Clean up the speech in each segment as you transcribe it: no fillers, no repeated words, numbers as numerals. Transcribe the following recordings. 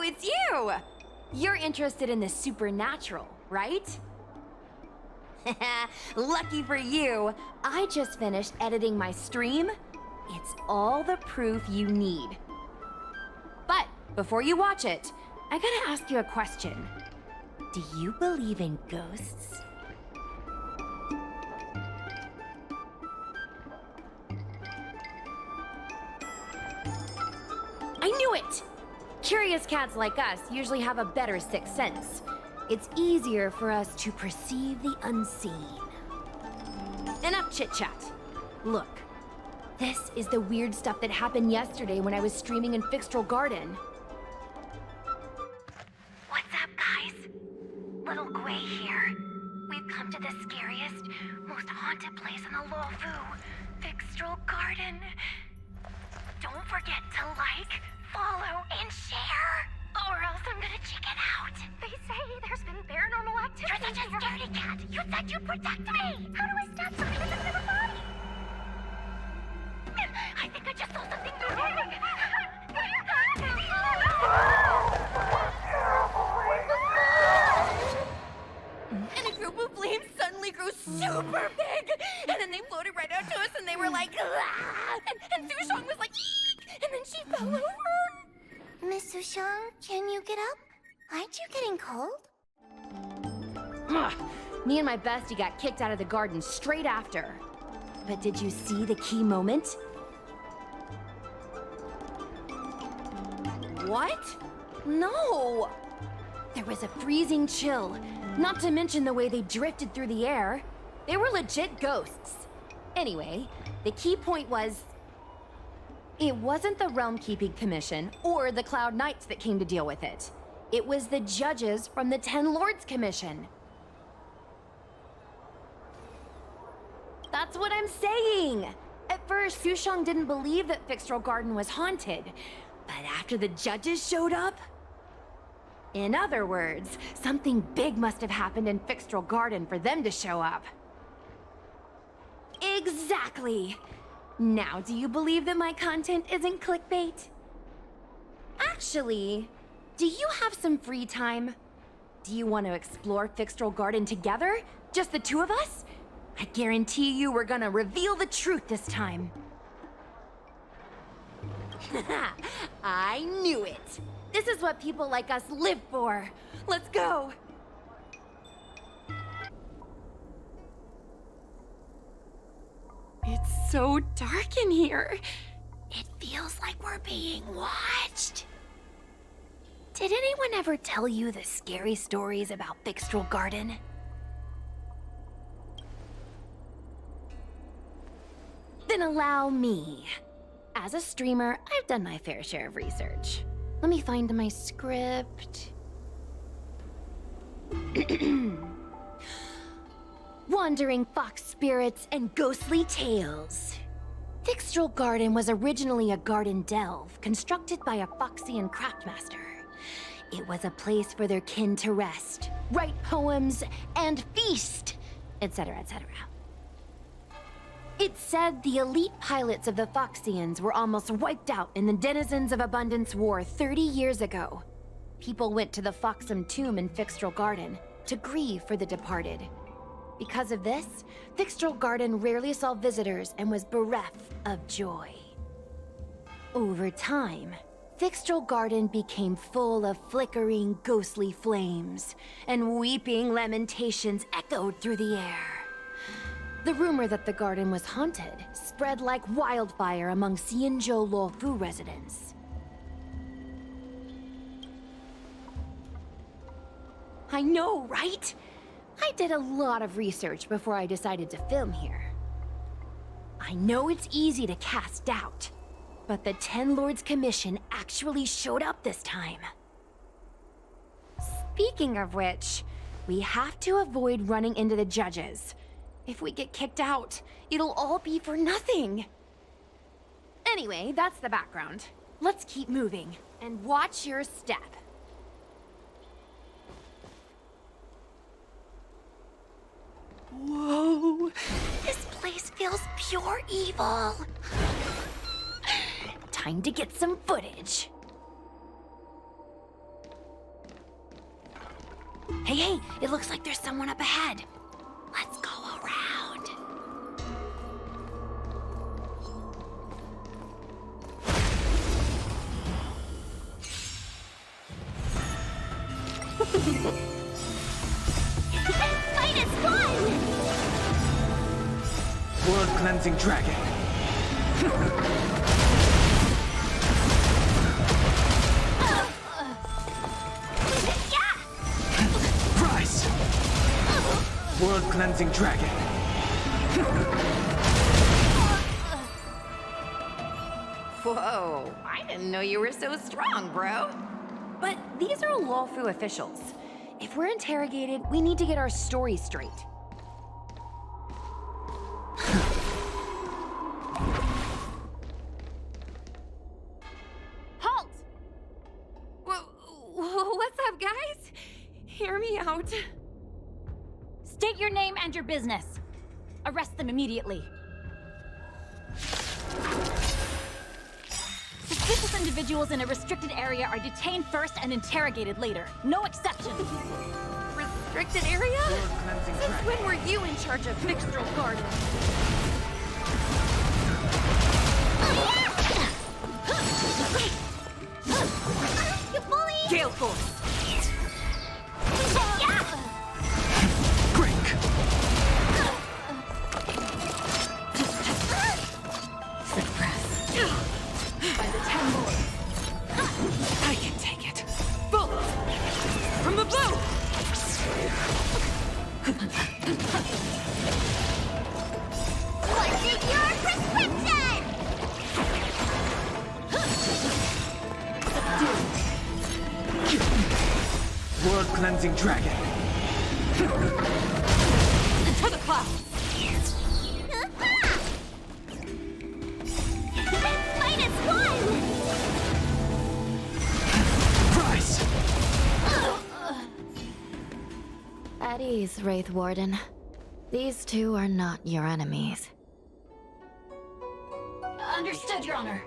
it's you! You're interested in the supernatural, right? Lucky for you, I just finished editing my stream. It's all the proof you need. But before you watch it, I gotta ask you a question. Do you believe in ghosts? I knew it! Curious cats like us usually have a better sixth sense. It's easier for us to perceive the unseen. Enough chit-chat. Look, this is the weird stuff that happened yesterday when I was streaming in Fixtral Garden. What's up, guys? Little Gwei here. We've come to the scariest, most haunted place in the Luofu, Fixtral Garden. Don't forget to like, follow, and share, or else I'm gonna chicken out. They say there's been paranormal activity. You're such a scaredy cat. You said you'd protect me. How do I stop something that's in my body? I think I just saw something moving. And a group of flames suddenly grew super big! And then they floated right out to us and they were like, ah! And Sushong was like, eek! And then she fell over! Miss Sushong, can you get up? Aren't you getting cold? Ugh. Me and my bestie got kicked out of the garden straight after. But did you see the key moment? What? No! There was a freezing chill, not to mention the way they drifted through the air. They were legit ghosts. Anyway, the key point was... it wasn't the Realm Keeping Commission or the Cloud Knights that came to deal with it. It was the judges from the Ten Lords Commission. That's what I'm saying! At first, Sushong didn't believe that Fixtral Garden was haunted. But after the judges showed up... in other words, something big must have happened in Fixtral Garden for them to show up. Exactly! Now, do you believe that my content isn't clickbait? Actually, do you have some free time? Do you want to explore Fixtral Garden together? Just the two of us? I guarantee you we're gonna reveal the truth this time. I knew it! This is what people like us live for! Let's go! It's so dark in here. It feels like we're being watched. Did anyone ever tell you the scary stories about Fixtral Garden? Then allow me. As a streamer, I've done my fair share of research. Let me find my script. Wandering fox spirits and ghostly tales. Fixtral Garden was originally a garden delve constructed by a Foxian craftmaster. It was a place for their kin to rest, write poems, and feast, etc., etc. It's said the elite pilots of the Foxians were almost wiped out in the Denizens of Abundance War 30 years ago. People went to the Foxum tomb in Fixtral Garden to grieve for the departed. Because of this, Fixtral Garden rarely saw visitors and was bereft of joy. Over time, Fixtral Garden became full of flickering, ghostly flames, and weeping lamentations echoed through the air. The rumor that the garden was haunted spread like wildfire among Xianzhou Luofu residents. I know, right? I did a lot of research before I decided to film here. I know it's easy to cast doubt, but the Ten Lords Commission actually showed up this time. Speaking of which, we have to avoid running into the judges. If we get kicked out, it'll all be for nothing. Anyway, that's the background. Let's keep moving, and watch your step. Whoa! This place feels pure evil. Time to get some footage. Hey, hey, it looks like there's someone up ahead. Let's go around. Fight is fun! World cleansing dragon. Rise! World cleansing dragon. Whoa, I didn't know you were so strong, bro. But these are Lawfu officials. If we're interrogated, we need to get our story straight. Halt! What's up, guys? Hear me out. State your name and your business. Arrest them immediately. Suspicious individuals in a restricted area are detained first and interrogated later. No exceptions. Restricted area? Since when were you in charge of Fixtral Garden? You bully! Gale Force! Break! Suppress. By the 10 lords. I can take it. Bullets! From the blue! What's your prescription? World cleansing dragon. To the clouds! Fight is fun! Rise! At ease, Wraith Warden. These two are not your enemies. Understood, Your Honor.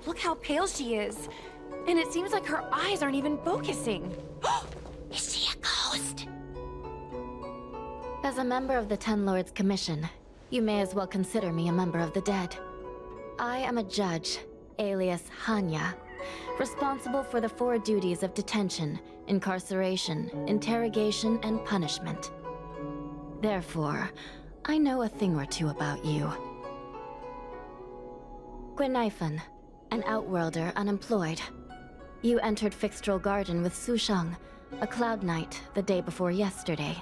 Look how pale she is. And it seems like her eyes aren't even focusing. Is she a ghost? As a member of the Ten Lords Commission, you may as well consider me a member of the dead. I am a judge, alias Hanya, responsible for the 4 duties of detention, incarceration, interrogation, and punishment. Therefore, I know a thing or two about you. Gwenifan, an outworlder unemployed. You entered Fixtral Garden with Sushang, a Cloud Knight, the day before yesterday.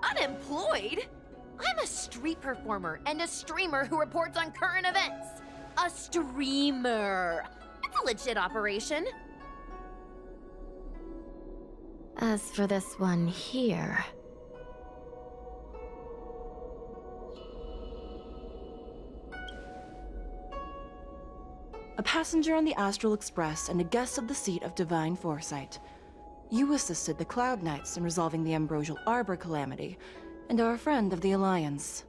Unemployed? I'm a street performer and a streamer who reports on current events. A streamer. That's a legit operation. As for this one here... A passenger on the Astral Express and a guest of the seat of divine foresight. You assisted the Cloud Knights in resolving the Ambrosial Arbor calamity, and are a friend of the Alliance.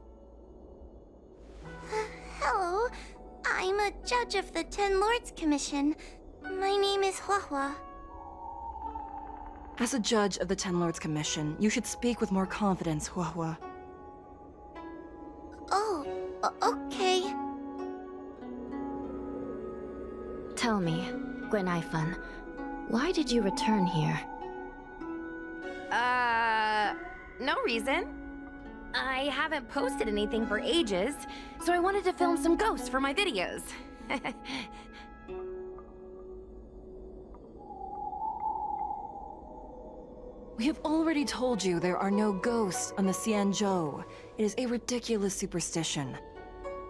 Hello. I'm a judge of the Ten Lords Commission. My name is Huahua. As a judge of the Ten Lords Commission, you should speak with more confidence, Huahua. Oh, okay. Tell me, Gwenifan, why did you return here? No reason. I haven't posted anything for ages, so I wanted to film some ghosts for my videos. We have already told you there are no ghosts on the Xianzhou. It is a ridiculous superstition.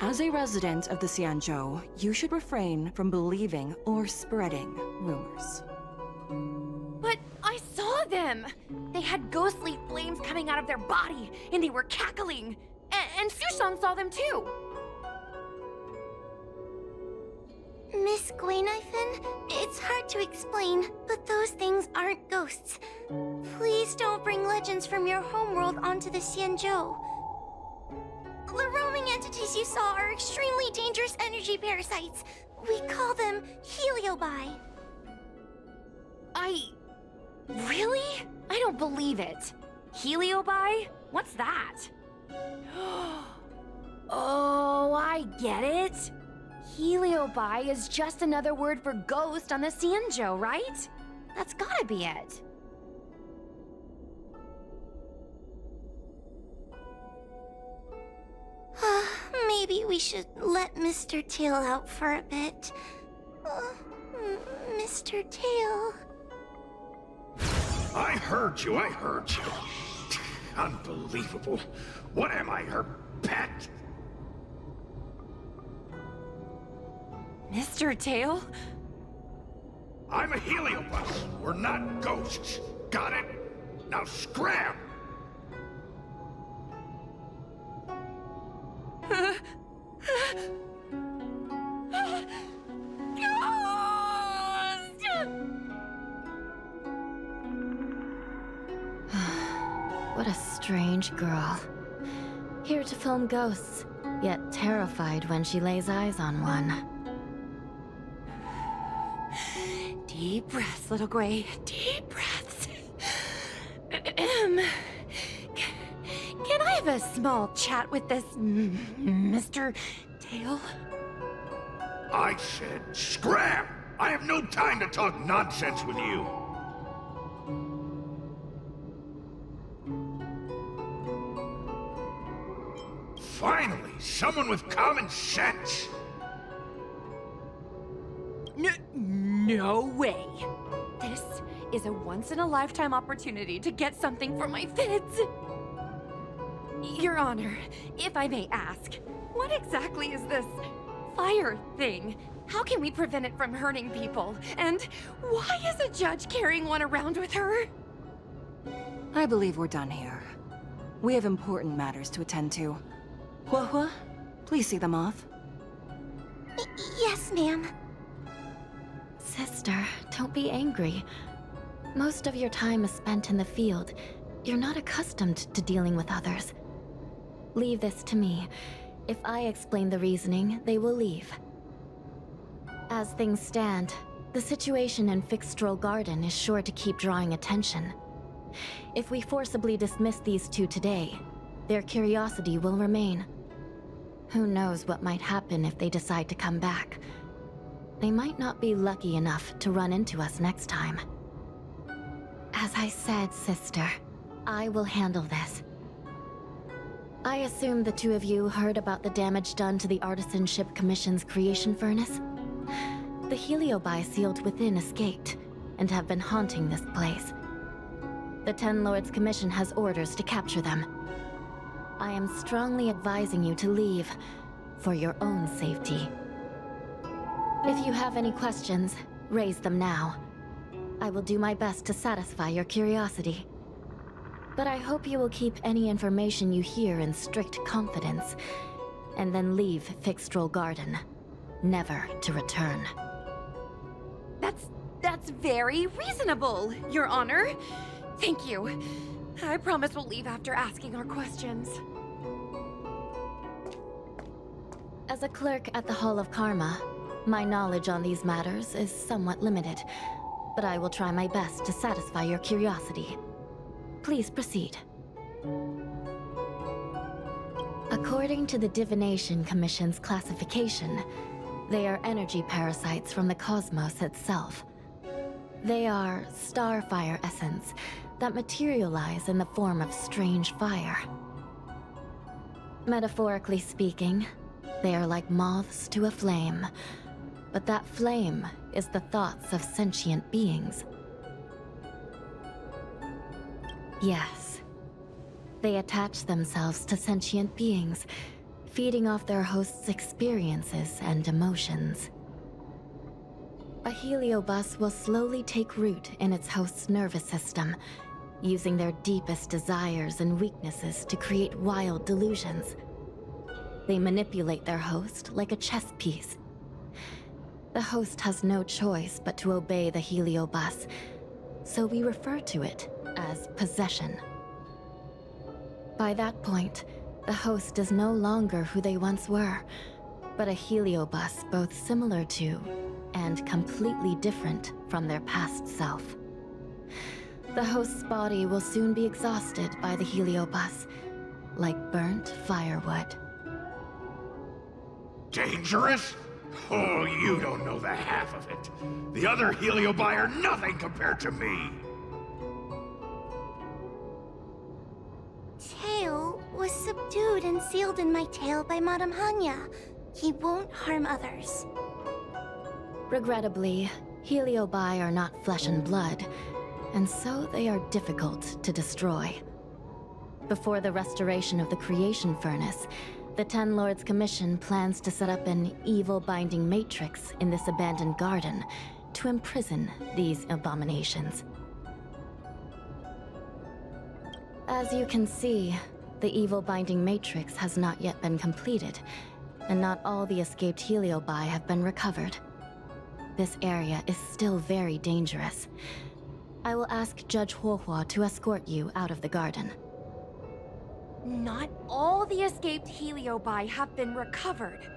As a resident of the Xianzhou, you should refrain from believing or spreading rumors. But I saw them! They had ghostly flames coming out of their body, and they were cackling. And Sushang saw them too! Miss Gwenifan, it's hard to explain, but those things aren't ghosts. Please don't bring legends from your homeworld onto the Xianzhou. The roaming entities you saw are extremely dangerous energy parasites. We call them heliobi. Really? I don't believe it. Heliobi? What's that? Oh, I get it. Heliobi is just another word for ghost on the Xianzhou, right? That's gotta be it. Maybe we should let Mr. Tail out for a bit. Mr. Tail. I heard you. Unbelievable. What am I, her pet? Mr. Tail? I'm a heliobus. We're not ghosts. Got it? Now scram! What a strange girl. Here to film ghosts, yet terrified when she lays eyes on one. Deep breaths, little Gray. Deep breaths. Can I have a small chat with this Mr. Tail? I said scram! I have no time to talk nonsense with you. Finally, someone with common sense. No way. This is a once-in-a-lifetime opportunity to get something for my vids. Your Honor, if I may ask, what exactly is this fire thing? How can we prevent it from hurting people? And why is a judge carrying one around with her? I believe we're done here. We have important matters to attend to. Hua, please see them off. Yes, ma'am. Sister, don't be angry. Most of your time is spent in the field. You're not accustomed to dealing with others. Leave this to me. If I explain the reasoning, they will leave. As things stand, the situation in Fixstral Garden is sure to keep drawing attention. If we forcibly dismiss these two today, their curiosity will remain. Who knows what might happen if they decide to come back. They might not be lucky enough to run into us next time. As I said, sister, I will handle this. I assume the two of you heard about the damage done to the Artisan Ship Commission's creation furnace? The heliobi sealed within escaped, and have been haunting this place. The Ten Lords Commission has orders to capture them. I am strongly advising you to leave, for your own safety. If you have any questions, raise them now. I will do my best to satisfy your curiosity. But I hope you will keep any information you hear in strict confidence, and then leave Fixstral Garden, never to return. That's very reasonable, Your Honor. Thank you. I promise we'll leave after asking our questions. As a clerk at the Hall of Karma, my knowledge on these matters is somewhat limited, but I will try my best to satisfy your curiosity. Please proceed. According to the Divination Commission's classification, they are energy parasites from the cosmos itself. They are starfire essence that materialize in the form of strange fire. Metaphorically speaking, they are like moths to a flame, but that flame is the thoughts of sentient beings. Yes. They attach themselves to sentient beings, feeding off their host's experiences and emotions. A heliobus will slowly take root in its host's nervous system, using their deepest desires and weaknesses to create wild delusions. They manipulate their host like a chess piece. The host has no choice but to obey the heliobus, so we refer to it as possession. By that point, the host is no longer who they once were, but a heliobus both similar to and completely different from their past self. The host's body will soon be exhausted by the heliobus, like burnt firewood. Dangerous? Oh, you don't know the half of it. The other heliobi are nothing compared to me. Tail was subdued and sealed in my tail by Madame Hanya. He won't harm others. Regrettably, heliobi are not flesh and blood, and so they are difficult to destroy. Before the restoration of the creation furnace, the Ten Lords Commission plans to set up an evil binding matrix in this abandoned garden to imprison these abominations. As you can see, the evil binding matrix has not yet been completed, and not all the escaped heliobi have been recovered. This area is still very dangerous. I will ask Judge Huohua to escort you out of the garden. Not all the escaped heliobi have been recovered.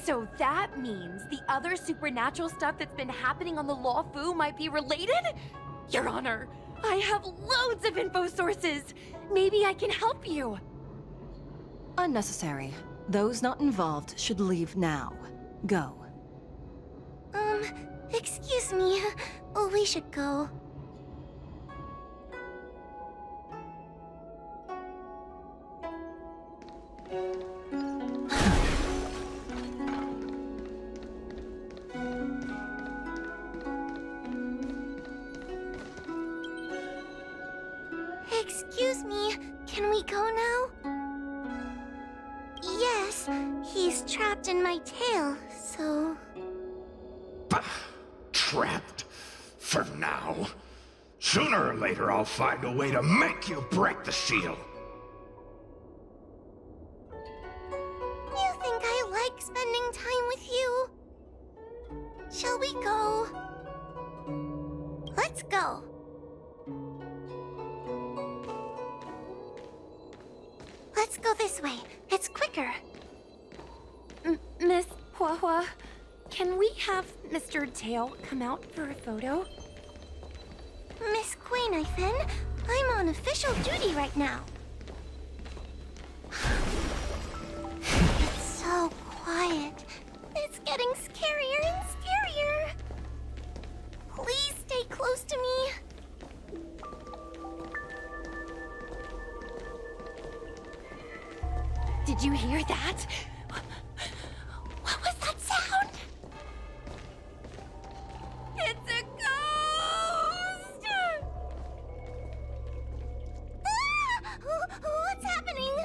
So that means the other supernatural stuff that's been happening on the Lawfu might be related? Your Honor, I have loads of info sources. Maybe I can help you. Unnecessary. Those not involved should leave now. Go. Excuse me. We should go. Excuse me, can we go now? Yes, he's trapped in my tail, so... Bah! Trapped. For now. Sooner or later I'll find a way to make you break the seal. You think I like spending time with you? Shall we go? Let's go. Let's go this way. It's quicker. Miss Huohua, can we have Mr. Tail come out for a photo? Miss Guinevere, I'm on official duty right now. It's so quiet. It's getting scarier and scarier. Please stay close to me. Did you hear that? What was that sound? It's a ghost! Ah! What's happening?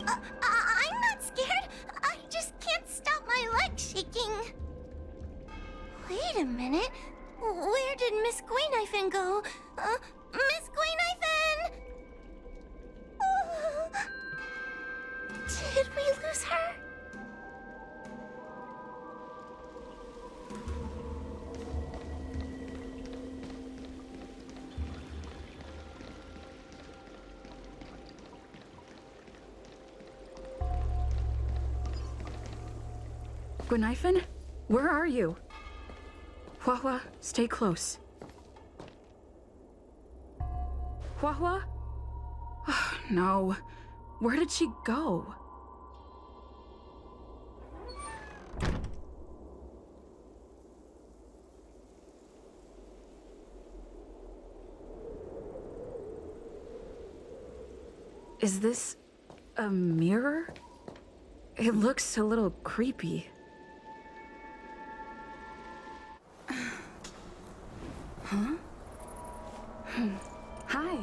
I'm not scared. I just can't stop my legs shaking. Wait a minute. Where did Miss Guinevere go? Miss Guinevere! Did we lose her? Guinevere? Where are you? Huohua, stay close. Huohua? Oh, no. Where did she go? Is this a mirror? It looks a little creepy. Huh? Hi.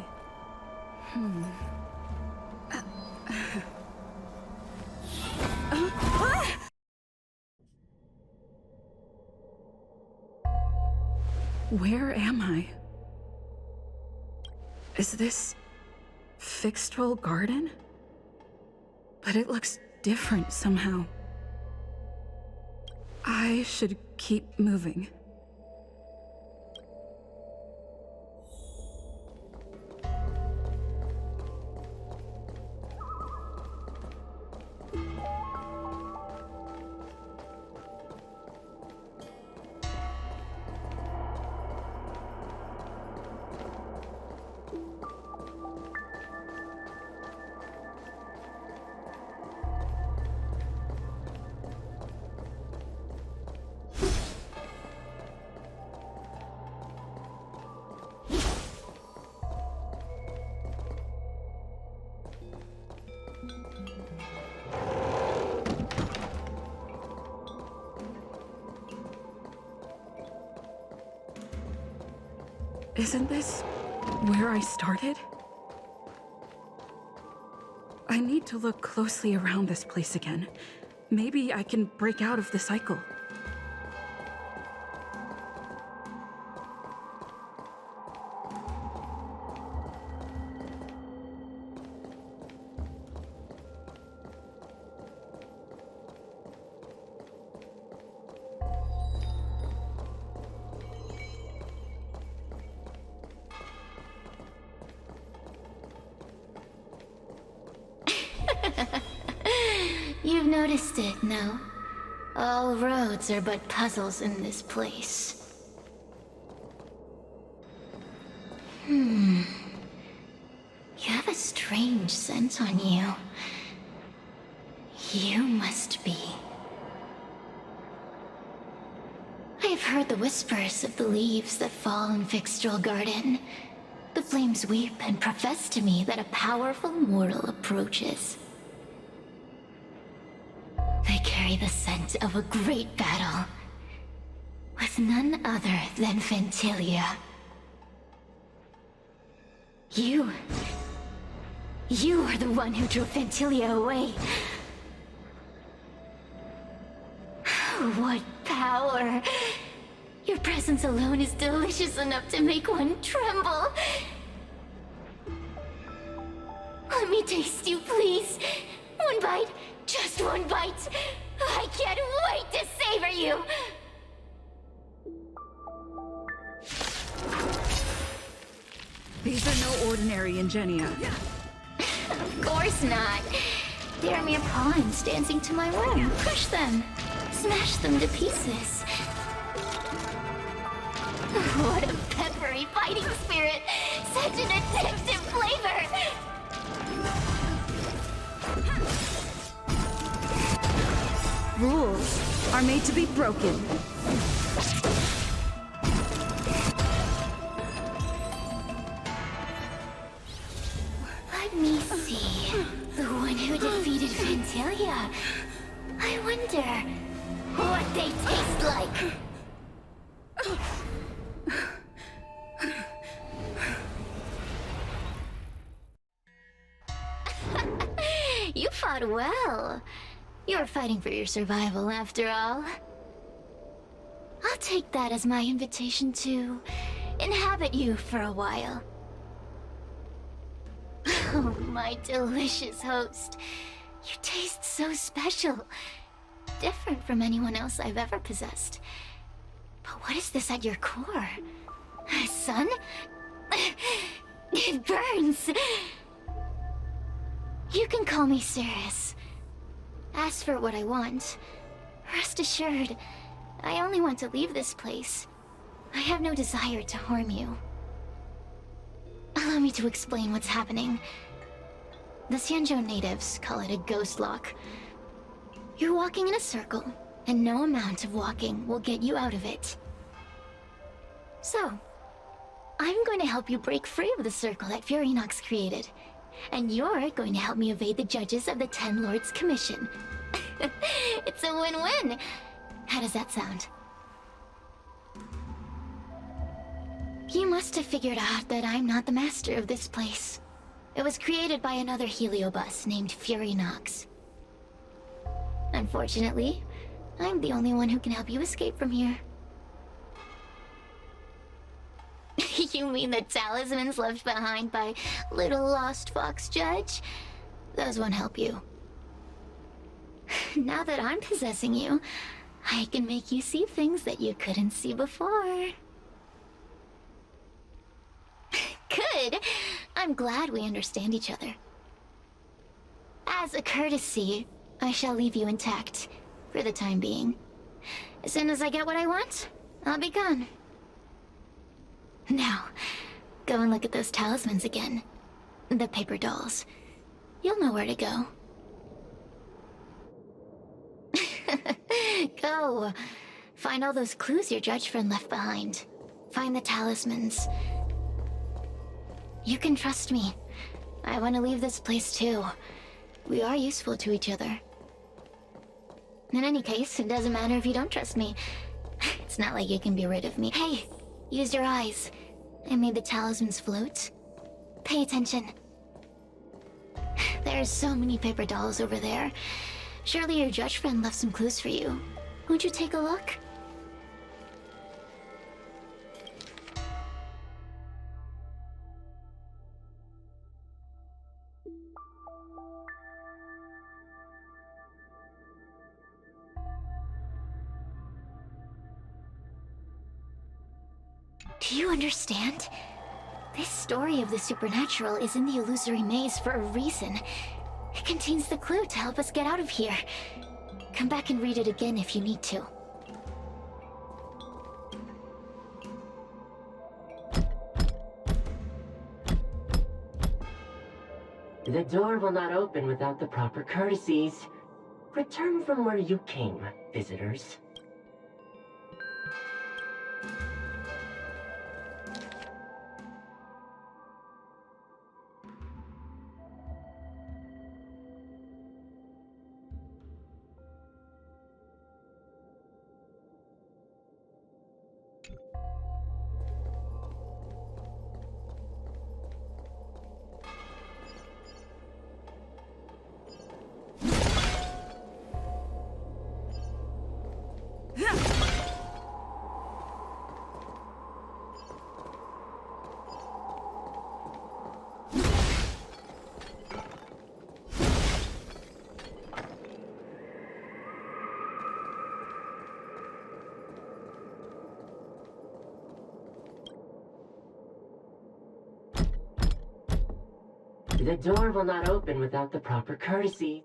Where am I? Is this Fixtrol Garden? But it looks different somehow. I should keep moving. Isn't this where I started? I need to look closely around this place again. Maybe I can break out of the cycle. You've noticed it, no? All roads are but puzzles in this place. You have a strange scent on you. You must be. I have heard the whispers of the leaves that fall in Fixtral Garden. The flames weep and profess to me that a powerful mortal approaches. They carry the scent of a great battle, with none other than Ventilia. You are the one who drove Ventilia away. What power! Your presence alone is delicious enough to make one tremble. Let me taste you, please. One bite, just one bite. I can't wait to savor you. These are no ordinary Ingenia. Of course not. They are mere pawns dancing to my whim. Crush them. Smash them to pieces. What a peppery fighting spirit! Such an addictive flavor! Rules are made to be broken. Let me see. The one who defeated Ventilia. I wonder what they taste like. You fought well. You're fighting for your survival, after all. I'll take that as my invitation to inhabit you for a while. Oh, my delicious host. You taste so special. Different from anyone else I've ever possessed. But what is this at your core? Sun? It burns! You can call me Cirrus. Ask for what I want. Rest assured, I only want to leave this place. I have no desire to harm you. Allow me to explain what's happening. The Xianzhou natives call it a ghost lock. You're walking in a circle, and no amount of walking will get you out of it. So, I'm going to help you break free of the circle that Furynox created. And you're going to help me evade the judges of the Ten Lords Commission. It's a win-win! How does that sound? You must have figured out that I'm not the master of this place. It was created by another Heliobus named Furynox. Unfortunately, I'm the only one who can help you escape from here. You mean the talismans left behind by little lost fox judge? Those won't help you. Now that I'm possessing you, I can make you see things that you couldn't see before. Good. I'm glad we understand each other. As a courtesy, I shall leave you intact, for the time being. As soon as I get what I want, I'll be gone. Now, go and look at those talismans again. The paper dolls. You'll know where to go. Go. Find all those clues your judge friend left behind. Find the talismans. You can trust me. I want to leave this place too. We are useful to each other. In any case, it doesn't matter if you don't trust me. It's not like you can be rid of me. Hey, use your eyes. I made the talisman's float. Pay attention. There's so many paper dolls over there. Surely your judge friend left some clues for you. Won't you take a look? Do you understand? This story of the supernatural is in the illusory maze for a reason. It contains the clue to help us get out of here. Come back and read it again if you need to. The door will not open without the proper courtesies. Return from where you came, visitors. The door will not open without the proper courtesy.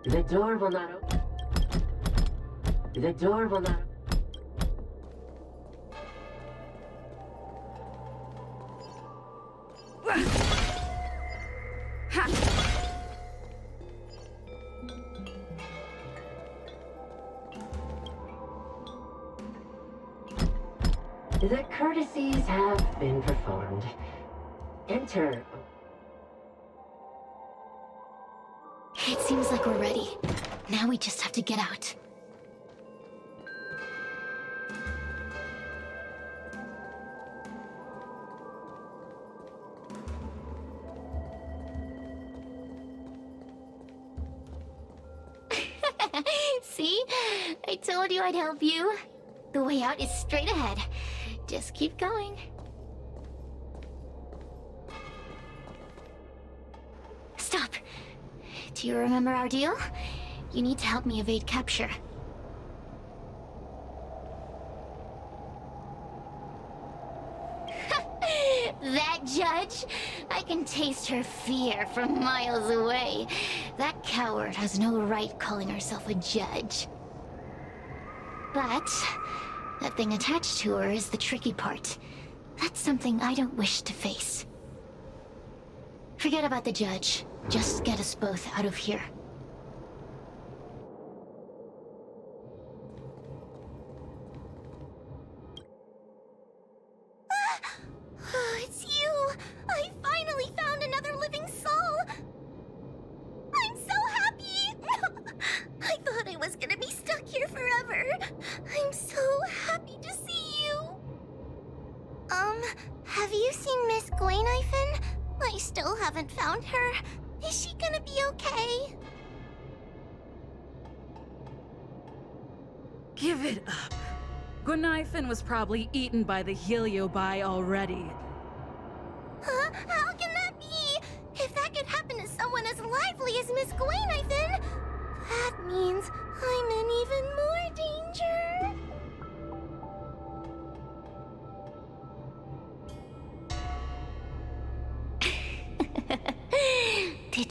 The door will not open. The door will not. The courtesies have been performed. Enter. It seems like we're ready. Now we just have to get out. See? I told you I'd help you. The way out is straight ahead. Just keep going. Stop. Do you remember our deal? You need to help me evade capture. That judge? I can taste her fear from miles away. That coward has no right calling herself a judge. But that thing attached to her is the tricky part. That's something I don't wish to face. Forget about the judge. Just get us both out of here. It's you! I finally found another living soul! I'm so happy! I thought I was gonna be stuck here forever. I'm so happy to see you. Have you seen Miss Gwaynifin? I still haven't found her. Is she gonna be okay? Give it up. Gwaynifin was probably eaten by the Heliobi already. Huh? How can that be? If that could happen to someone as lively as Miss Gwaynifin, that means I'm in even more danger.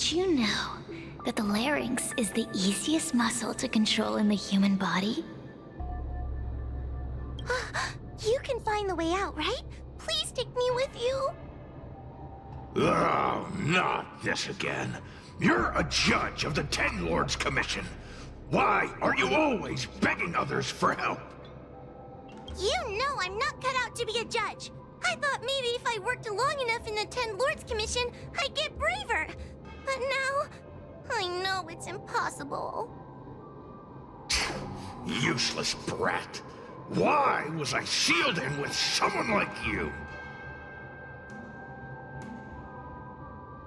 Did you know that the larynx is the easiest muscle to control in the human body? You can find the way out, right? Please take me with you. Oh, not this again. You're a judge of the Ten Lords Commission. Why are you always begging others for help? You know I'm not cut out to be a judge. I thought maybe if I worked long enough in the Ten Lords Commission, I'd get braver. But now, I know it's impossible. Useless brat. Why was I sealed in with someone like you?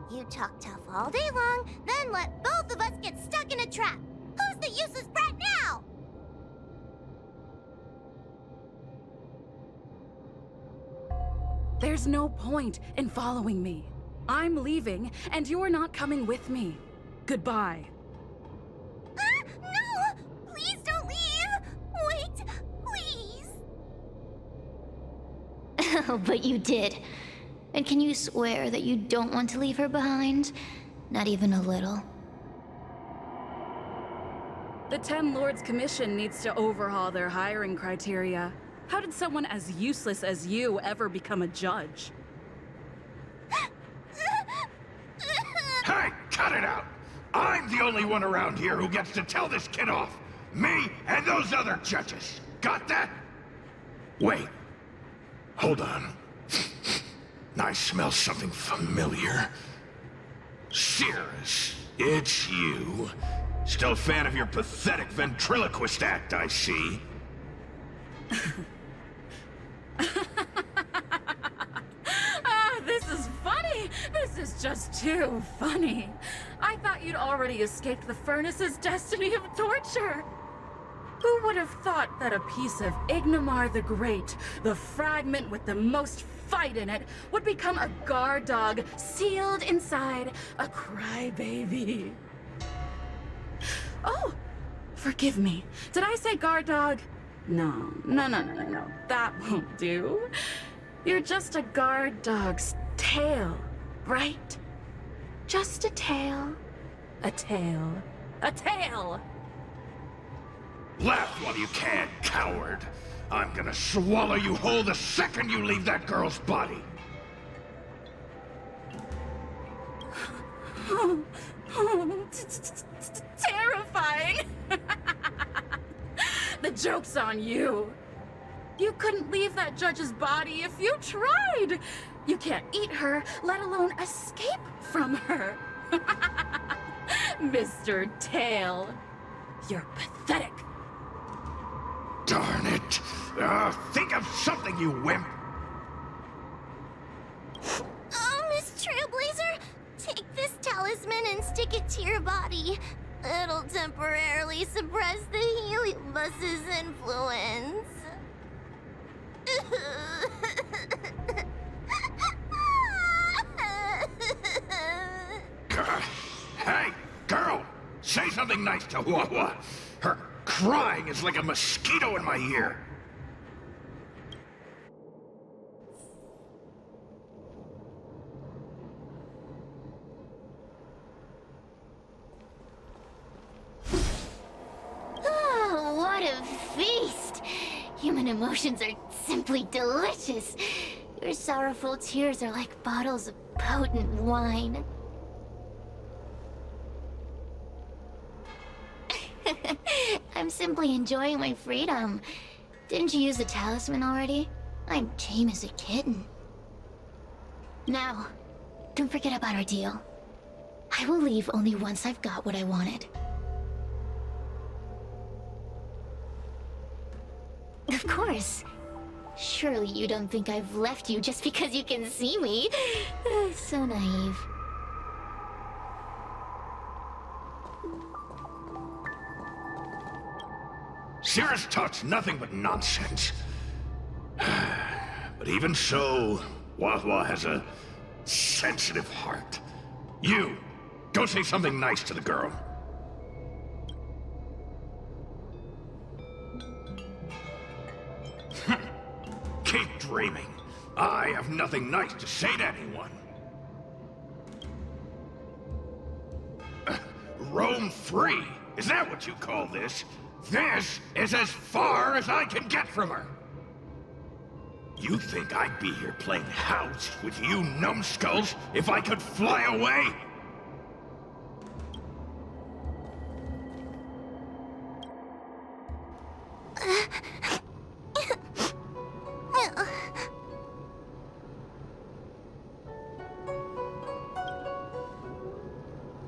You talk tough all day long, then let both of us get stuck in a trap. Who's the useless brat now? There's no point in following me. I'm leaving, and you're not coming with me. Goodbye. No! Please don't leave! Wait, please! Oh, but you did. And can you swear that you don't want to leave her behind? Not even a little. The Ten Lords Commission needs to overhaul their hiring criteria. How did someone as useless as you ever become a judge? Hey, cut it out! I'm the only one around here who gets to tell this kid off. Me and those other judges. Got that? Wait. Hold on. I smell something familiar. Cirrus, it's you. Still a fan of your pathetic ventriloquist act, I see. This is funny! This is just too funny. I thought you'd already escaped the furnace's destiny of torture. Who would have thought that a piece of Ignomar the Great, the fragment with the most fight in it, would become a guard dog sealed inside a crybaby? Oh, forgive me. Did I say guard dog? No. That won't do. You're just a guard dog's tail, right? Just a tail. A tail. A tail! Laugh while you can, coward. I'm gonna swallow you whole the second you leave that girl's body. Terrifying! The joke's on you. You couldn't leave that judge's body if you tried. You can't eat her, let alone escape from her. Mr. Tail, you're pathetic. Darn it. Think of something, you wimp. Oh, Miss Trailblazer, take this talisman and stick it to your body. It'll temporarily suppress the helium bus's influence. Hey, girl! Say something nice to Hua. Her crying is like a mosquito in my ear. Oh, what a feast! Human emotions are simply delicious. Your sorrowful tears are like bottles of potent wine. I'm simply enjoying my freedom. Didn't you use the talisman already? I'm tame as a kitten. Now, don't forget about our deal. I will leave only once I've got what I wanted. Of course. Surely you don't think I've left you just because you can see me. So naive. Cirrus talks nothing but nonsense. But even so, Hua has a sensitive heart. You, go say something nice to the girl. Keep dreaming. I have nothing nice to say to anyone. home free. Is that what you call this? This is as far as I can get from her. You think I'd be here playing house with you numbskulls if I could fly away?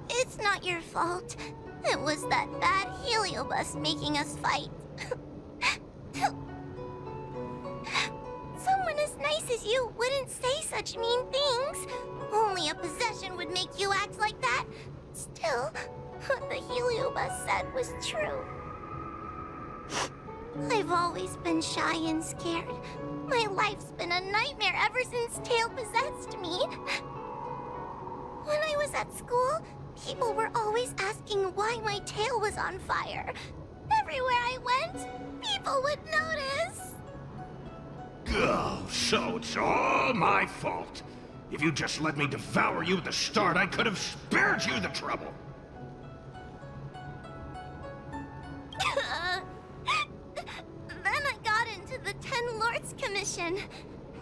It's not your fault. It was that bad heliobus making us fight. Someone as nice as you wouldn't say such mean things. Only a possession would make you act like that. Still, what the heliobus said was true. I've always been shy and scared. My life's been a nightmare ever since Tail possessed me. When I was at school, people were always asking why my tail was on fire. Everywhere I went, people would notice. Oh, so it's all my fault. If you just let me devour you at the start, I could have spared you the trouble. Then I got into the Ten Lords Commission.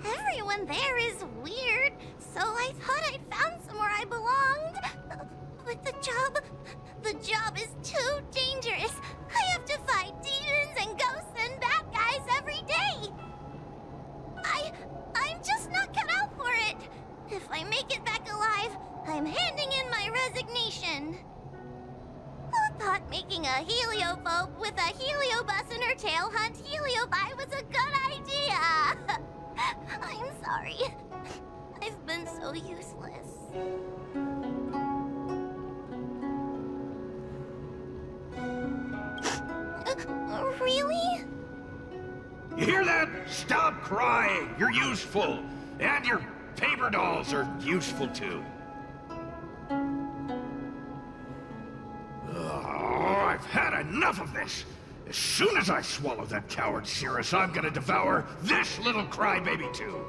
Everyone there is weird, so I thought I'd found somewhere I belonged. But the job is too dangerous. I have to fight demons and ghosts and bad guys every day. I'm just not cut out for it. If I make it back alive, I'm handing in my resignation. Who thought making a heliophobe with a heliobus in her tail hunt heliobi was a good idea? I'm sorry. I've been so useless. Really? You hear that? Stop crying. You're useful. And your paper dolls are useful too. Oh, I've had enough of this. As soon as I swallow that coward Cirrus, I'm gonna devour this little crybaby too.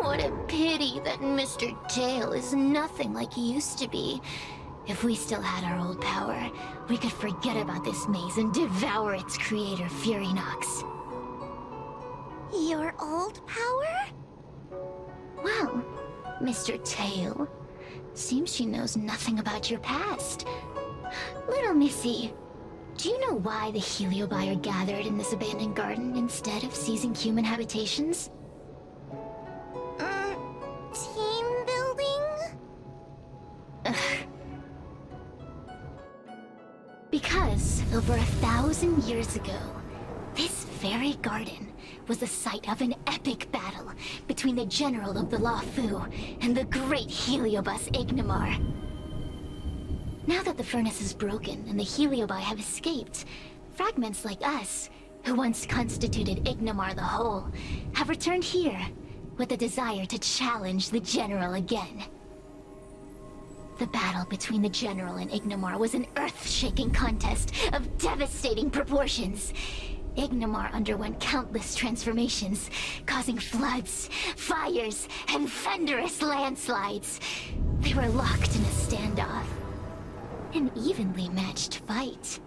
What a pity that Mr. Tail is nothing like he used to be. If we still had our old power, we could forget about this maze and devour its creator, Furynox. Your old power? Well, Mr. Tail, seems she knows nothing about your past. Little Missy, do you know why the heliobi are gathered in this abandoned garden instead of seizing human habitations? Team building? Because over 1,000 years ago, this very garden was the site of an epic battle between the general of the Lafu and the great heliobus Ignamar. Now that the furnace is broken and the heliobi have escaped, fragments like us, who once constituted Ignamar the Whole, have returned here with the desire to challenge the general again. The battle between the general and Ignamar was an earth-shaking contest of devastating proportions. Ignamar underwent countless transformations, causing floods, fires, and thunderous landslides. They were locked in a standoff. An evenly matched fight.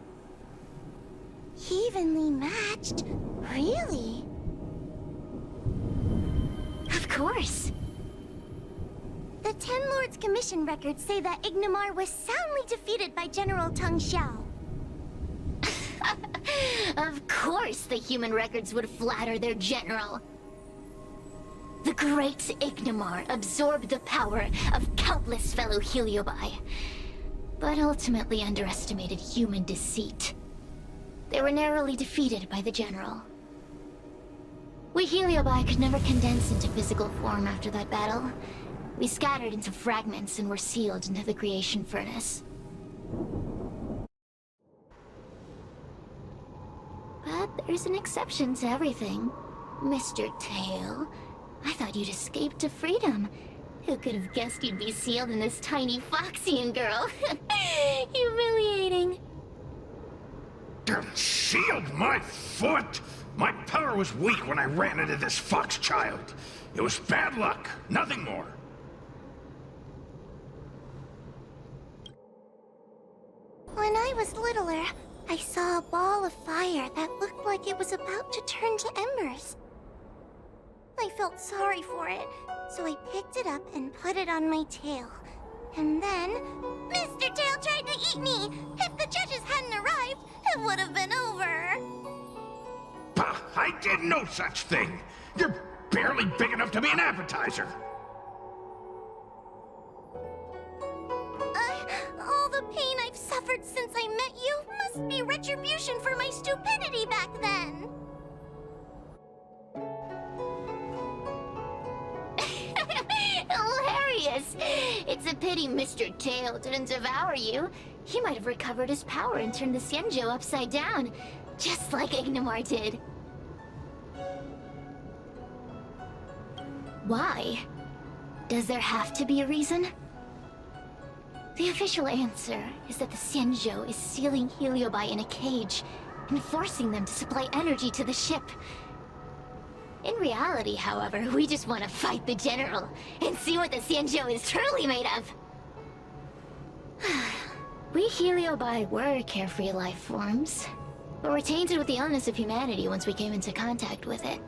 Evenly matched? Really? Of course. The Ten Lords Commission records say that Ignamar was soundly defeated by General Teng Xiao. Of course the human records would flatter their general. The great Ignamar absorbed the power of countless fellow heliobi, but ultimately underestimated human deceit. They were narrowly defeated by the general. We heliobi could never condense into physical form after that battle. We scattered into fragments and were sealed into the creation furnace. But there's an exception to everything. Mr. Tail, I thought you'd escaped to freedom. Who could have guessed you'd be sealed in this tiny Foxian girl? Humiliating. Sealed my foot? My power was weak when I ran into this fox child. It was bad luck, nothing more. When I was littler, I saw a ball of fire that looked like it was about to turn to embers. I felt sorry for it, so I picked it up and put it on my tail. And then, Mr. Tail tried to eat me! If the judges hadn't arrived, it would have been over! Bah, I did no such thing! You're barely big enough to be an appetizer! All the pain I've suffered since I met you must be retribution for my stupidity back then! Hilarious! It's a pity Mr. Tail didn't devour you. He might have recovered his power and turned the Xianzhou upside down, just like Ignomar did. Why? Does there have to be a reason? The official answer is that the Xianzhou is sealing Heliobi in a cage and forcing them to supply energy to the ship. In reality, however, we just want to fight the General and see what the Xianzhou is truly made of. We Heliobi were carefree life forms, but were tainted with the illness of humanity once we came into contact with it.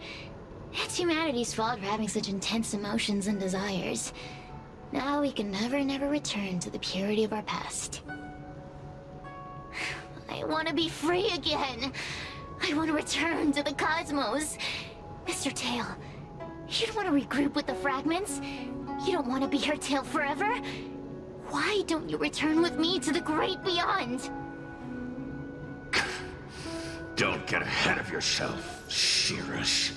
It's humanity's fault for having such intense emotions and desires. Now we can never return to the purity of our past. I want to be free again. I want to return to the cosmos. Mr. Tail, you don't want to regroup with the fragments? You don't want to be her tail forever? Why don't you return with me to the great beyond? Don't get ahead of yourself, Cirrus.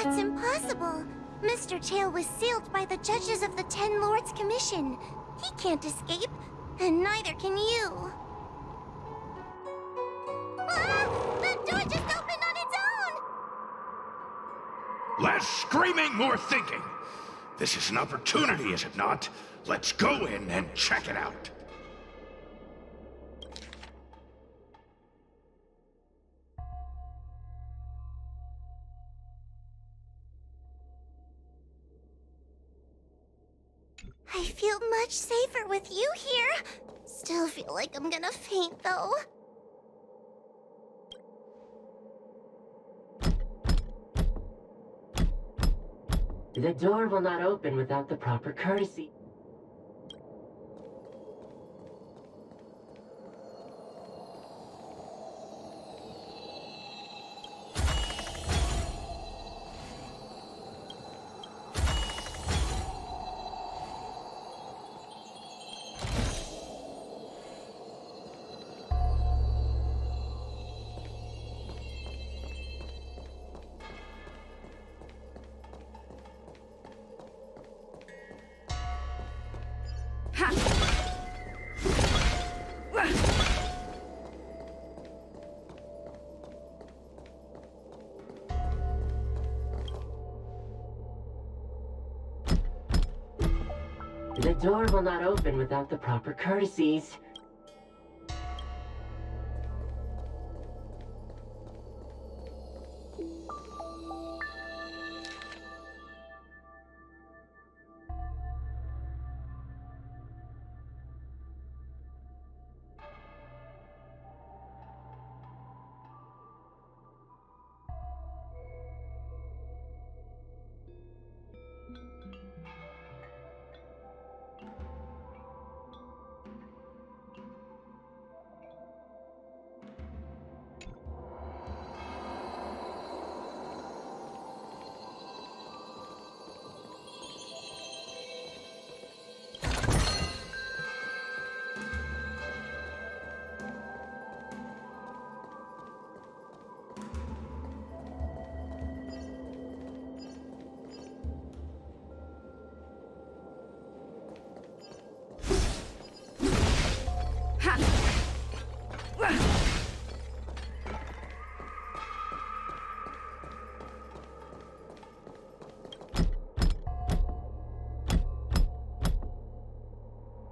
That's impossible. Mr. Tail was sealed by the judges of the Ten Lords Commission. He can't escape, and neither can you. Ah! The door just opened on its own! Less screaming, more thinking. This is an opportunity, is it not? Let's go in and check it out. I feel much safer with you here. Still feel like I'm gonna faint, though. The door will not open without the proper courtesy. The door will not open without the proper courtesies.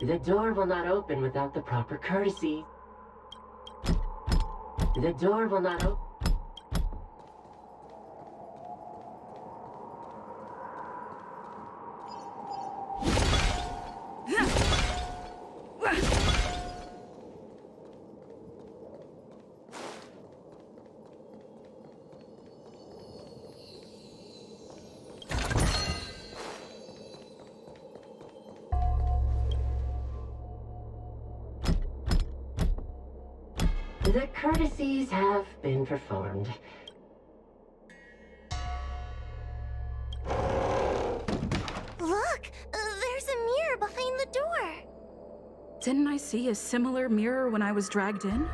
The door will not open without the proper courtesy. The door will not open. The courtesies have been performed. Look! There's a mirror behind the door! Didn't I see a similar mirror when I was dragged in?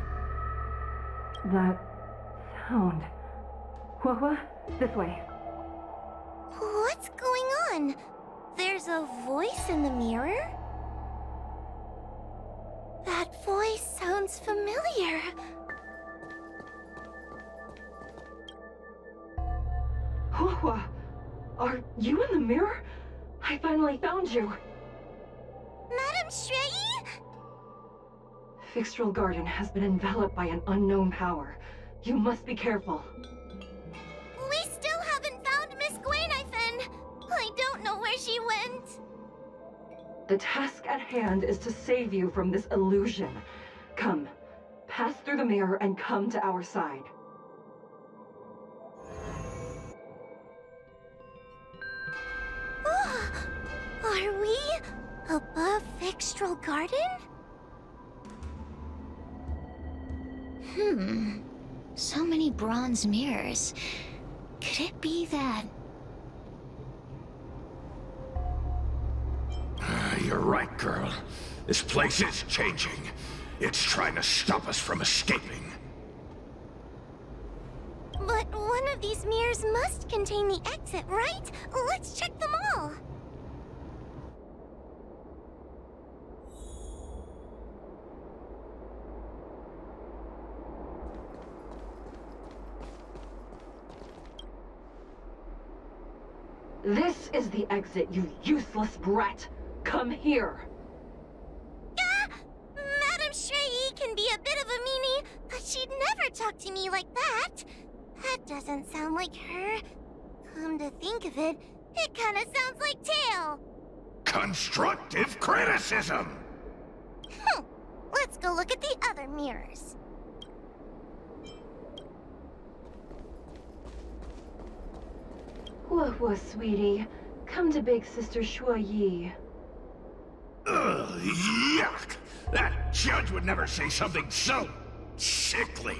That sound. What? This way. What's going on? There's a voice in the mirror? That voice sounds familiar. Hua, are you in the mirror? I finally found you. Madam Shrei? Fixtral Garden has been enveloped by an unknown power. You must be careful. We still haven't found Miss Gwainifin. I don't know where she went. The task at hand is to save you from this illusion. Come, pass through the mirror and come to our side. Are we above Fixtral Garden? So many bronze mirrors. Could it be that... You're right, girl. This place is changing. It's trying to stop us from escaping. But one of these mirrors must contain the exit, right? Let's check them all. This is the exit, you useless brat! Come here! Madam Shrei can be a bit of a meanie, but she'd never talk to me like that. That doesn't sound like her. Come to think of it, it kinda sounds like Tail. Constructive criticism! Let's go look at the other mirrors. Hua, sweetie. Come to Big Sister Shuo Yi. Ugh, yuck! That judge would never say something so sickly.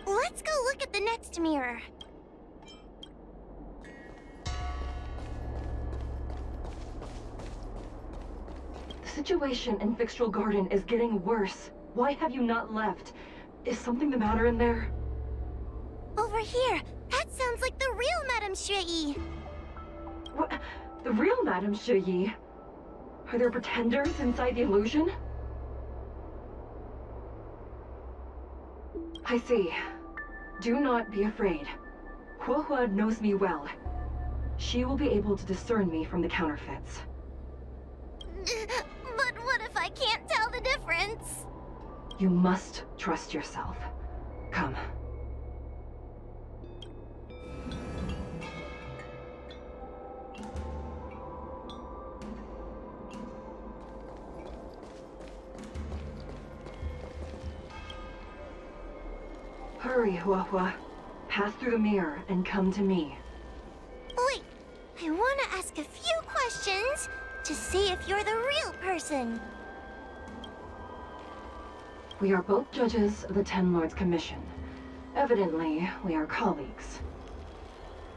Let's go look at the next mirror. The situation in Fixtral Garden is getting worse. Why have you not left? Is something the matter in there? Over here. That sounds like the real Madam Shrei. What? The real Madame Shuyi? Are there pretenders inside the illusion? I see. Do not be afraid. Hua knows me well. She will be able to discern me from the counterfeits. But what if I can't tell the difference? You must trust yourself. Come. Hurry, Hua. Pass through the mirror and come to me. Wait, I want to ask a few questions to see if you're the real person. We are both judges of the Ten Lords Commission. Evidently, we are colleagues.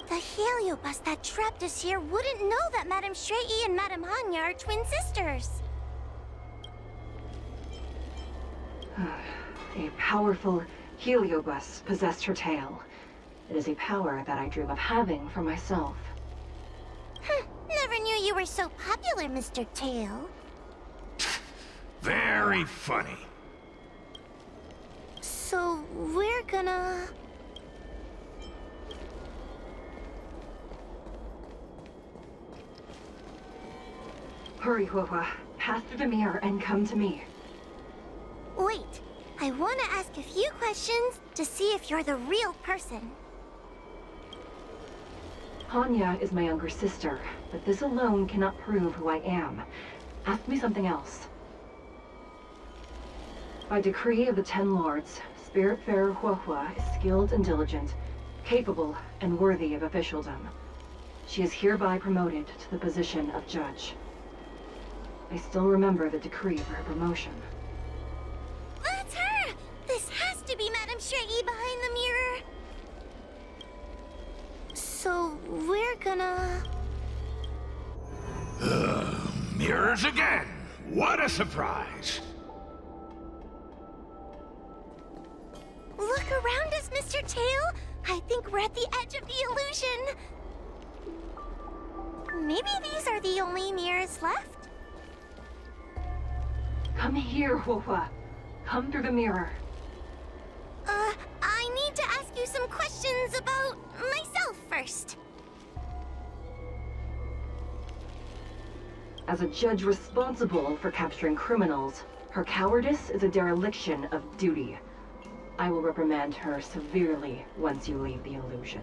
The heliobus that trapped us here wouldn't know that Madame Shrei and Madame Hanya are twin sisters. A powerful heliobus possessed her tail. It is a power that I dream of having for myself. Never knew you were so popular, Mr. Tail. Very funny. So, we're gonna... Hurry, Hua. Pass through the mirror and come to me. Wait, I want to ask a few questions to see if you're the real person. Hanya is my younger sister, but this alone cannot prove who I am. Ask me something else. By decree of the Ten Lords, Spiritfarer Hua is skilled and diligent, capable and worthy of officialdom. She is hereby promoted to the position of judge. I still remember the decree for her promotion. That's her! we're gonna... Mirrors again! What a surprise! Look around us, Mr. Tail! I think we're at the edge of the illusion! Maybe these are the only mirrors left? Come here, Hua. Come through the mirror. I need to ask you some questions about myself first. As a judge responsible for capturing criminals, her cowardice is a dereliction of duty. I will reprimand her severely once you leave the illusion.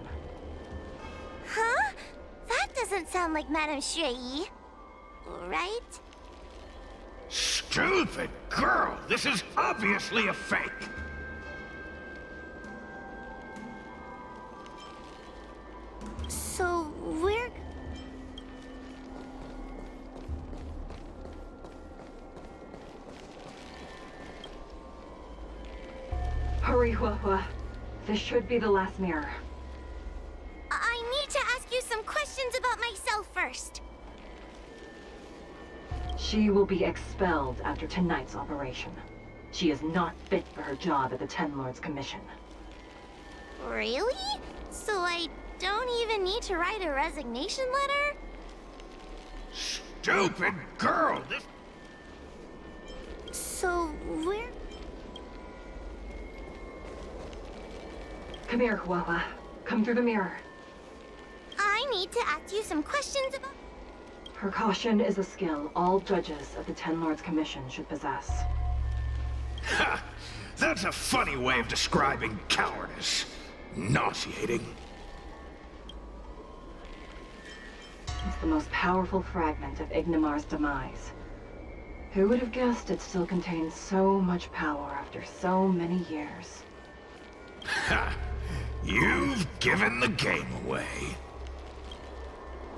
Huh? That doesn't sound like Madame Shui. Right? Stupid girl! This is obviously a fake! So, we're... Hurry, Hua. This should be the last mirror. I need to ask you some questions about myself first. She will be expelled after tonight's operation. She is not fit for her job at the Ten Lords Commission. Really? So I don't even need to write a resignation letter? Stupid girl! This... So, we're... Come here, Hua. Come through the mirror. I need to ask you some questions about... Her caution is a skill all judges of the Ten Lords Commission should possess. Ha! That's a funny way of describing cowardice. Nauseating. It's the most powerful fragment of Ignimar's demise. Who would have guessed it still contains so much power after so many years? Ha! You've given the game away.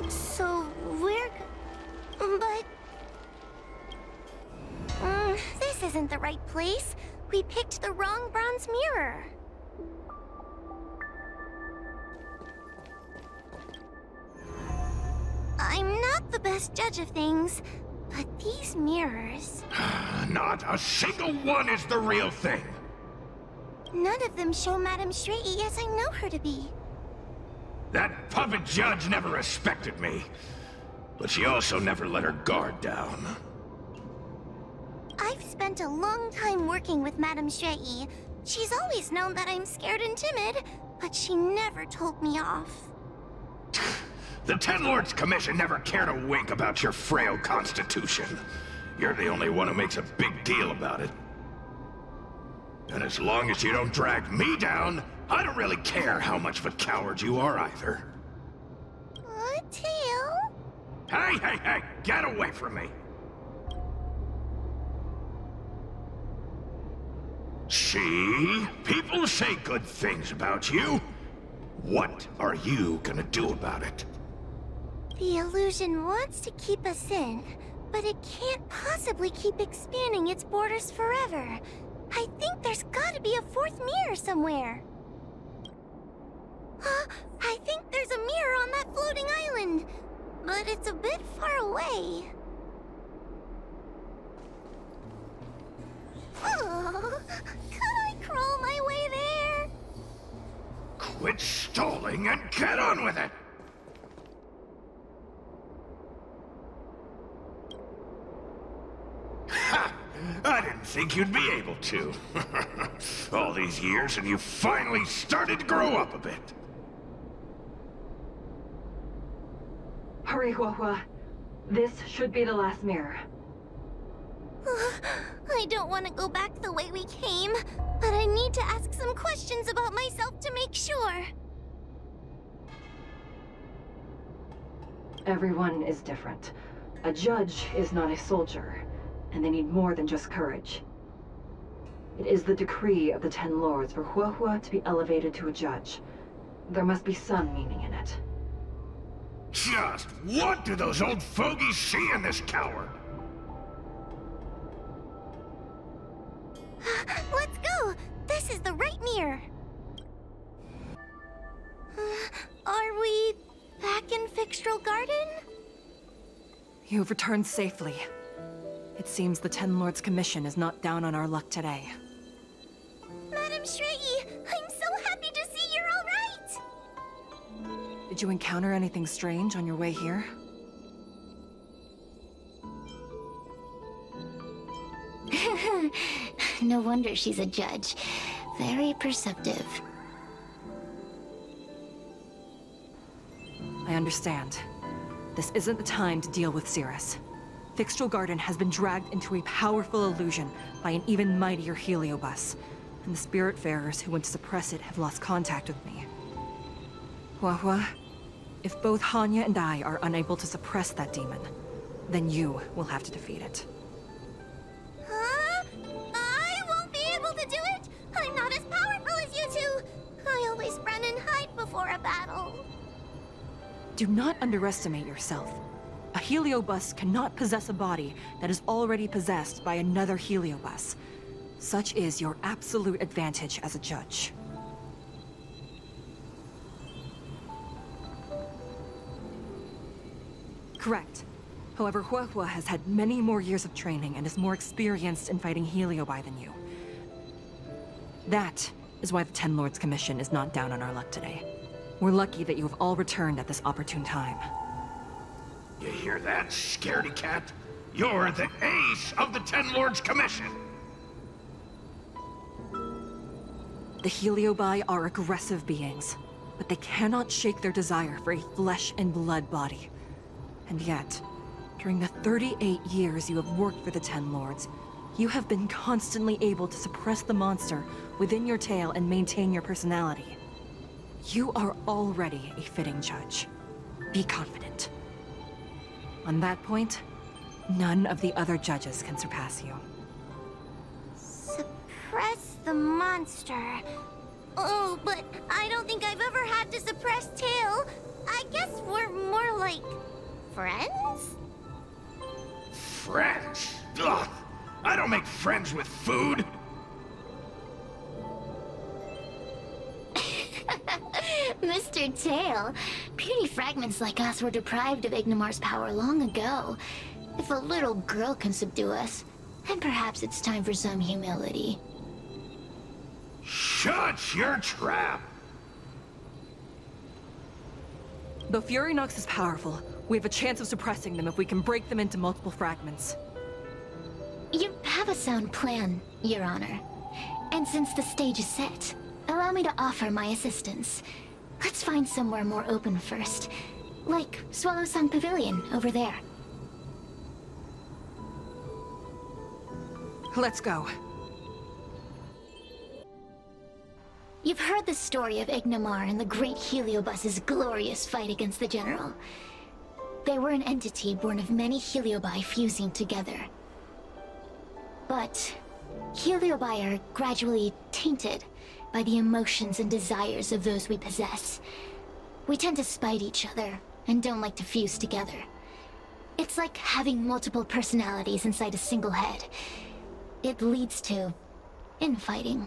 So, we're... But... this isn't the right place. We picked the wrong bronze mirror. I'm not the best judge of things, but these mirrors... Not a single one is the real thing. None of them show Madame Shui as I know her to be. That puppet judge never respected me. But she also never let her guard down. I've spent a long time working with Madame Shui. She's always known that I'm scared and timid, but she never told me off. The Ten Lords Commission never cared a wink about your frail constitution. You're the only one who makes a big deal about it. And as long as you don't drag me down, I don't really care how much of a coward you are either. Tail? Hey! Get away from me! See? People say good things about you. What are you gonna do about it? The illusion wants to keep us in, but it can't possibly keep expanding its borders forever. I think there's gotta be a fourth mirror somewhere. I think there's a mirror on that floating island, but it's a bit far away. Could I crawl my way there? Quit stalling and get on with it! Ha! I didn't think you'd be able to. All these years and you finally started to grow up a bit. Hurry, Hua. This should be the last mirror. I don't want to go back the way we came, but I need to ask some questions about myself to make sure. Everyone is different. A judge is not a soldier, and they need more than just courage. It is the decree of the Ten Lords for Hua to be elevated to a judge. There must be some meaning in it. Just what do those old fogies see in this coward? Let's go! This is the right mirror. Are we Fixtral Garden? You have returned safely. It seems the Ten Lords' Commission is not down on our luck today. Madam Shrey, I'm so happy to see you're all right! Did you encounter anything strange on your way here? No wonder she's a judge. Very perceptive. I understand. This isn't the time to deal with Cirrus. Fixtral Garden has been dragged into a powerful illusion by an even mightier heliobus, and the Spiritfarers who went to suppress it have lost contact with me. Huahua, if both Hanya and I are unable to suppress that demon, then you will have to defeat it. Huh? I won't be able to do it! I'm not as powerful as you two! I always run and hide before a battle. Do not underestimate yourself. A heliobus cannot possess a body that is already possessed by another heliobus. Such is your absolute advantage as a judge. Correct. However, Huahua has had many more years of training and is more experienced in fighting heliobi than you. That is why the Ten Lords Commission is not down on our luck today. We're lucky that you have all returned at this opportune time. You hear that, scaredy cat? You're the ace of the Ten Lords Commission! The heliobi are aggressive beings, but they cannot shake their desire for a flesh and blood body. And yet, during the 38 years you have worked for the Ten Lords, you have been constantly able to suppress the monster within your tail and maintain your personality. You are already a fitting judge. Be confident. On that point, none of the other judges can surpass you. Suppress the monster. Oh, but I don't think I've ever had to suppress Tail. I guess we're more like... friends? Friends? Ugh! I don't make friends with food! Mr. Tail, puny fragments like us were deprived of Ignimar's power long ago. If a little girl can subdue us, then perhaps it's time for some humility. Shut your trap! Though Furynox is powerful, we have a chance of suppressing them if we can break them into multiple fragments. You have a sound plan, Your Honor. And since the stage is set, allow me to offer my assistance. Let's find somewhere more open first. Like Swallow Song Pavilion, over there. Let's go. You've heard the story of Ignimar and the great Heliobus's glorious fight against the General. They were an entity born of many Heliobi fusing together. But Heliobi are gradually tainted by the emotions and desires of those we possess. We tend to spite each other and don't like to fuse together. It's like having multiple personalities inside a single head. It leads to infighting.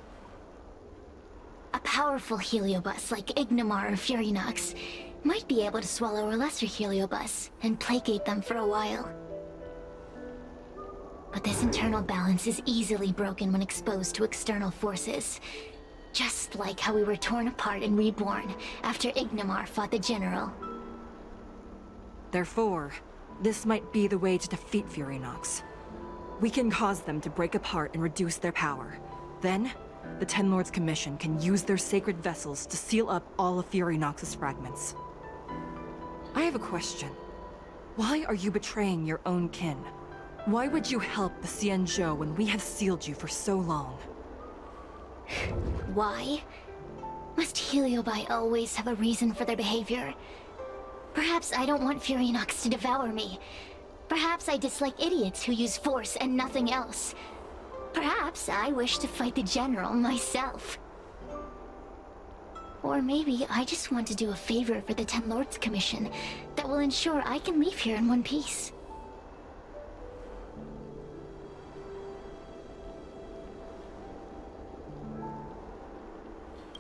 A powerful Heliobus like Ignimar or Furynox might be able to swallow a lesser Heliobus and placate them for a while. But this internal balance is easily broken when exposed to external forces. Just like how we were torn apart and reborn after Ignimar fought the General. Therefore, this might be the way to defeat Furynox. We can cause them to break apart and reduce their power. Then, the Ten Lords Commission can use their sacred vessels to seal up all of Furynox's fragments. I have a question. Why are you betraying your own kin? Why would you help the Xianzhou when we have sealed you for so long? Why? Must Heliobi always have a reason for their behavior? Perhaps I don't want Furynox to devour me. Perhaps I dislike idiots who use force and nothing else. Perhaps I wish to fight the General myself. Or maybe I just want to do a favor for the Ten Lords Commission that will ensure I can leave here in one piece.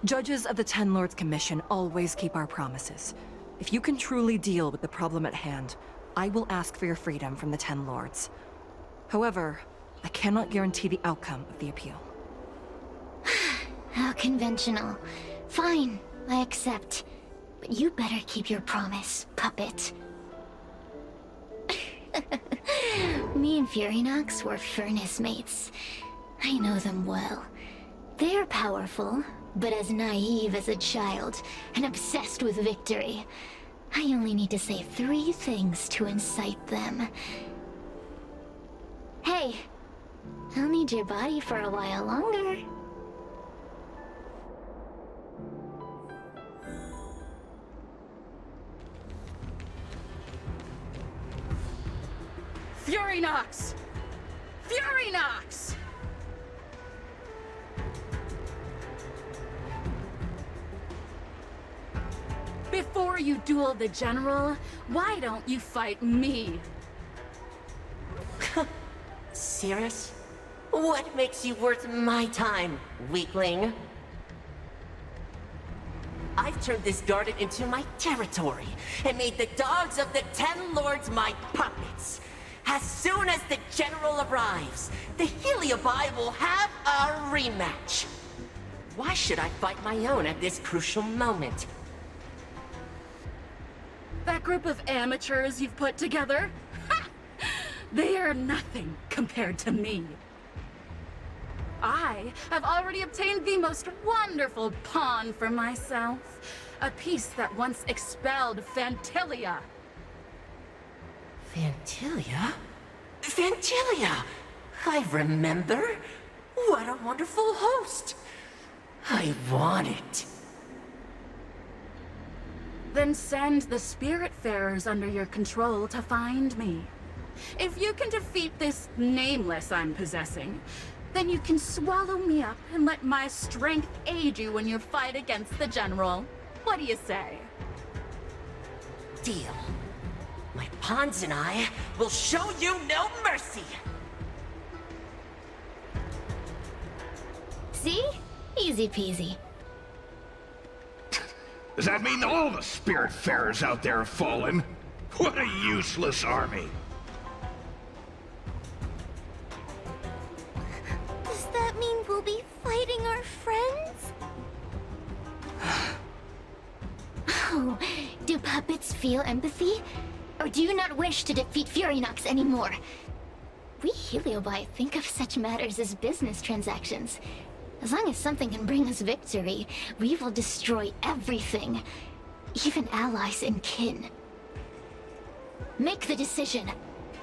Judges of the Ten Lords Commission always keep our promises. If you can truly deal with the problem at hand, I will ask for your freedom from the Ten Lords. However, I cannot guarantee the outcome of the appeal. How conventional. Fine, I accept. But you better keep your promise, puppet. Me and Furynox were furnace mates. I know them well. They're powerful, but as naive as a child, and obsessed with victory. I only need to say 3 things to incite them. Hey, I'll need your body for a while longer. Furynox! Furynox! Before you duel the General, why don't you fight me? Serious? What makes you worth my time, weakling? I've turned this garden into my territory and made the dogs of the Ten Lords my puppets. As soon as the General arrives, the Heliobi will have a rematch. Why should I fight my own at this crucial moment? That group of amateurs you've put together? Ha! They are nothing compared to me. I have already obtained the most wonderful pawn for myself. A piece that once expelled Phantilia. Phantilia? Phantilia! I remember. What a wonderful host. I want it. Then send the Spiritfarers under your control to find me. If you can defeat this nameless I'm possessing, then you can swallow me up and let my strength aid you in your fight against the General. What do you say? Deal. My pawns and I will show you no mercy! See? Easy peasy. Does that mean all the Spiritfarers out there have fallen? What a useless army! Does that mean we'll be fighting our friends? Oh, do puppets feel empathy? Or do you not wish to defeat Furynox anymore? We Heliobi think of such matters as business transactions. As long as something can bring us victory, we will destroy everything. Even allies and kin. Make the decision.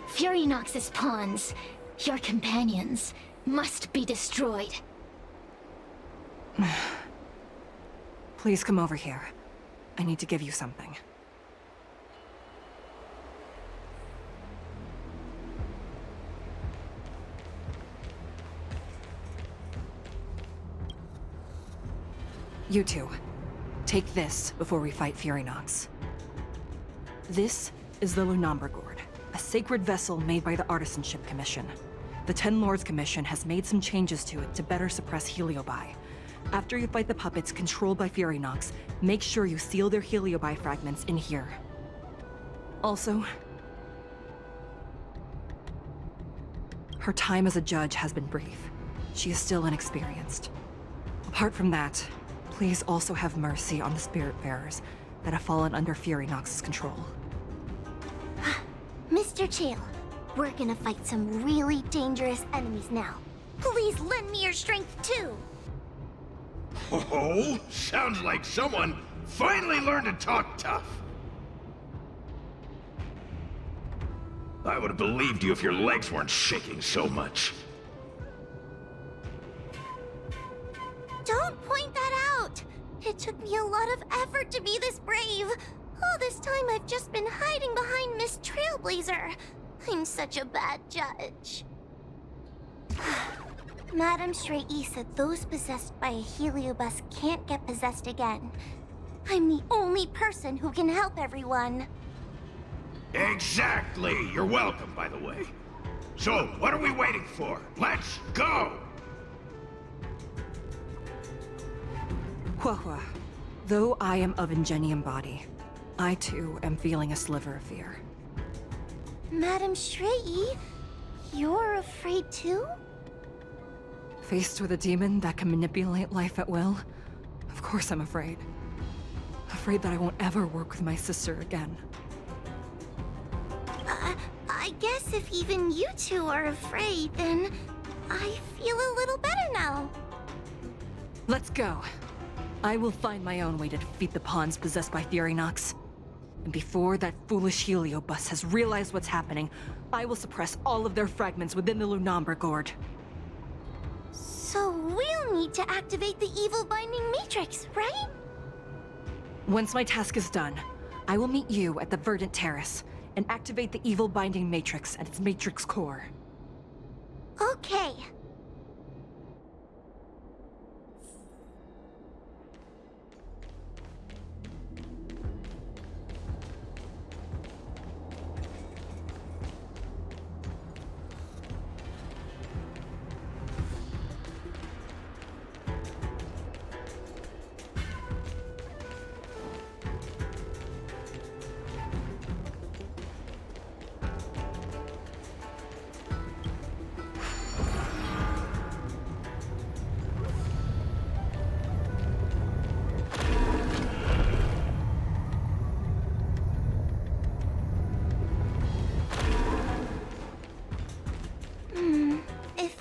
Furynox's pawns, your companions, must be destroyed. Please come over here. I need to give you something. You two, take this before we fight Furynox. This is the Lunambra Gourd, a sacred vessel made by the Artisanship Commission. The Ten Lords Commission has made some changes to it to better suppress Heliobi. After you fight the puppets controlled by Furynox, make sure you seal their Heliobi fragments in here. Also, her time as a judge has been brief. She is still inexperienced. Apart from that, please also have mercy on the Spiritfarers that have fallen under Furynox's control. Mr. Chael, we're gonna fight some really dangerous enemies now. Please lend me your strength too! Oh, sounds like someone finally learned to talk tough. I would have believed you if your legs weren't shaking so much. Don't point that out! It took me a lot of effort to be this brave. All this time I've just been hiding behind Miss Trailblazer. I'm such a bad judge. Madame Straight-E said those possessed by a Heliobus can't get possessed again. I'm the only person who can help everyone. Exactly! You're welcome, by the way. So, what are we waiting for? Let's go! Huahua, though I am of Ingenium body, I too am feeling a sliver of fear. Madam Shrei, you're afraid too? Faced with a demon that can manipulate life at will, of course I'm afraid. Afraid that I won't ever work with my sister again. I guess if even you two are afraid, then I feel a little better now. Let's go. I will find my own way to defeat the pawns possessed by Furynox. And before that foolish Heliobus has realized what's happening, I will suppress all of their fragments within the Lunambra Gourd. So we'll need to activate the evil binding matrix, right? Once my task is done, I will meet you at the Verdant Terrace and activate the evil binding matrix at its matrix core. Okay.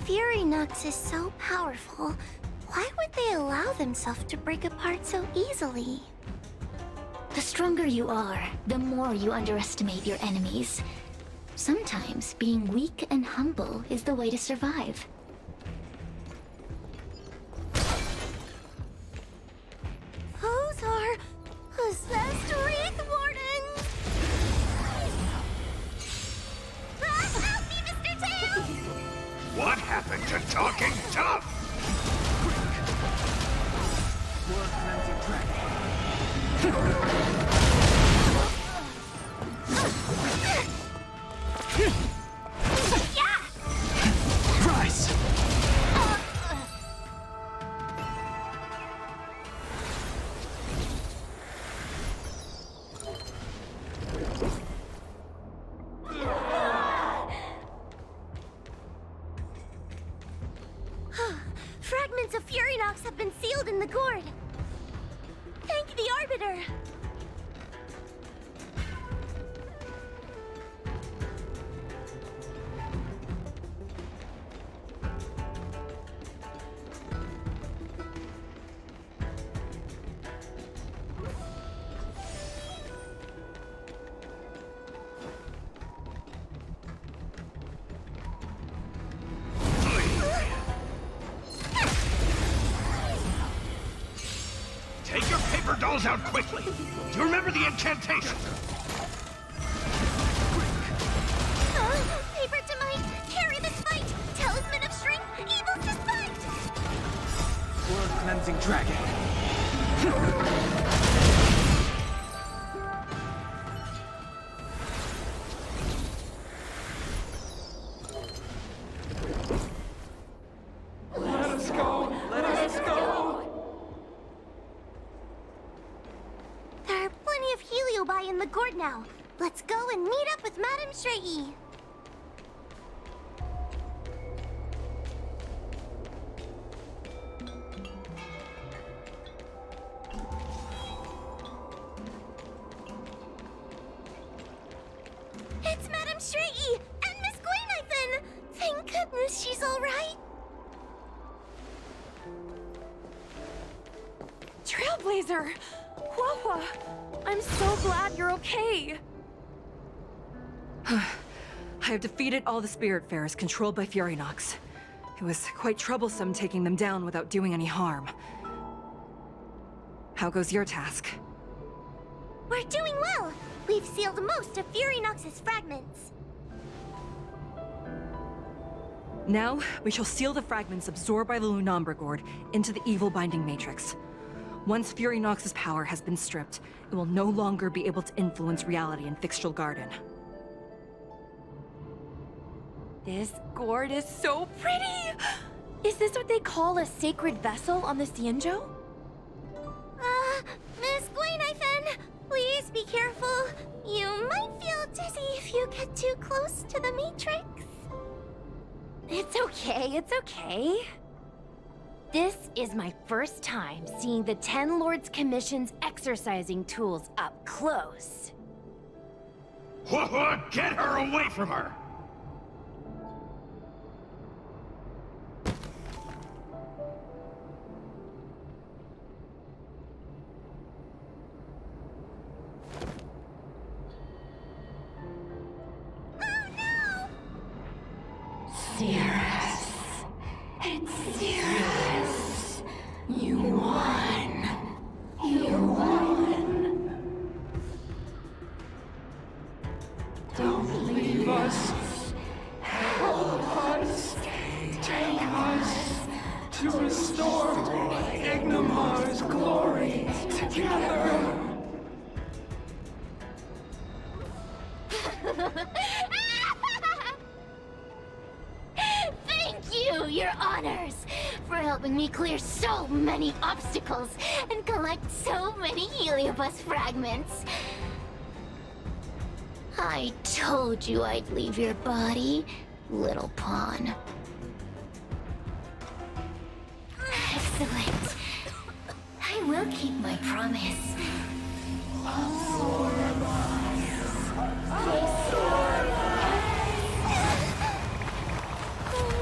Furynox is so powerful, why would they allow themselves to break apart so easily? The stronger you are, the more you underestimate your enemies. Sometimes being weak and humble is the way to survive. Those are possessed Wraith Wardens! Help me, Mr. Tails! What happened to talking tough? World cleansing dragon. Rise! Fragments of Furynox have been sealed in the gourd. Thank the Arbiter. Take your paper dolls out quickly. Do you remember the incantation? Paper to might, carry this fight. Talisman of strength, evil despite. World cleansing dragon. Let us go! Let us go! There are plenty of Heliobi in the gourd now. Let's go and meet up with Madame Shrei. It's Madame Shrei and Miss Gwaynithan! Thank goodness she's all right. Trailblazer! Wawa! I'm so glad you're okay! I have defeated all the Spiritfarers controlled by Furynox. It was quite troublesome taking them down without doing any harm. How goes your task? We're doing well. We've sealed most of Furynox's fragments. Now, we shall seal the fragments absorbed by the Lunambra Gourd into the evil binding matrix. Once Furynox's power has been stripped, it will no longer be able to influence reality in Fixtral Garden. This gourd is so pretty! Is this what they call a sacred vessel on the Xianzhou? Miss Gwaynithan, please be careful. You might feel dizzy if you get too close to the Matrix. It's okay, it's okay. This is my first time seeing the Ten Lords Commission's exercising tools up close. Get her away from her! To restore Ignimar's glory together. Thank you, Your Honors, for helping me clear so many obstacles and collect so many heliobus fragments. I told you I'd leave your body, little pawn. Excellent. I will keep my promise. Oh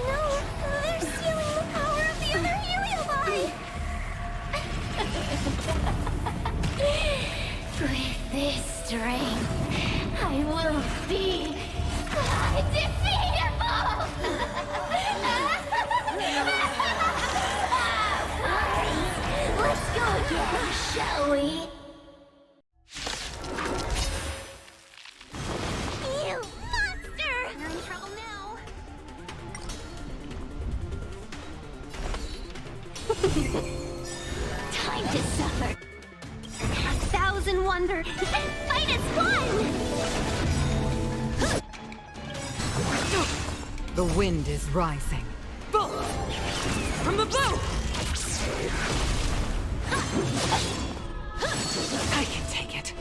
no! They're stealing the power of the other heliobi! With this strength, I will be undefeatable! Let's go again, shall we? You monster! You're in trouble now. Time to suffer. 1,000 wonders. Fight is fun! The wind is rising. Bolt! From the bow! I can take it.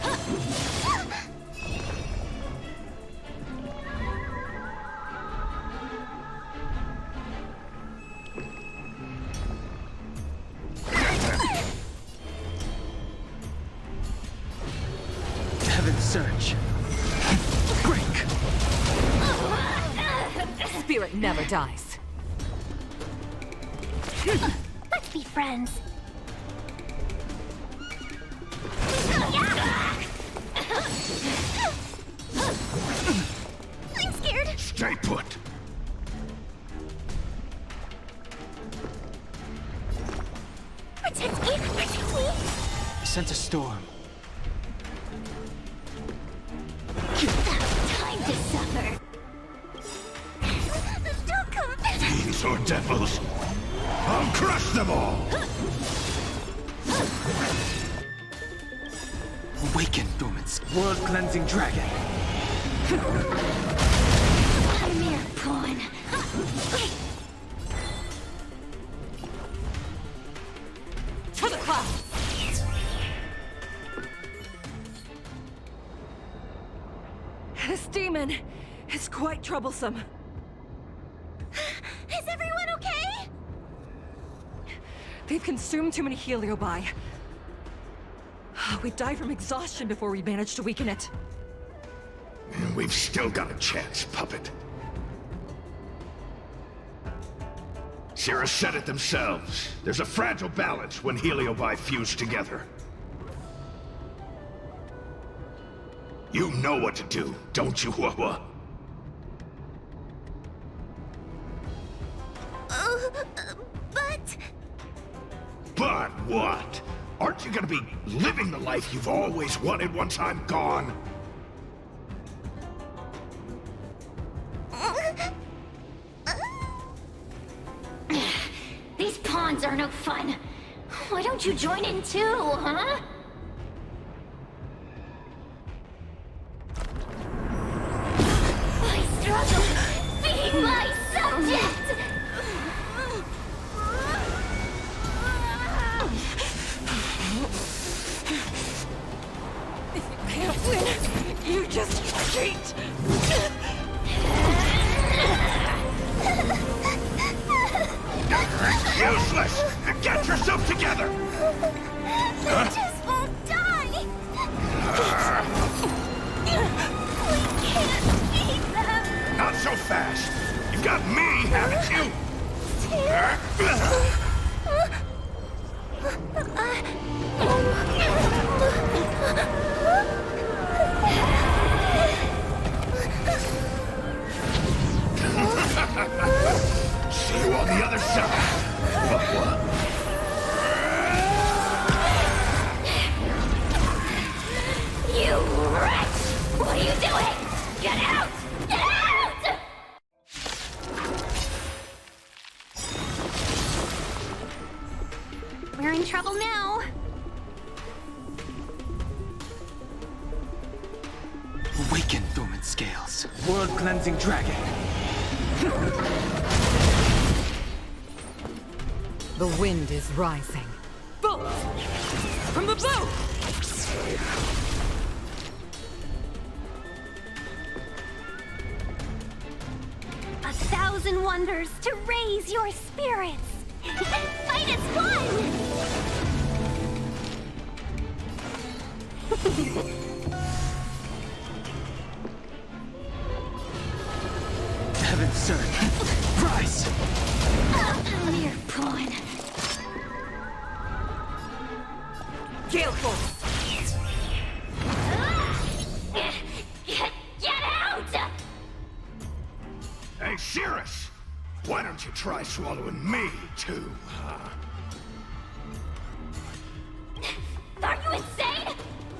Heaven surge. Break. Spirit never dies. Let's be friends. I'm scared. Stay put. Protect me, protect me. Sense a storm. Time to suffer. Don't come. Fiends or devils, I'll crush them all! Awaken, dormants. World-cleansing dragon. A mere pawn. To the clouds! This demon is quite troublesome. Is everyone okay? They've consumed too many heliobi. We'd die from exhaustion before we managed to weaken it. We've still got a chance, puppet. Sierra said it themselves. There's a fragile balance when heliobi fuse together. You know what to do, don't you, Wawa? But... But what? Aren't you gonna be living the life you've always wanted once I'm gone? These pawns are no fun. Why don't you join in too, huh? I struggle. Be my subject! If you can't me, haven't you? See you on the other side. You wretch! What are you doing? Get out! Get out! We're in trouble now. Awaken, dormant scales. World-cleansing dragon. The wind is rising. Bolt! From the boat! A thousand wonders to raise your spirits! Fight is fun! Heaven's surge. Rise! A mere pawn. Gale force! Get out! Hey, Cirrus! Why don't you try swallowing me, too, huh? Are you insane?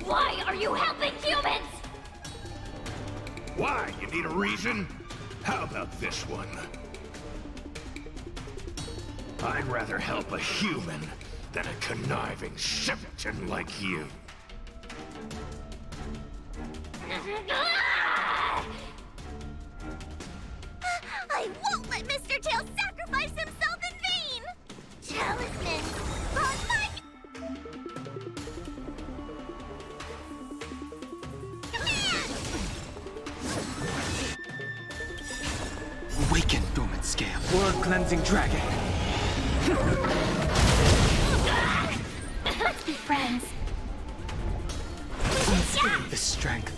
Why are you helping humans? Why? You need a reason? How about this one? I'd rather help a human than a conniving simpleton like you. I won't let Mr. Tail sacrifice himself in vain! Talisman! On my Awaken, dormant scale. World-cleansing dragon. Let's be friends. The strength.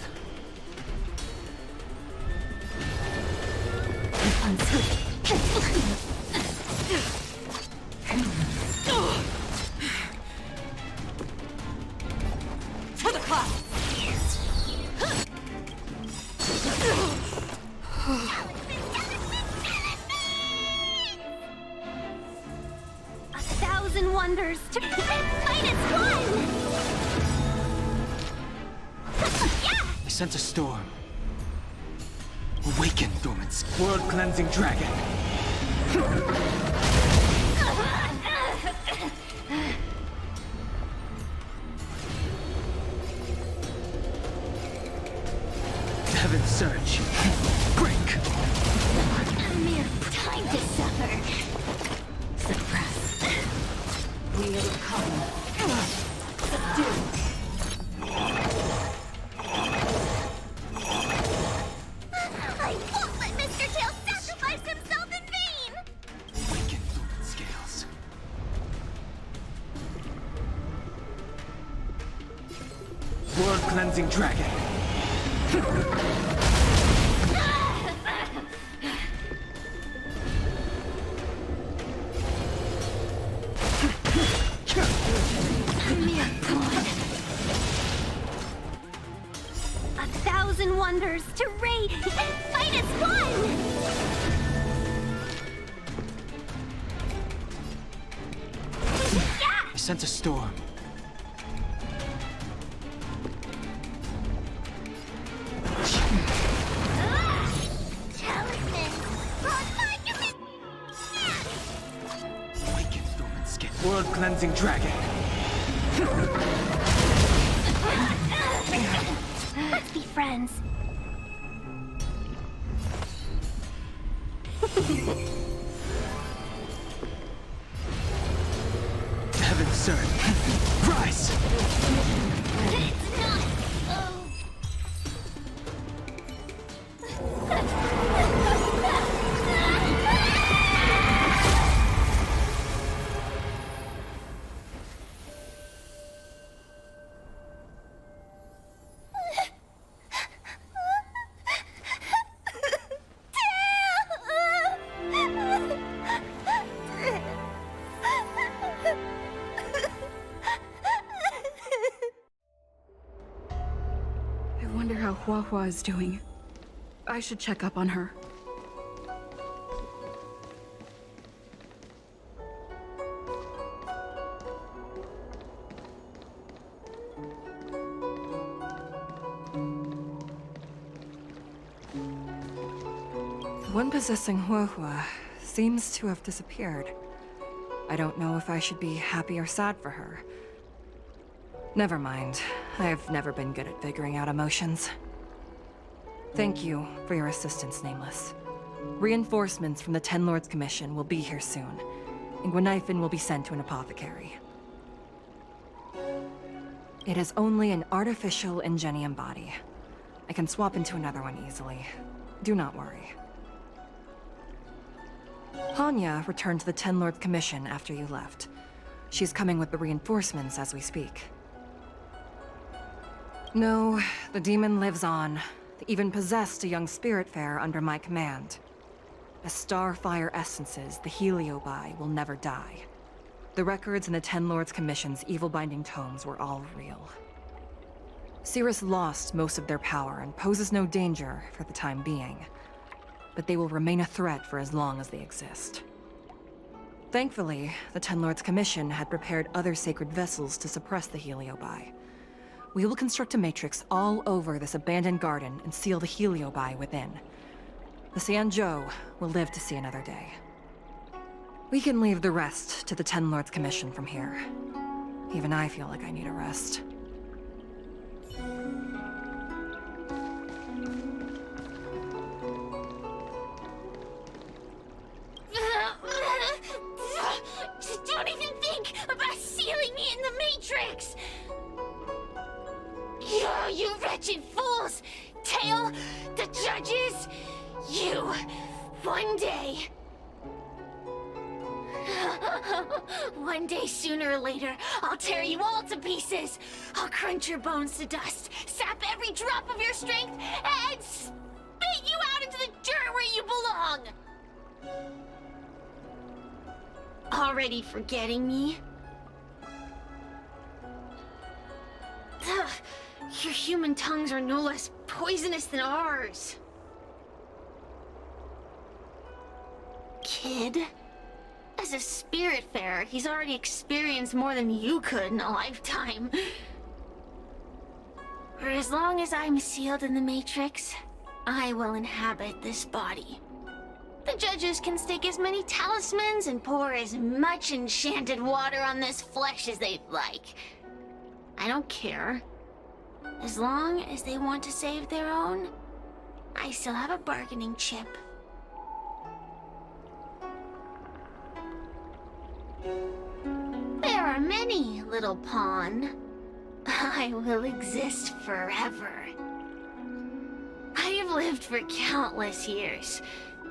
To the clouds! A thousand wonders to fight is fun! Yeah! I sense a storm. Awaken, dormant world-cleansing dragon. Heaven's surge. Break! A mere time to suffer. Suppress. Wheel come. Subdue. I won't let Mr. Tail sacrifice himself in vain! Awaken, dormant scales. World-cleansing dragon. A thousand wonders to raid. Fight is fun! Yeah! I sense a storm. Talisman! On my Awaken, dormant scale. World-cleansing dragon. Let's be friends. Heaven's surge. Rise! It's not. Huahua is doing. I should check up on her. The one possessing Huahua seems to have disappeared. I don't know if I should be happy or sad for her. Never mind. I've never been good at figuring out emotions. Thank you for your assistance, Nameless. Reinforcements from the Ten Lords Commission will be here soon, and Gweniphin will be sent to an apothecary. It is only an artificial Ingenium body. I can swap into another one easily. Do not worry. Hanya returned to the Ten Lords Commission after you left. She's coming with the reinforcements as we speak. No, the demon lives on. They even possessed a young spiritfarer under my command. As starfire essences, the Heliobi will never die. The records in the Ten Lords Commission's evil-binding tomes were all real. Cirrus lost most of their power and poses no danger for the time being. But they will remain a threat for as long as they exist. Thankfully, the Ten Lords Commission had prepared other sacred vessels to suppress the Heliobi. We will construct a matrix all over this abandoned garden and seal the Heliobi within. The Xianzhou will live to see another day. We can leave the rest to the Ten Lords Commission from here. Even I feel like I need a rest. Don't even think about sealing me in the Matrix! You wretched fools! Tail, the judges, you, one day... One day, sooner or later, I'll tear you all to pieces! I'll crunch your bones to dust, sap every drop of your strength, and spit you out into the dirt where you belong! Already forgetting me? Ugh, your human tongues are no less poisonous than ours. Kid? As a spiritfarer, he's already experienced more than you could in a lifetime. For as long as I'm sealed in the Matrix, I will inhabit this body. The judges can stake as many talismans and pour as much enchanted water on this flesh as they'd like. I don't care. As long as they want to save their own, I still have a bargaining chip. There are many, little pawn. I will exist forever. I have lived for countless years.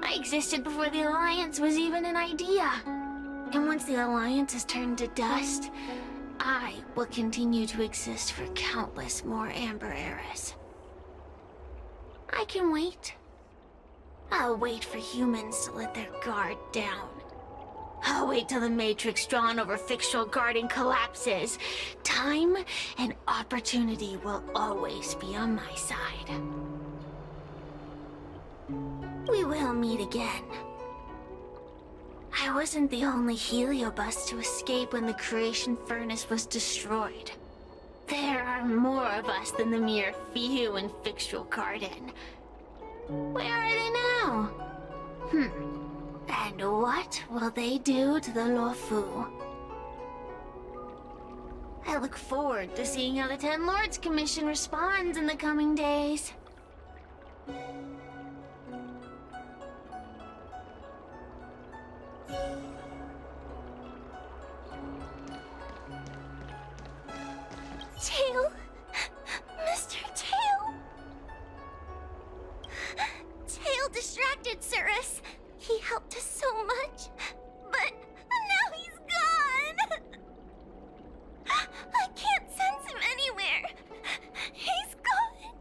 I existed before the Alliance was even an idea. And once the Alliance has turned to dust, I will continue to exist for countless more Amber eras. I can wait. I'll wait for humans to let their guard down. I'll wait till the Matrix drawn over Fictional Garden collapses. Time and opportunity will always be on my side. We will meet again. I wasn't the only Heliobus to escape when the creation furnace was destroyed. There are more of us than the mere few in Fictional Garden. Where are they now? And what will they do to the Luofu? I look forward to seeing how the Ten Lords Commission responds in the coming days. Tail! Mr. Tail! Tail distracted Cirrus. He helped us so much, but now he's gone! I can't sense him anywhere. He's gone.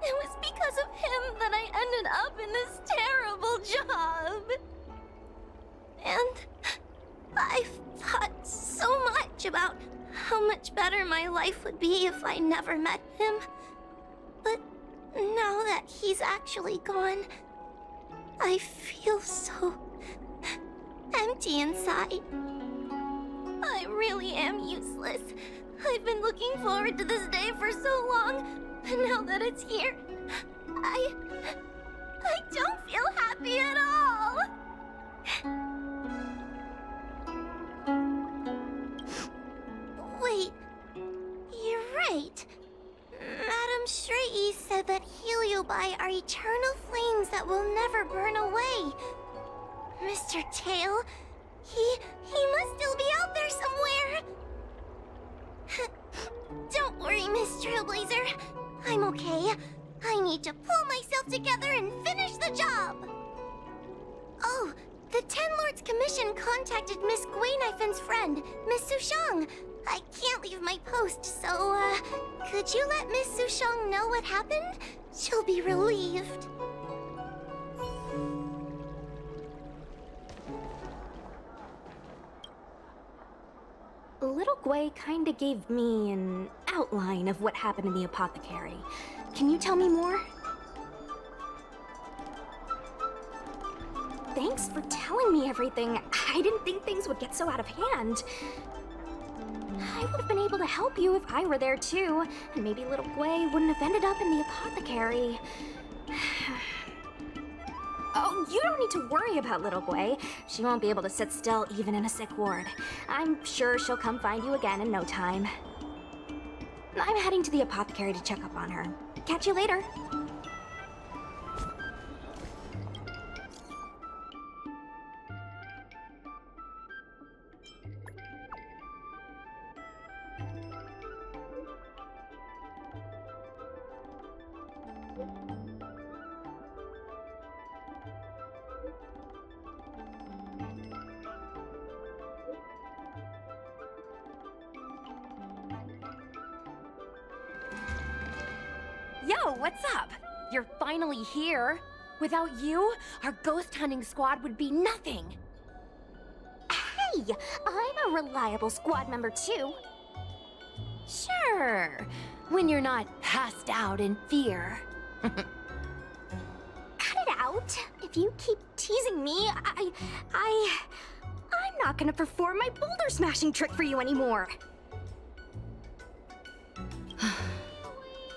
It was because of him that I ended up in this terrible job. And I've thought so much about how much better my life would be if I never met him. But now that he's actually gone, I feel so empty inside. I really am useless. I've been looking forward to this day for so long, and now that it's here, I don't feel happy at all. Wait, you're right. Madame Shrey said that Heliobi are eternal flames that will never burn away. Mr. Tail, he must still be out there somewhere. Don't worry, Miss Trailblazer. I'm okay. I need to pull myself together and finish the job. Oh, the Ten Lords Commission contacted Miss Guinifen's friend, Miss Sushang. I can't leave my post, so, could you let Miss Sushang know what happened? She'll be relieved. Little Gwei kinda gave me an outline of what happened in the apothecary. Can you tell me more? Thanks for telling me everything. I didn't think things would get so out of hand. I would have been able to help you if I were there too, and maybe Little Gwei wouldn't have ended up in the apothecary. Oh, you don't need to worry about Little Gwei. She won't be able to sit still even in a sick ward. I'm sure she'll come find you again in no time. I'm heading to the apothecary to check up on her. Catch you later. Yo, what's up? You're finally here. Without you, our ghost hunting squad would be nothing. Hey, I'm a reliable squad member too. Sure, when you're not passed out in fear. Cut it out. If you keep teasing me, I'm not gonna perform my boulder smashing trick for you anymore.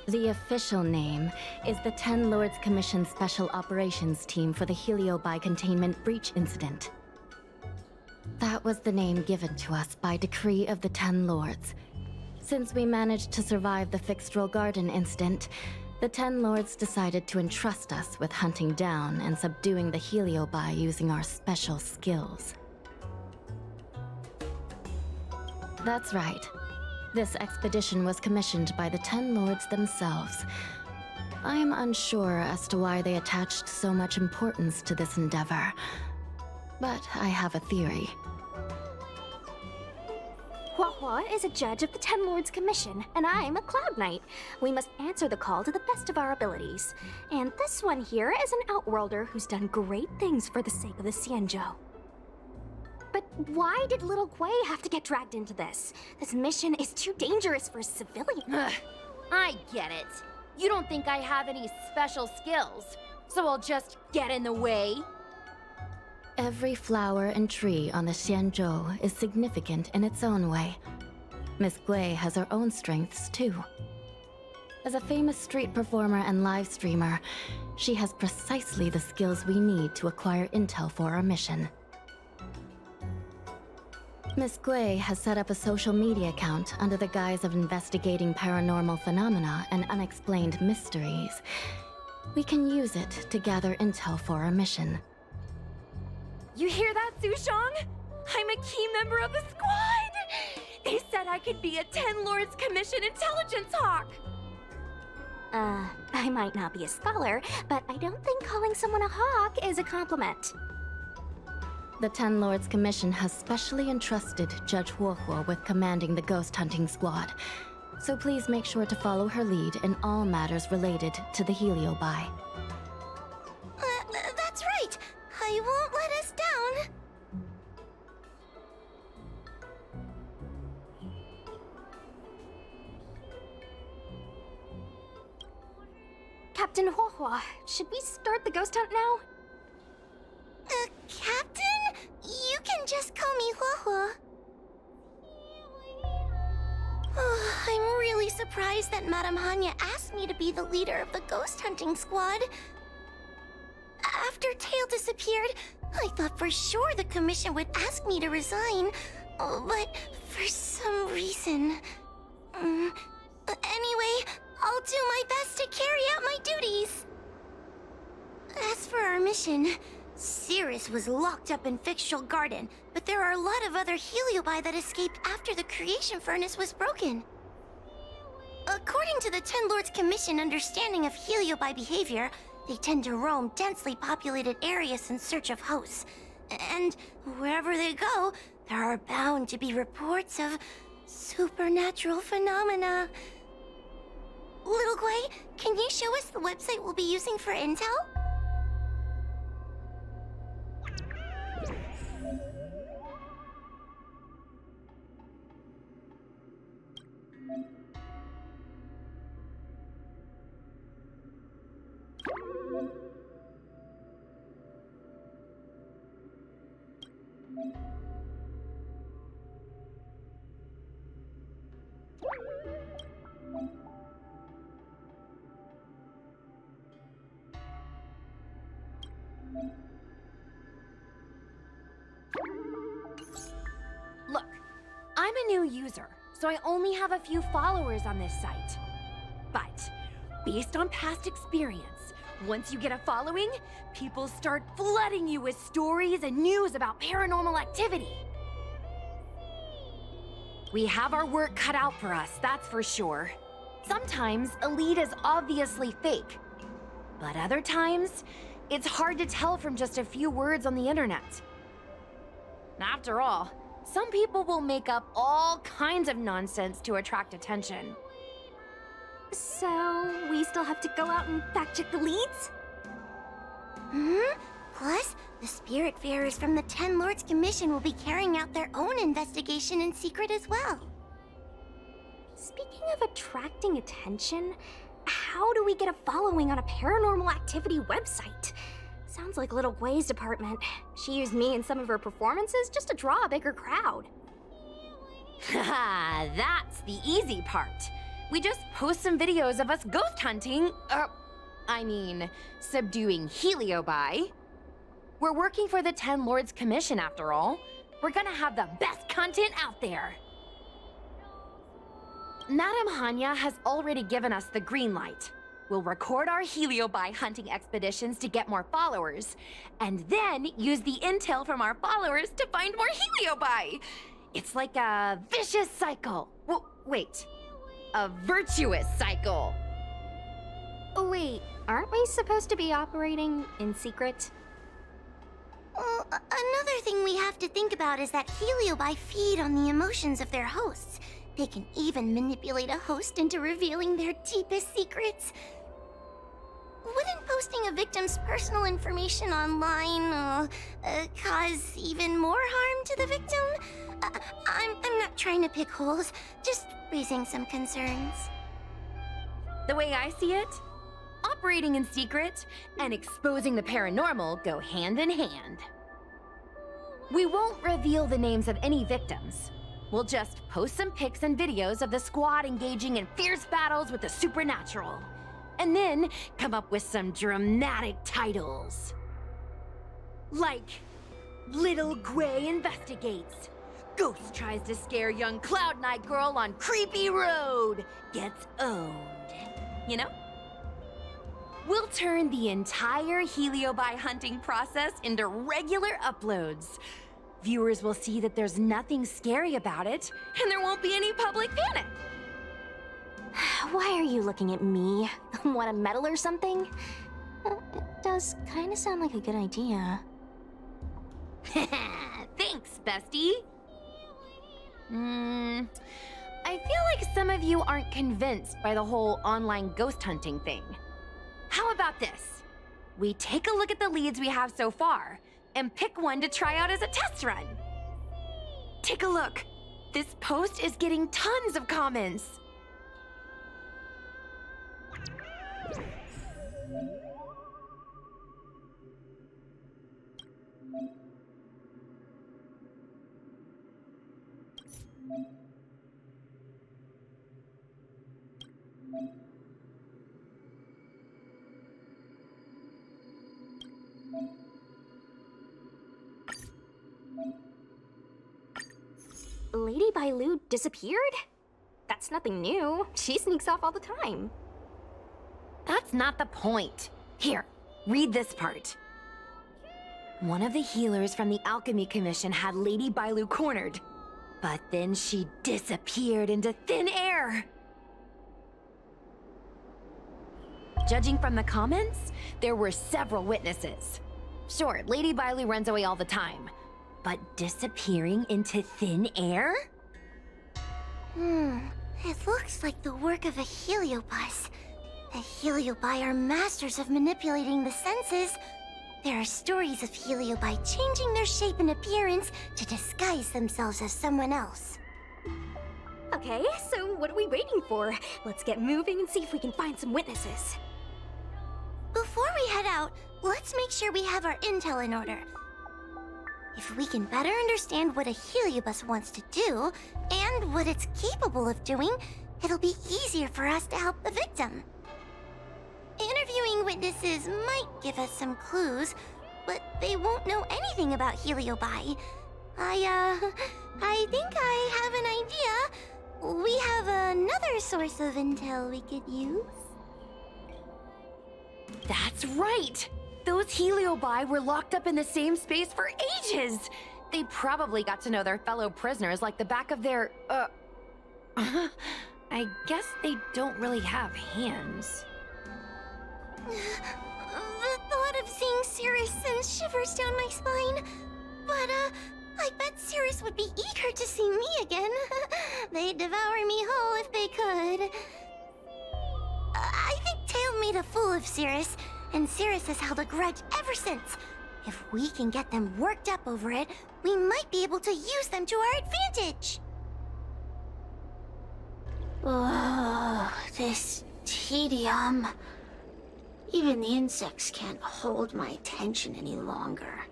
The official name is the Ten Lords Commission Special Operations Team for the Heliobi Containment Breach Incident. That was the name given to us by decree of the Ten Lords. Since we managed to survive the Fixtral Garden incident, the Ten Lords decided to entrust us with hunting down and subduing the Heliobi using our special skills. That's right. This expedition was commissioned by the Ten Lords themselves. I am unsure as to why they attached so much importance to this endeavor, but I have a theory. Hua is a judge of the Ten Lords Commission, and I'm a Cloud Knight. We must answer the call to the best of our abilities. And this one here is an Outworlder who's done great things for the sake of the Xianzhou. But why did Little Gwei have to get dragged into this? This mission is too dangerous for a civilian. Ugh, I get it. You don't think I have any special skills, so I'll just get in the way? Every flower and tree on the Xianzhou is significant in its own way. Miss Gwei has her own strengths, too. As a famous street performer and live streamer, she has precisely the skills we need to acquire intel for our mission. Miss Gwei has set up a social media account under the guise of investigating paranormal phenomena and unexplained mysteries. We can use it to gather intel for our mission. You hear that, Sushang? I'm a key member of the squad! They said I could be a Ten Lords Commission intelligence hawk! I might not be a scholar, but I don't think calling someone a hawk is a compliment. The Ten Lords Commission has specially entrusted Judge Huohuo with commanding the ghost hunting squad, so please make sure to follow her lead in all matters related to the Heliobi. That's right. I won't let us down. Captain Huohua. Should we start the ghost hunt now? Captain? You can just call me Huohua. Oh, I'm really surprised that Madame Hanya asked me to be the leader of the ghost hunting squad. After Tail disappeared, I thought for sure the commission would ask me to resign. But for some reason... Anyway, I'll do my best to carry out my duties. As for our mission, Cirrus was locked up in Fixtural Garden, but there are a lot of other Heliobi that escaped after the creation furnace was broken. According to the Ten Lords Commission understanding of Heliobi behavior, they tend to roam densely populated areas in search of hosts. And wherever they go, there are bound to be reports of supernatural phenomena. Little Guay, can you show us the website we'll be using for intel? Look, I'm a new user, so I only have a few followers on this site. But, based on past experience, once you get a following, people start flooding you with stories and news about paranormal activity. We have our work cut out for us, that's for sure. Sometimes a lead is obviously fake, but other times, it's hard to tell from just a few words on the internet. After all, some people will make up all kinds of nonsense to attract attention. So, we still have to go out and fact-check the leads? Plus, the Spiritfarers from the Ten Lords Commission will be carrying out their own investigation in secret as well. Speaking of attracting attention, how do we get a following on a paranormal activity website? Sounds like Little Guay's department. She used me in some of her performances just to draw a bigger crowd. Haha, that's the easy part. We just post some videos of us ghost hunting, subduing Heliobi. We're working for the Ten Lords Commission after all. We're gonna have the best content out there. Madame Hanya has already given us the green light. We'll record our Heliobi hunting expeditions to get more followers, and then use the intel from our followers to find more Heliobi. It's like a vicious cycle. Wait, a virtuous cycle. Wait, aren't we supposed to be operating in secret? Well, another thing we have to think about is that Heliobi feed on the emotions of their hosts. They can even manipulate a host into revealing their deepest secrets. Wouldn't posting a victim's personal information online cause even more harm to the victim? I'm not trying to pick holes, just raising some concerns. The way I see it, operating in secret and exposing the paranormal go hand in hand. We won't reveal the names of any victims. We'll just post some pics and videos of the squad engaging in fierce battles with the supernatural. And then come up with some dramatic titles. Like, Little Guay investigates. Ghost tries to scare young Cloud Knight girl on creepy road. Gets owned. You know? We'll turn the entire Heliobi hunting process into regular uploads. Viewers will see that there's nothing scary about it, and there won't be any public panic. Why are you looking at me? Want a medal or something? It does kind of sound like a good idea. Thanks, bestie. I feel like some of you aren't convinced by the whole online ghost hunting thing. How about this? We take a look at the leads we have so far, and pick one to try out as a test run. Take a look. This post is getting tons of comments. Lady Bailu disappeared? That's nothing new. She sneaks off all the time. That's not the point. Here, read this part. One of the healers from the Alchemy Commission had Lady Bailu cornered, but then she disappeared into thin air. Judging from the comments, there were several witnesses. Sure, Lady Bailu runs away all the time, but disappearing into thin air? It looks like the work of a heliobus. The heliobi are masters of manipulating the senses. There are stories of heliobi changing their shape and appearance to disguise themselves as someone else. Okay, so what are we waiting for? Let's get moving and see if we can find some witnesses. Before we head out, let's make sure we have our intel in order. If we can better understand what a heliobus wants to do, and what it's capable of doing, it'll be easier for us to help the victim. Interviewing witnesses might give us some clues, but they won't know anything about heliobi. I think I have an idea. We have another source of intel we could use. That's right! Those heliobi were locked up in the same space for ages! They probably got to know their fellow prisoners like the back of their, I guess they don't really have hands. The thought of seeing Cirrus sends shivers down my spine. But, I bet Cirrus would be eager to see me again. They'd devour me whole if they could. I think Tail made a fool of Cirrus, and Cirrus has held a grudge ever since. If we can get them worked up over it, we might be able to use them to our advantage. Oh, this tedium. Even the insects can't hold my attention any longer.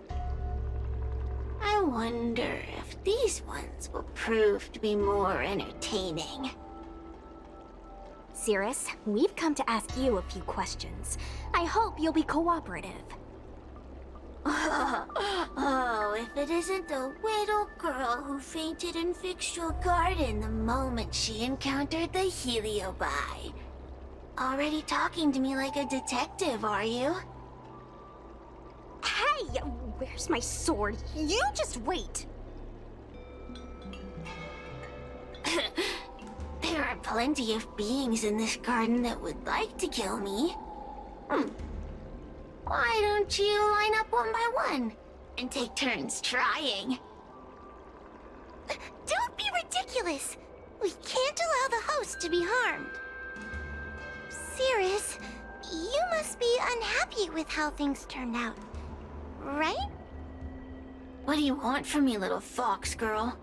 I wonder if these ones will prove to be more entertaining. Cirrus, we've come to ask you a few questions. I hope you'll be cooperative. Oh, if it isn't the little girl who fainted in Fixtual Garden the moment she encountered the heliobi. Already talking to me like a detective, are you? Hey, where's my sword? You just wait. There are plenty of beings in this garden that would like to kill me. Why don't you line up one by one and take turns trying? Don't be ridiculous! We can't allow the host to be harmed. Cirrus, you must be unhappy with how things turned out, right? What do you want from me, little fox girl?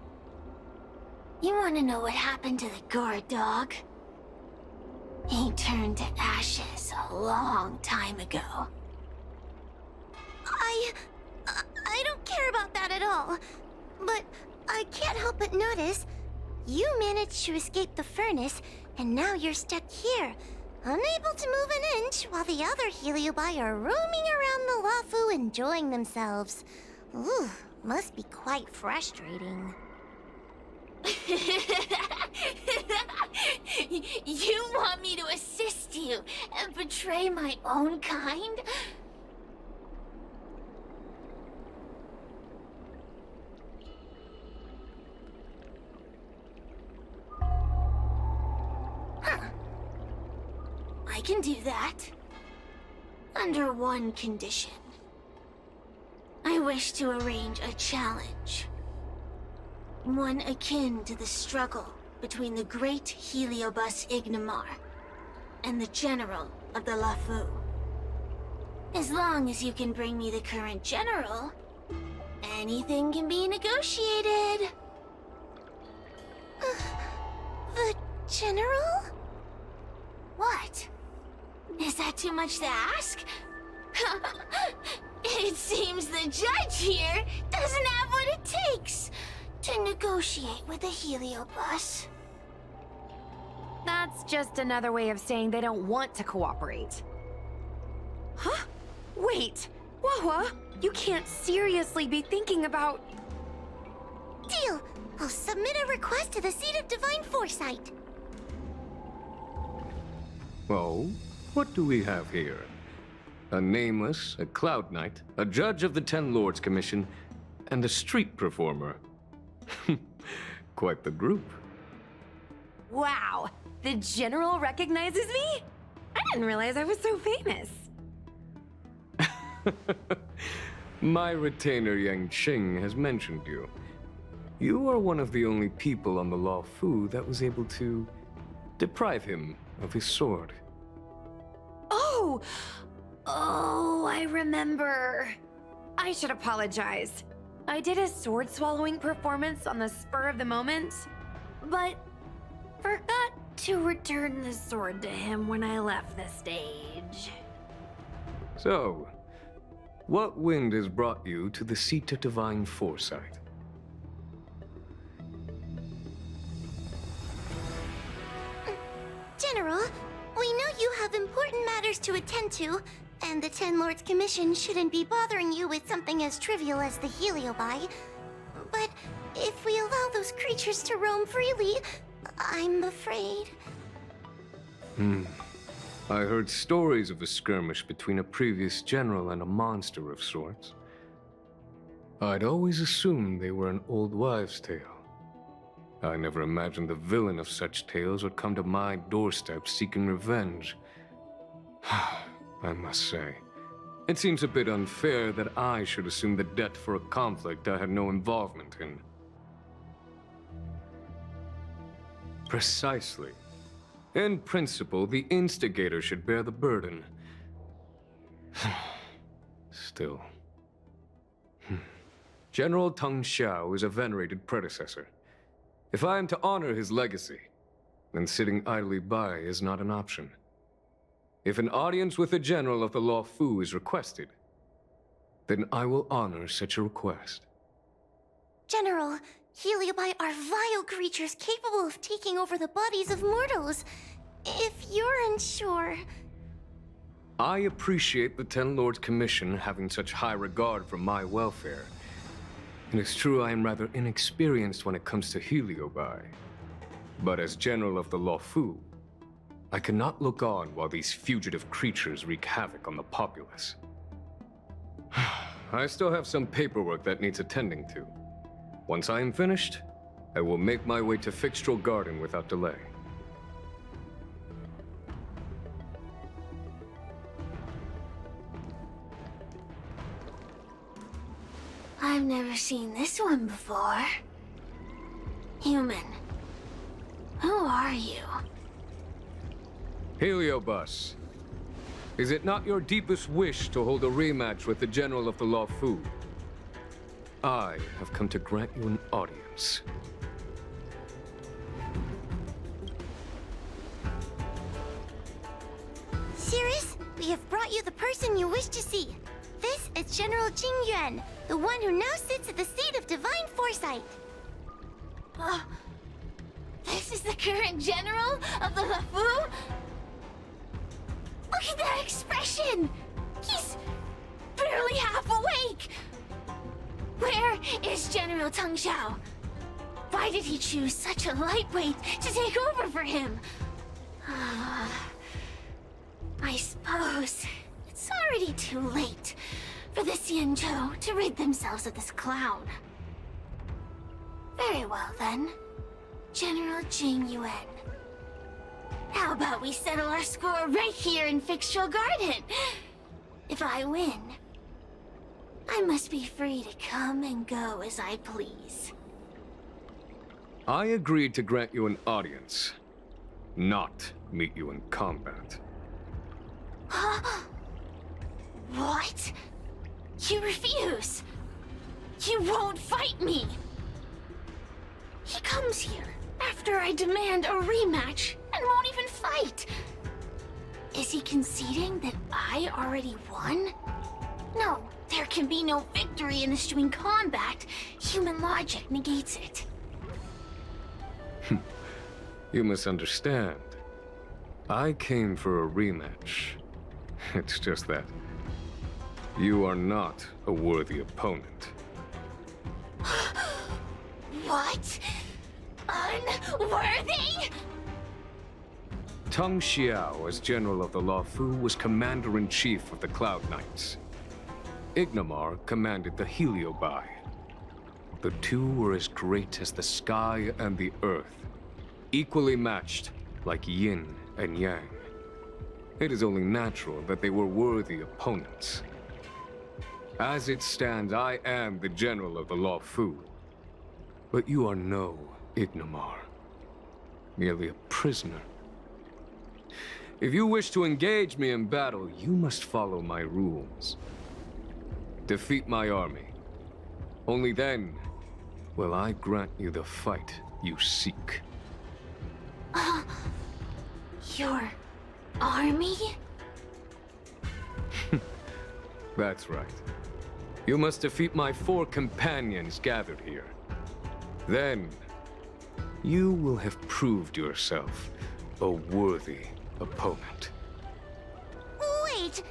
You want to know what happened to the guard dog? He turned to ashes a long time ago. I don't care about that at all. But I can't help but notice you managed to escape the furnace, and now you're stuck here, unable to move an inch while the other heliobi are roaming around the Lafu enjoying themselves. Ooh, must be quite frustrating. You want me to assist you and betray my own kind? Huh. I can do that. Under one condition. I wish to arrange a challenge. One akin to the struggle between the great heliobus Ignamar and the general of the Lafu. As long as you can bring me the current general, anything can be negotiated. The general? What? Is that too much to ask? It seems the judge here doesn't have what it takes to negotiate with the Heliobus. That's just another way of saying they don't want to cooperate. Huh? Wait! Wawa, you can't seriously be thinking about... Deal! I'll submit a request to the Seat of Divine Foresight. Oh, what do we have here? A nameless, a cloud knight, a judge of the Ten Lords Commission, and a street performer. Quite the group. Wow! The General recognizes me? I didn't realize I was so famous. My retainer Yang Qing has mentioned you. You are one of the only people on the Law Fu that was able to deprive him of his sword. Oh! Oh, I remember. I should apologize. I did a sword-swallowing performance on the spur of the moment, but forgot to return the sword to him when I left the stage. So, what wind has brought you to the Seat of Divine Foresight? General, we know you have important matters to attend to, and the Ten Lords Commission shouldn't be bothering you with something as trivial as the Heliobi. But if we allow those creatures to roam freely, I'm afraid... I heard stories of a skirmish between a previous general and a monster of sorts. I'd always assumed they were an old wives' tale. I never imagined the villain of such tales would come to my doorstep seeking revenge. I must say, it seems a bit unfair that I should assume the debt for a conflict I had no involvement in. Precisely. In principle, the instigator should bear the burden. Still. General Teng Xiao is a venerated predecessor. If I am to honor his legacy, then sitting idly by is not an option. If an audience with the General of the Law Fu is requested, then I will honor such a request. General, Heliobi are vile creatures capable of taking over the bodies of mortals. If you're unsure... I appreciate the Ten Lords Commission having such high regard for my welfare. It is true I am rather inexperienced when it comes to Heliobi. But as General of the Law Fu, I cannot look on while these fugitive creatures wreak havoc on the populace. I still have some paperwork that needs attending to. Once I am finished, I will make my way to Fixtral Garden without delay. I've never seen this one before. Human. Who are you? Heliobus, is it not your deepest wish to hold a rematch with the General of the Law Fu? I have come to grant you an audience. Cirrus, we have brought you the person you wish to see. This is General Jing Yuan, the one who now sits at the Seat of Divine Foresight. This is the current General of the La Fu? Look at that expression! He's barely half awake! Where is General Teng Xiao? Why did he choose such a lightweight to take over for him? I suppose it's already too late for the Xianzhou to rid themselves of this clown. Very well then, General Jing Yuan. How about we settle our score right here in Fixtral Garden? If I win, I must be free to come and go as I please. I agreed to grant you an audience, not meet you in combat. What? You refuse? You won't fight me? He comes here after I demand a rematch and won't even fight. Is he conceding that I already won? No, there can be no victory in eschewing combat. Human logic negates it. You misunderstand. I came for a rematch. It's just that you are not a worthy opponent. What? Unworthy? Teng Xiao, as General of the Luofu, was Commander-in-Chief of the Cloud Knights. Ignomar commanded the Heliobi. The two were as great as the sky and the earth, equally matched like yin and yang. It is only natural that they were worthy opponents. As it stands, I am the General of the Luofu. But you are no Ignomar, merely a prisoner. If you wish to engage me in battle, you must follow my rules. Defeat my army. Only then will I grant you the fight you seek. Your army? That's right. You must defeat my 4 companions gathered here. Then, you will have proved yourself a worthy opponent. Wait,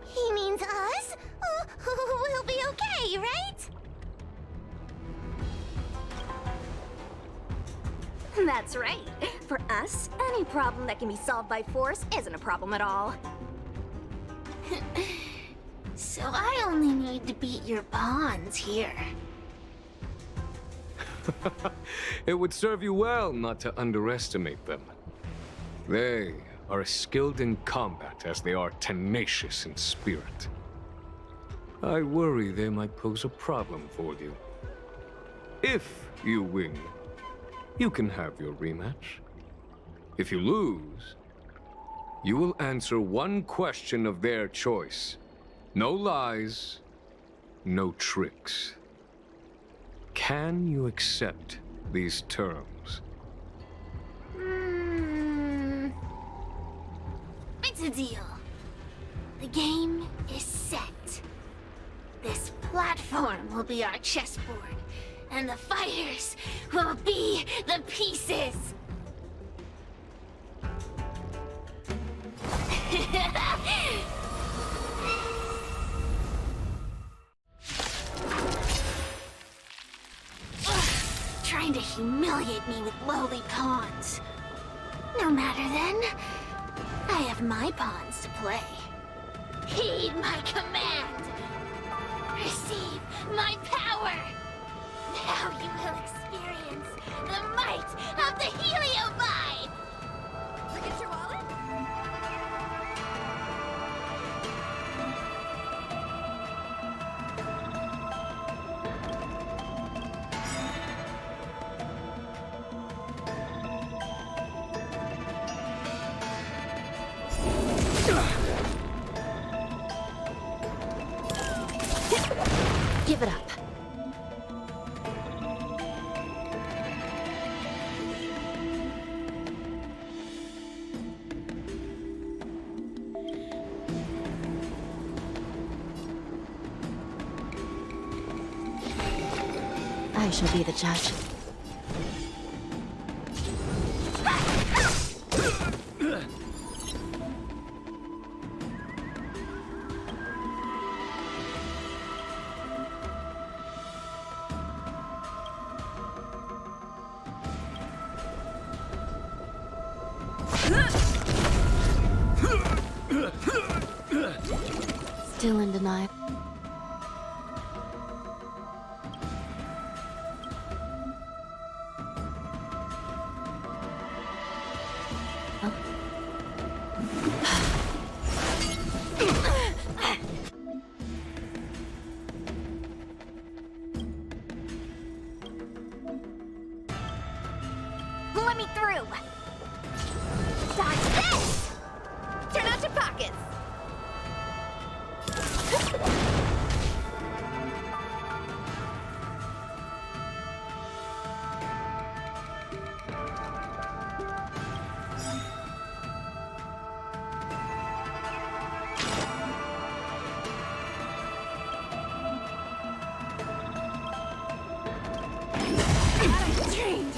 he means us? We'll be okay, right? That's right. For us, any problem that can be solved by force isn't a problem at all. So I only need to beat your pawns here. It would serve you well not to underestimate them. They are as skilled in combat as they are tenacious in spirit. I worry they might pose a problem for you. If you win, you can have your rematch. If you lose, you will answer one question of their choice. No lies, no tricks. Can you accept these terms? It's a deal. The game is set. This platform will be our chessboard, and the fighters will be the pieces. Trying to humiliate me with lowly pawns. No matter then. I have my pawns to play. Heed my command. Receive my power. Now you will experience the might of the Heliobi. Forget your wallet? Give it up. I shall be the judge. Still in denial. Let me through! Dodge this! Turn out your pockets!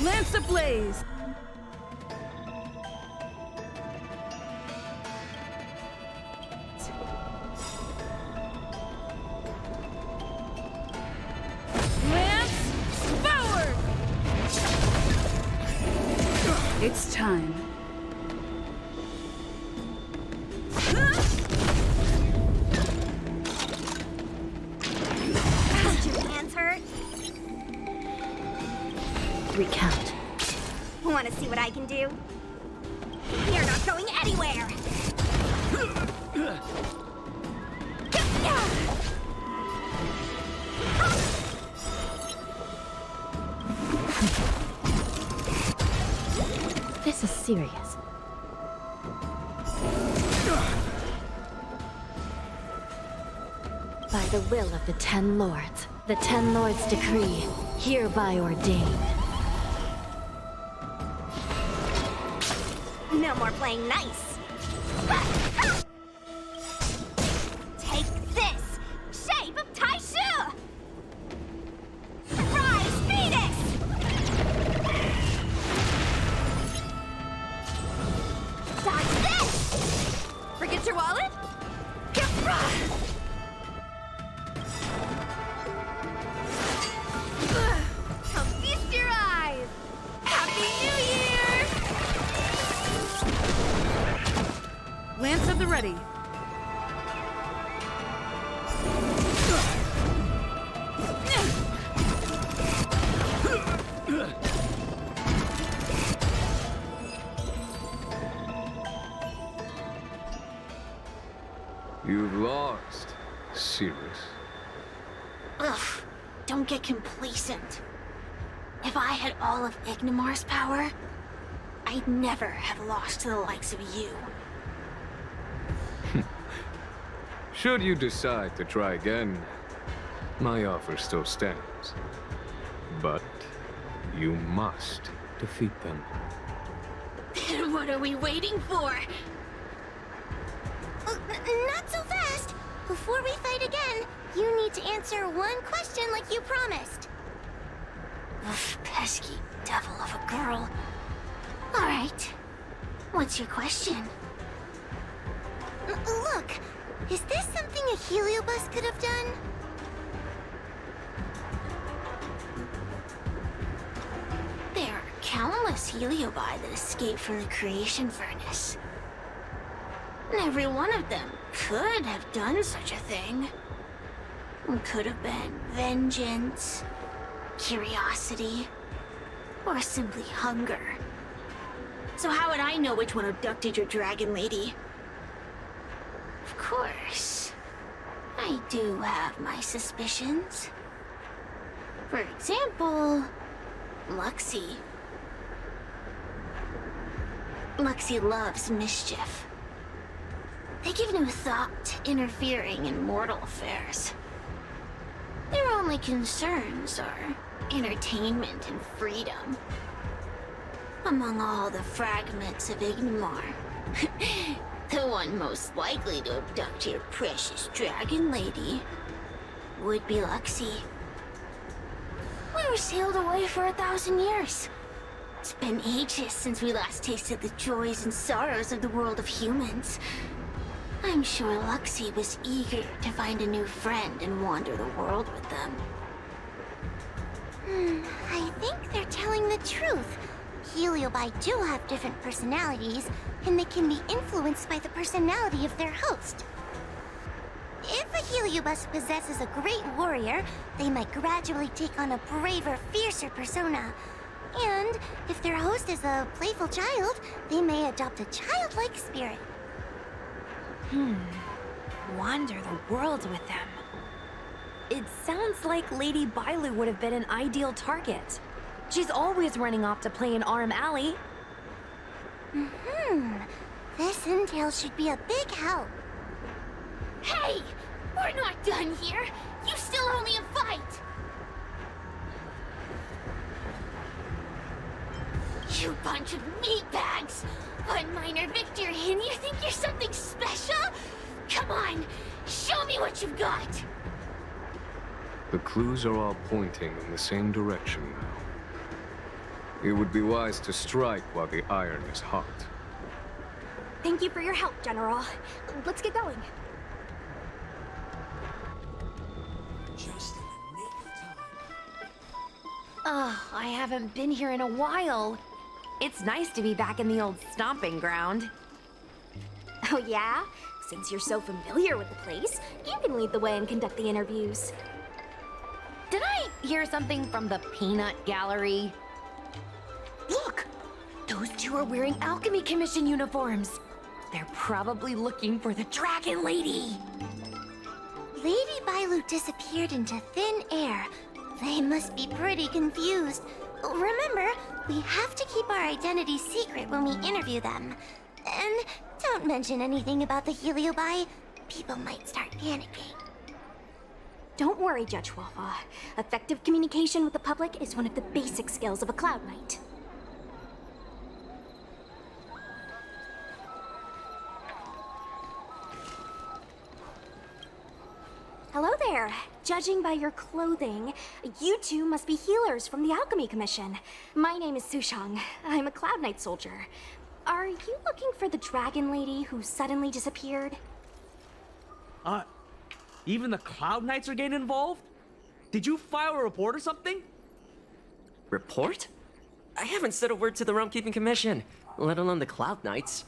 Lance ablaze! Lance forward! It's time. Did your hands hurt? Recount. Want to see what I can do? You're not going anywhere! This is serious. By the will of the 10 Lords, the 10 Lords decree, hereby ordain. No more playing nice. Take this! Shape of Taishu! Rise, Phoenix! Dodge this! Forget your wallet? Come feast your eyes! Happy New Year! Lance at the ready. You've lost, Sirius. Ugh, don't get complacent. If I had all of Ignimar's power, I'd never have lost to the likes of you. Should you decide to try again, my offer still stands. But you must defeat them. What are we waiting for? Not so fast! Before we fight again, you need to answer one question like you promised. Ugh, pesky devil of a girl. Alright. What's your question? Look, is this something a heliobus could have done? There are countless heliobi that escape from the creation furnace. And every one of them could have done such a thing. It could have been vengeance, curiosity, or simply hunger. So how would I know which one abducted your dragon lady? Of course, I do have my suspicions. For example, Luxie. Luxie loves mischief. They give no thought to interfering in mortal affairs. Their only concerns are entertainment and freedom. Among all the fragments of Ignimar, the one most likely to abduct your precious dragon lady would be Luxie. We were sailed away for 1,000 years. It's been ages since we last tasted the joys and sorrows of the world of humans. I'm sure Luxie was eager to find a new friend and wander the world with them. I think they're telling the truth. Heliobi do have different personalities, and they can be influenced by the personality of their host. If a heliobus possesses a great warrior, they might gradually take on a braver, fiercer persona. And if their host is a playful child, they may adopt a childlike spirit. Wander the world with them. It sounds like Lady Bailu would have been an ideal target. She's always running off to play in Arm Alley. This intel should be a big help. Hey! We're not done here! You still owe me a fight! You bunch of meatbags! One minor victory and you think you're something special? Come on! Show me what you've got! The clues are all pointing in the same direction now. It would be wise to strike while the iron is hot. Thank you for your help, General. Let's get going. Oh, I haven't been here in a while. It's nice to be back in the old stomping ground. Oh yeah? Since you're so familiar with the place, you can lead the way and conduct the interviews. Did I hear something from the peanut gallery? Look! Those two are wearing Alchemy Commission uniforms. They're probably looking for the Dragon Lady. Lady Bailu disappeared into thin air. They must be pretty confused. Remember, we have to keep our identity secret when we interview them. And don't mention anything about the Heliobi. People might start panicking. Don't worry, Judge Wafa. Effective communication with the public is one of the basic skills of a Cloud Knight. Hello there. Judging by your clothing, you two must be healers from the Alchemy Commission. My name is Sushang. I'm a Cloud Knight soldier. Are you looking for the Dragon Lady who suddenly disappeared? Even the Cloud Knights are getting involved? Did you file a report or something? Report? I haven't said a word to the Realm Keeping Commission, let alone the Cloud Knights.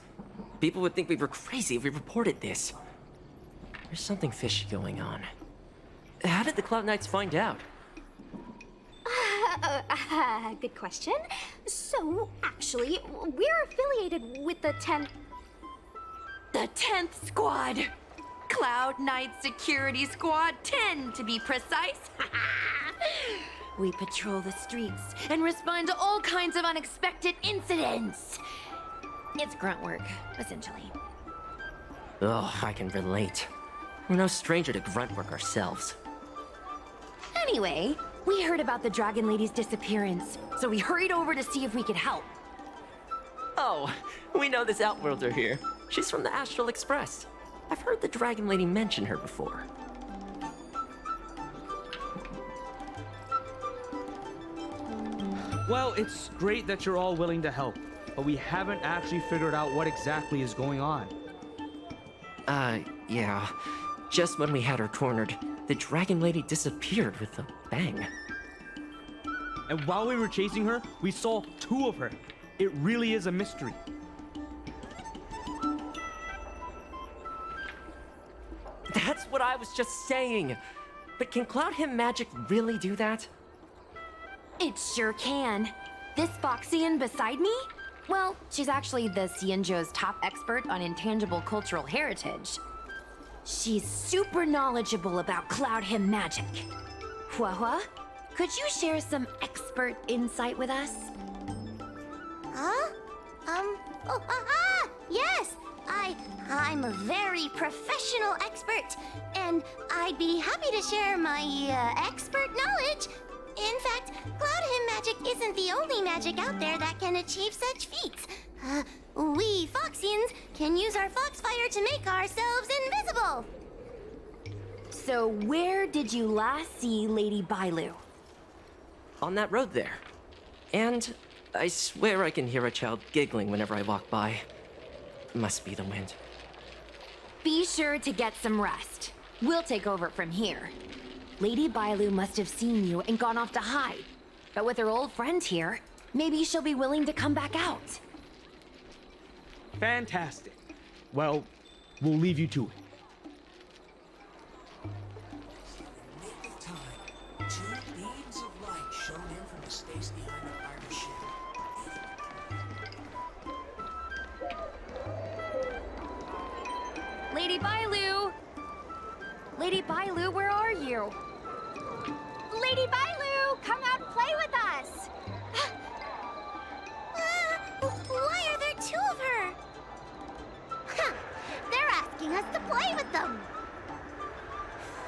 People would think we were crazy if we reported this. There's something fishy going on. How did the Cloud Knights find out? Good question. So, actually, we're affiliated with the 10th... The 10th Squad! Cloud Knight Security Squad 10, to be precise. We patrol the streets and respond to all kinds of unexpected incidents. It's grunt work, essentially. Oh, I can relate. We're no stranger to grunt work ourselves. Anyway, we heard about the Dragon Lady's disappearance, so we hurried over to see if we could help. Oh, we know this Outworlder here. She's from the Astral Express. I've heard the Dragon Lady mention her before. Well, it's great that you're all willing to help, but we haven't actually figured out what exactly is going on. Yeah. Just when we had her cornered, the Dragon Lady disappeared with a bang. And while we were chasing her, we saw two of her. It really is a mystery. That's what I was just saying. But can Cloud Hymn magic really do that? It sure can. This Foxian beside me? Well, she's actually the Xianzhou's top expert on intangible cultural heritage. She's super knowledgeable about Cloud Hymn magic. Huahua, could you share some expert insight with us? Huh? Yes! I'm a very professional expert, and I'd be happy to share my, expert knowledge. In fact, Cloud Hymn magic isn't the only magic out there that can achieve such feats. We Foxians can use our Foxfire to make ourselves invisible. So where did you last see Lady Bailu? On that road there. And I swear I can hear a child giggling whenever I walk by. Must be the wind. Be sure to get some rest. We'll take over from here. Lady Bailu must have seen you and gone off to hide. But with her old friend here, maybe she'll be willing to come back out. Fantastic. Well, we'll leave you to it. Lady Bailu! Lady Bailu, where are you? Lady Bailu, come out and play with us! Why are there two of her? Huh, they're asking us to play with them.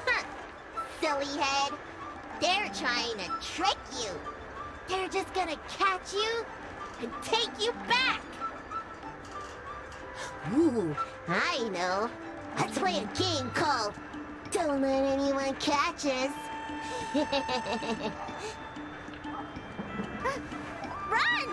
Huh, silly head. They're trying to trick you. They're just gonna catch you and take you back. Ooh, I know. Let's play a game called Don't Let Anyone Catch Us. Run!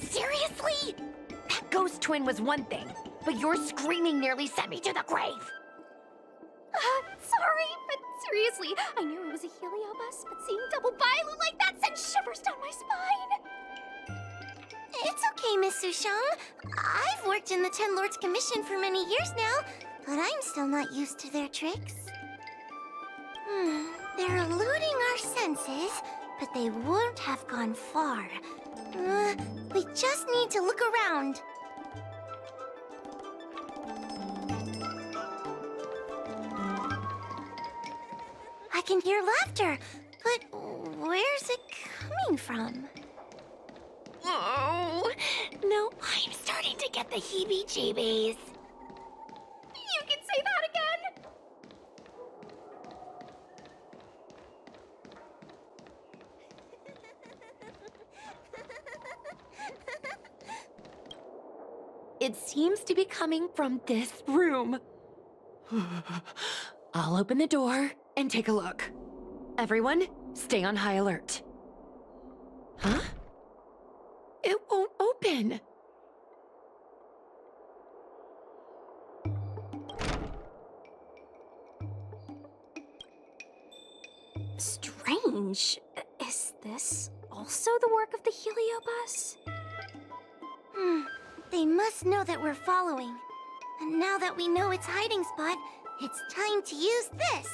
Seriously? That ghost twin was one thing, but your screaming nearly sent me to the grave. Sorry, but seriously, I knew it was a heliobus, but seeing double Bailu like that sent shivers down my spine. It's okay, Miss Sushang. I've worked in the Ten Lords Commission for many years now, but I'm still not used to their tricks. They're eluding our senses, but they won't have gone far. We just need to look around. I can hear laughter, but where's it coming from? Oh, no, I'm starting to get the heebie-jeebies. You can say that again! It seems to be coming from this room. I'll open the door and take a look. Everyone, stay on high alert. Huh? It won't open. Strange. Is this also the work of the heliobus? They must know that we're following. And now that we know its hiding spot, it's time to use this.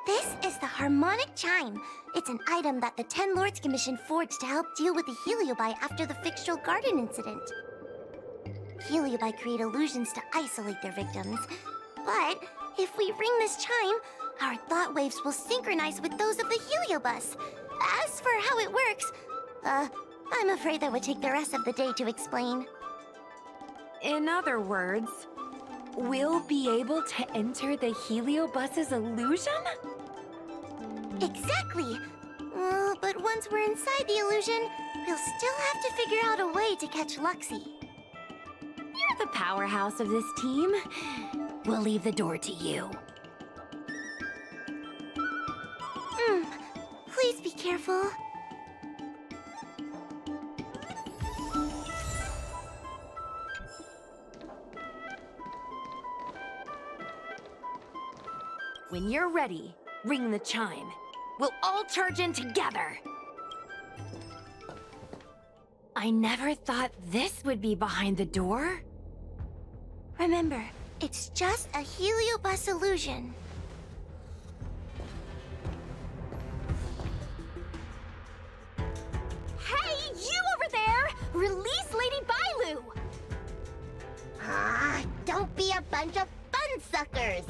This is the harmonic chime. It's an item that the Ten Lords Commission forged to help deal with the heliobi after the fictional garden incident. Heliobi create illusions to isolate their victims. But if we ring this chime, our thought waves will synchronize with those of the heliobus. As for how it works, I'm afraid that would take the rest of the day to explain. In other words, we'll be able to enter the heliobus's illusion? Exactly! But once we're inside the illusion, we'll still have to figure out a way to catch Luxie. You're the powerhouse of this team. We'll leave the door to you. Please be careful. When you're ready, ring the chime. We'll all charge in together. I never thought this would be behind the door. Remember, it's just a heliobus illusion. Hey, you over there! Release Lady Bailu! Don't be a bunch of fun suckers.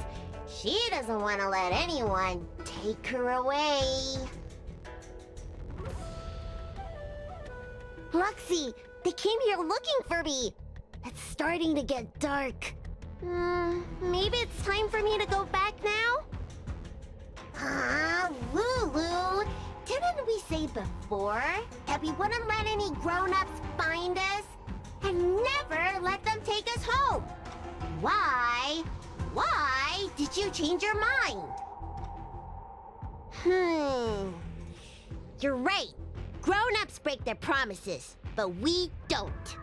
She doesn't want to let anyone take her away. Luxie, they came here looking for me. It's starting to get dark. Maybe it's time for me to go back now? Lulu, didn't we say before that we wouldn't let any grown-ups find us? And never let them take us home? Why? Why did you change your mind? You're right. Grown-ups break their promises, but we don't.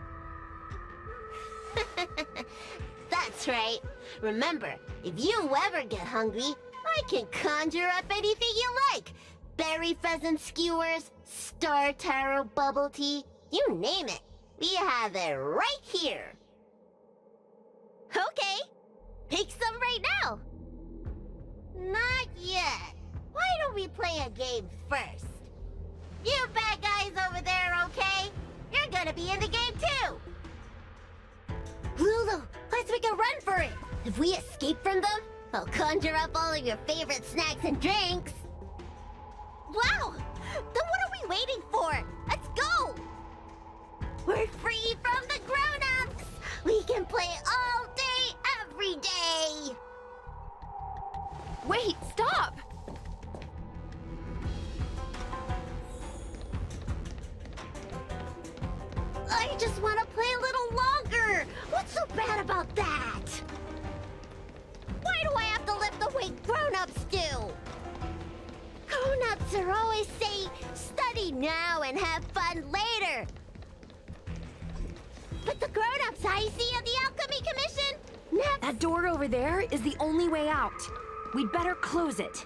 That's right. Remember, if you ever get hungry, I can conjure up anything you like. Berry pheasant skewers, star taro bubble tea, you name it. We have it right here. Okay. Pick some right now. Not yet. Why don't we play a game first? You bad guys over there, okay? You're gonna be in the game too. Lulu, let's make a run for it. If we escape from them, I'll conjure up all of your favorite snacks and drinks. Wow! Then what are we waiting for? Let's go! We're free from the grown-ups! We can play all day, every day! Wait, stop! I just want to play a little longer! about that? Why do I have to lift the weight grown-ups do? Grown-ups are always saying, study now and have fun later. But the grown-ups I see at the Alchemy Commission never... That door over there is the only way out. We'd better close it.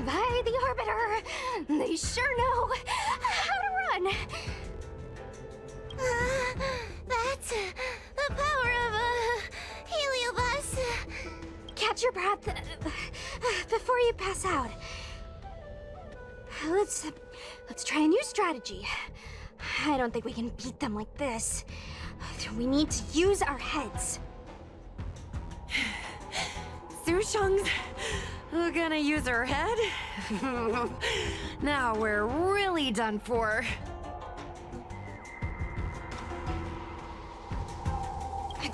By the Arbiter, they sure know how to run. That's the power of a heliobus. Catch your breath before you pass out. Let's try a new strategy. I don't think we can beat them like this. We need to use our heads. Sushung's gonna use her head? Now we're really done for.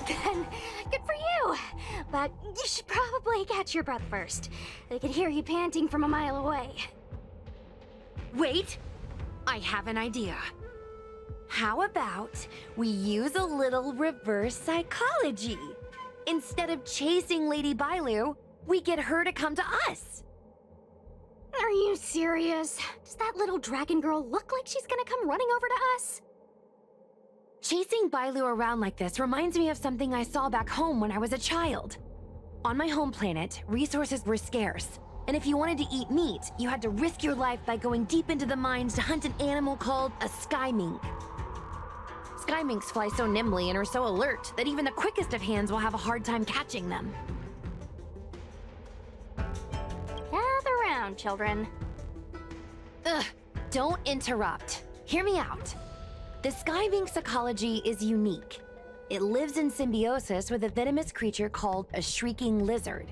Then, good for you. But you should probably catch your breath first. They can hear you panting from a mile away. Wait, I have an idea. How about we use a little reverse psychology? Instead of chasing Lady Bailu, we get her to come to us. Are you serious? Does that little dragon girl look like she's gonna come running over to us? Chasing Bailu around like this reminds me of something I saw back home when I was a child. On my home planet, resources were scarce, and if you wanted to eat meat, you had to risk your life by going deep into the mines to hunt an animal called a sky mink. Sky minks fly so nimbly and are so alert that even the quickest of hands will have a hard time catching them. Gather round, children. Ugh, don't interrupt. Hear me out. The sky mink's ecology is unique. It lives in symbiosis with a venomous creature called a shrieking lizard.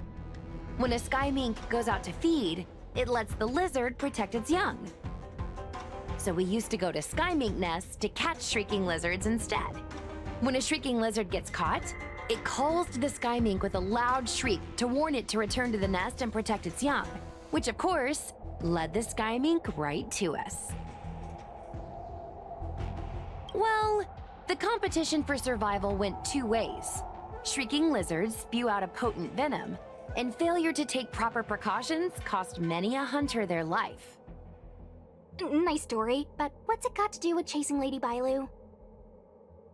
When a sky mink goes out to feed, it lets the lizard protect its young. So we used to go to sky mink nests to catch shrieking lizards instead. When a shrieking lizard gets caught, it calls to the sky mink with a loud shriek to warn it to return to the nest and protect its young, which of course led the sky mink right to us. Well, the competition for survival went two ways. Shrieking lizards spew out a potent venom, and failure to take proper precautions cost many a hunter their life. Nice story, but what's it got to do with chasing Lady Bailu?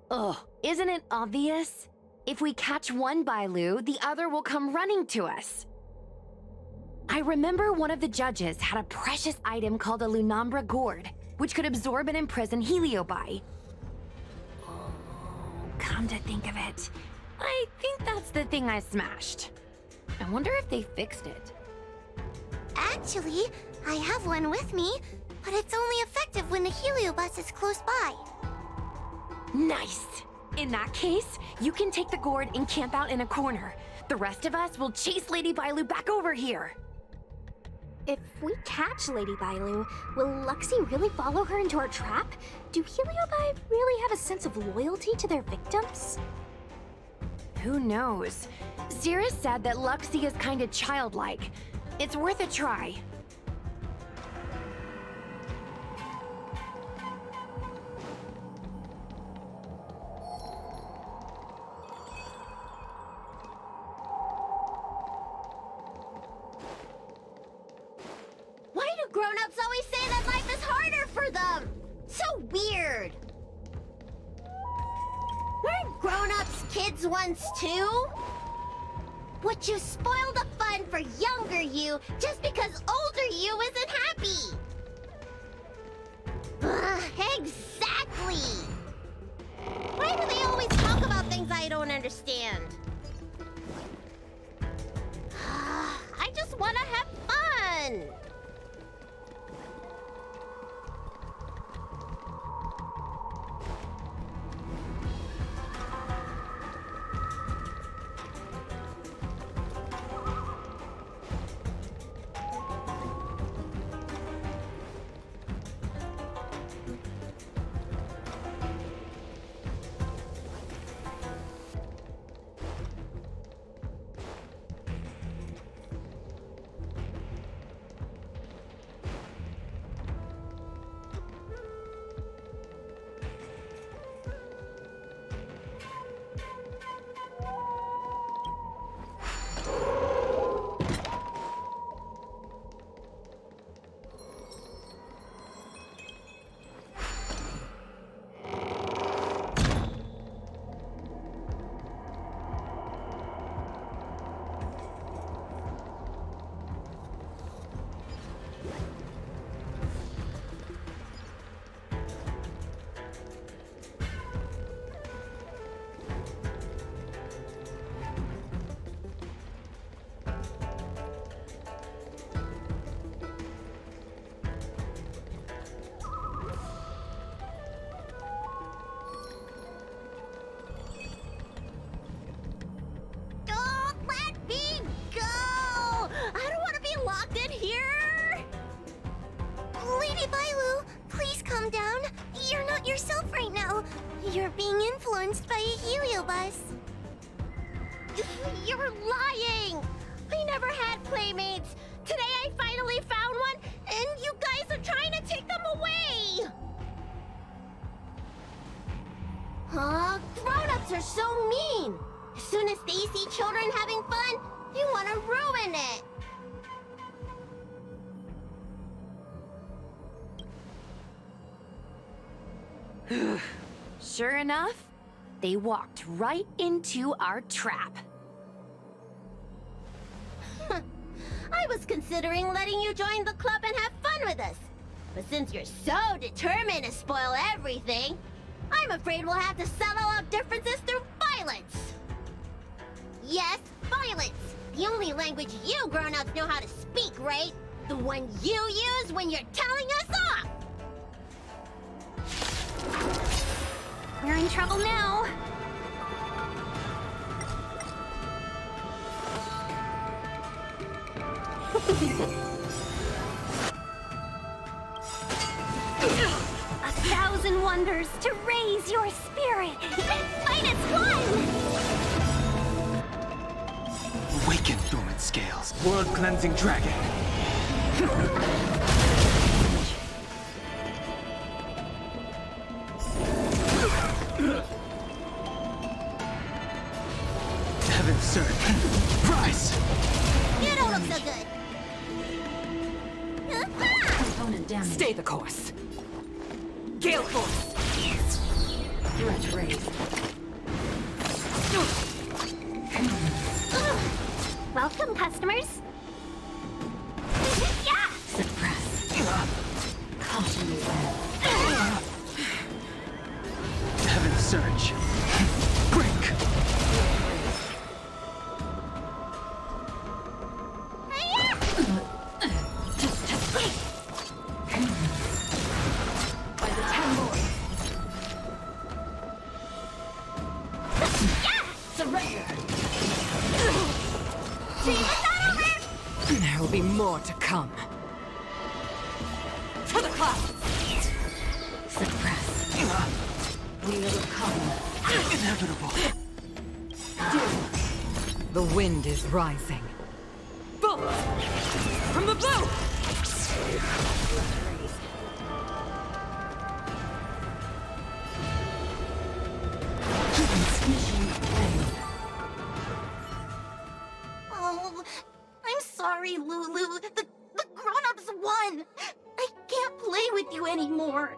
Ugh, isn't it obvious? If we catch one Bailu, the other will come running to us. I remember one of the judges had a precious item called a Lunambra gourd, which could absorb and imprison heliobi. Come to think of it, I think that's the thing I smashed. I wonder if they fixed it. Actually, I have one with me, but it's only effective when the heliobus is close by. Nice! In that case, you can take the gourd and camp out in a corner. The rest of us will chase Lady Bailu back over here. If we catch Lady Bailu, will Luxie really follow her into our trap? Do heliobi really have a sense of loyalty to their victims? Who knows? Zira said that Luxie is kinda childlike. It's worth a try. Why do grown-ups always say that life is harder for them? So weird. Weren't grown-ups kids once too? Would you spoil the fun for younger you just because older you isn't happy? Ugh, exactly! Why do they always talk about things I don't understand? I just want to have fun! You're lying! I never had playmates. Today I finally found one, and you guys are trying to take them away! Grown-ups are so mean! As soon as they see children having fun, they want to ruin it! Sure enough, they walked right into our trap. I was considering letting you join the club and have fun with us. But since you're so determined to spoil everything, I'm afraid we'll have to settle our differences through violence. Yes, violence. The only language you grown-ups know how to speak, right? The one you use when you're telling us off. We're in trouble now. A thousand wonders to raise your spirit. Fight as one! Awaken dormant scales. World-cleansing dragon. Heaven's surge. Rise! You don't look so good. Stay the course. Gale force. Threat raised. Welcome, customers. Yeah! Suppress. Heaven's surge. Break! There will be more to come. For the clouds! Suppress. Wheel of come. Inevitable. The wind is rising. Bolt! From the blue! Oh, I'm sorry, Lulu. The grown-ups won. I can't play with you anymore.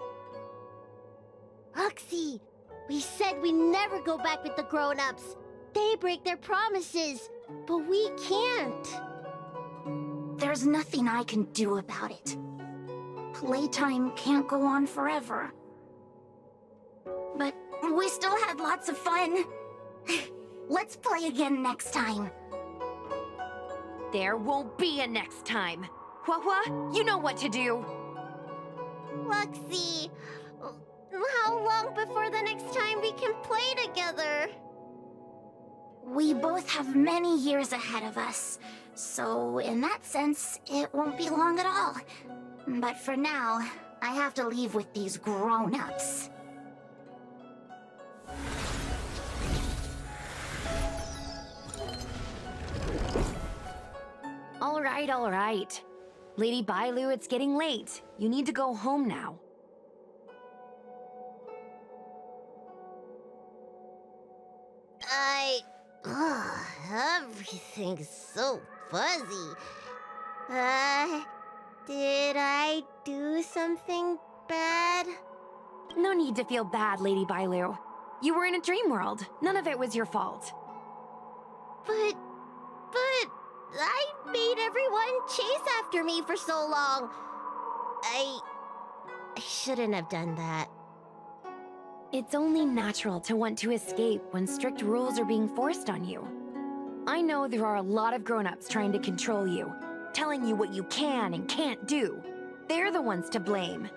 Oxy, we said we'd never go back with the grown-ups. They break their promises, but we can't. There's nothing I can do about it. Playtime can't go on forever. But we still had lots of fun. Let's play again next time. There won't be a next time. Hua, you know what to do. Luxie, how long before the next time we can play together? We both have many years ahead of us, so in that sense, it won't be long at all. But for now, I have to leave with these grown-ups. All right. Lady Bailu, it's getting late. You need to go home now. Everything's so fuzzy. Did I do something bad? No need to feel bad, Lady Bailu. You were in a dream world. None of it was your fault. But I made everyone chase after me for so long. I shouldn't have done that. It's only natural to want to escape when strict rules are being forced on you. I know there are a lot of grown-ups trying to control you, telling you what you can and can't do. They're the ones to blame.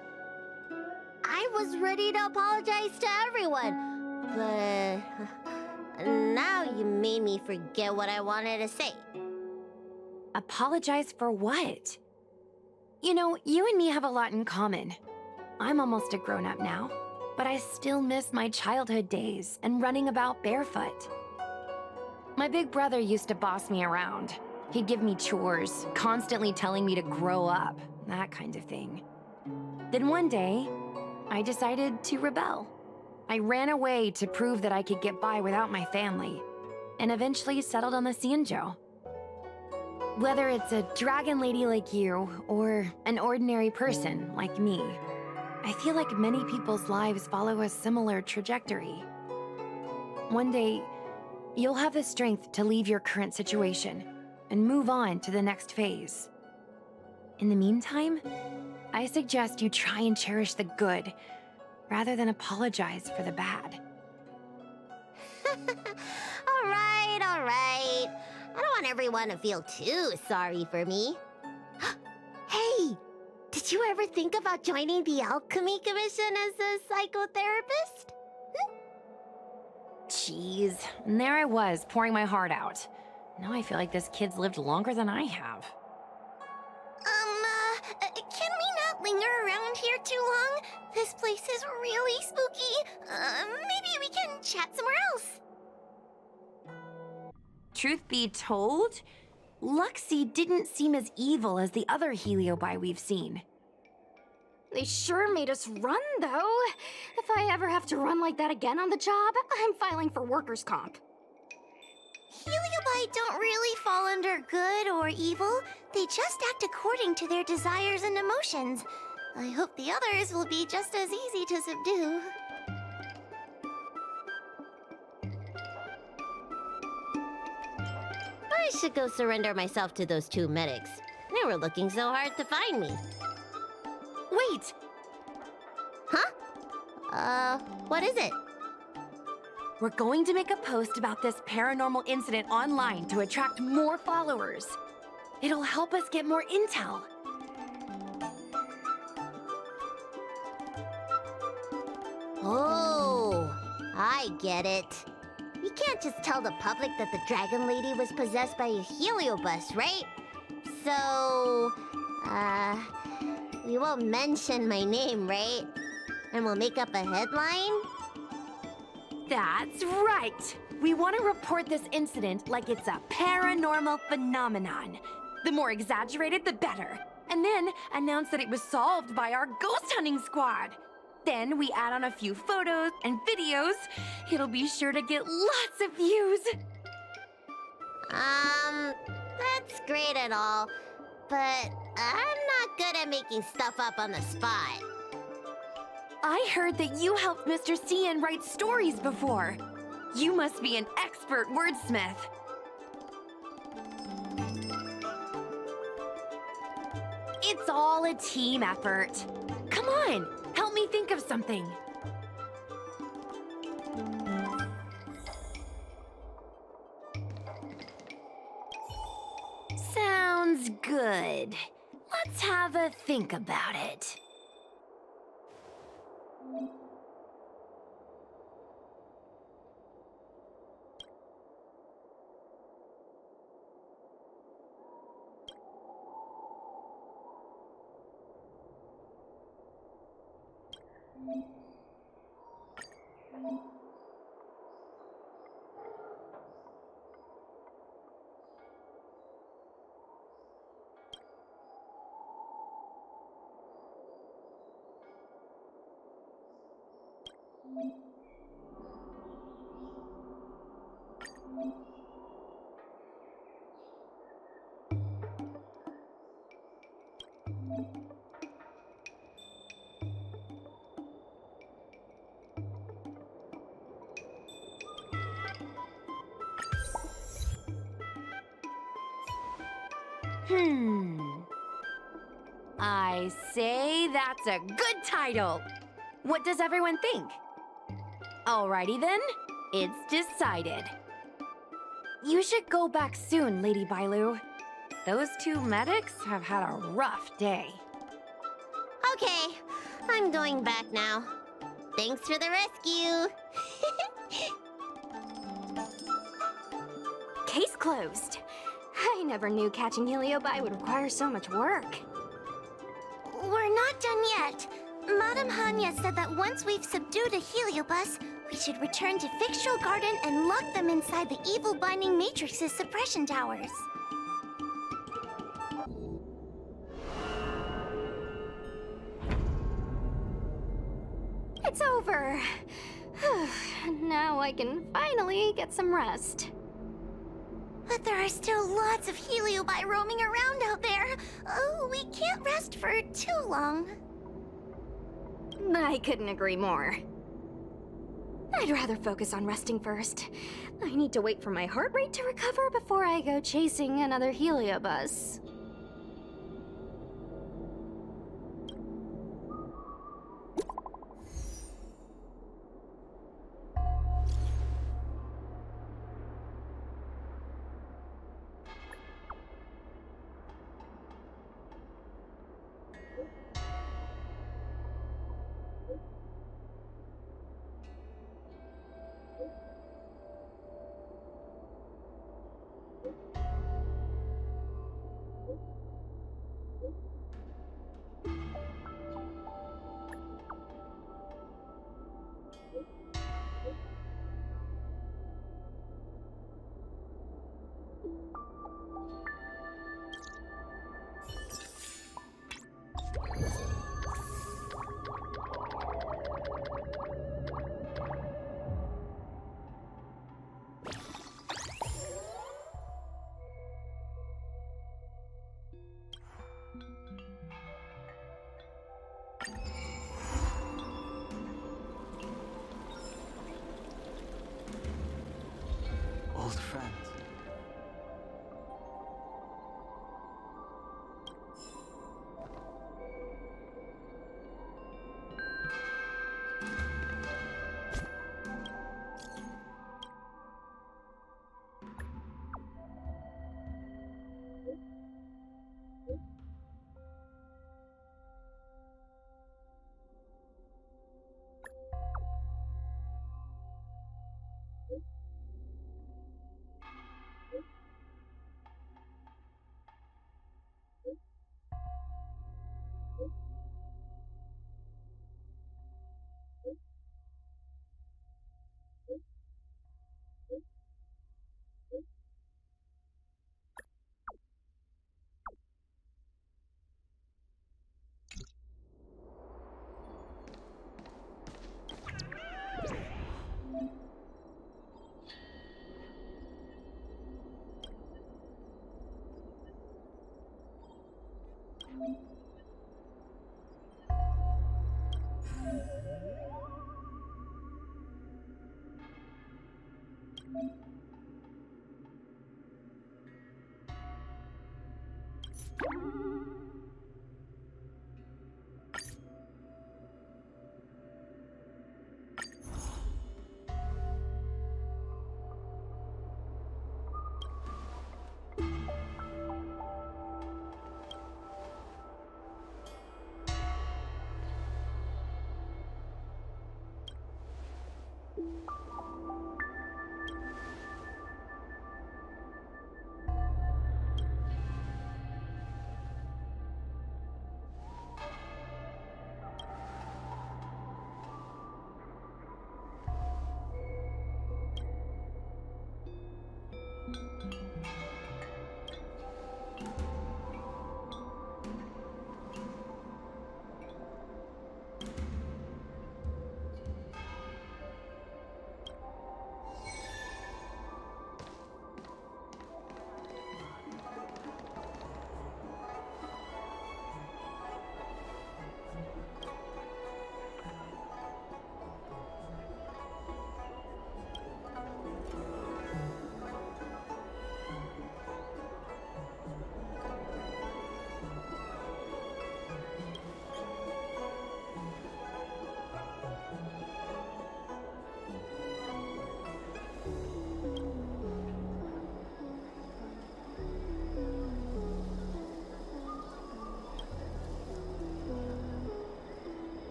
I was ready to apologize to everyone, but now you made me forget what I wanted to say. Apologize for what? You know, you and me have a lot in common. I'm almost a grown-up now, but I still miss my childhood days and running about barefoot. My big brother used to boss me around. He'd give me chores, constantly telling me to grow up, that kind of thing. Then one day, I decided to rebel. I ran away to prove that I could get by without my family, and eventually settled on the Xianzhou. Whether it's a dragon lady like you, or an ordinary person like me, I feel like many people's lives follow a similar trajectory. One day, you'll have the strength to leave your current situation and move on to the next phase. In the meantime, I suggest you try and cherish the good, rather than apologize for the bad. All right, all right. I don't want everyone to feel too sorry for me. Hey, did you ever think about joining the Alchemy Commission as a psychotherapist? Jeez, and there I was, pouring my heart out. Now I feel like this kid's lived longer than I have. Can we not linger around here too long? This place is really spooky. Maybe we can chat somewhere else. Truth be told, Luxie didn't seem as evil as the other Heliobi we've seen. They sure made us run, though. If I ever have to run like that again on the job, I'm filing for workers' comp. Heliobi don't really fall under good or evil. They just act according to their desires and emotions. I hope the others will be just as easy to subdue. I should go surrender myself to those two medics. They were looking so hard to find me. Wait! Huh? What is it? We're going to make a post about this paranormal incident online to attract more followers. It'll help us get more intel. Oh, I get it. You can't just tell the public that the dragon lady was possessed by a heliobus, right? So, we won't mention my name, right? And we'll make up a headline? That's right! We want to report this incident like it's a paranormal phenomenon. The more exaggerated, the better. And then announce that it was solved by our ghost hunting squad. Then we add on a few photos and videos. It'll be sure to get lots of views. That's great and all, but I'm not good at making stuff up on the spot. I heard that you helped Mr. Cian write stories before. You must be an expert wordsmith. It's all a team effort. Come on, help me think of something. Sounds good. Let's have a think about it. I say that's a good title. What does everyone think? Alrighty then, it's decided. You should go back soon, Lady Bailu. Those two medics have had a rough day. Okay, I'm going back now. Thanks for the rescue. Case closed. I never knew catching Heliobi would require so much work. We're not done yet. Madame Hanya said that once we've subdued a heliobus, we should return to Fixtral Garden and lock them inside the evil binding matrix's suppression towers. It's over. Now I can finally get some rest. But there are still lots of heliobi roaming around out there. Oh, we can't rest for too long. I couldn't agree more. I'd rather focus on resting first. I need to wait for my heart rate to recover before I go chasing another heliobus. Old friends.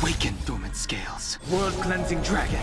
Awaken, dormant scales. World-cleansing dragon.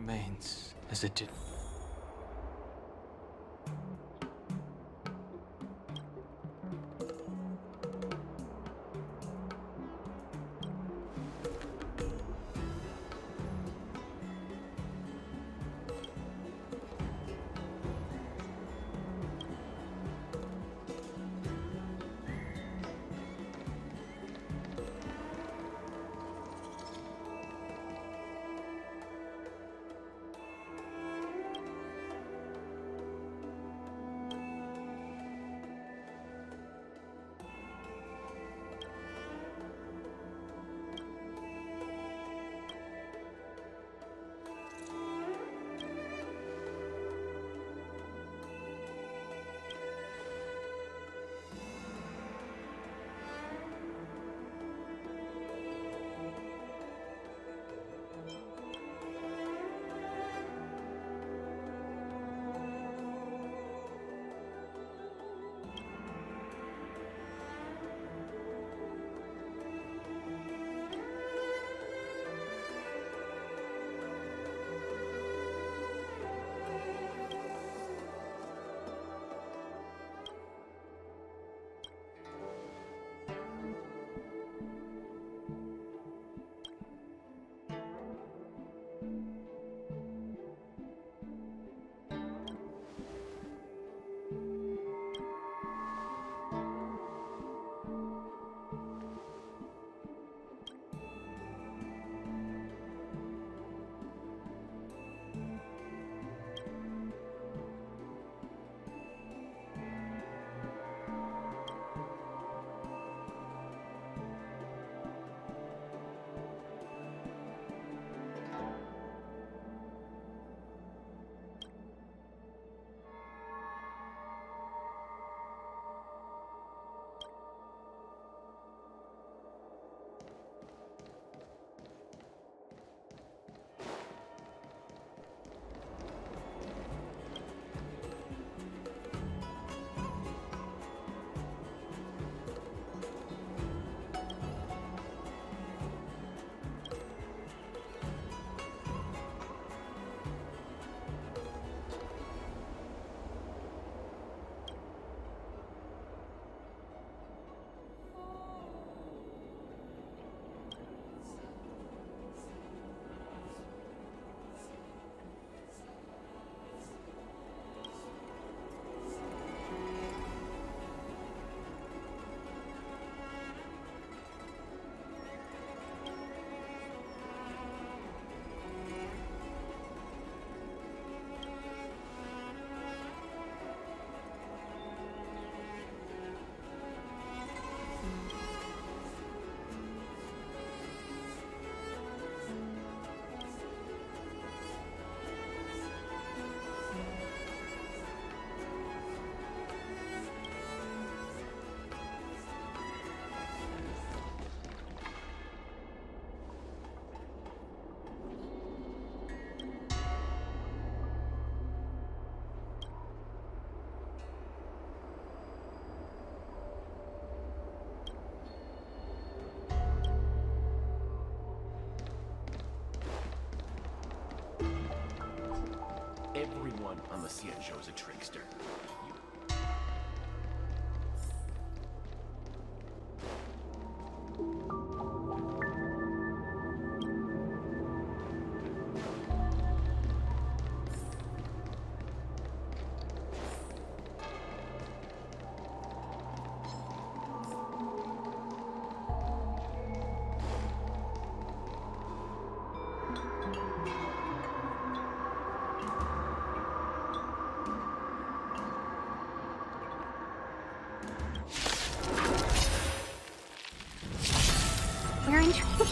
remains as it did. Everyone on the Xianzhou is a trickster. We're in trouble.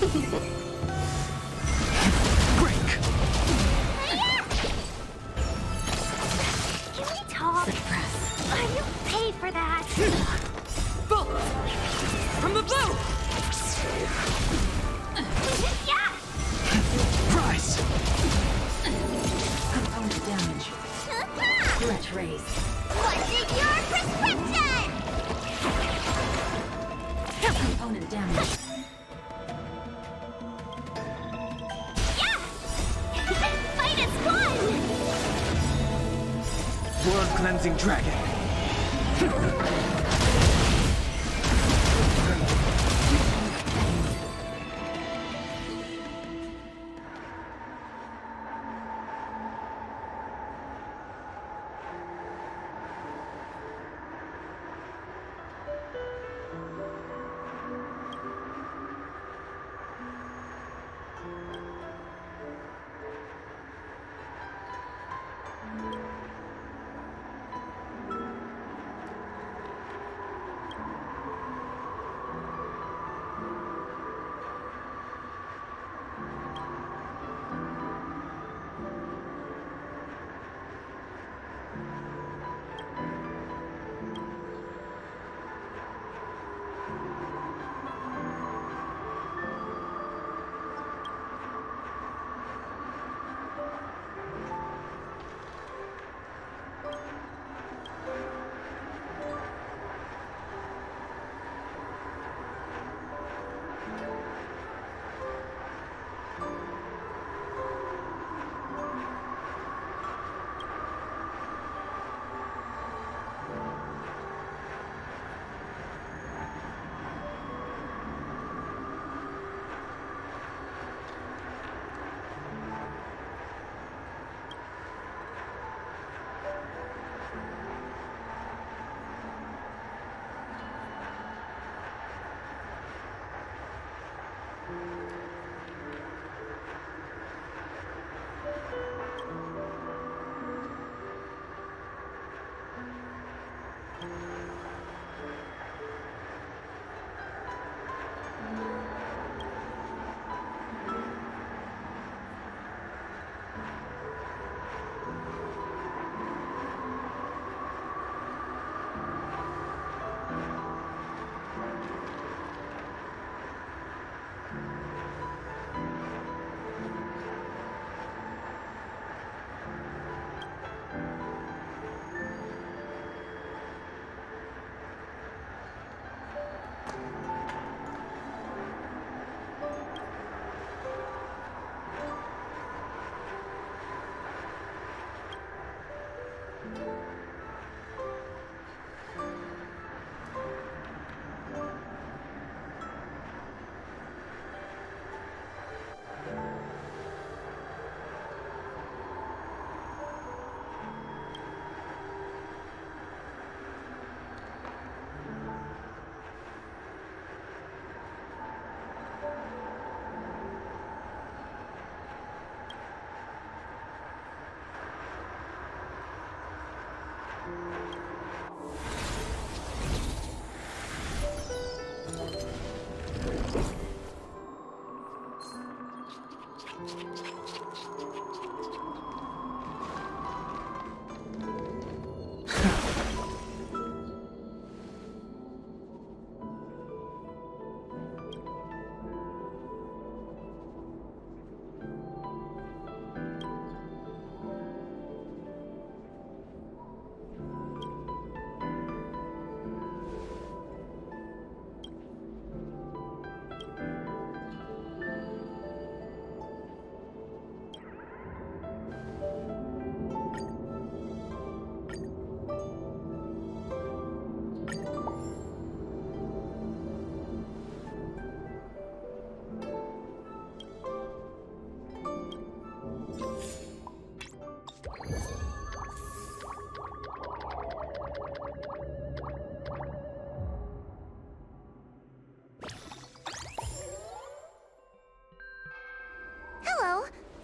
Can we talk? Suppress. You paid for that. Bolt! From the blue! Yeah! Prize! Component damage. Threat raised. What's in your prescription? Component damage. world-cleansing dragon.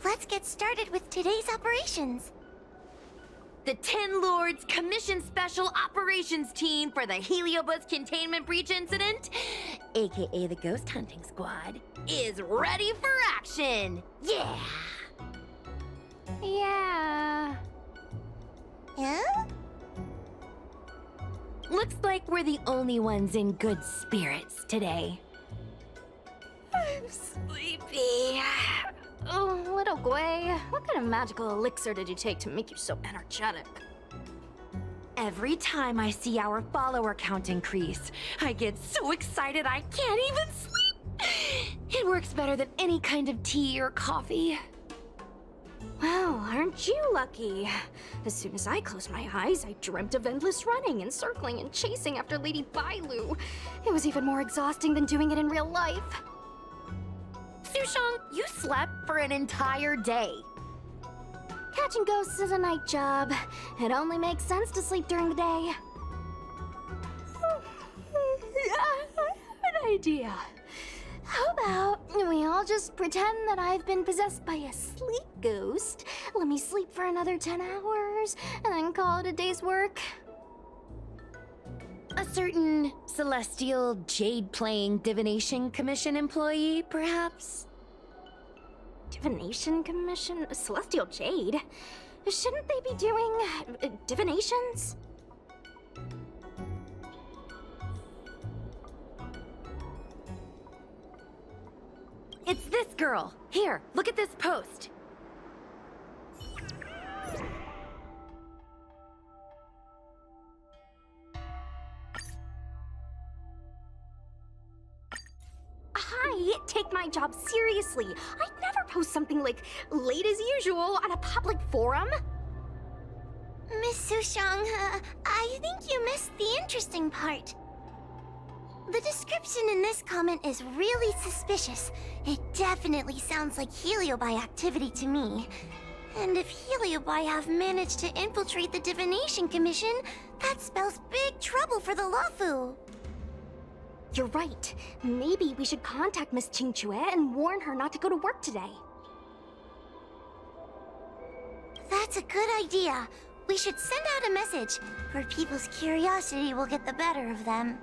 Let's get started with today's operations. The Ten Lords Commission Special Operations Team for the Heliobus Containment Breach Incident, aka the Ghost Hunting Squad, is ready for action! Yeah! Yeah. Yeah? Looks like we're the only ones in good spirits today. I'm sleepy. Oh, little Gwei, what kind of magical elixir did you take to make you so energetic? Every time I see our follower count increase, I get so excited I can't even sleep. It works better than any kind of tea or coffee. Well, aren't you lucky? As soon as I closed my eyes, I dreamt of endless running and circling and chasing after Lady Bailu. It was even more exhausting than doing it in real life. Sushong, you slept for an entire day. Catching ghosts is a night job. It only makes sense to sleep during the day. An idea. How about we all just pretend that I've been possessed by a sleep ghost? Let me sleep for another 10 hours, and then call it a day's work. A certain celestial jade-playing divination commission employee, perhaps? Divination commission? Celestial Jade? Shouldn't they be doing divinations? It's this girl. Here, look at this post. Hi, take my job seriously. I'd never post something like late as usual on a public forum. Miss Sushong, I think you missed the interesting part. The description in this comment is really suspicious. It definitely sounds like Heliobi activity to me. And if Heliobi have managed to infiltrate the Divination Commission, that spells big trouble for the Luofu. You're right. Maybe we should contact Miss Qingchue and warn her not to go to work today. That's a good idea. We should send out a message, or people's curiosity will get the better of them.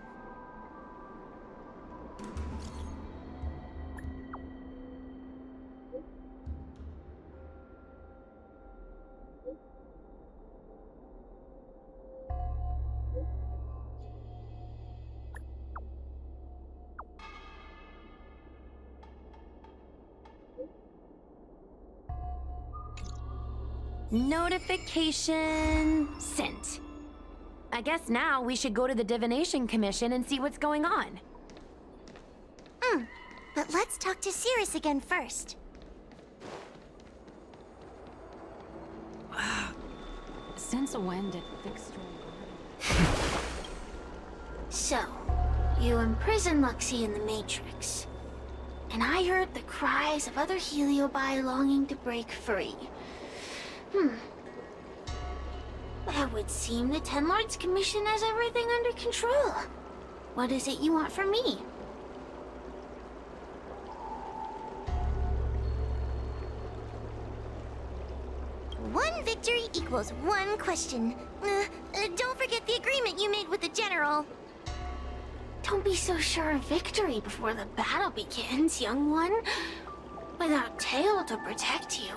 Notification sent. I guess now we should go to the Divination Commission and see what's going on. But let's talk to Cirrus again first. Since when did Fixed So, you imprisoned Luxie in the Matrix. And I heard the cries of other Heliobi longing to break free. That would seem the Ten Lords Commission has everything under control. What is it you want from me? One victory equals one question. Don't forget the agreement you made with the General. Don't be so sure of victory before the battle begins, young one. Without Tail to protect you,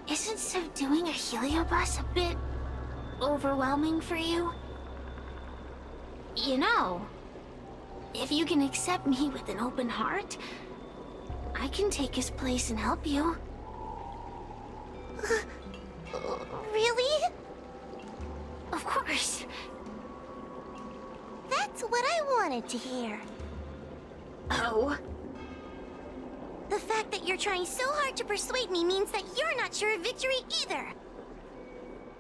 isn't subduing a Heliobus a bit overwhelming for you? You know, if you can accept me with an open heart, I can take his place and help you. Really? Of course. That's what I wanted to hear. Oh? The fact that you're trying so hard to persuade me means that you're not sure of victory either.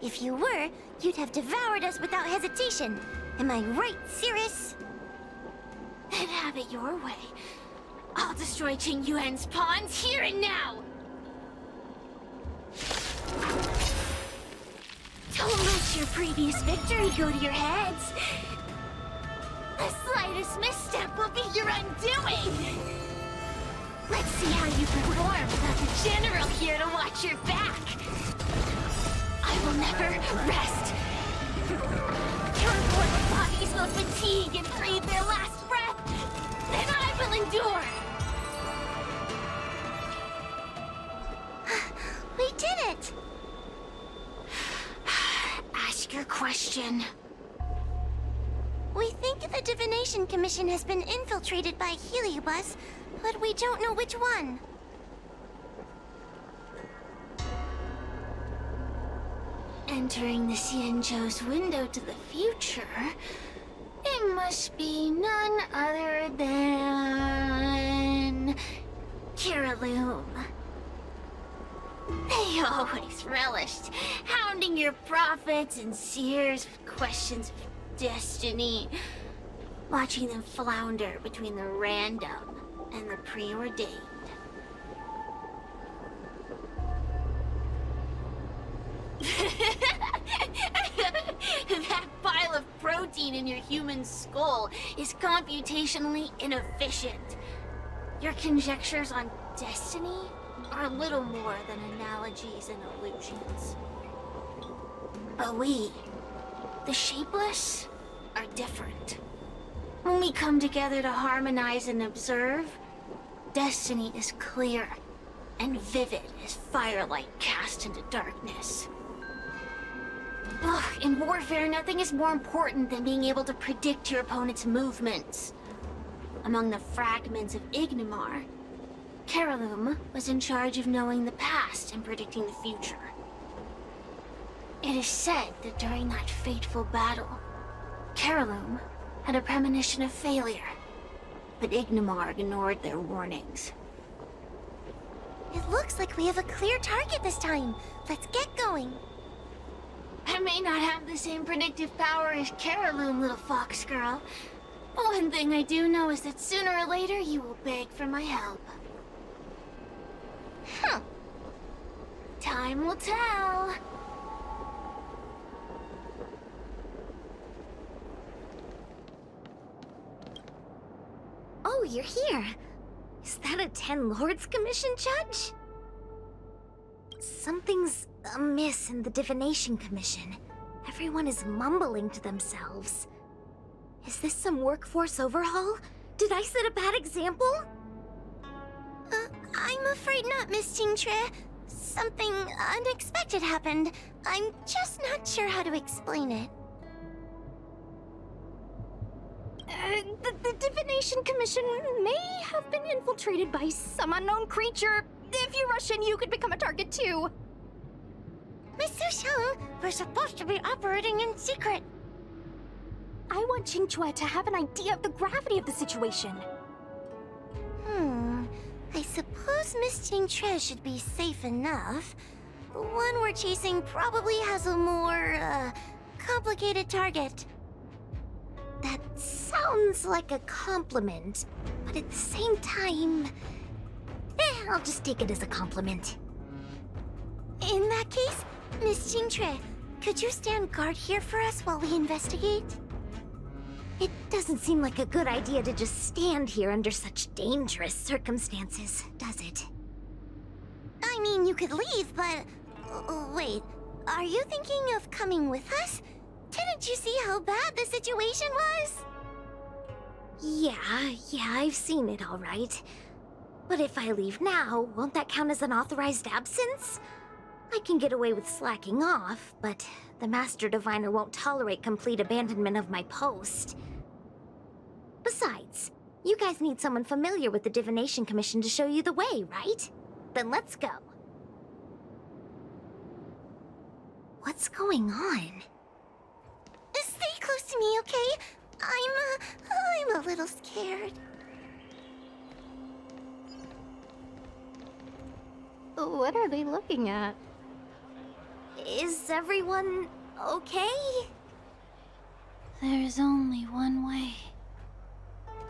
If you were, you'd have devoured us without hesitation. Am I right, Cirrus? Then have it your way. I'll destroy Qing Yuan's pawns here and now! Don't let your previous victory go to your heads. The slightest misstep will be your undoing! Let's see how you perform without the General here to watch your back! I will never rest! Your mortal bodies will fatigue and breathe their last breath! Then I will endure! We did it! Ask your question. We think the Divination Commission has been infiltrated by Heliobus, but we don't know which one. Entering the Xianzhou's window to the future, it must be none other than Kiraloom. They I always relished hounding your prophets and seers with questions of destiny, watching them flounder between the random and the preordained. That pile of protein in your human skull is computationally inefficient. Your conjectures on destiny are little more than analogies and illusions. But we, the shapeless, are different. When we come together to harmonize and observe, destiny is clear and vivid as firelight cast into darkness. Ugh, in warfare, nothing is more important than being able to predict your opponent's movements. Among the fragments of Ignimar, Carolum was in charge of knowing the past and predicting the future. It is said that during that fateful battle, Carolum had a premonition of failure, but Ignimar ignored their warnings. It looks like we have a clear target this time. Let's get going. I may not have the same predictive power as Carolum, little fox girl. But one thing I do know is that sooner or later you will beg for my help. Huh. Time will tell. Oh, you're here. Is that a 10 Lords Commission judge? Something's amiss in the Divination Commission. Everyone is mumbling to themselves. Is this some workforce overhaul? Did I set a bad example? I'm afraid not, Miss Jingtre. Something unexpected happened. I'm just not sure how to explain it. The Divination Commission may have been infiltrated by some unknown creature. If you rush in, you could become a target too. Miss Susheng, we're supposed to be operating in secret. I want Qingque to have an idea of the gravity of the situation. I suppose Miss Jingtre should be safe enough. The one we're chasing probably has a more, complicated target. That sounds like a compliment, but at the same time... I'll just take it as a compliment. In that case, Miss Jingtre, could you stand guard here for us while we investigate? It doesn't seem like a good idea to just stand here under such dangerous circumstances, does it? I mean, you could leave, but... wait, are you thinking of coming with us? Didn't you see how bad the situation was? Yeah, I've seen it all right. But if I leave now, won't that count as an authorized absence? I can get away with slacking off, but the Master Diviner won't tolerate complete abandonment of my post. Besides, you guys need someone familiar with the Divination Commission to show you the way, right? Then let's go. What's going on? Stay close to me, okay? I'm a little scared. What are they looking at? Is everyone okay? There's only one way.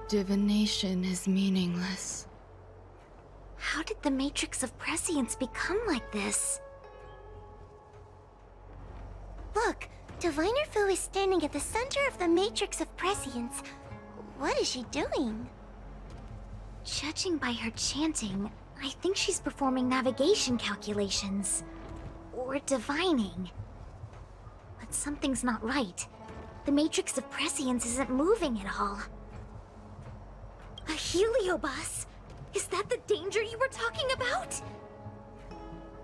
Divination is meaningless. How did the Matrix of Prescience become like this? Look, Diviner Fu is standing at the center of the Matrix of Prescience. What is she doing? Judging by her chanting, I think she's performing navigation calculations. Or divining. But something's not right. The Matrix of Prescience isn't moving at all. A heliobus? Is that the danger you were talking about?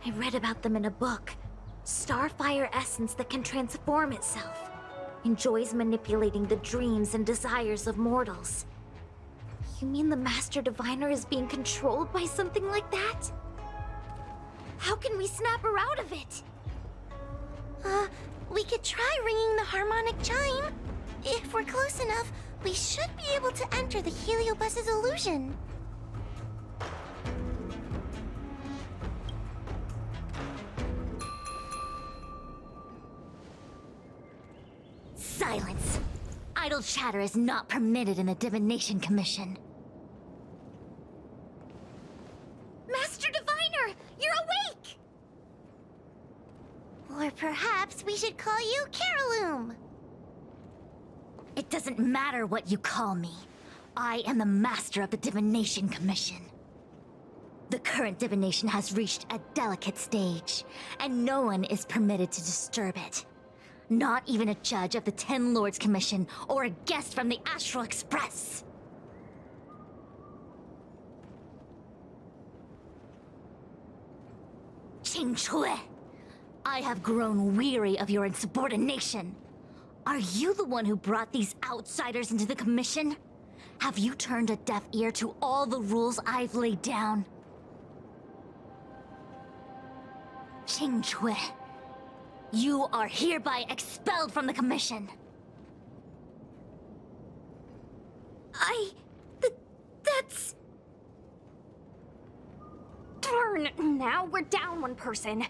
I read about them in a book. Starfire essence that can transform itself. Enjoys manipulating the dreams and desires of mortals. You mean the Master Diviner is being controlled by something like that? How can we snap her out of it? We could try ringing the harmonic chime. If we're close enough, we should be able to enter the heliobus's illusion. Silence! Idle chatter is not permitted in the Divination Commission. Master Diviner, you're awake! Or perhaps we should call you Caroloom. It doesn't matter what you call me. I am the master of the Divination Commission. The current divination has reached a delicate stage, and no one is permitted to disturb it. Not even a judge of the Ten Lords Commission or a guest from the Astral Express. Qing Chui, I have grown weary of your insubordination. Are you the one who brought these outsiders into the commission? Have you turned a deaf ear to all the rules I've laid down? Qing Chui, you are hereby expelled from the commission. That's... Darn, now we're down one person.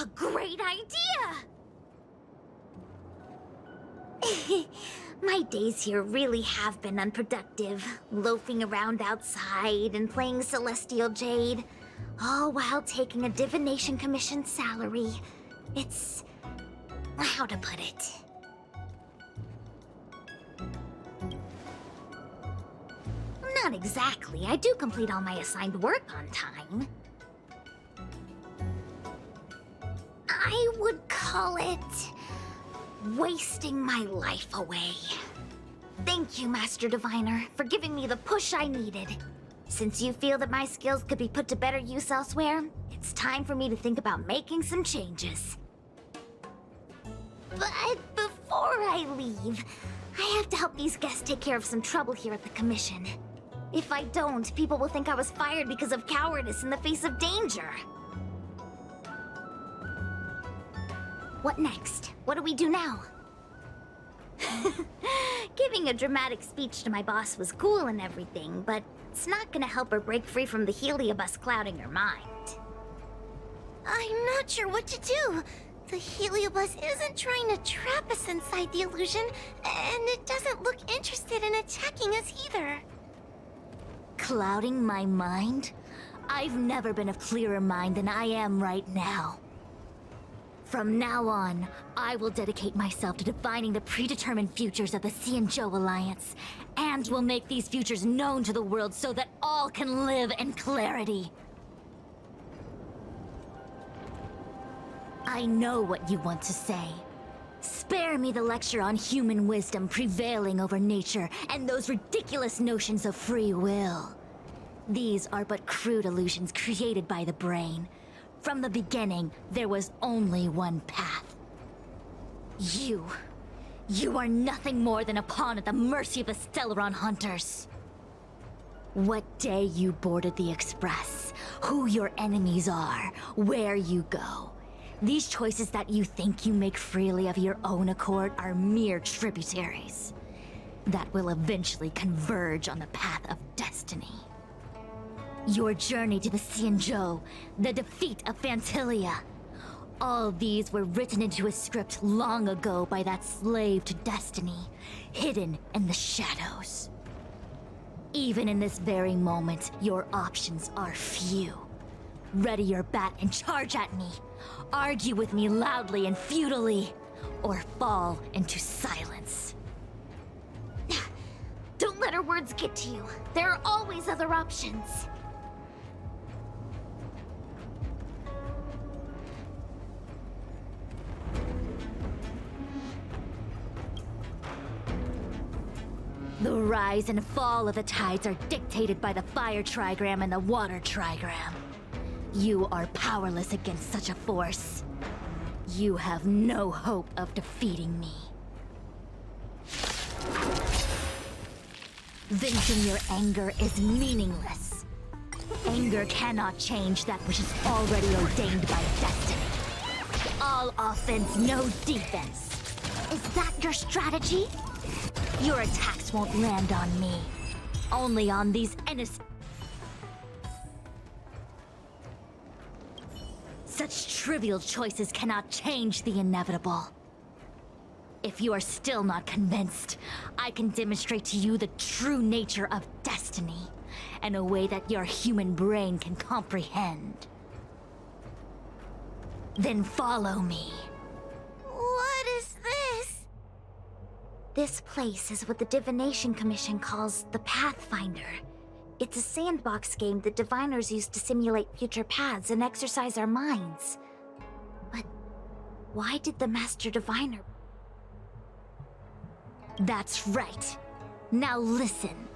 A great idea! My days here really have been unproductive, loafing around outside and playing Celestial Jade, all while taking a Divination Commission salary. It's... how to put it? Not exactly. I do complete all my assigned work on time. I would call it... wasting my life away. Thank you, Master Diviner, for giving me the push I needed. Since you feel that my skills could be put to better use elsewhere, it's time for me to think about making some changes. But before I leave, I have to help these guests take care of some trouble here at the Commission. If I don't, people will think I was fired because of cowardice in the face of danger. What next? What do we do now? Giving a dramatic speech to my boss was cool and everything, but it's not gonna help her break free from the heliobus clouding her mind. I'm not sure what to do. The heliobus isn't trying to trap us inside the illusion, and it doesn't look interested in attacking us either. Clouding my mind? I've never been of clearer mind than I am right now. From now on, I will dedicate myself to defining the predetermined futures of the Xianzhou Alliance, and will make these futures known to the world so that all can live in clarity. I know what you want to say. Spare me the lecture on human wisdom prevailing over nature and those ridiculous notions of free will. These are but crude illusions created by the brain. From the beginning, there was only one path. You are nothing more than a pawn at the mercy of the Stellaron hunters. What day you boarded the Express, who your enemies are, where you go. These choices that you think you make freely of your own accord are mere tributaries that will eventually converge on the path of destiny. Your journey to the Xianzhou, the defeat of Phantilia. All these were written into a script long ago by that slave to destiny, hidden in the shadows. Even in this very moment, your options are few. Ready your bat and charge at me. Argue with me loudly and futilely, or fall into silence. Don't let her words get to you. There are always other options. The rise and fall of the tides are dictated by the fire trigram and the water trigram. You are powerless against such a force. You have no hope of defeating me. Venting your anger is meaningless. Anger cannot change that which is already ordained by destiny. All offense, no defense. Is that your strategy? Your attacks won't land on me. Only on these innocent... Such trivial choices cannot change the inevitable. If you are still not convinced, I can demonstrate to you the true nature of destiny in a way that your human brain can comprehend. Then follow me. What is this? This place is what the Divination Commission calls the Pathfinder. It's a sandbox game that diviners use to simulate future paths and exercise our minds. But why did the Master Diviner... That's right. Now listen.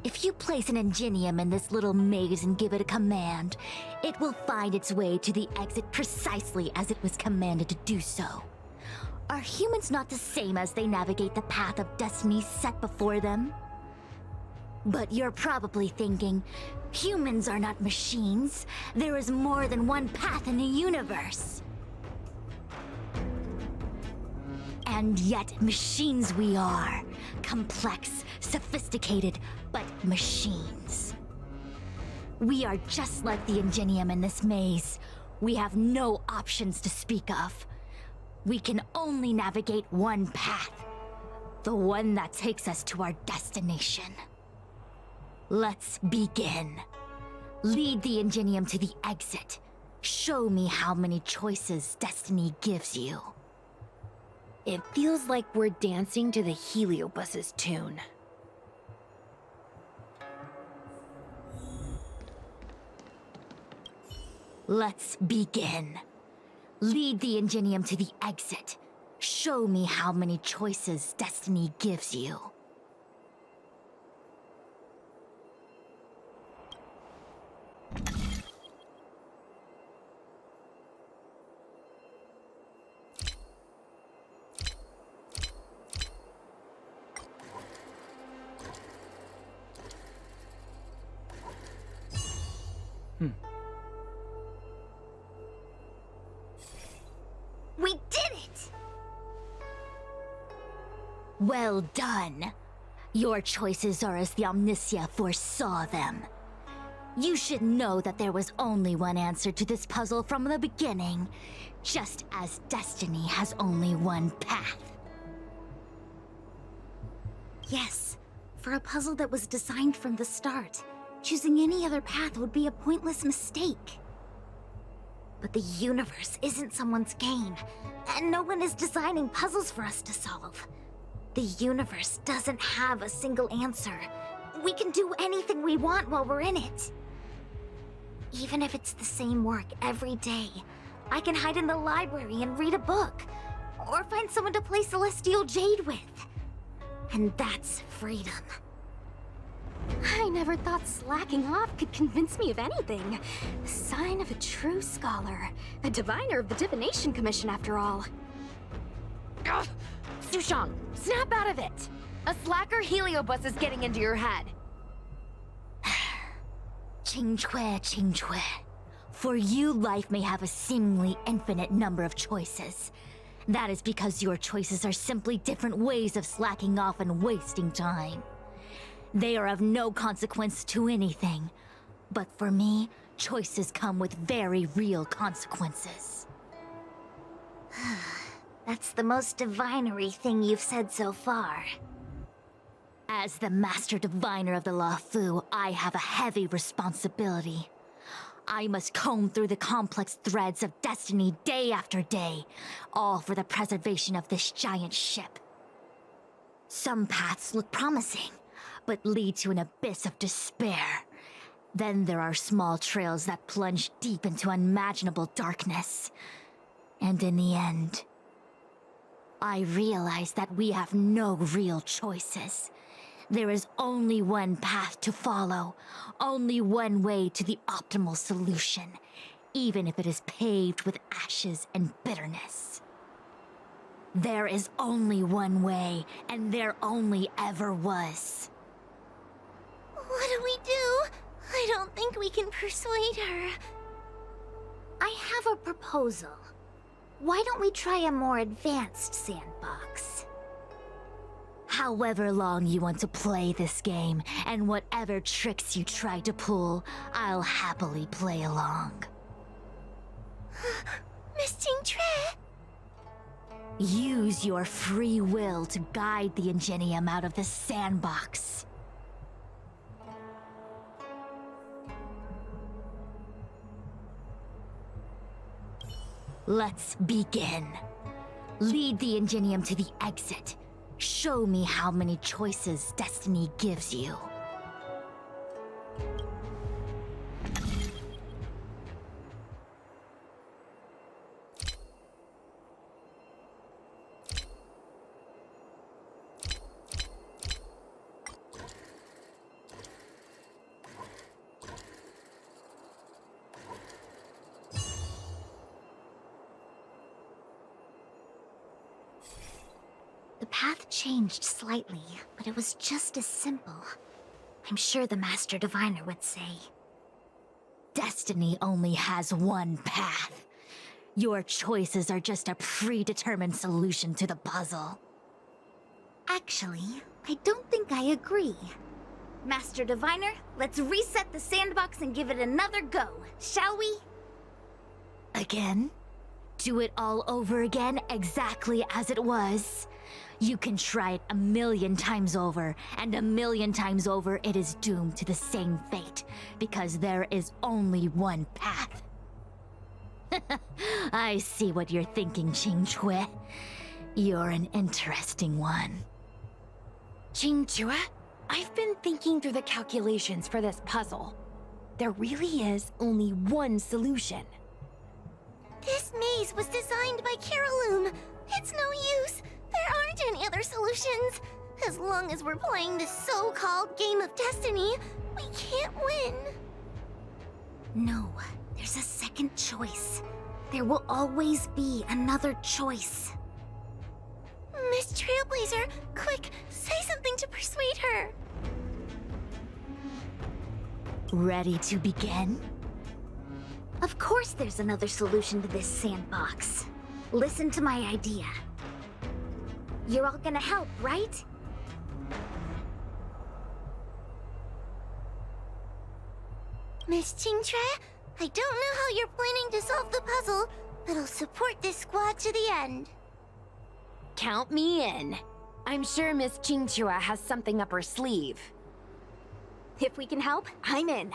If you place an ingenium in this little maze and give it a command, it will find its way to the exit precisely as it was commanded to do so. Are humans not the same as they navigate the path of destiny set before them? But you're probably thinking, humans are not machines. There is more than one path in the universe. And yet, machines we are. Complex, sophisticated, but machines. We are just like the ingenium in this maze. We have no options to speak of. We can only navigate one path. The one that takes us to our destination. Let's begin. Lead the ingenium to the exit. Show me how many choices destiny gives you. It feels like we're dancing to the Heliobus's tune. Let's begin. Lead the ingenium to the exit. Show me how many choices destiny gives you. We did it! Well done. Your choices are as the Omniscia foresaw them. You should know that there was only one answer to this puzzle from the beginning, just as destiny has only one path. Yes, for a puzzle that was designed from the start, choosing any other path would be a pointless mistake. But the universe isn't someone's game, and no one is designing puzzles for us to solve. The universe doesn't have a single answer. We can do anything we want while we're in it. Even if it's the same work every day, I can hide in the library and read a book, or find someone to play Celestial Jade with. And that's freedom. I never thought slacking off could convince me of anything. The sign of a true scholar. A diviner of the Divination Commission, after all. Ugh! Sushang, snap out of it! A slacker Heliobus is getting into your head. Qingque. For you, life may have a seemingly infinite number of choices. That is because your choices are simply different ways of slacking off and wasting time. They are of no consequence to anything. But for me, choices come with very real consequences. That's the most divinery thing you've said so far. As the Master Diviner of the Luofu, I have a heavy responsibility. I must comb through the complex threads of destiny day after day, all for the preservation of this giant ship. Some paths look promising, but lead to an abyss of despair. Then there are small trails that plunge deep into unimaginable darkness. And in the end, I realize that we have no real choices. There is only one path to follow, only one way to the optimal solution, even if it is paved with ashes and bitterness. There is only one way, and there only ever was. What do we do? I don't think we can persuade her. I have a proposal. Why don't we try a more advanced sandbox? However long you want to play this game, and whatever tricks you try to pull, I'll happily play along. Miss Jingtre? Use your free will to guide the Ingenium out of the sandbox. Let's begin. Lead the Ingenium to the exit. Show me how many choices destiny gives you. The path changed slightly, but it was just as simple. I'm sure the Master Diviner would say. Destiny only has one path. Your choices are just a predetermined solution to the puzzle. Actually, I don't think I agree. Master Diviner, let's reset the sandbox and give it another go, shall we? Again? Do it all over again, exactly as it was? You can try it 1,000,000 times over, and 1,000,000 times over it is doomed to the same fate, because there is only one path. I see what you're thinking, Qingque. You're an interesting one. Qingque, I've been thinking through the calculations for this puzzle. There really is only one solution. This maze was designed by Caroloom. It's no use. There aren't any other solutions. As long as we're playing this so-called game of destiny, we can't win. No, there's a second choice. There will always be another choice. Miss Trailblazer, quick, say something to persuade her. Ready to begin? Of course there's another solution to this sandbox. Listen to my idea. You're all gonna help, right? Miss Qingtre, I don't know how you're planning to solve the puzzle, but I'll support this squad to the end. Count me in. I'm sure Miss Qingque has something up her sleeve. If we can help, I'm in.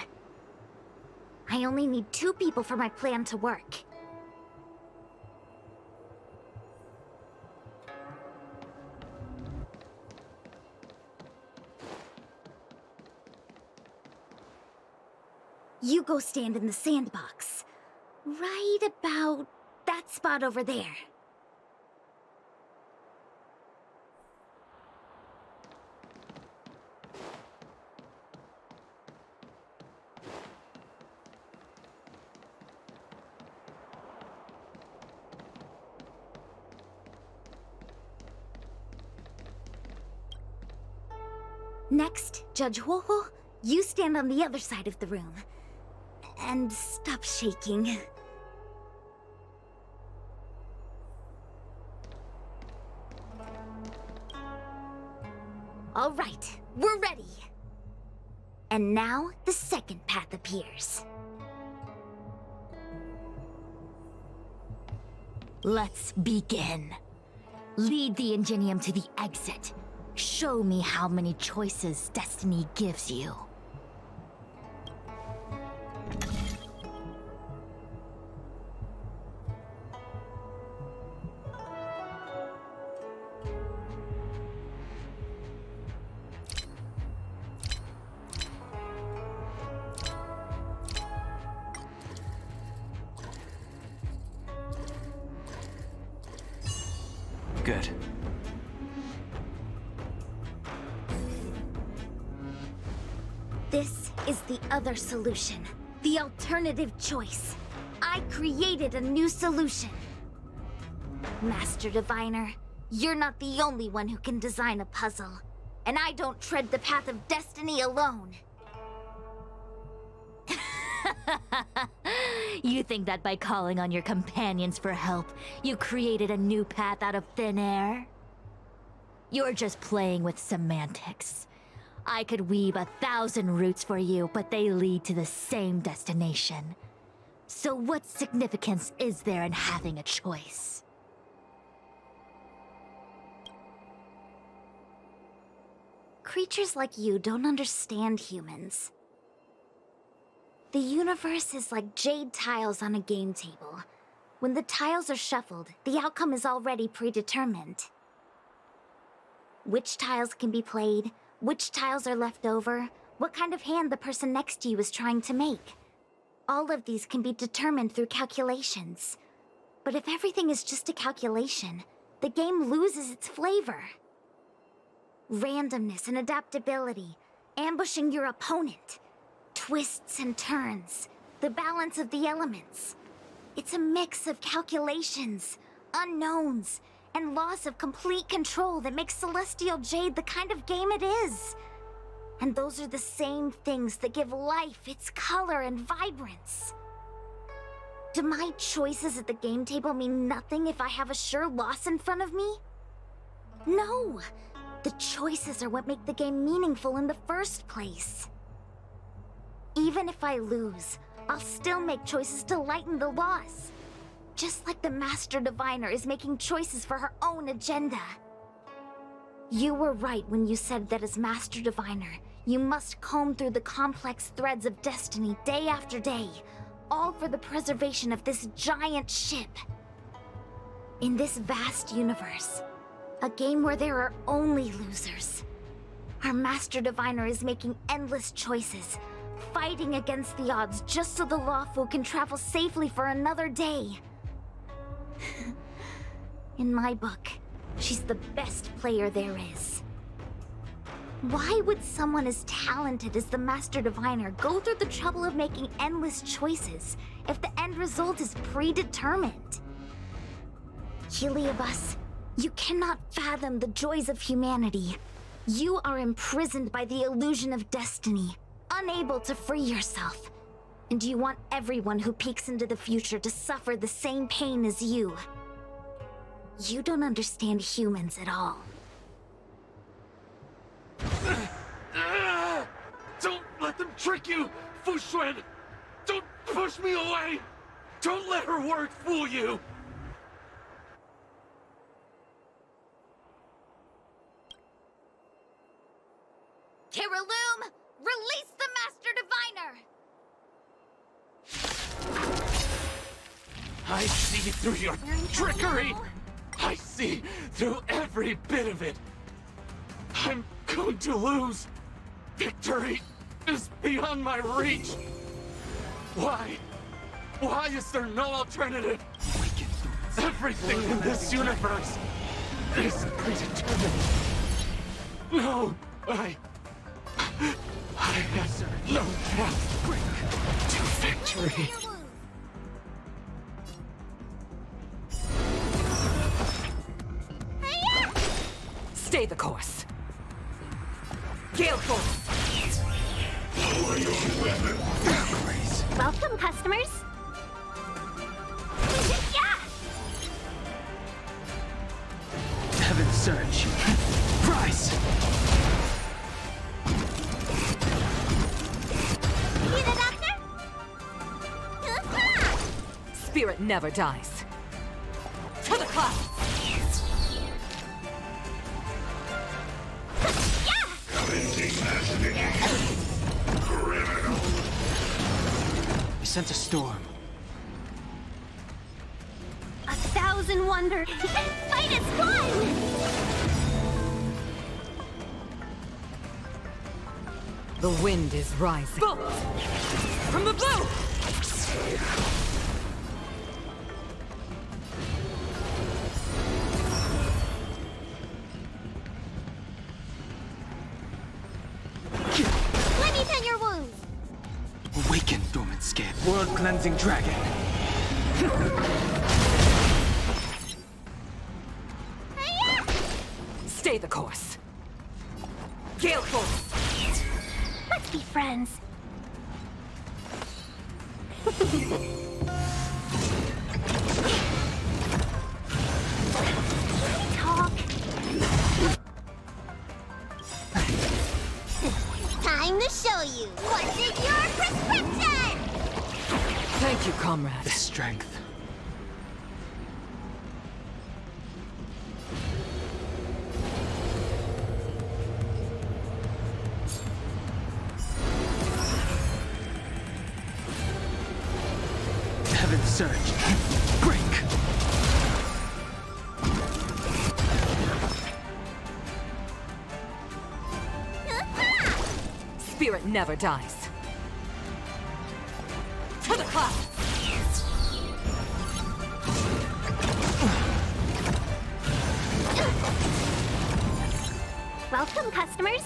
I only need 2 people for my plan to work. You go stand in the sandbox. Right about that spot over there. Next, Judge Huohuo, you stand on the other side of the room. And stop shaking. All right, we're ready. And now, the second path appears. Let's begin. Lead the Ingenium to the exit. Show me how many choices destiny gives you. Good. This is the other solution. The alternative choice. I created a new solution. Master Diviner, you're not the only one who can design a puzzle. And I don't tread the path of destiny alone. You think that by calling on your companions for help, you created a new path out of thin air? You're just playing with semantics. I could weave 1,000 routes for you, but they lead to the same destination. So what significance is there in having a choice? Creatures like you don't understand humans. The universe is like jade tiles on a game table. When the tiles are shuffled, the outcome is already predetermined. Which tiles can be played, which tiles are left over, what kind of hand the person next to you is trying to make. All of these can be determined through calculations. But if everything is just a calculation, the game loses its flavor. Randomness and adaptability, ambushing your opponent, twists and turns, the balance of the elements. It's a mix of calculations, unknowns, and loss of complete control that makes Celestial Jade the kind of game it is. And those are the same things that give life its color and vibrance. Do my choices at the game table mean nothing if I have a sure loss in front of me? No! The choices are what make the game meaningful in the first place. Even if I lose, I'll still make choices to lighten the loss. Just like the Master Diviner is making choices for her own agenda. You were right when you said that as Master Diviner, you must comb through the complex threads of destiny day after day, all for the preservation of this giant ship. In this vast universe, a game where there are only losers, our Master Diviner is making endless choices, fighting against the odds just so the Lawful can travel safely for another day. In my book, she's the best player there is. Why would someone as talented as the Master Diviner go through the trouble of making endless choices if the end result is predetermined? Heliobus, you cannot fathom the joys of humanity. You are imprisoned by the illusion of destiny, unable to free yourself. And you want everyone who peeks into the future to suffer the same pain as you. You don't understand humans at all. Don't let them trick you, Fu Xuan! Don't push me away! Don't let her words fool you! Tiraloom, release the Master Diviner! I see through your trickery! I see through every bit of it! I'm going to lose! Victory is beyond my reach! Why? Why is there no alternative? Everything in this universe is predetermined. No, I have no path to victory. Stay the course. Gale Force! Welcome, customers. Heaven surge. Rise! You the doctor? Spirit never dies. To the clouds! We sent a storm. 1,000 wonders. Fight is one! The wind is rising. Bolt! From the blue! Let me tend your wounds. Awaken, dormant skid. World-cleansing dragon. Stay the course. Gale Force! Let's be friends. Talk. Time to show you what's in your prescription! Thank Thank you, comrade. The strength. Heaven's surge. Break. Spirit never dies. To the clouds! Welcome, customers.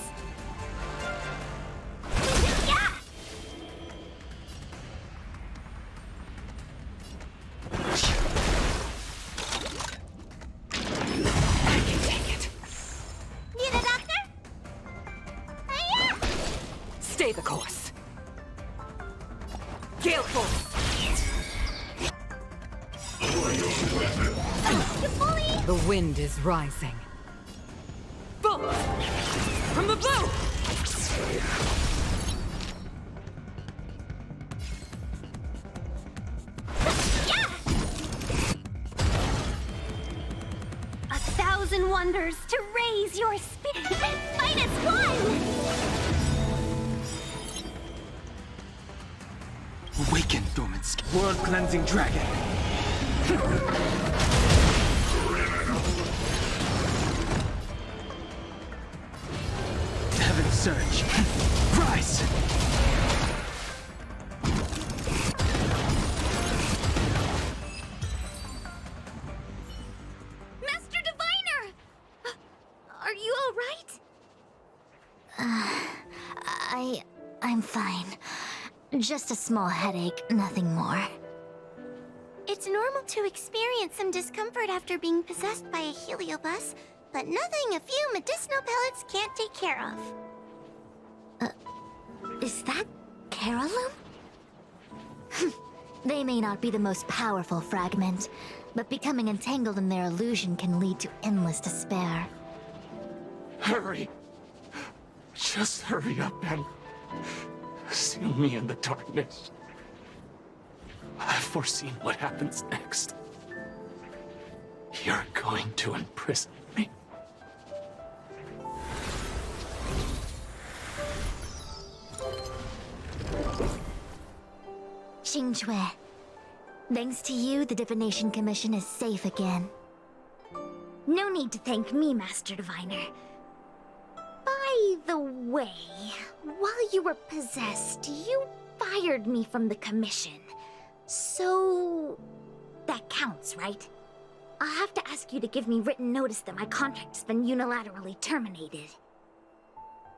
Need a doctor? Stay the course. Gale force. The wind is rising. Bolt! From the blue! 1,000 wonders to raise your spirit. -1! Awaken, dormant world-cleansing dragon. Heaven's surge. Rise. Master Diviner! Are you all right? I'm fine. Just a small headache, nothing more. It's normal to experience some discomfort after being possessed by a heliobus, but nothing a few medicinal pellets can't take care of. Is that Carolum? They may not be the most powerful fragment, but becoming entangled in their illusion can lead to endless despair. Hurry. Just hurry up and seal me in the darkness. I've foreseen what happens next. You're going to imprison me. Xingque, thanks to you, the Divination Commission is safe again. No need to thank me, Master Diviner. By the way, while you were possessed, you fired me from the commission. So... that counts, right? I'll have to ask you to give me written notice that my contract's been unilaterally terminated.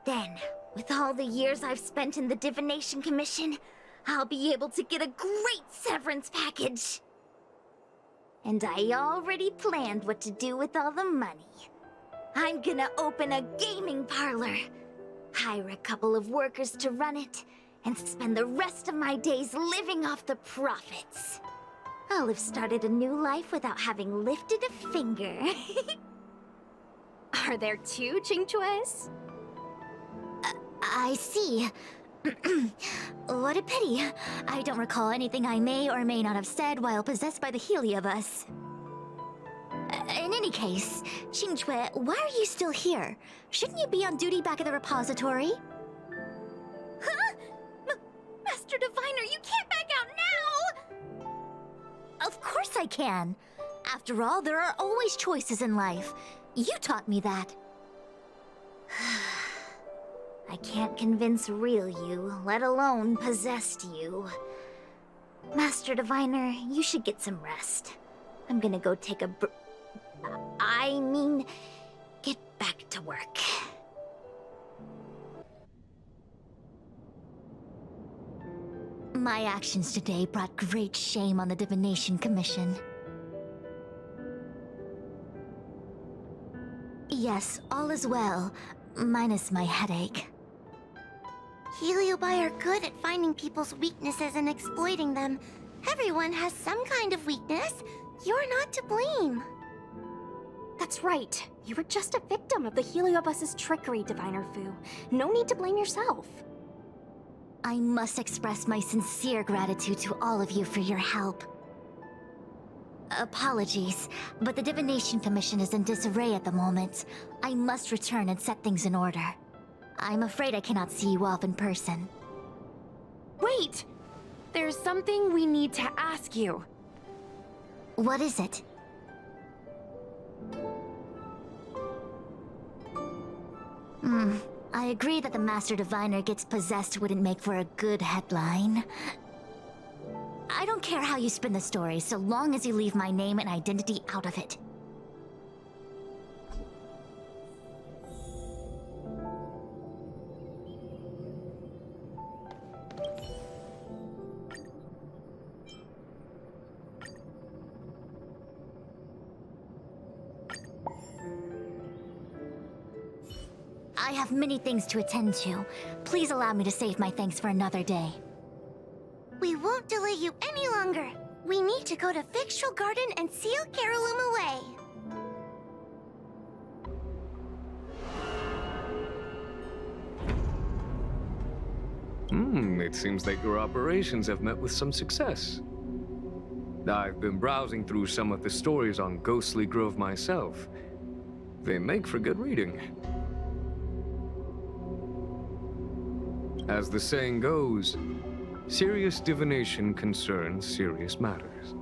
Then, with all the years I've spent in the Divination Commission, I'll be able to get a great severance package. And I already planned what to do with all the money. I'm gonna open a gaming parlor, hire a couple of workers to run it, and spend the rest of my days living off the profits. I'll have started a new life without having lifted a finger. Are there two Xingques? I see. What a pity. I don't recall anything I may or may not have said while possessed by the heliobus. In any case, Xingque, why are you still here? Shouldn't you be on duty back at the repository? Huh? Master Diviner, you can't back out now! Of course I can. After all, there are always choices in life. You taught me that. I can't convince real you, let alone possessed you. Master Diviner, you should get some rest. I'm gonna go take a get back to work. My actions today brought great shame on the Divination Commission. Yes, all is well, minus my headache. Heliobi are good at finding people's weaknesses and exploiting them. Everyone has some kind of weakness. You're not to blame. That's right. You were just a victim of the heliobus's trickery, Diviner Fu. No need to blame yourself. I must express my sincere gratitude to all of you for your help. Apologies, but the Divination Commission is in disarray at the moment. I must return and set things in order. I'm afraid I cannot see you off in person. Wait! There's something we need to ask you. What is it? I agree that the Master Diviner gets possessed wouldn't make for a good headline. I don't care how you spin the story, so long as you leave my name and identity out of it. I have many things to attend to. Please allow me to save my thanks for another day. We won't delay you any longer. We need to go to Fixtral Garden and seal Carolum away. It seems that your operations have met with some success. I've been browsing through some of the stories on Ghostly Grove myself. They make for good reading. As the saying goes, serious divination concerns serious matters.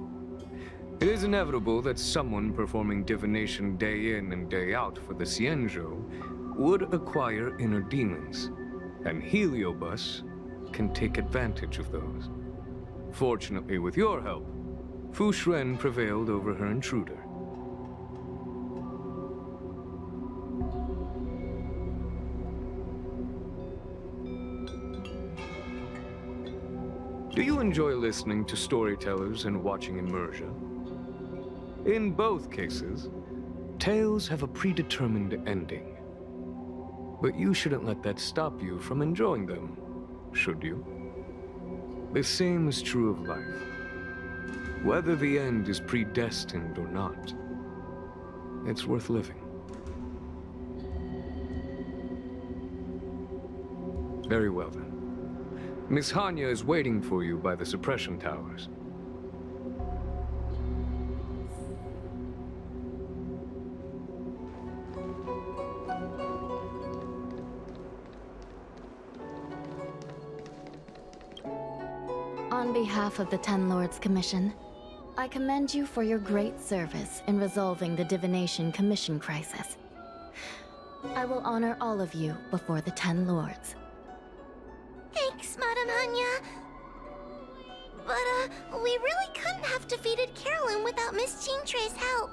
It is inevitable that someone performing divination day in and day out for the Xianzhou would acquire inner demons, and Heliobus can take advantage of those. Fortunately, with your help, Fu Xuan prevailed over her intruder. Do you enjoy listening to storytellers and watching immersion? In both cases, tales have a predetermined ending. But you shouldn't let that stop you from enjoying them, should you? The same is true of life. Whether the end is predestined or not, it's worth living. Very well then. Miss Hanya is waiting for you by the suppression towers. On behalf of the Ten Lords Commission, I commend you for your great service in resolving the Divination Commission crisis. I will honor all of you before the Ten Lords. Thanks, Madam Hanya. But, we really couldn't have defeated Carolyn without Miss Jean-Trey's help.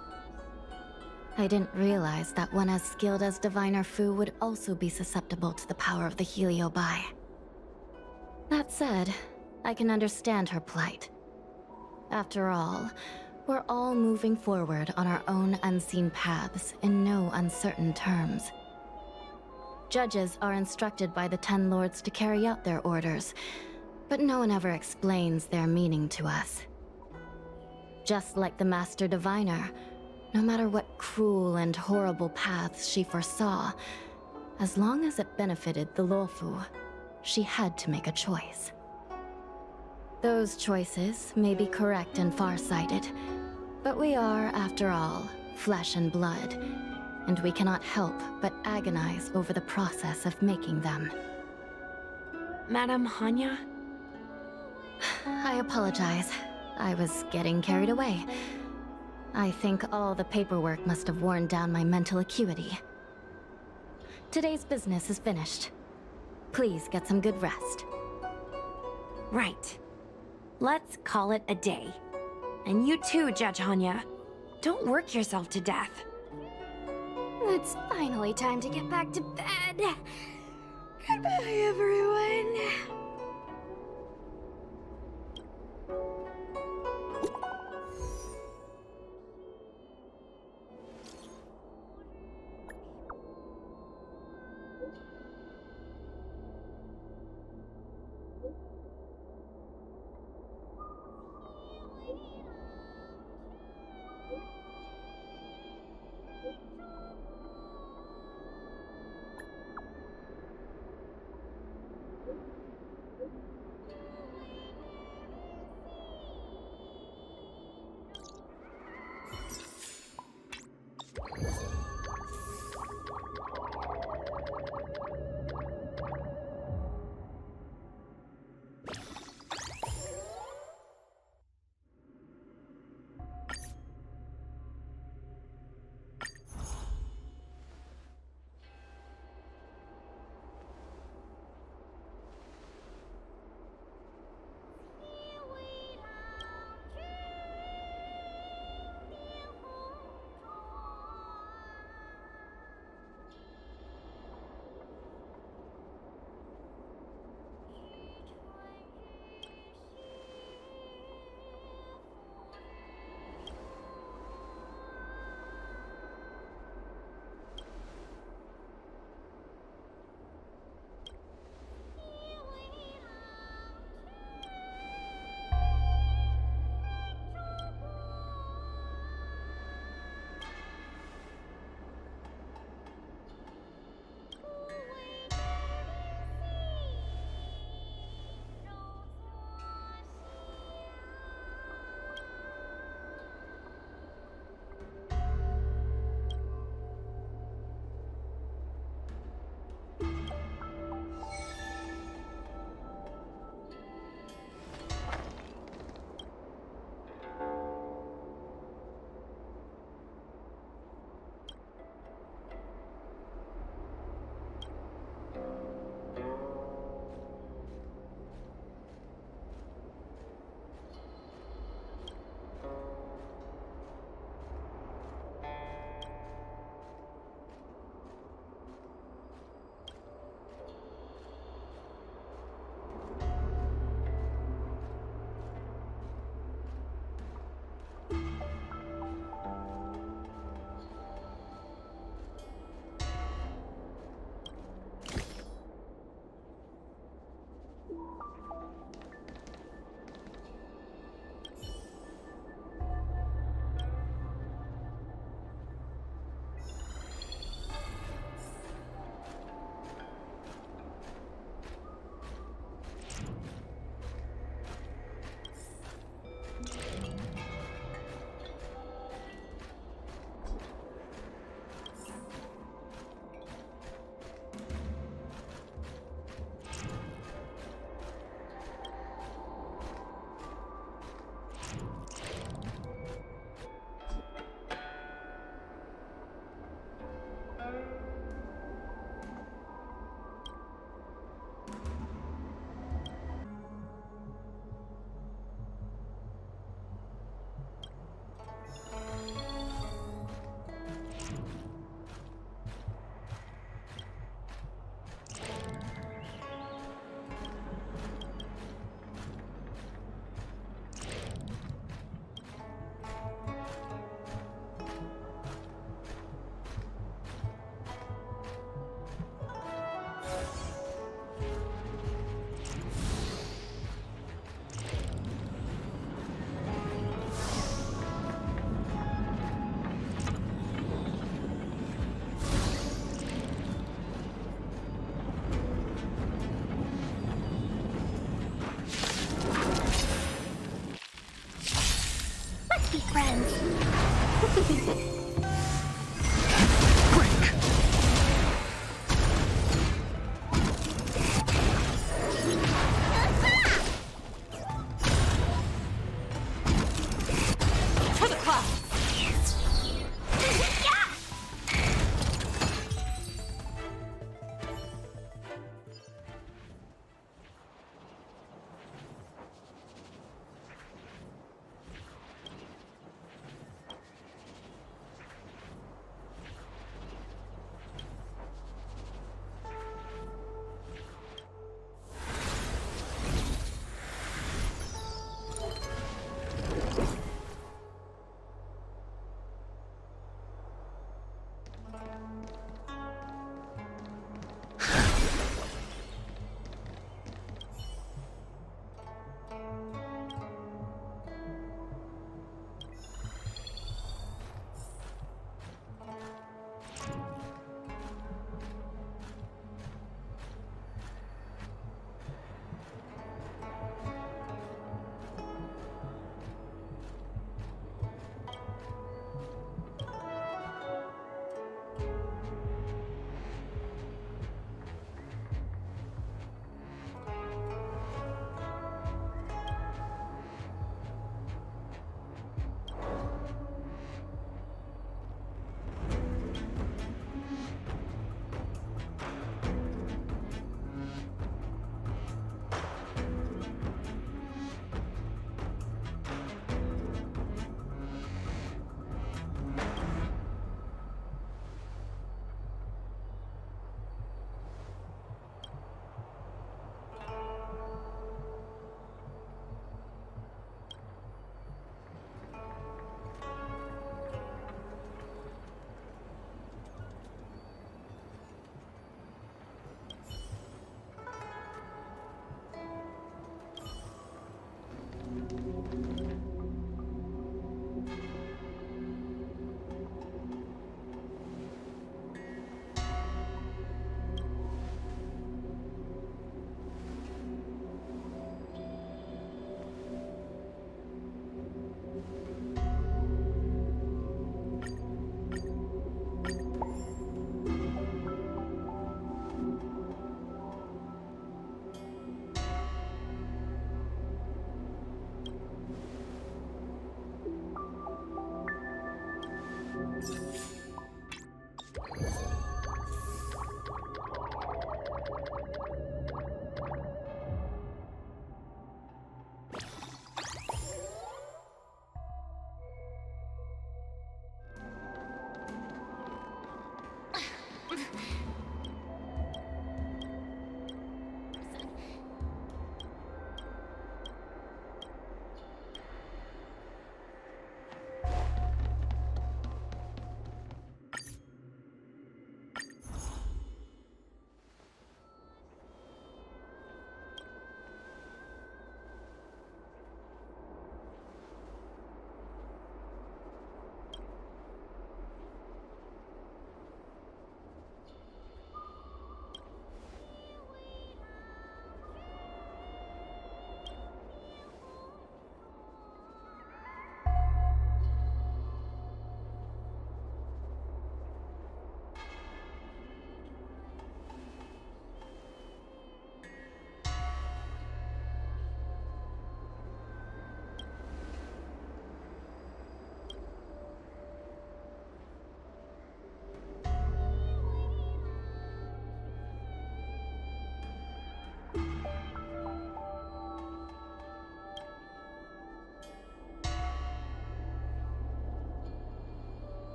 I didn't realize that one as skilled as Diviner Fu would also be susceptible to the power of the Heliobi. That said, I can understand her plight. After all, we're all moving forward on our own unseen paths in no uncertain terms. Judges are instructed by the Ten Lords to carry out their orders, but no one ever explains their meaning to us. Just like the Master Diviner, no matter what cruel and horrible paths she foresaw, as long as it benefited the Luofu, she had to make a choice. Those choices may be correct and far-sighted, but we are, after all, flesh and blood, and we cannot help but agonize over the process of making them. Madam Hanya? I apologize. I was getting carried away. I think all the paperwork must have worn down my mental acuity. Today's business is finished. Please get some good rest. Right. Let's call it a day. And you too, Judge Hanya. Don't work yourself to death. It's finally time to get back to bed. Goodbye, everyone.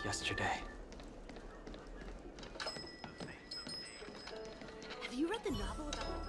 Yesterday. Have you read the novel about...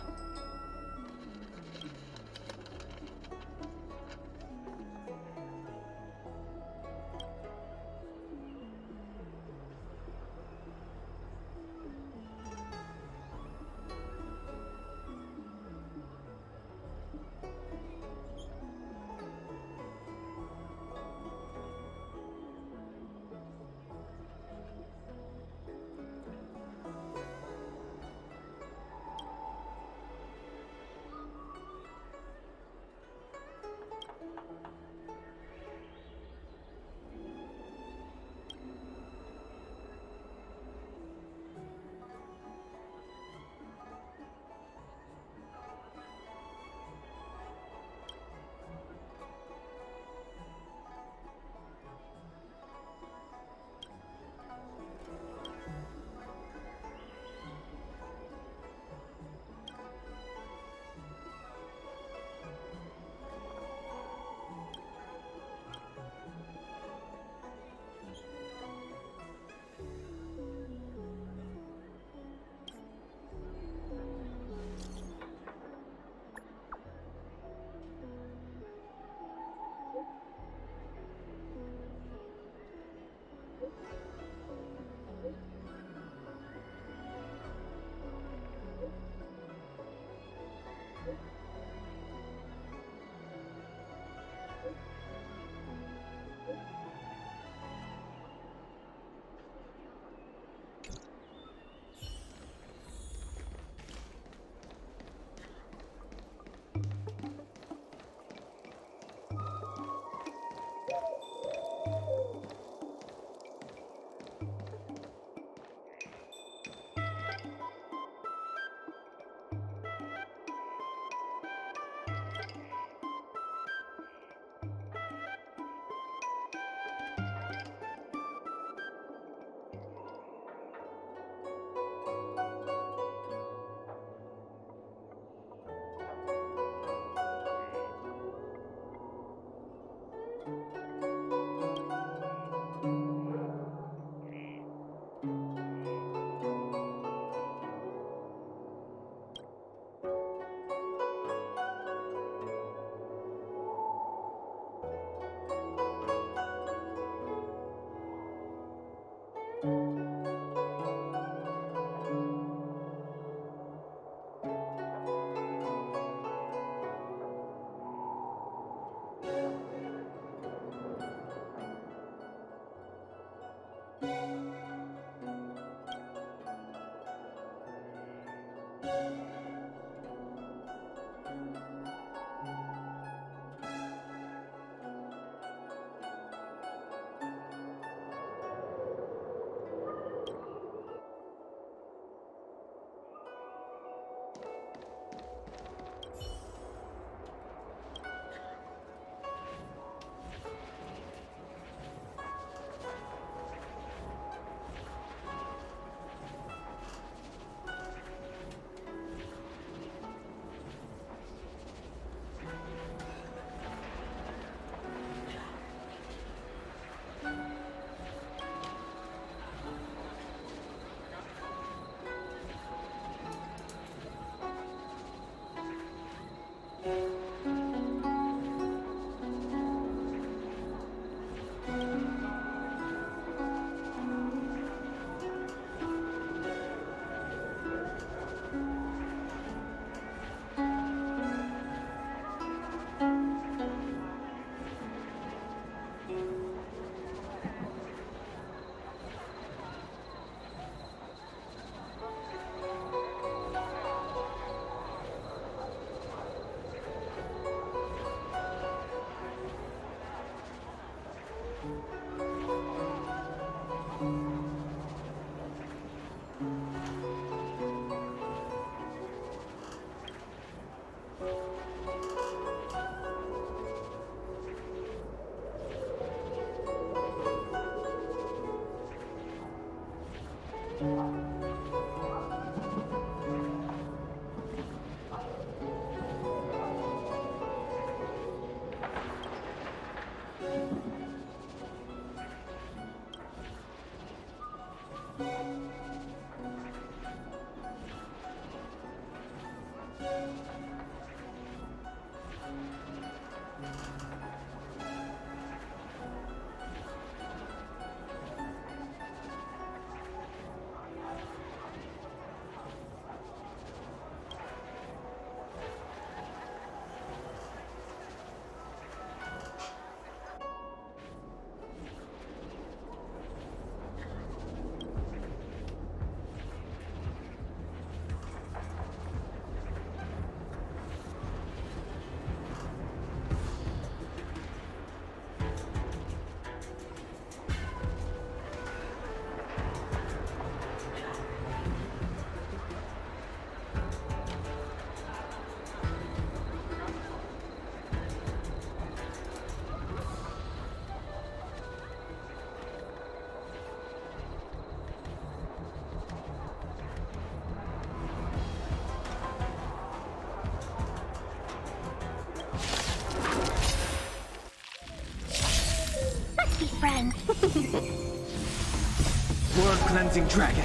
cleansing dragon.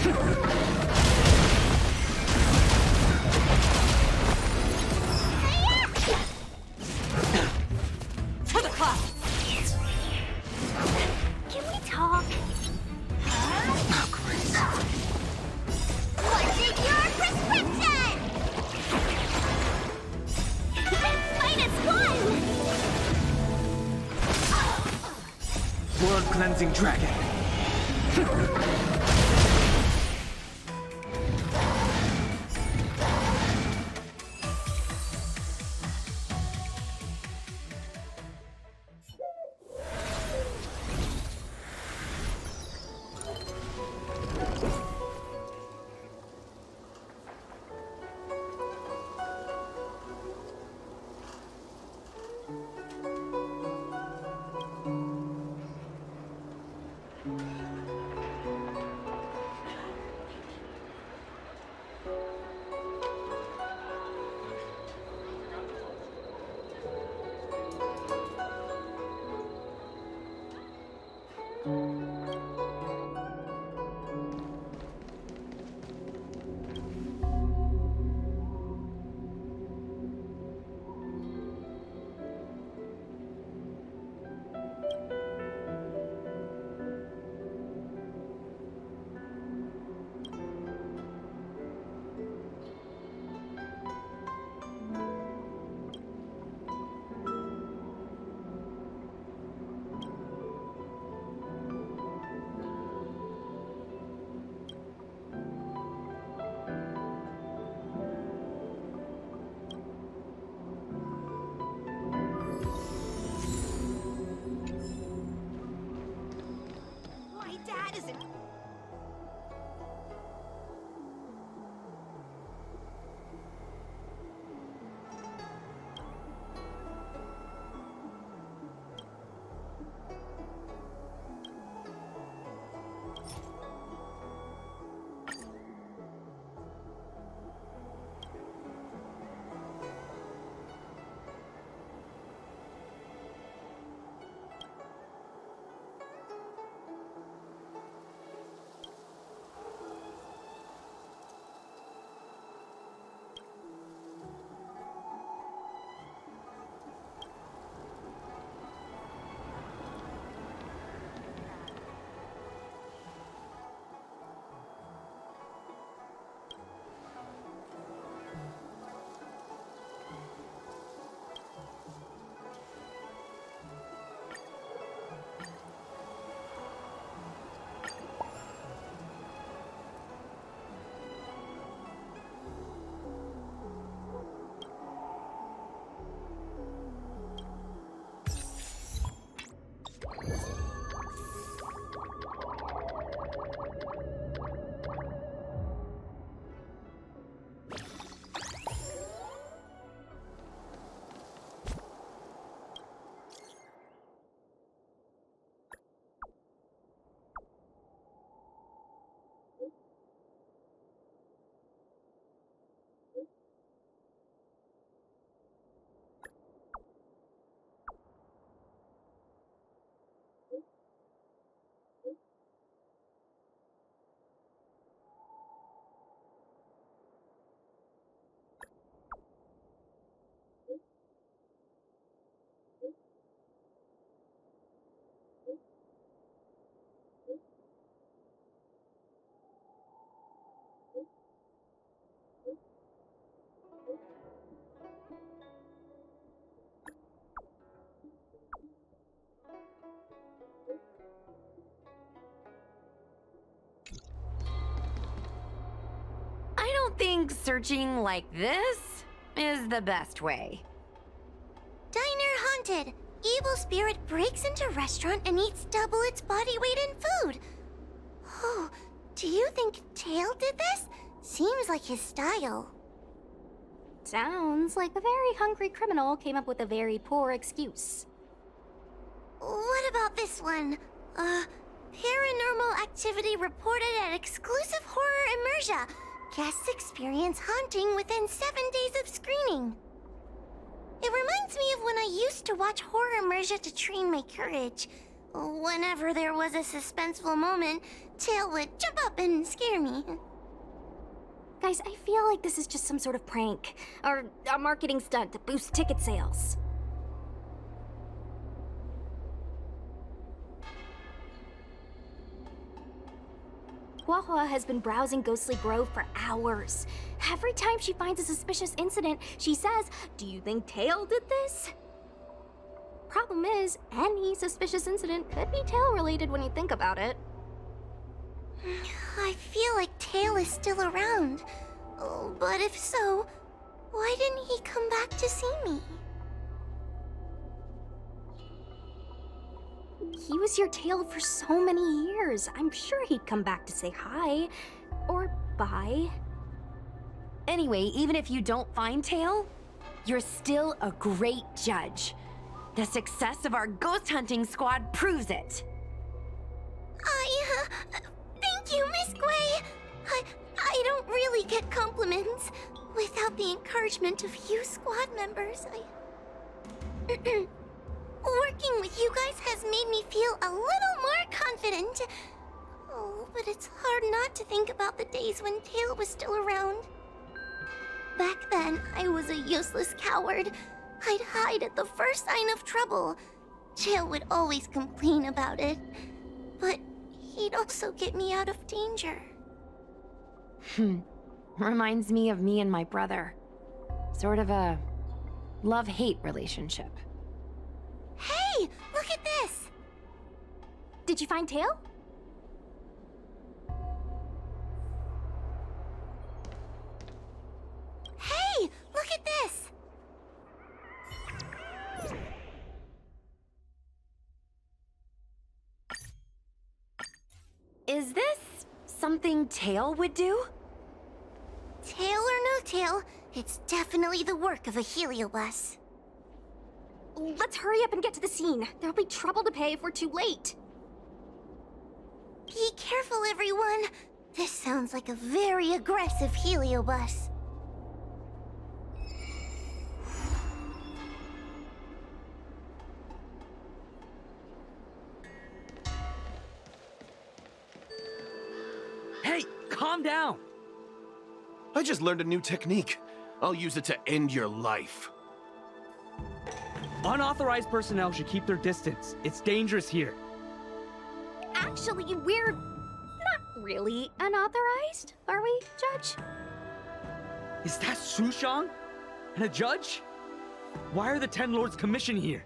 To the clouds! Can we talk? Oh, great. What's in your prescription? -1! World cleansing dragon. don't think searching like this is the best way. Diner haunted. Evil spirit breaks into restaurant and eats double its body weight in food. Oh, do you think Tail did this? Seems like his style. Sounds like a very hungry criminal came up with a very poor excuse. What about this one? Paranormal activity reported at exclusive horror immersia. Guests experience haunting within 7 days of screening. It reminds me of when I used to watch horror immersia to train my courage. Whenever there was a suspenseful moment, Tail would jump up and scare me. Guys, I feel like this is just some sort of prank, or a marketing stunt to boost ticket sales. Huahua has been browsing Ghostly Grove for hours. Every time she finds a suspicious incident, she says, "Do you think Tail did this?" Problem is, any suspicious incident could be Tail-related when you think about it. I feel like Tail is still around. Oh, but if so, why didn't he come back to see me? He was your Tail for so many years. I'm sure he'd come back to say hi. Or bye. Anyway, even if you don't find Tail, you're still a great judge. The success of our ghost hunting squad proves it. Thank you, Miss Gwei. I don't really get compliments. Without the encouragement of you squad members, working with you guys has made me feel a little more confident. Oh, but it's hard not to think about the days when Tail was still around. Back then, I was a useless coward. I'd hide at the first sign of trouble. Tail would always complain about it. But he'd also get me out of danger. Reminds me of me and my brother. Sort of a love-hate relationship. Hey, look at this! Did you find Tail? Hey, look at this! Is this something Tail would do? Tail or no tail, it's definitely the work of a heliobus. Let's hurry up and get to the scene. There'll be trouble to pay if we're too late. Be careful, everyone. This sounds like a very aggressive heliobus. Hey, calm down! I just learned a new technique. I'll use it to end your life. Unauthorized personnel should keep their distance. It's dangerous here. Actually, we're not really unauthorized, are we, Judge? Is that Sushang? And a judge? Why are the Ten Lords Commission here?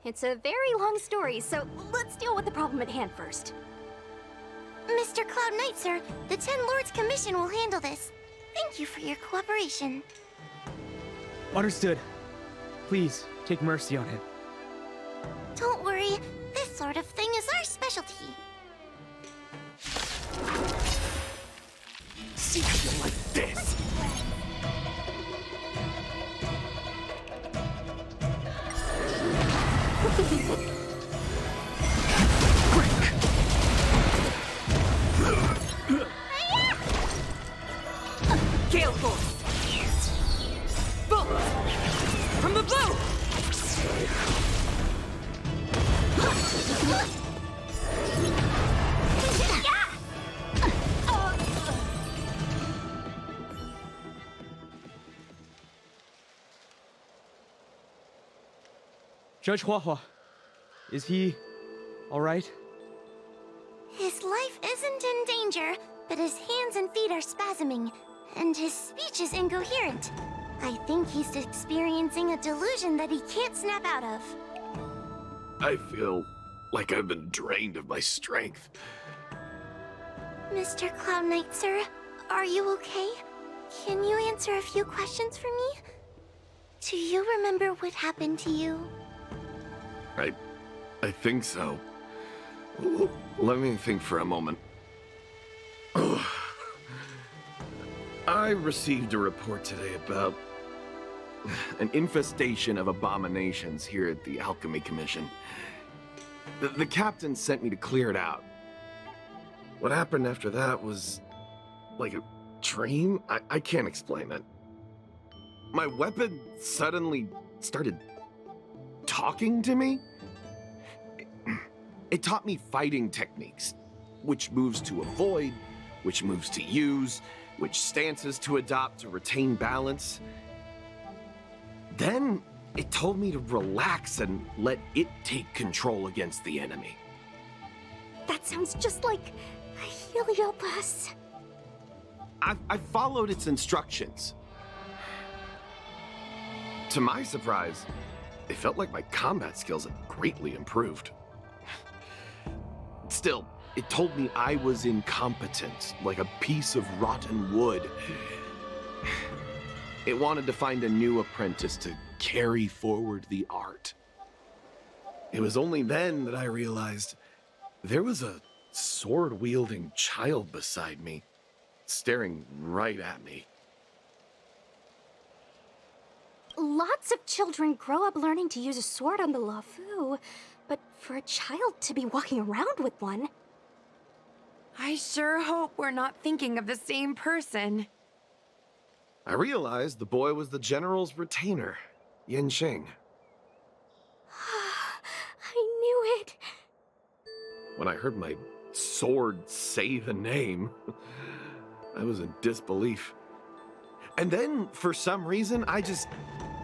It's a very long story, so let's deal with the problem at hand first. Mr. Cloud Knight, sir, the Ten Lords Commission will handle this. Thank you for your cooperation. Understood. Please, take mercy on him. Don't worry, this sort of thing is our specialty. See you like this! Gale Force! Bolt! From the bow! Judge Huahua, is he all right? His life isn't in danger, but his hands and feet are spasming, and his speech is incoherent. I think he's experiencing a delusion that he can't snap out of. I feel like I've been drained of my strength. Mr. Cloud Knight, sir, are you okay? Can you answer a few questions for me? Do you remember what happened to you? I think so. Let me think for a moment. I received a report today about an infestation of abominations here at the Alchemy Commission. The captain sent me to clear it out. What happened after that was like a dream? I can't explain it. My weapon suddenly started talking to me. It taught me fighting techniques, which moves to avoid, which moves to use, which stances to adopt to retain balance. Then it told me to relax and let it take control against the enemy. That sounds just like a heliobus. I followed its instructions. To my surprise, it felt like my combat skills had greatly improved. Still, it told me I was incompetent, like a piece of rotten wood. It wanted to find a new apprentice to carry forward the art. It was only then that I realized there was a sword-wielding child beside me, staring right at me. Lots of children grow up learning to use a sword on the Luofu, but for a child to be walking around with one... I sure hope we're not thinking of the same person. I realized the boy was the general's retainer, Yanqing. I knew it. When I heard my sword say the name, I was in disbelief. And then, for some reason, I just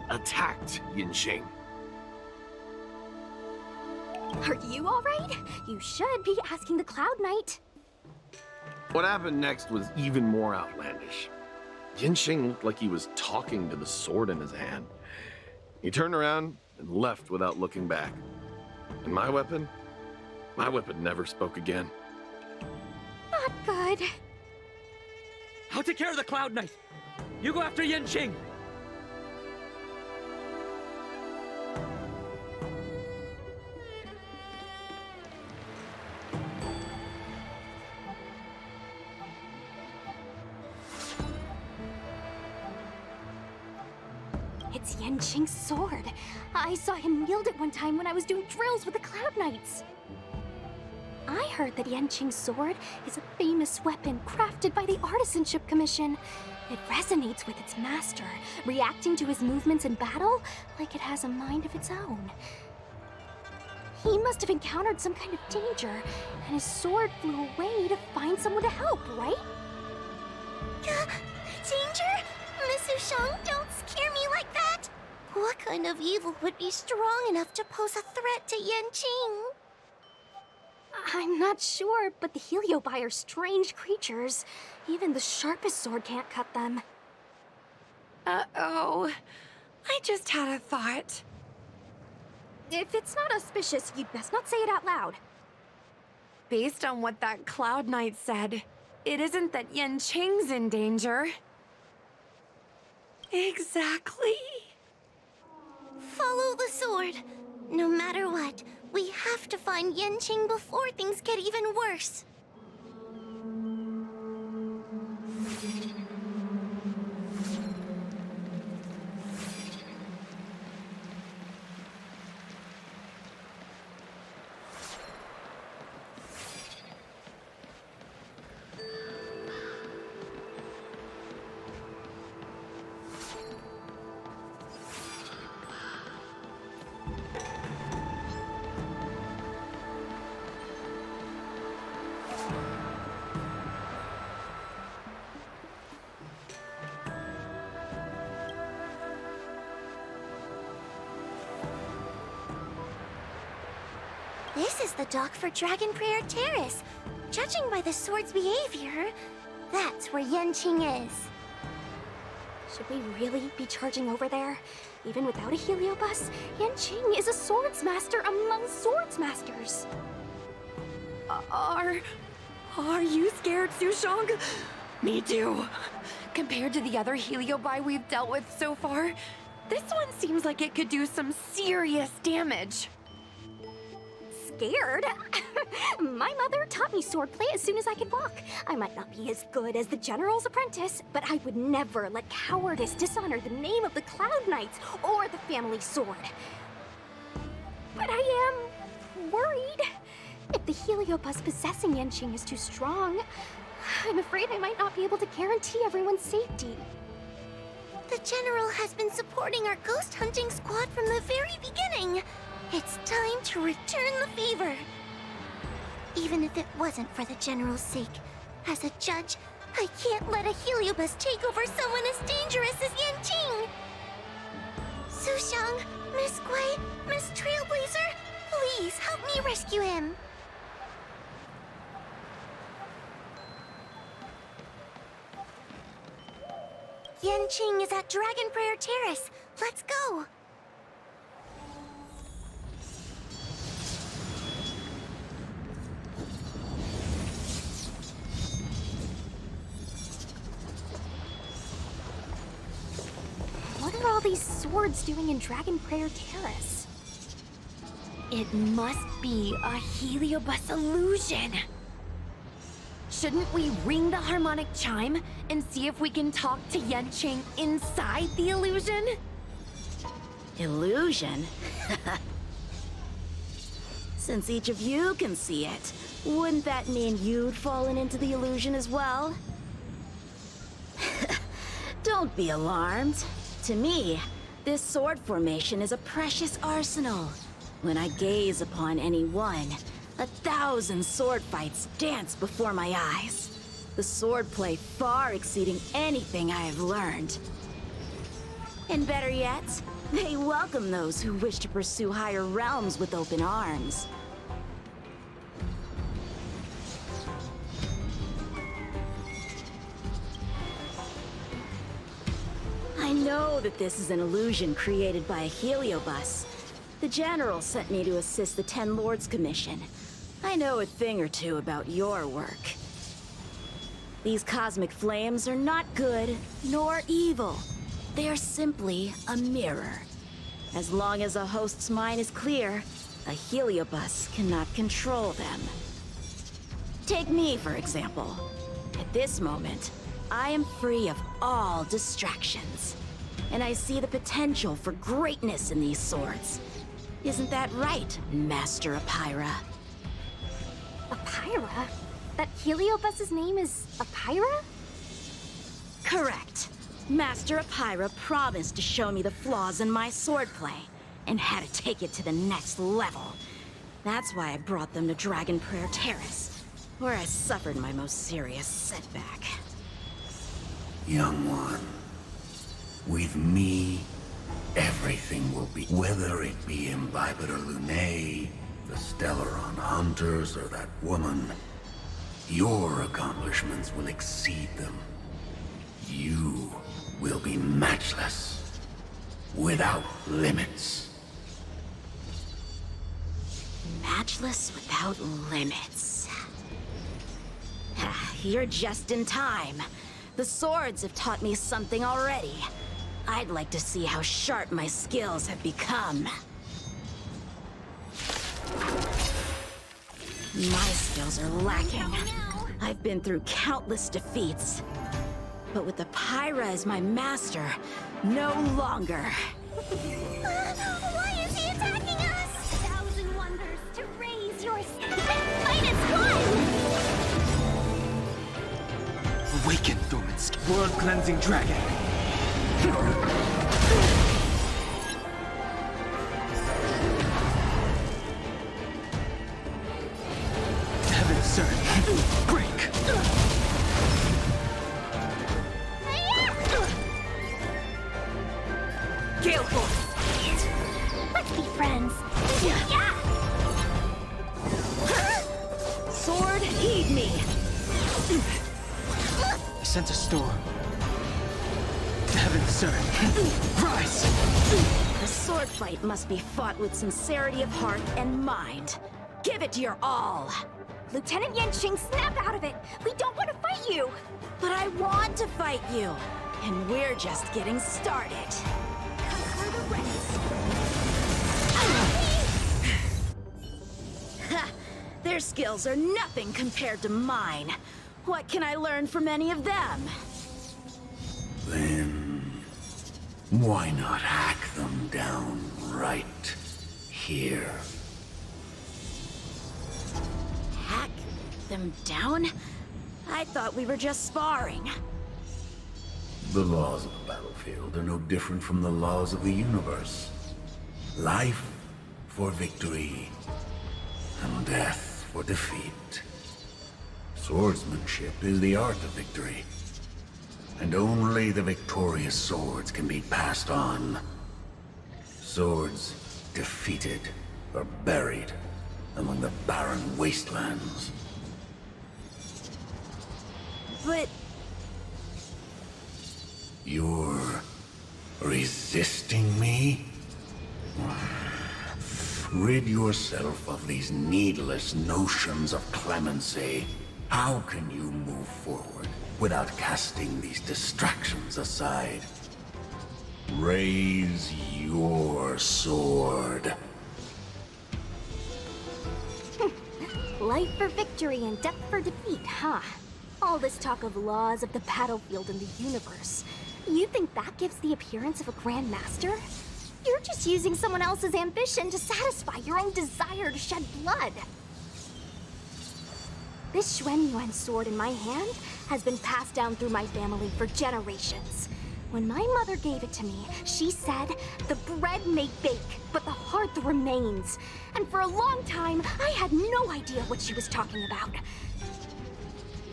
attacked Yanqing. Are you alright? You should be asking the Cloud Knight. What happened next was even more outlandish. Yanqing looked like he was talking to the sword in his hand. He turned around and left without looking back. And my weapon never spoke again. Not good. I'll take care of the Cloud Knight. You go after Yanqing. It's Yanqing's sword. I saw him wield it one time when I was doing drills with the Cloud Knights. I heard that Yanqing's sword is a famous weapon crafted by the Artisanship Commission. It resonates with its master, reacting to his movements in battle like it has a mind of its own. He must have encountered some kind of danger, and his sword flew away to find someone to help, right? Danger? Miss Ushang, don't scare me like that! What kind of evil would be strong enough to pose a threat to Yanqing? I'm not sure, but the Heliobi are strange creatures. Even the sharpest sword can't cut them. Uh-oh. I just had a thought. If it's not auspicious, you'd best not say it out loud. Based on what that Cloud Knight said, it isn't that Yanqing's in danger. Exactly. Follow the sword. No matter what, we have to find Yanqing before things get even worse. This is the dock for Dragon Prayer Terrace. Judging by the sword's behavior, that's where Yanqing is. Should we really be charging over there? Even without a heliobus, Yanqing is a swords master among swords masters. Are you scared, Sushang? Me too. Compared to the other Heliobi we've dealt with so far, this one seems like it could do some serious damage. Scared? My mother taught me swordplay as soon as I could walk. I might not be as good as the General's apprentice, but I would never let cowardice dishonor the name of the Cloud Knights or the family sword. But I am worried. If the heliobus possessing Yanqing is too strong, I'm afraid I might not be able to guarantee everyone's safety. The General has been supporting our ghost hunting squad from the very beginning. It's time to return the favor. even if it wasn't for the general's sake. As a judge, I can't let a heliobus take over someone as dangerous as Yanqing! Sushang, Miss Gui, Miss Trailblazer, please help me rescue him! Yanqing is at Dragon Prayer Terrace. Let's go! What are all these swords doing in Dragon Prayer Terrace? It must be a heliobus illusion. Shouldn't we ring the harmonic chime and see if we can talk to Yanqing inside the illusion? Illusion? Since each of you can see it, wouldn't that mean you'd fallen into the illusion as well? Don't be alarmed. To me, this sword formation is a precious arsenal. When I gaze upon any one, 1,000 sword fights dance before my eyes. The swordplay far exceeding anything I have learned. And better yet, they welcome those who wish to pursue higher realms with open arms. I know that this is an illusion created by a heliobus. The General sent me to assist the Ten Lords Commission. I know a thing or two about your work. These cosmic flames are not good nor evil. They are simply a mirror. As long as a host's mind is clear, a heliobus cannot control them. Take me, for example. At this moment, I am free of all distractions. And I see the potential for greatness in these swords. Isn't that right, Master Apira? Apira? That heliobus's name is Apira? Correct. Master Apira promised to show me the flaws in my swordplay, and had to take it to the next level. That's why I brought them to Dragon Prayer Terrace, where I suffered my most serious setback. Young one, with me, everything will be, whether it be Imbibed or Lunae, the Stellaron Hunters, or that woman, your accomplishments will exceed them. You will be matchless, without limits. Matchless without limits. You're just in time. The swords have taught me something already. I'd like to see how sharp my skills have become. My skills are lacking. I've been through countless defeats. But with Apira as my master, no longer. Why is he attacking us? 1,000 wonders to raise your strength and fight its one! Awaken, dormant world-cleansing dragon. Heaven, sir. Break. Gale Force! Let's be friends. Yeah! Sword, heed me! I sense a storm. Heaven, sir. Rise! The sword fight must be fought with sincerity of heart and mind. Give it your all! Lieutenant Yanqing, snap out of it! We don't want to fight you! But I want to fight you! And we're just getting started. Their skills are nothing compared to mine. What can I learn from any of them? Then, why not hack them down right here? Hack them down? I thought we were just sparring. The laws of the battlefield are no different from the laws of the universe. Life for victory, and death for defeat. Swordsmanship is the art of victory. And only the victorious swords can be passed on. Swords defeated are buried among the barren wastelands. But... You're resisting me? Rid yourself of these needless notions of clemency. How can you move forward without casting these distractions aside? Raise your sword. Life for victory and death for defeat, huh? All this talk of laws of the battlefield and the universe. You think that gives the appearance of a Grand Master? You're just using someone else's ambition to satisfy your own desire to shed blood. This Xuanyuan sword in my hand has been passed down through my family for generations. When my mother gave it to me, she said, the bread may bake, but the heart remains. And for a long time, I had no idea what she was talking about.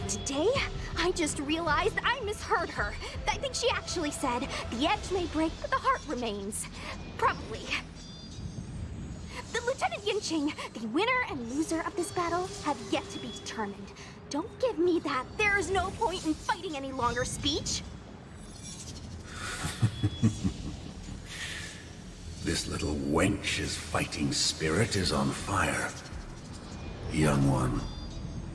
Today, I just realized I misheard her. I think she actually said, the edge may break, but the heart remains. Probably. The Lieutenant Yinqing, the winner and loser of this battle, have yet to be determined. Don't give me that "there's no point in fighting any longer" speech. This little wench's fighting spirit is on fire. Young one,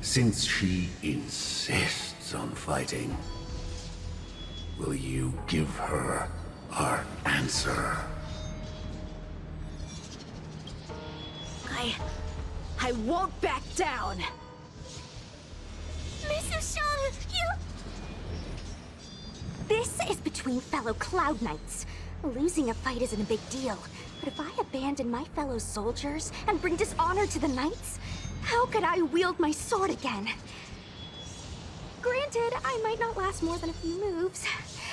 since she insists on fighting, will you give her our answer? I won't back down! Mrs. Shang, you... This is between fellow Cloud Knights. Losing a fight isn't a big deal, but if I abandon my fellow soldiers and bring dishonor to the Knights, how could I wield my sword again? Granted, I might not last more than a few moves.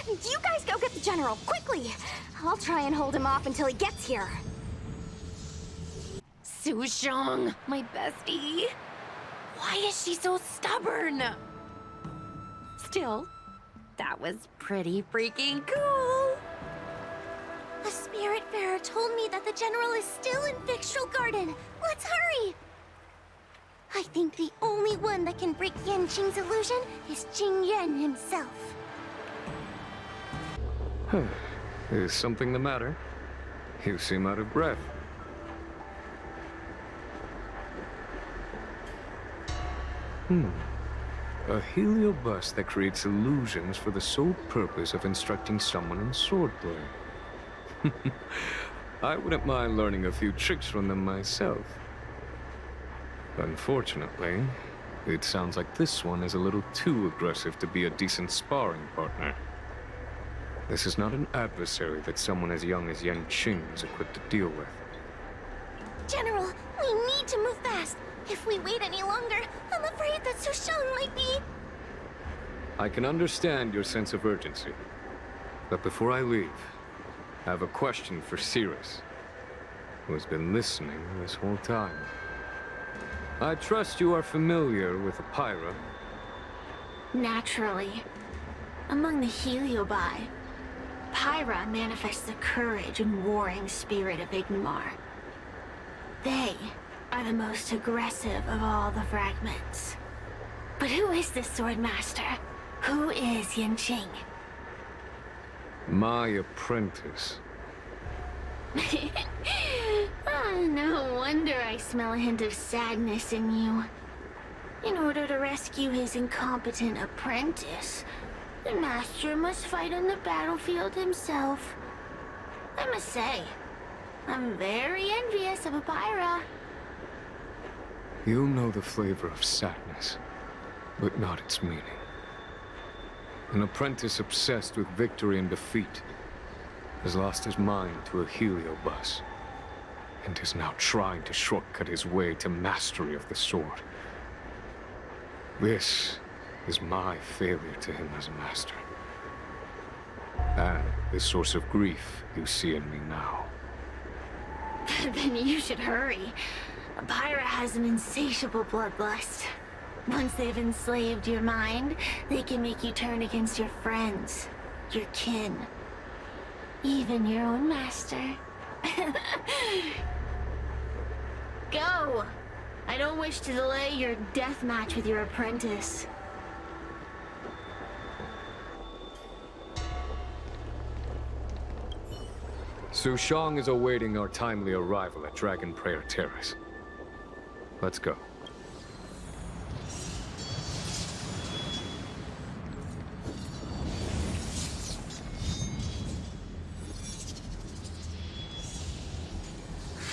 You guys go get the General, quickly! I'll try and hold him off until he gets here. Su Shang, my bestie. Why is she so stubborn? Still, that was pretty freaking cool. A Spiritfarer told me that the General is still in Victral Garden. Let's hurry! I think the only one that can break Yanqing's illusion is Qing Yuan himself. Is something the matter? You seem out of breath. A heliobus that creates illusions for the sole purpose of instructing someone in swordplay. I wouldn't mind learning a few tricks from them myself. Unfortunately, it sounds like this one is a little too aggressive to be a decent sparring partner. This is not an adversary that someone as young as Yanqing is equipped to deal with. General, we need to move fast. If we wait any longer, I'm afraid that Su Shang might be... I can understand your sense of urgency. But before I leave, I have a question for Cirrus, who has been listening this whole time. I trust you are familiar with Pyra. Naturally. Among the Heliobi, Pyra manifests the courage and warring spirit of Ignomar. They are the most aggressive of all the fragments. But who is this Swordmaster? Who is Yanqing? My apprentice. No wonder I smell a hint of sadness in you. In order to rescue his incompetent apprentice, the master must fight on the battlefield himself. I must say, I'm very envious of Pyra. You know the flavor of sadness, but not its meaning. An apprentice obsessed with victory and defeat has lost his mind to a heliobus, and is now trying to shortcut his way to mastery of the sword. This is my failure to him as a master, and the source of grief you see in me now. Then you should hurry. A pirate has an insatiable bloodlust. Once they've enslaved your mind, they can make you turn against your friends, your kin, even your own master. Go! I don't wish to delay your death match with your apprentice. Su Shang is awaiting our timely arrival at Dragon Prayer Terrace. Let's go.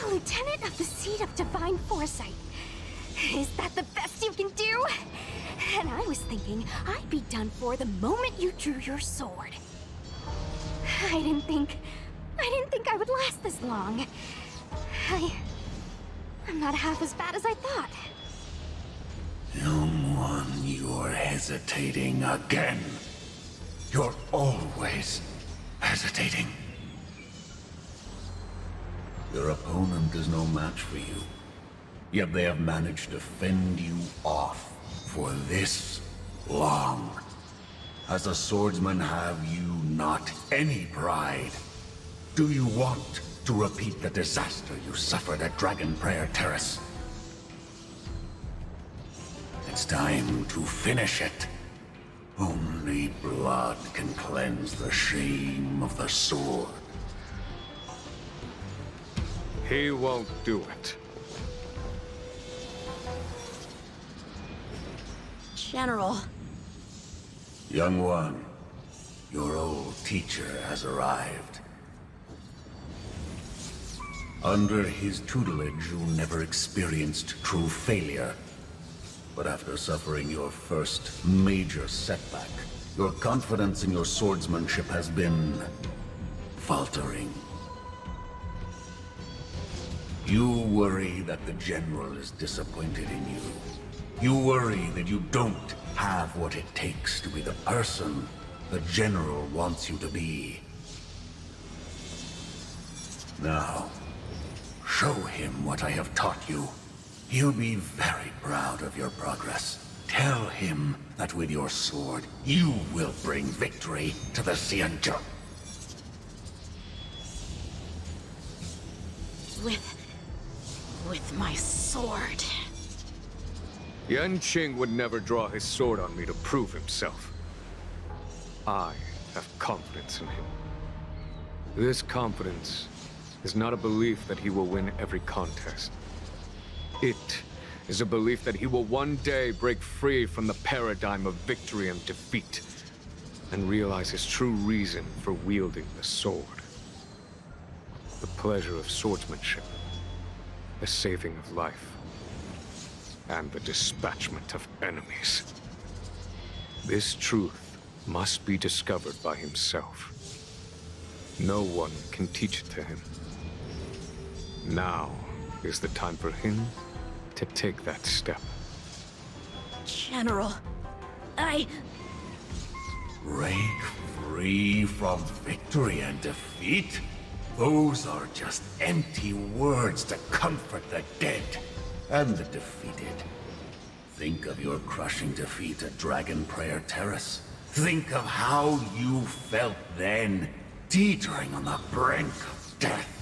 Lieutenant of the Seat of Divine Foresight. Is that the best you can do? And I was thinking I'd be done for the moment you drew your sword. I didn't think I would last this long. I'm not half as bad as I thought. Young one, you're hesitating again. You're always hesitating. Your opponent is no match for you. Yet they have managed to fend you off for this long. As a swordsman, have you not any pride? Do you want to repeat the disaster you suffered at Dragon Prayer Terrace? It's time to finish it. Only blood can cleanse the shame of the sword. He won't do it. General. Young one, your old teacher has arrived. Under his tutelage, you never experienced true failure. But after suffering your first major setback, your confidence in your swordsmanship has been faltering. You worry that the General is disappointed in you. You worry that you don't have what it takes to be the person the General wants you to be. Now, show him what I have taught you. He'll be very proud of your progress. Tell him that with your sword, you will bring victory to the Xianzhou. With my sword. Yan Qing would never draw his sword on me to prove himself. I have confidence in him. This confidence is not a belief that he will win every contest. It is a belief that he will one day break free from the paradigm of victory and defeat, and realize his true reason for wielding the sword. The pleasure of swordsmanship, the saving of life, and the dispatchment of enemies. This truth must be discovered by himself. No one can teach it to him. Now is the time for him to take that step. General, Break free from victory and defeat? Those are just empty words to comfort the dead and the defeated. Think of your crushing defeat at Dragon Prayer Terrace. Think of how you felt then, teetering on the brink of death.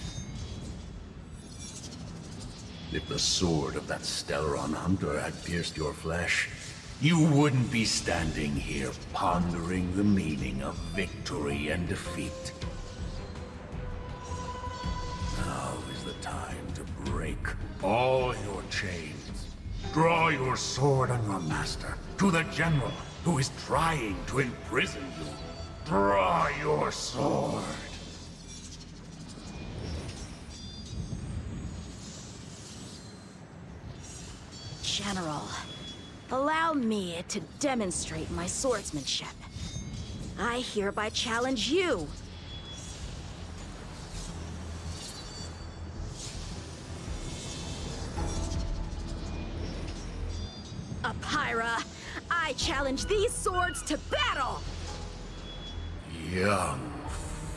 If the sword of that Stellaron hunter had pierced your flesh, you wouldn't be standing here pondering the meaning of victory and defeat. Now is the time to break all your chains. Draw your sword on your master, to the General who is trying to imprison you. Draw your sword. General, allow me to demonstrate my swordsmanship. I hereby challenge you. Apira, I challenge these swords to battle! Young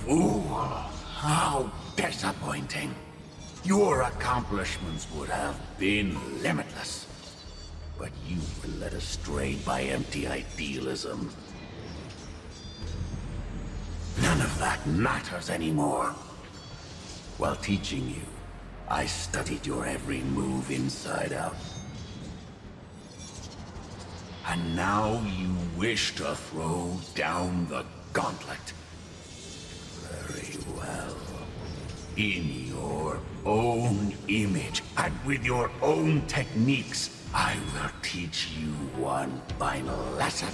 fool. How disappointing. your accomplishments would have been limitless. But you were led astray by empty idealism. None of that matters anymore. While teaching you, I studied your every move inside out. And now you wish to throw down the gauntlet. Very well. In your own image, and with your own techniques, I will teach you one final lesson.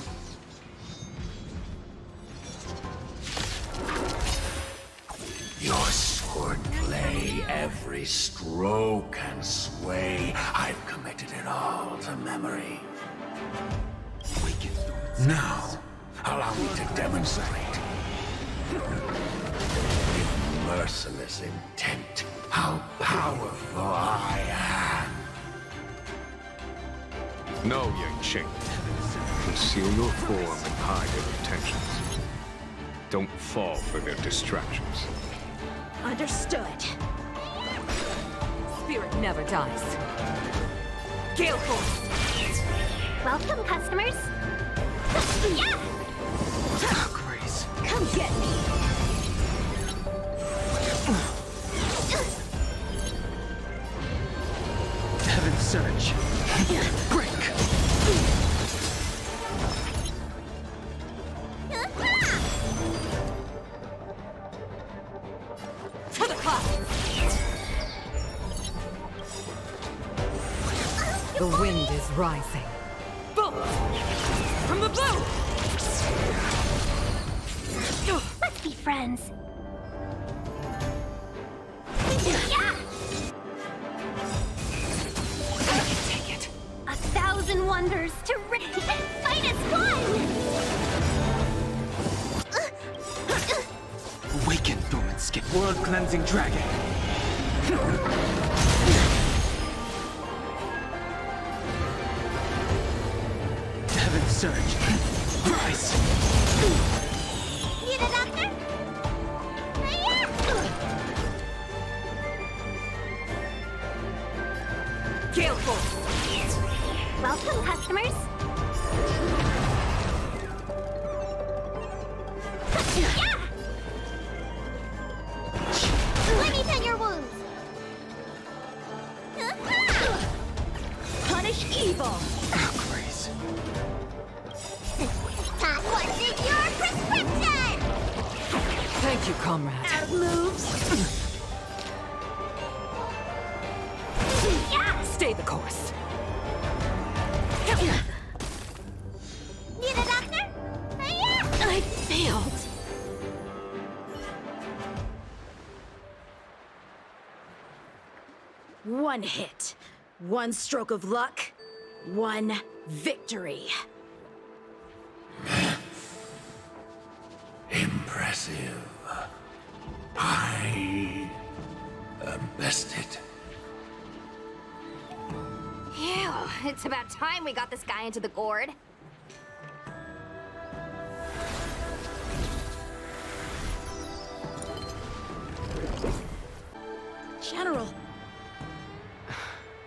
Your swordplay, every stroke and sway, I've committed it all to memory. Now, allow me to demonstrate. With merciless intent, how powerful I am. No, Yang Qing. Conceal your form and hide their intentions. Don't fall for their distractions. Understood. Spirit never dies. Gale Force! Welcome, customers. Yeah! Grace. Come get me. Heaven surge. Break. To the clouds! The wind is rising. Bolt! From the blue! Let's be friends. I can take it. 1,000 wonders to fight as one! Awaken, dormant skin. World-cleansing dragon. Heaven surge. Rise. Need a doctor? Gale Force! Welcome, customers. Yeah! Let me tend your wounds. Punish evil. Grace. That wasn't your prescription! Thank you, comrade. Out of moves. Stay the course. Need a doctor? I failed. One hit, one stroke of luck, one victory. Impressive. I am bested. Ew, it's about time we got this guy into the gourd. General.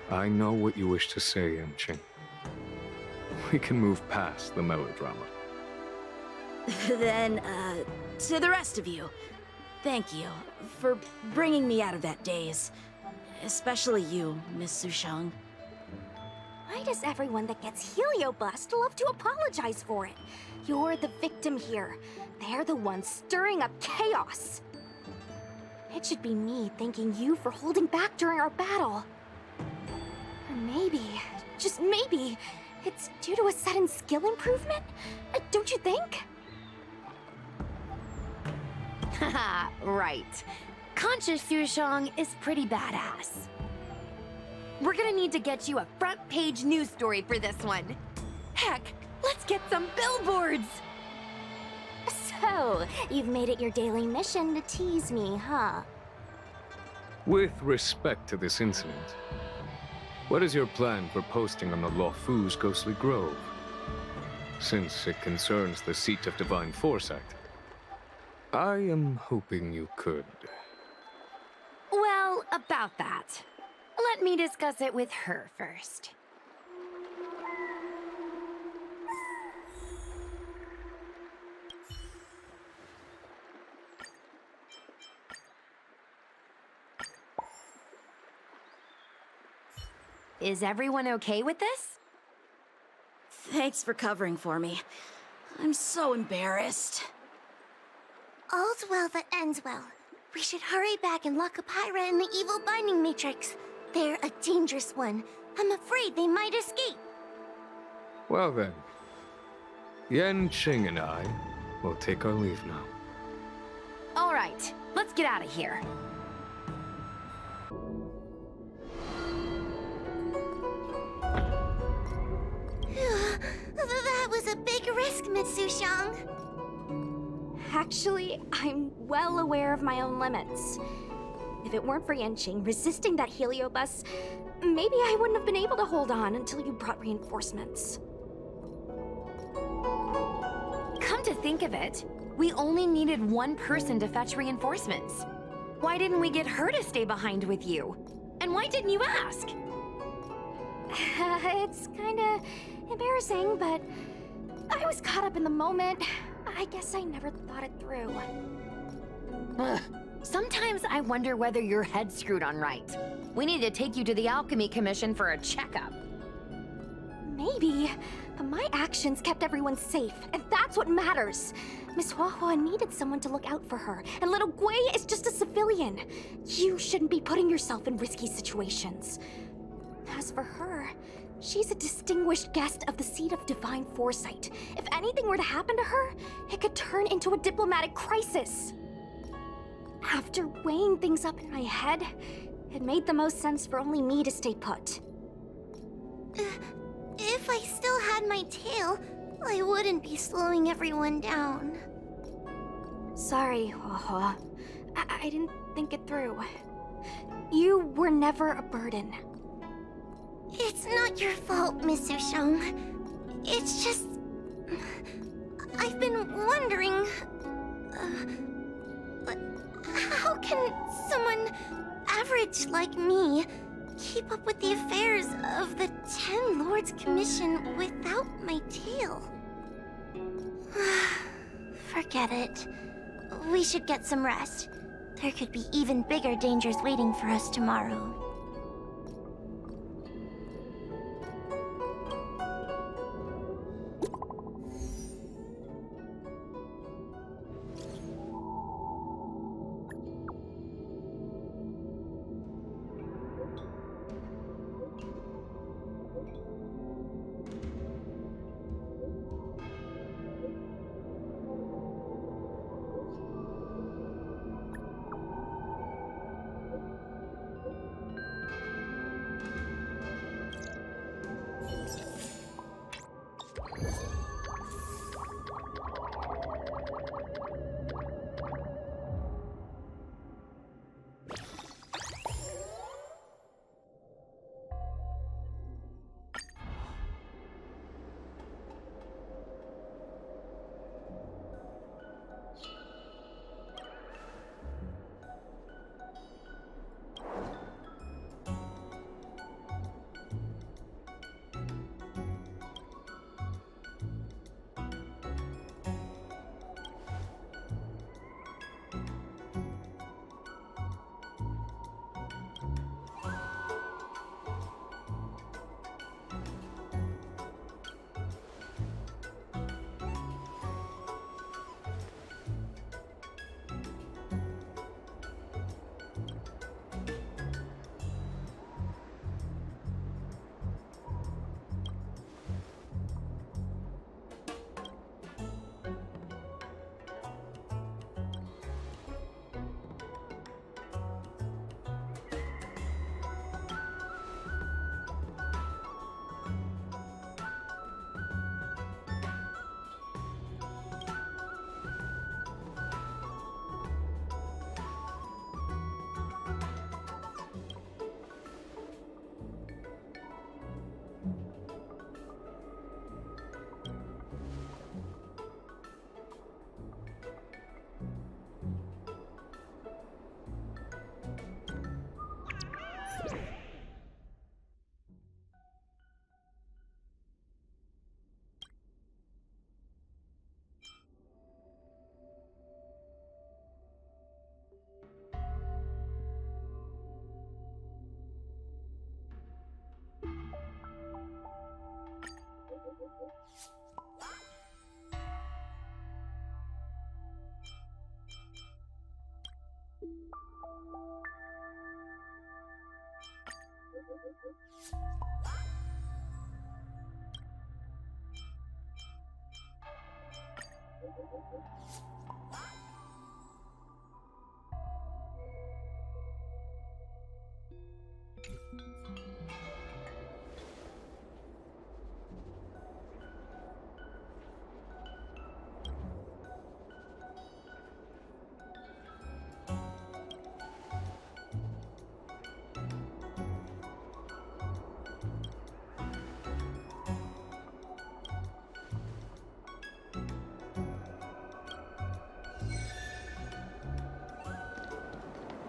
I know what you wish to say, Yang Qing. We can move past the melodrama. Then, to the rest of you, thank you for bringing me out of that daze. Especially you, Miss Sushang. Why does everyone that gets heliobust love to apologize for it? You're the victim here. They're the ones stirring up chaos. It should be me thanking you for holding back during our battle. Or maybe, just maybe, it's due to a sudden skill improvement? Don't you think? Haha, right. Conscious Sushang is pretty badass. We're gonna need to get you a front-page news story for this one. Heck, let's get some billboards! So, you've made it your daily mission to tease me, huh? With respect to this incident, what is your plan for posting on the Luofu's ghostly grove? Since it concerns the seat of divine foresight, I am hoping you could. Well, about that. Let me discuss it with her first. Is everyone okay with this? Thanks for covering for me. I'm so embarrassed. All's well that ends well. We should hurry back and lock up Hyra in the evil binding matrix. They're a dangerous one. I'm afraid they might escape. Well then, Yen, Qing, and I will take our leave now. All right, let's get out of here. That was a big risk, Mitsu Xiang. Actually, I'm well aware of my own limits. If it weren't for Yanqing resisting that heliobus, maybe I wouldn't have been able to hold on until you brought reinforcements. Come to think of it, we only needed one person to fetch reinforcements. Why didn't we get her to stay behind with you? And why didn't you ask? It's kinda embarrassing, but I was caught up in the moment. I guess I never thought it through. Ugh. Sometimes I wonder whether your head's screwed on right. We need to take you to the Alchemy Commission for a checkup. Maybe, but my actions kept everyone safe, and that's what matters. Miss Huahua needed someone to look out for her, and little Gui is just a civilian. You shouldn't be putting yourself in risky situations. As for her, she's a distinguished guest of the seat of divine foresight. If anything were to happen to her, it could turn into a diplomatic crisis. After weighing things up in my head, it made the most sense for only me to stay put. If I still had my tail, I wouldn't be slowing everyone down. Sorry, Huahua. I didn't think it through. You were never a burden. It's not your fault, Miss Shang. It's just... I've been wondering... how can someone average like me keep up with the affairs of the 10 Lords Commission without my tail? Forget it. We should get some rest. There could be even bigger dangers waiting for us tomorrow.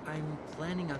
I'm planning on...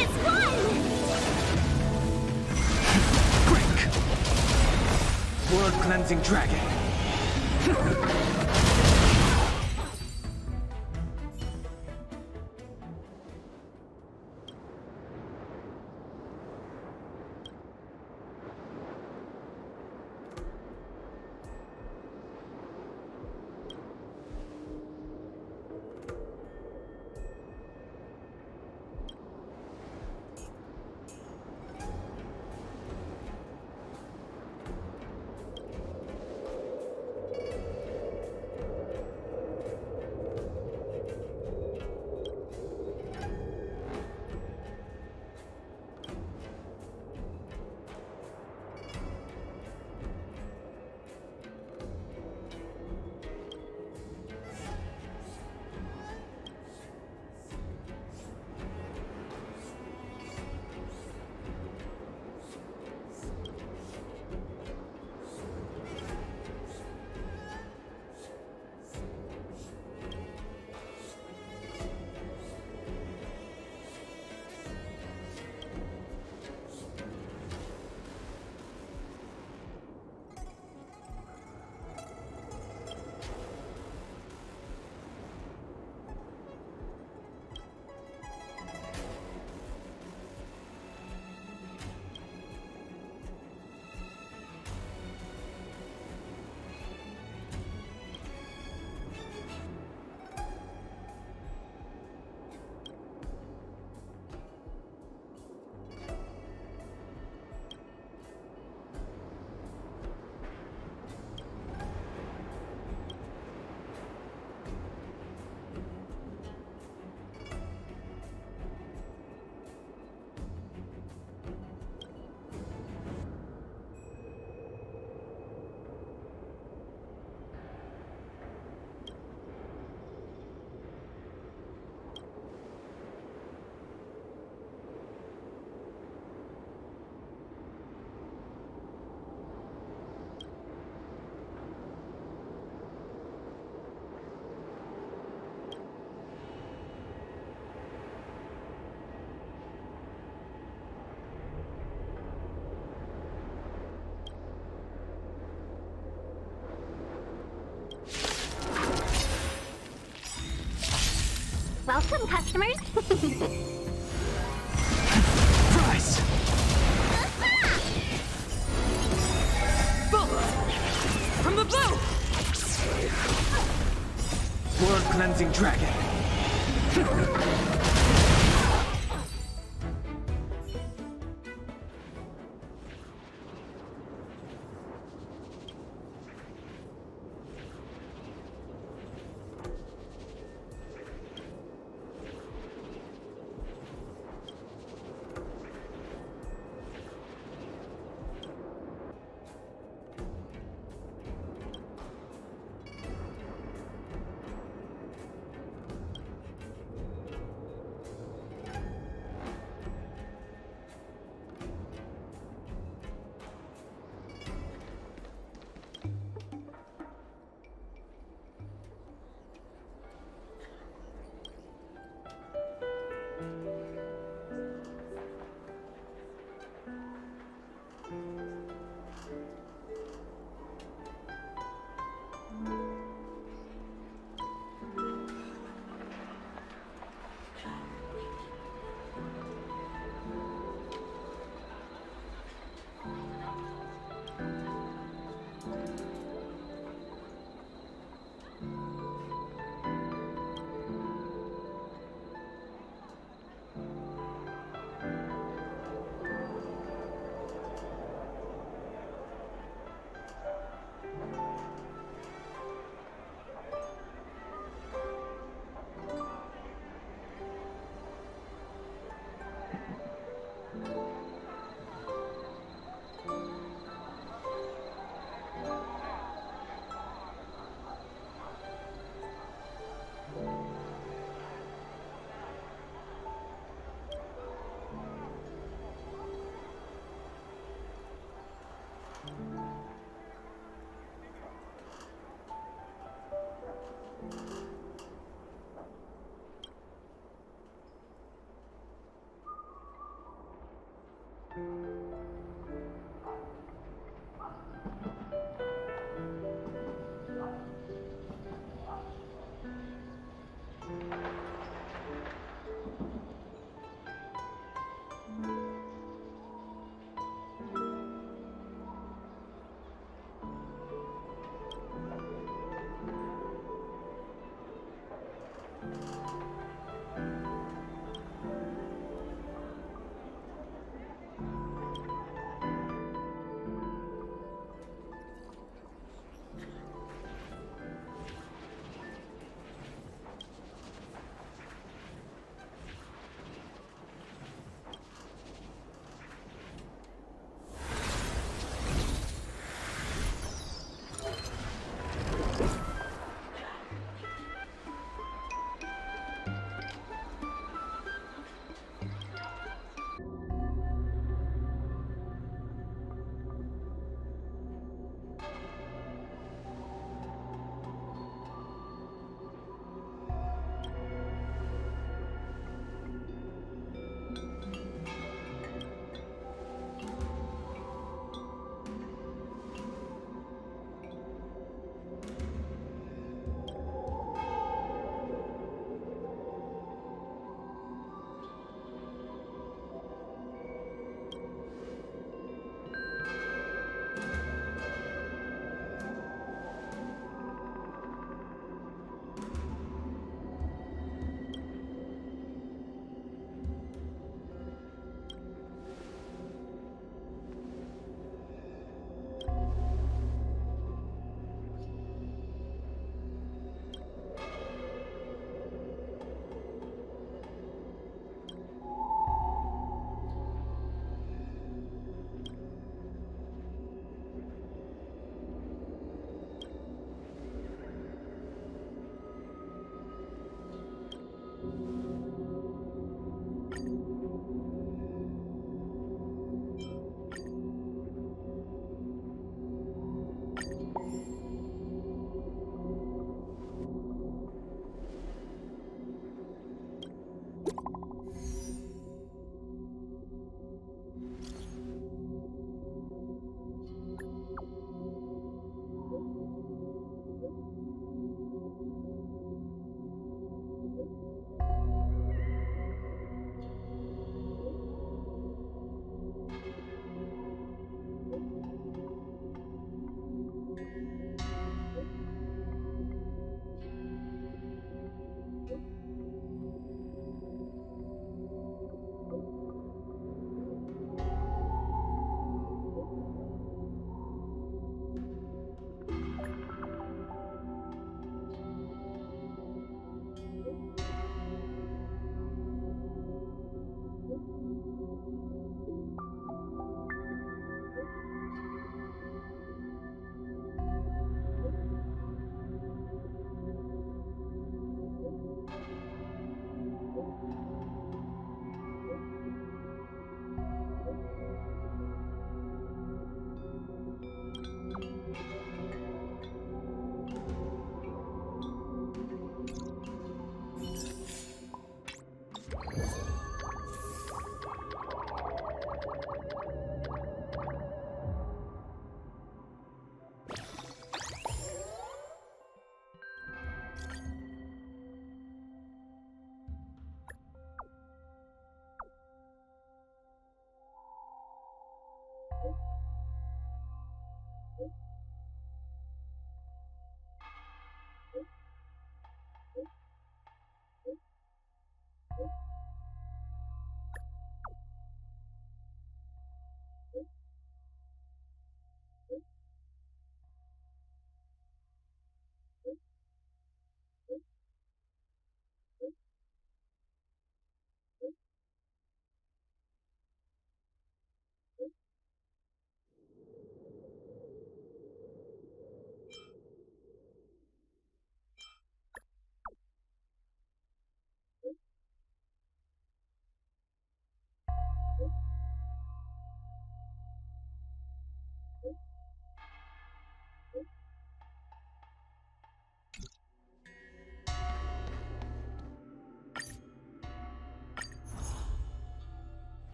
this one! Break! World-cleansing dragon! Welcome, customers. Prize! Bolt! From the blue! World-cleansing dragon!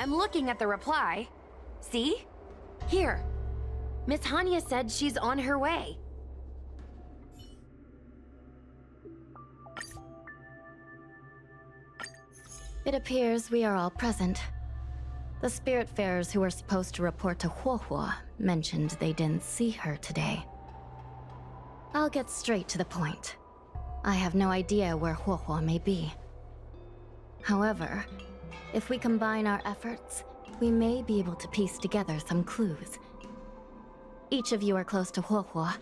I'm looking at the reply. See? Here. Miss Hanya said she's on her way. It appears we are all present. The Spiritfarers who were supposed to report to Huohuo mentioned they didn't see her today. I'll get straight to the point. I have no idea where Huohuo may be. However, if we combine our efforts, we may be able to piece together some clues. Each of you are close to Huohuo.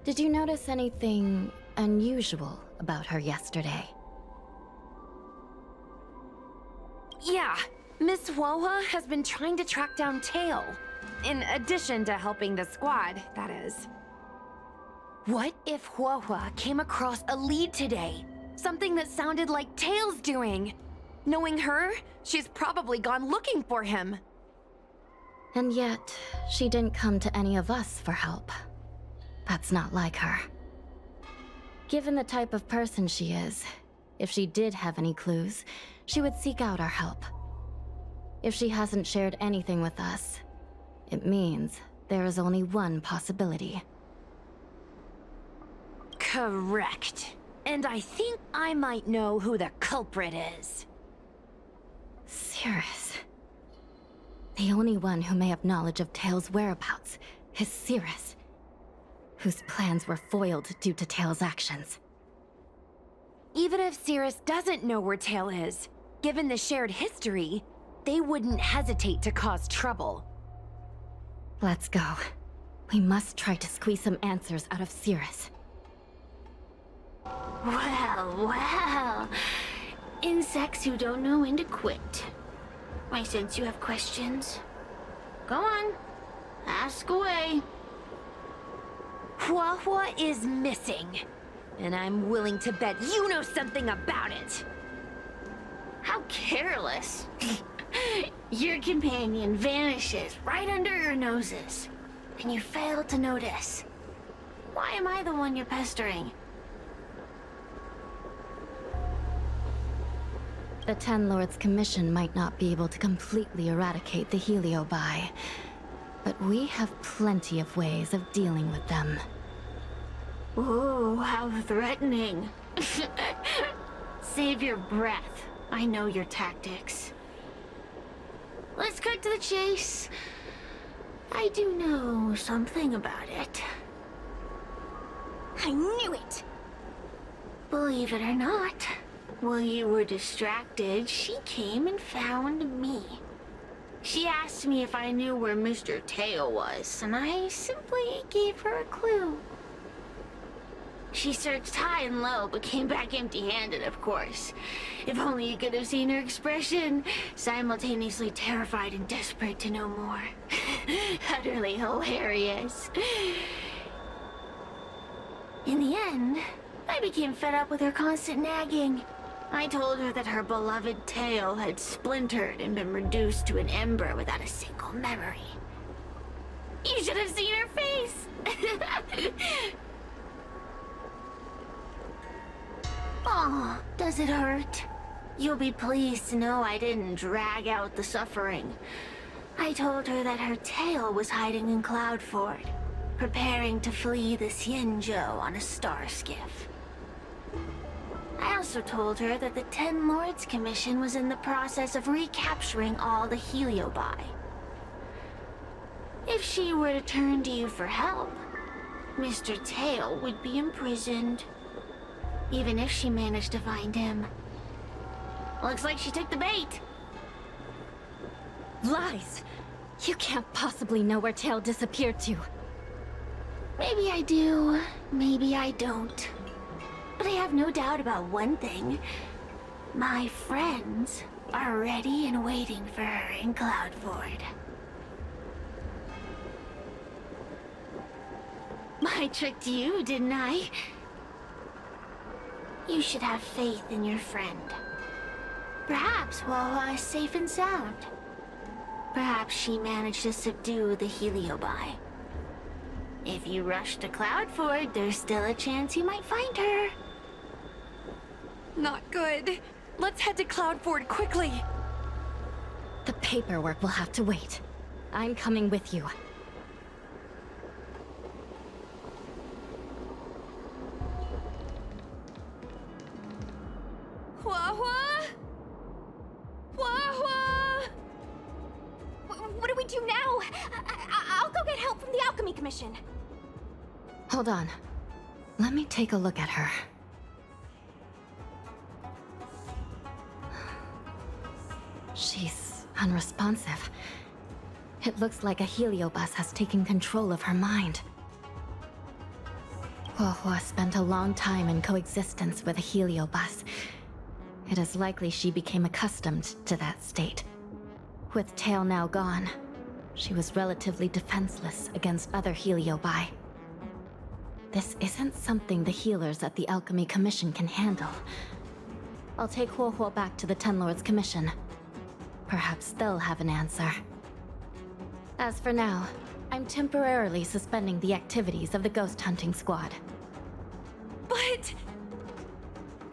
Did you notice anything unusual about her yesterday? Yeah, Miss Huohua has been trying to track down Tail. In addition to helping the squad, that is. What if Huohua came across a lead today? Something that sounded like Tail's doing. Knowing her, she's probably gone looking for him. And yet, she didn't come to any of us for help. That's not like her. Given the type of person she is, if she did have any clues, she would seek out our help. If she hasn't shared anything with us, it means there is only one possibility. Correct. And I think I might know who the culprit is. Cirrus. The only one who may have knowledge of Tail's whereabouts is Cirrus, whose plans were foiled due to Tail's actions. Even if Cirrus doesn't know where Tail is, given the shared history, they wouldn't hesitate to cause trouble. Let's go. We must try to squeeze some answers out of Cirrus. Well. Insects who don't know when to quit. I sense you have questions. Go on. Ask away. Huohua is missing. And I'm willing to bet you know something about it. How careless. Your companion vanishes right under your noses. And you fail to notice. Why am I the one you're pestering? The Ten Lords Commission might not be able to completely eradicate the Heliobi, but we have plenty of ways of dealing with them. Ooh, how threatening. Save your breath. I know your tactics. Let's cut to the chase. I do know something about it. I knew it! Believe it or not, while you were distracted, she came and found me. She asked me if I knew where Mr. Tail was, and I simply gave her a clue. She searched high and low, but came back empty-handed, of course. If only you could have seen her expression, simultaneously terrified and desperate to know more. Utterly hilarious. In the end, I became fed up with her constant nagging. I told her that her beloved Tail had splintered and been reduced to an ember without a single memory. You should have seen her face! Oh, does it hurt? You'll be pleased to know I didn't drag out the suffering. I told her that her tail was hiding in Cloudford, preparing to flee the Xianzhou on a star skiff. I also told her that the Ten Lords Commission was in the process of recapturing all the Heliobi. If she were to turn to you for help, Mr. Tail would be imprisoned. Even if she managed to find him. Looks like she took the bait. Lies! You can't possibly know where Tail disappeared to. Maybe I do, maybe I don't. But I have no doubt about one thing. My friends are ready and waiting for her in Cloudford. I tricked you, didn't I? You should have faith in your friend. Perhaps Huohua is safe and sound. Perhaps she managed to subdue the Heliobi. If you rush to Cloudford, there's still a chance you might find her. Not good. Let's head to Cloudford quickly. The paperwork will have to wait. I'm coming with you. Huohua? Huohua? What do we do now? I'll go get help from the Alchemy Commission. Hold on. Let me take a look at her. She's unresponsive. It looks like a heliobus has taken control of her mind. Huohua spent a long time in coexistence with a heliobus. It is likely she became accustomed to that state. With Tail now gone, she was relatively defenseless against other heliobi. This isn't something the healers at the Alchemy Commission can handle. I'll take Huohuo back to the Ten Lords Commission. Perhaps they'll have an answer. As for now, I'm temporarily suspending the activities of the ghost hunting squad. But...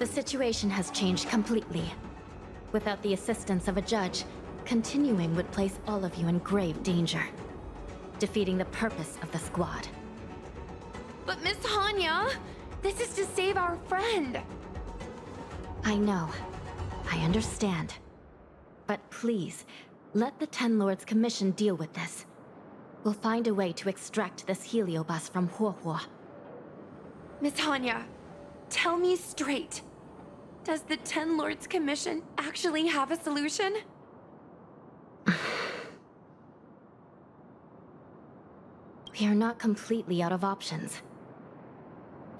The situation has changed completely. Without the assistance of a judge, continuing would place all of you in grave danger, defeating the purpose of the squad. But Miss Hanya, this is to save our friend. I know. I understand. But please, let the Ten Lords Commission deal with this. We'll find a way to extract this heliobus from Huohuo. Miss Hanya, tell me straight. Does the Ten Lords Commission actually have a solution? We are not completely out of options.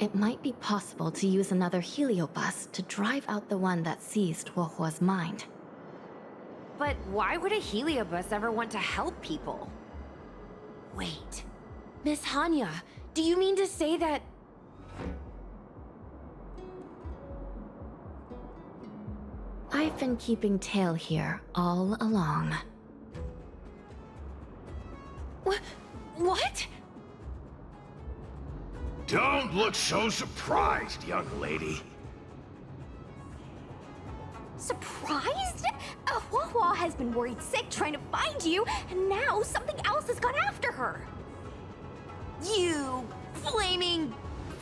It might be possible to use another heliobus to drive out the one that seized Huohuo's mind. But why would a heliobus ever want to help people? Wait. Miss Hanya, do you mean to say that... I've been keeping Tail here all along. What? Don't look so surprised, young lady. Surprised? Huohuo has been worried sick trying to find you, and now something else has gone after her. You flaming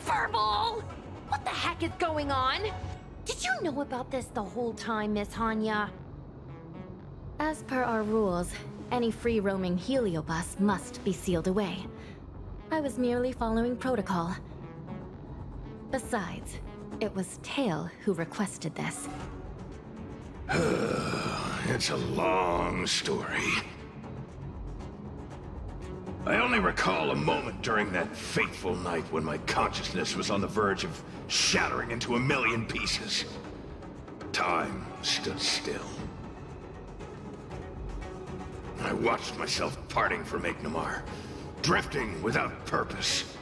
furball! What the heck is going on? Did you know about this the whole time, Miss Hanya? As per our rules, any free-roaming heliobus must be sealed away. I was merely following protocol. Besides, it was Tail who requested this. It's a long story. I only recall a moment during that fateful night when my consciousness was on the verge of shattering into a million pieces. Time stood still. I watched myself parting from Ignomar, drifting without purpose.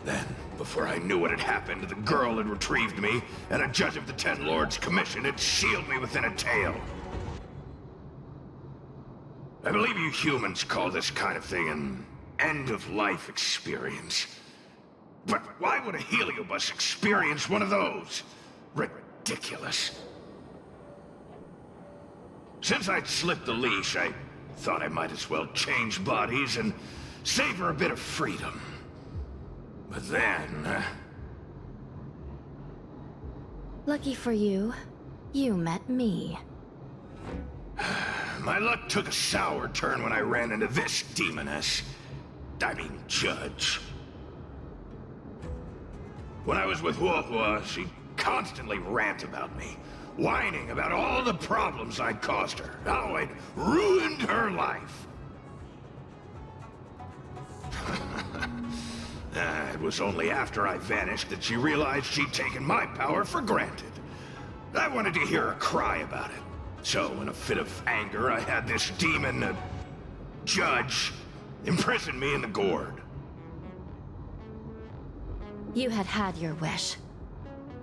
Then, before I knew what had happened, the girl had retrieved me, and a judge of the Ten Lords Commission had sealed me within a tail. I believe you humans call this kind of thing an end-of-life experience. But why would a heliobus experience one of those? Ridiculous. Since I'd slipped the leash, I thought I might as well change bodies and savor a bit of freedom. But then... Lucky for you, you met me. My luck took a sour turn when I ran into this demoness. I mean, judge. When I was with Huohuo, she constantly ranted about me, whining about all the problems I'd caused her, how I'd ruined her life. It was only after I vanished that she realized she'd taken my power for granted. I wanted to hear her cry about it. So, in a fit of anger, I had this demon, judge, imprison me in the gourd. You had had your wish.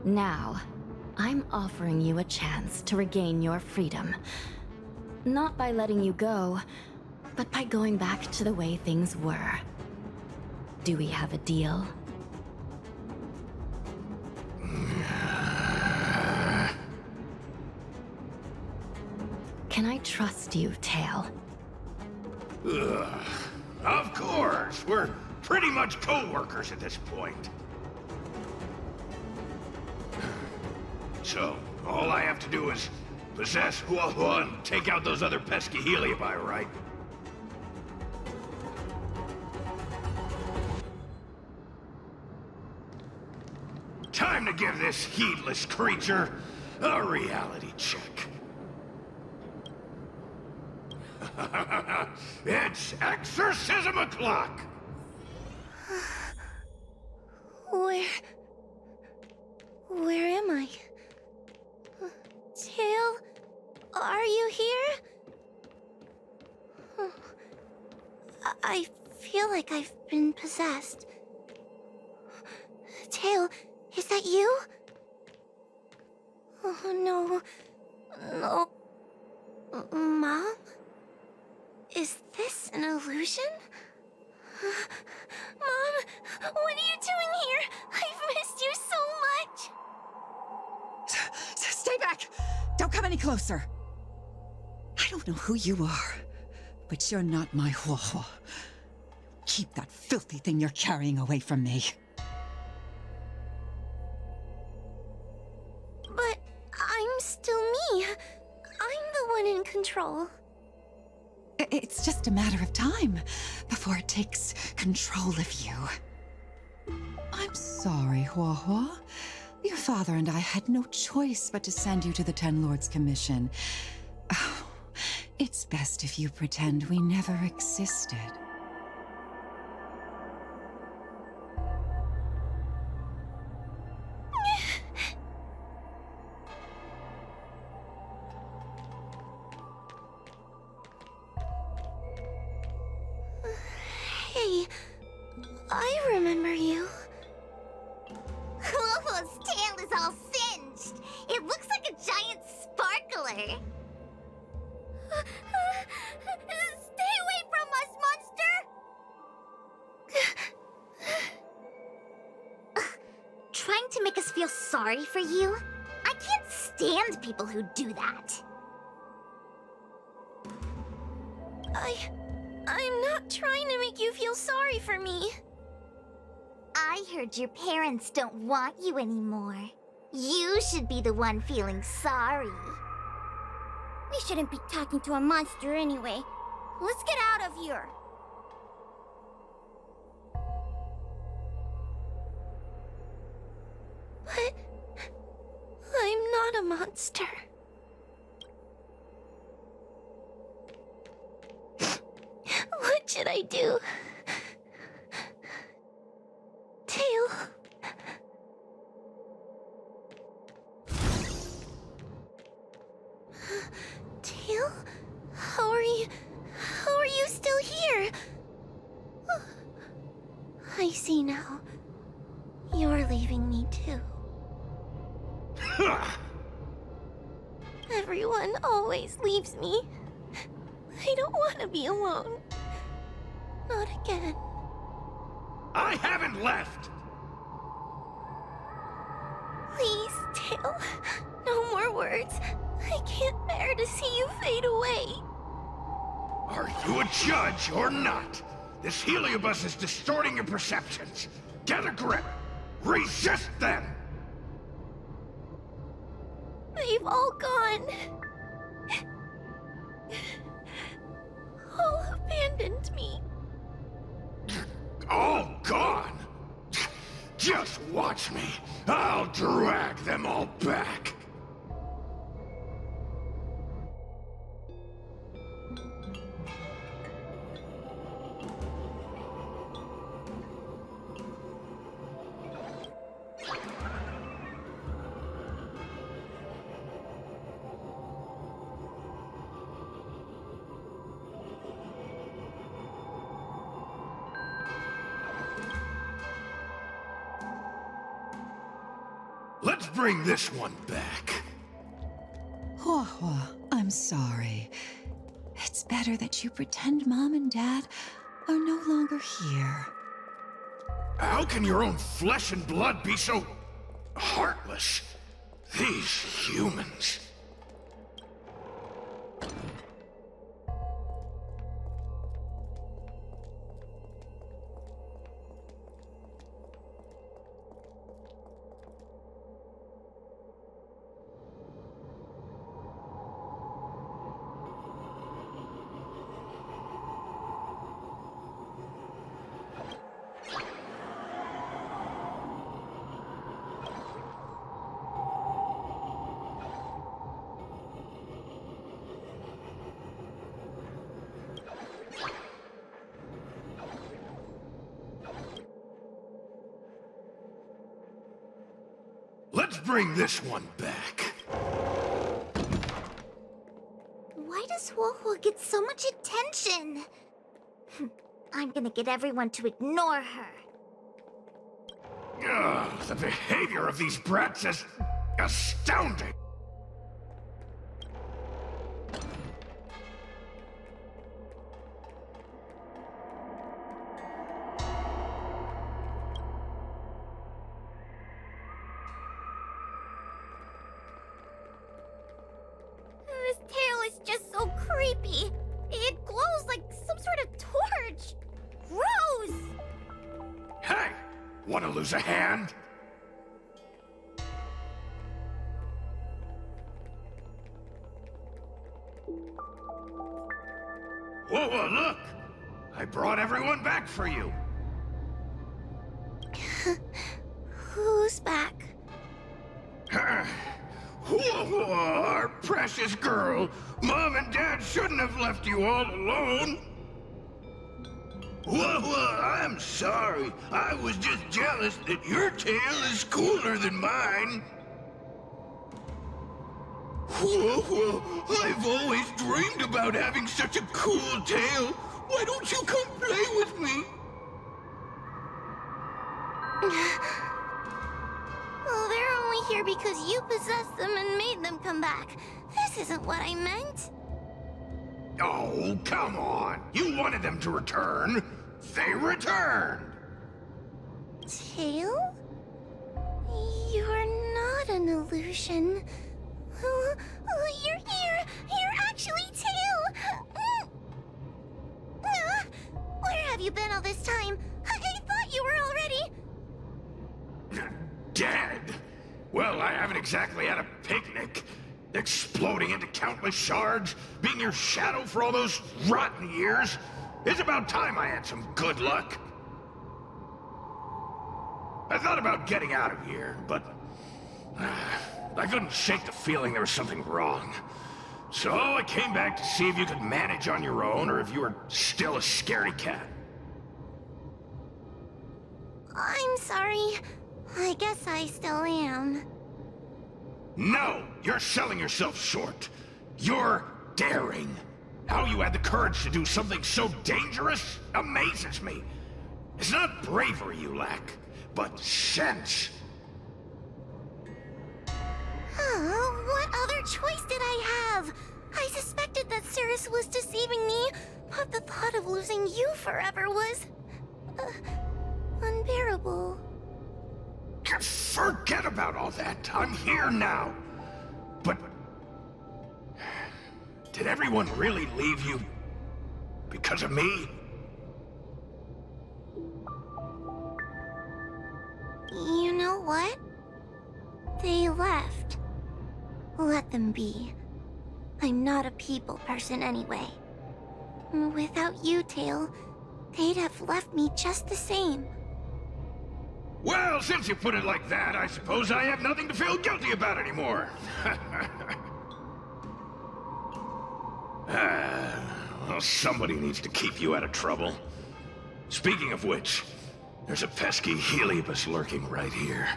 Now, I'm offering you a chance to regain your freedom. Not by letting you go, but by going back to the way things were. Do we have a deal? Can I trust you, Tail? Ugh. Of course! We're pretty much co-workers at this point. So, all I have to do is possess Huohuo and take out those other pesky heliobi, right? Time to give this heedless creature a reality check. It's exorcism o'clock! Where am I? Tail? Are you here? I feel like I've been possessed. Tail, is that you? Oh, no. No. Mom? Is this an illusion? Mom, what are you doing here? I've missed you so much! Stay back! Don't come any closer! I don't know who you are, but you're not my Huohuo. Keep that filthy thing you're carrying away from me. But I'm still me. I'm the one in control. It's just a matter of time before it takes control of you. I'm sorry, Huohuo. Your father and I had no choice but to send you to the Ten Lords Commission. Oh, it's best if you pretend we never existed. Hey, I remember you. Huohuo's tail is all singed. It looks like a giant sparkler. Stay away from us, monster! Trying to make us feel sorry for you? I can't stand people who do that. I'm not trying to make you feel sorry for me. I heard your parents don't want you anymore. You should be the one feeling sorry. We shouldn't be talking to a monster anyway. Let's get out of here. But I'm not a monster. What should I do? Tail. Tail? How are you still here? I see now. You're leaving me too. Everyone always leaves me. I don't want to be alone. Not again. I haven't left! Please, Tail. No more words. I can't bear to see you fade away. Are you a judge or not? This heliobus is distorting your perceptions. Get a grip. Resist them! They've all gone. All abandoned me. All gone? Just watch me. I'll drag them all back. Let's bring this one back. Huohuo, I'm sorry. It's better that you pretend Mom and Dad are no longer here. How can your own flesh and blood be so heartless? These humans. Let's bring this one back. Why does Huohuo get so much attention? I'm gonna get everyone to ignore her. Ugh, the behavior of these brats is astounding. This tail is just so creepy. It glows like some sort of torch. Gross! Hey, want to lose a hand? Whoa, look! I brought everyone back for you. Who's back? Whoa, our precious girl. Mom and Dad shouldn't have left you all alone. Whoa, I'm sorry. I was just jealous that your tail is cooler than mine. Whoa, I've always dreamed about having such a cool tail. Why don't you come play with me? Oh, they're only here because you possessed them and made them come back. This isn't what I meant. Oh, come on. You wanted them to return. They returned. Tail? You're not an illusion. Oh, you're here. You're actually Tail. Where have you been all this time? I thought you were already... Dead? Well, I haven't exactly had a picnic. Exploding into countless shards, being your shadow for all those rotten years. It's about time I had some good luck. I thought about getting out of here, but I couldn't shake the feeling there was something wrong. So I came back to see if you could manage on your own, or if you were still a scaredy cat. I'm sorry. I guess I still am. No! You're selling yourself short. You're daring. How you had the courage to do something so dangerous amazes me. It's not bravery you lack, but sense. What other choice did I have? I suspected that Cirrus was deceiving me, but the thought of losing you forever was... unbearable. Forget about all that. I'm here now. But... did everyone really leave you because of me? You know what? They left. Let them be. I'm not a people person anyway. Without you, Tail, they'd have left me just the same. Well, since you put it like that, I suppose I have nothing to feel guilty about anymore. Well, somebody needs to keep you out of trouble. Speaking of which, there's a pesky Heliobus lurking right here.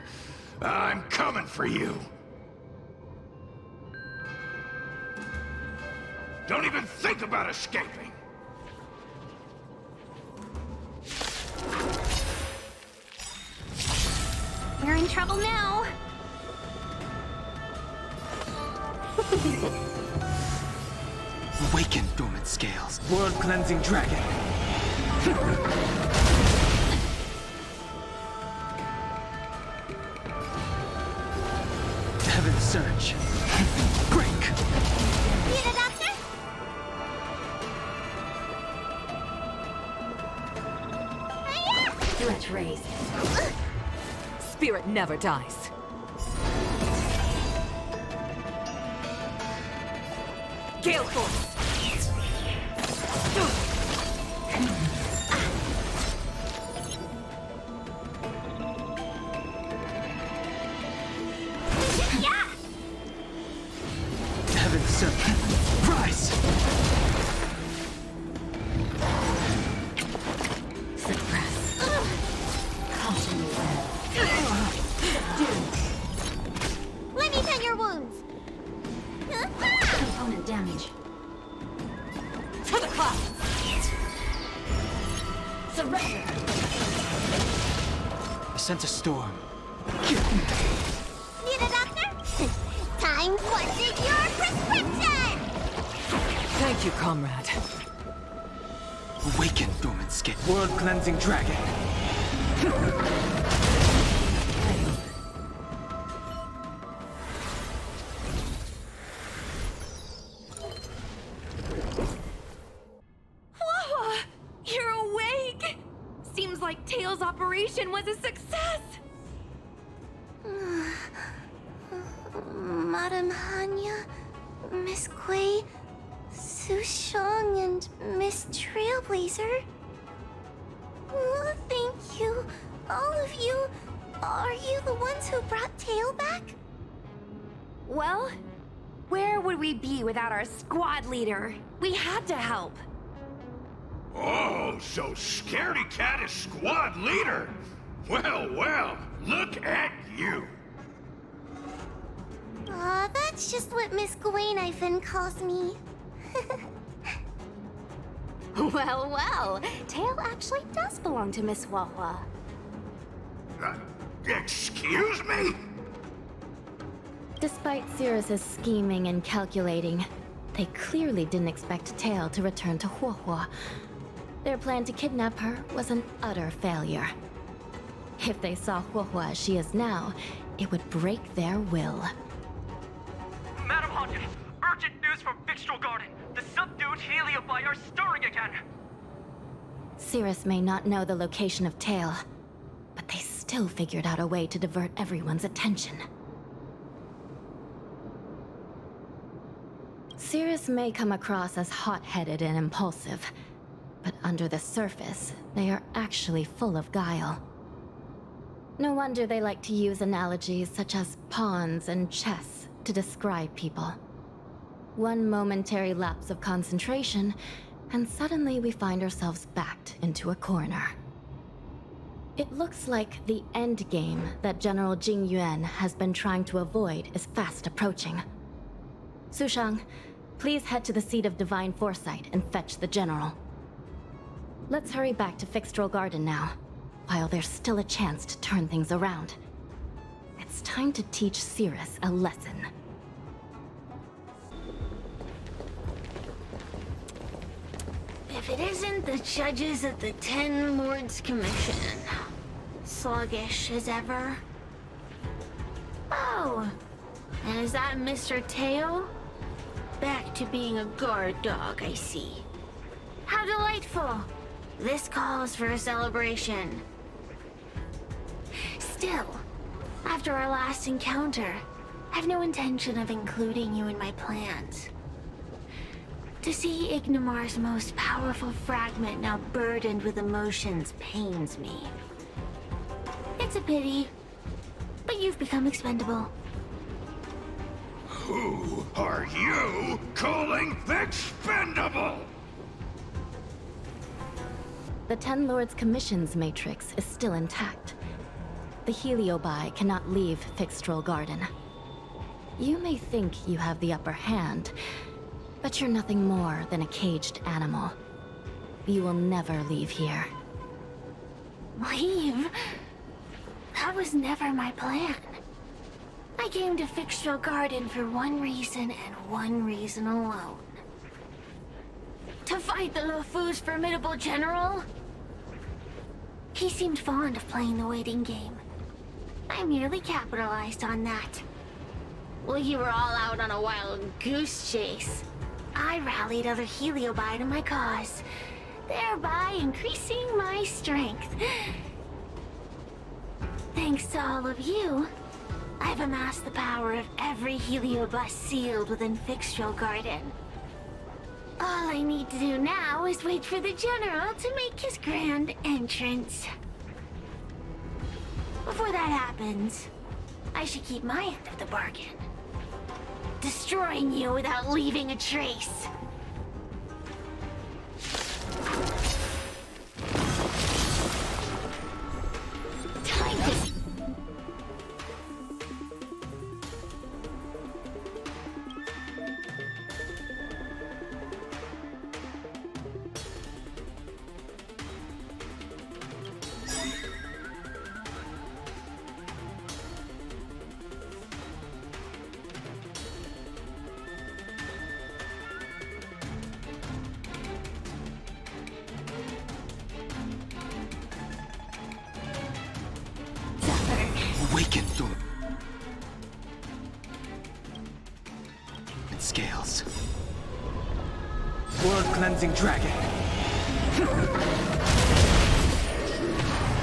I'm coming for you. Don't even think about escaping. You're in trouble now. Awaken, dormant scales. World-cleansing dragon. Heaven surge. Break. Need a doctor? Threat raised. Spirit never dies. Gale force. Heaven surge. Rise. Suppress. Caught in the web. Let me tend your wounds. Component damage. To the clouds. Surrender! I sense a storm. Need a doctor? Time wasted your prescription! Thank you, comrade. Awaken, dormant skin. World-cleansing dragon. Wawa! You're awake! Seems like Tails' operation was a success! Madam Hanya, Miss Quay, Sushong, and Miss Trailblazer. Oh, thank you, all of you. Are you the ones who brought Tail back? Well, where would we be without our squad leader? We had to help. Oh, so Scaredy Cat is squad leader. Well, well, look at you. Aw, that's just what Miss Gwaynifin calls me. Well, well, Tail actually does belong to Miss Wawa. Excuse me? Despite Cirrus's scheming and calculating, they clearly didn't expect Tail to return to Huohuo. Their plan to kidnap her was an utter failure. If they saw Huohuo as she is now, it would break their will. Madam Hanya, urgent news from Victral Garden. The subdued Heliobi are stirring again. Cirrus may not know the location of Tail, but they still figured out a way to divert everyone's attention. Cirrus may come across as hot-headed and impulsive, but under the surface, they are actually full of guile. No wonder they like to use analogies such as pawns and chess to describe people. One momentary lapse of concentration, and suddenly we find ourselves backed into a corner. It looks like the end game that General Jing Yuan has been trying to avoid is fast approaching. Sushang, please head to the seat of Divine Foresight and fetch the General. Let's hurry back to Fixtral Garden now, while there's still a chance to turn things around. It's time to teach Cirrus a lesson. If it isn't the judges at the Ten Lords Commission, sluggish as ever. Oh, and is that Mr. Teo? Back to being a guard dog, I see. How delightful! This calls for a celebration. Still, after our last encounter, I have no intention of including you in my plans. To see Ignimar's most powerful fragment now burdened with emotions pains me. It's a pity, but you've become expendable. Who are you calling expendable? The Ten Lords Commission's matrix is still intact. The Heliobi cannot leave Fixtral Garden. You may think you have the upper hand, but you're nothing more than a caged animal. You will never leave here. Leave? That was never my plan. I came to Fixtral Garden for one reason and one reason alone. To fight the Luofu's formidable general? He seemed fond of playing the waiting game. I merely capitalized on that. While you were all out on a wild goose chase, I rallied other Heliobi to my cause, thereby increasing my strength. Thanks to all of you, I've amassed the power of every Heliobus sealed within Fixtral Garden. All I need to do now is wait for the General to make his grand entrance. Before that happens, I should keep my end of the bargain. Destroying you without leaving a trace. Time to... World-cleansing dragon.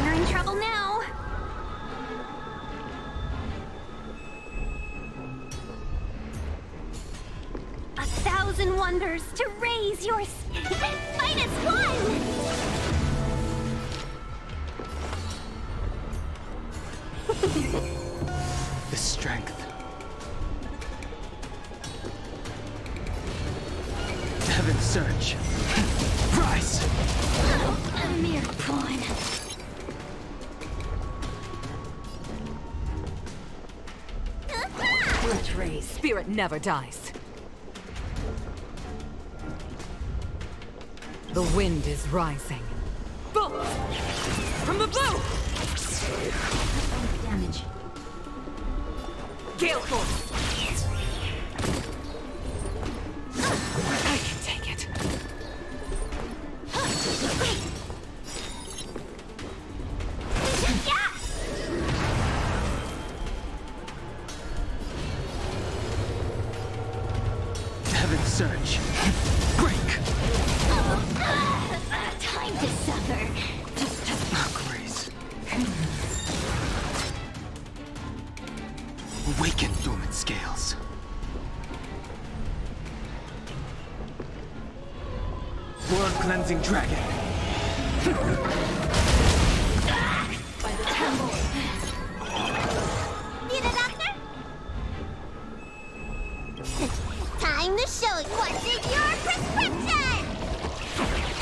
We're in trouble now. A thousand wonders to raise your fight as one! The strength. Heaven's surge. Rise! Oh, a mere pawn. Let's raise. Spirit never dies. The wind is rising. Bolt! From the blue! Damage. Gale force! I can take it. Heaven's surge. Break! Time to suffer. Grace. Awaken dormant scales. World-cleansing dragon. By the temple. Need a doctor? Time to show you what's in your prescription!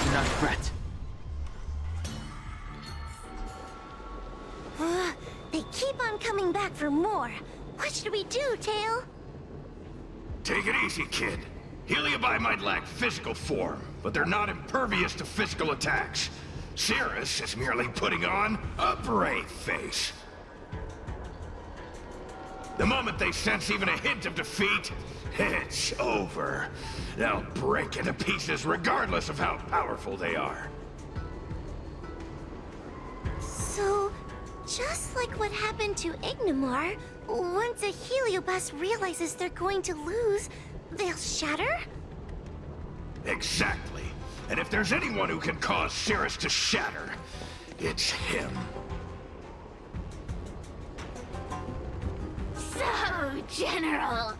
Do not fret. They keep on coming back for more. What should we do, Tail? Take it easy, kid. Heliobi might lack physical form, but they're not impervious to physical attacks. Cirrus is merely putting on a brave face. The moment they sense even a hint of defeat, it's over. They'll break into pieces regardless of how powerful they are. So, just like what happened to Ignomar, once a Heliobus realizes they're going to lose, they'll shatter? Exactly. And if there's anyone who can cause Cirrus to shatter, it's him. So, General,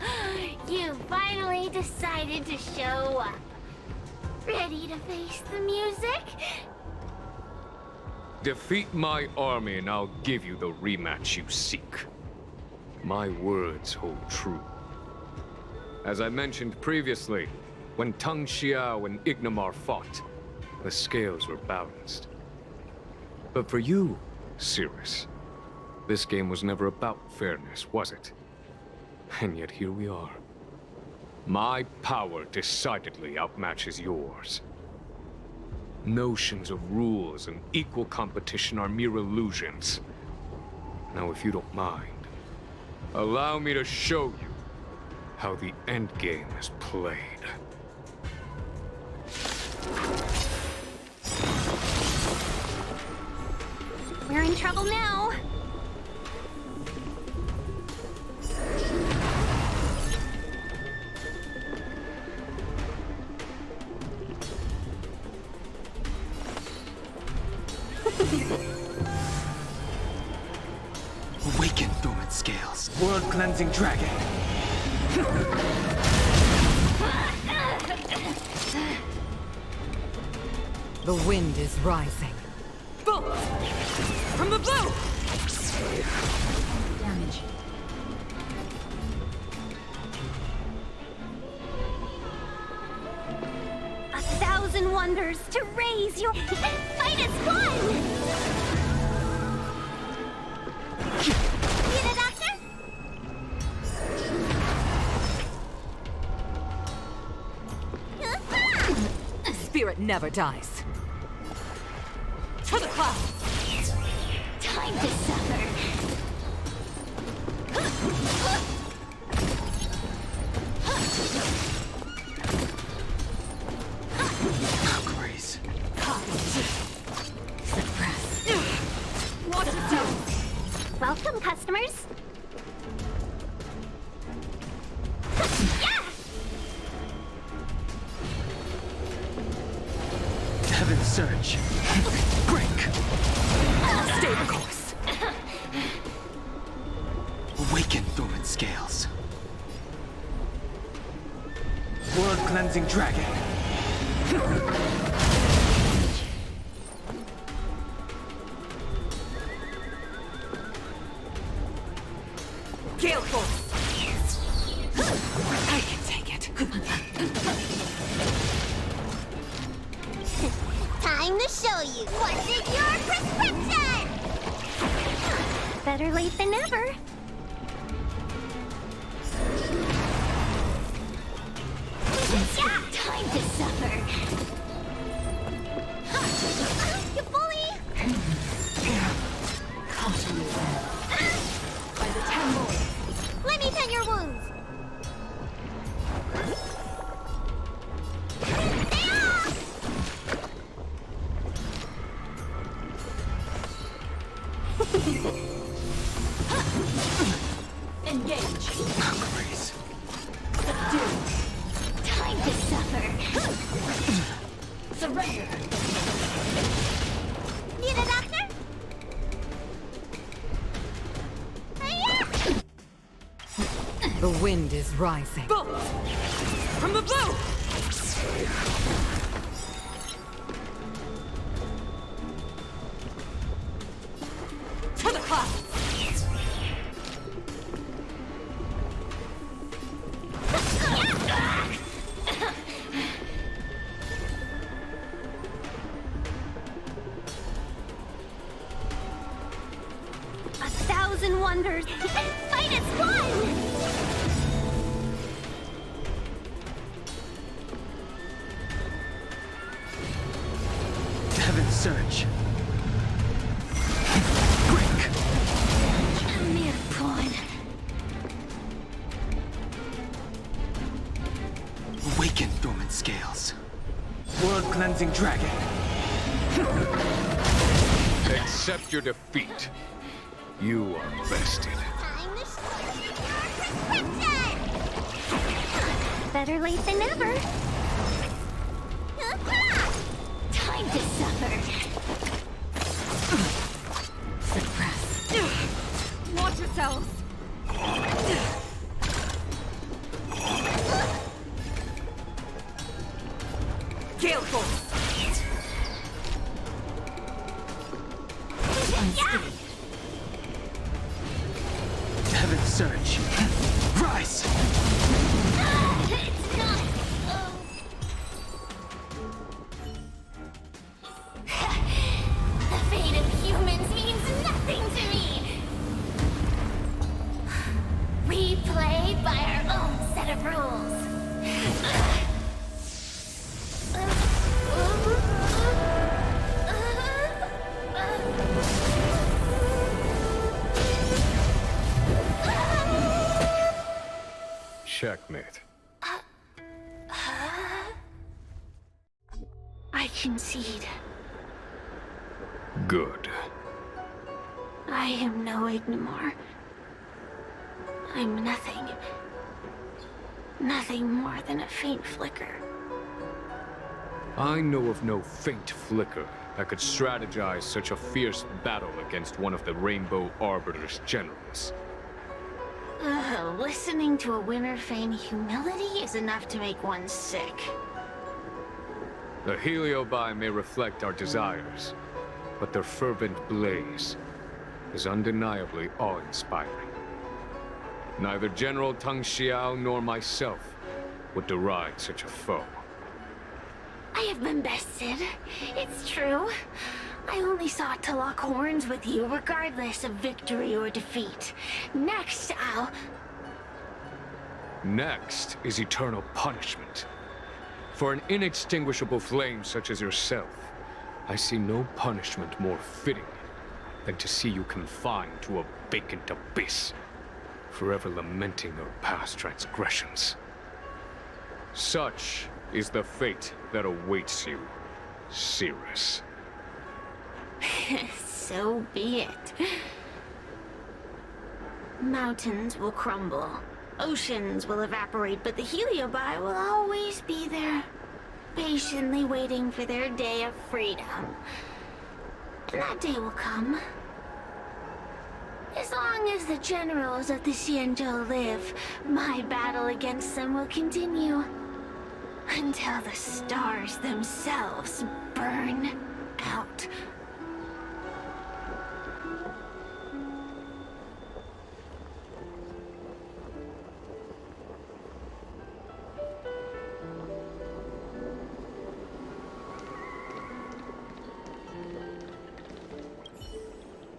you finally decided to show up. Ready to face the music? Defeat my army and I'll give you the rematch you seek. My words hold true. As I mentioned previously, when Tang Xiao and Ignomar fought, the scales were balanced. But for you, Cirrus, this game was never about fairness, was it? And yet here we are. My power decidedly outmatches yours. Notions of rules and equal competition are mere illusions. Now, if you don't mind, allow me to show you how the endgame is played. We're in trouble now. Awaken dormant scales. World-cleansing dragon. The wind is rising. Bolt! From the blue! Damage. A thousand wonders to raise your fight as one! Need a doctor? Spirit never dies. To the clouds! Time to suffer. Grace. Suppress. Watch it. Welcome, customers. Heaven's surge. Break. Stay the course. Awaken dormant scales. World cleansing dragon. Gale force. I can take it. Time to show you what's in your prescription! Better late than never. Time to suffer. You bully! By the 10 lords. Let me tend your wounds! Engage. Grace. Subdue. Time to suffer. Surrender. Need a doctor? The wind is rising. Bolt! From the blue! To the clouds! A thousand wonders. And fight as one! Heaven's surge. Break. A mere pawn. Awaken dormant scales. World cleansing dragon. Accept your defeat. You are bested. Time to show you your prescription! Better late than never. Time to suffer. Suppress. Watch yourselves. Gale force! Heaven's surge. Rise. It's not... The fate of humans means nothing to me. We play by our own set of rules. Checkmate. I concede. Good. I am no Ignimar. I'm nothing. Nothing more than a faint flicker. I know of no faint flicker that could strategize such a fierce battle against one of the Rainbow Arbiter's generals. Listening to a winner feign humility is enough to make one sick. The Heliobi may reflect our desires, but their fervent blaze is undeniably awe-inspiring. Neither General Tang Xiao nor myself would deride such a foe. I have been bested. It's true. I only sought to lock horns with you regardless of victory or defeat. Next, Next is eternal punishment. For an inextinguishable flame such as yourself, I see no punishment more fitting than to see you confined to a vacant abyss, forever lamenting your past transgressions. Such is the fate that awaits you, Cirrus. So be it. Mountains will crumble. Oceans will evaporate, but the Heliobi will always be there. patiently waiting for their day of freedom. And that day will come. As long as the generals of the Xianzhou live, my battle against them will continue. Until the stars themselves burn out.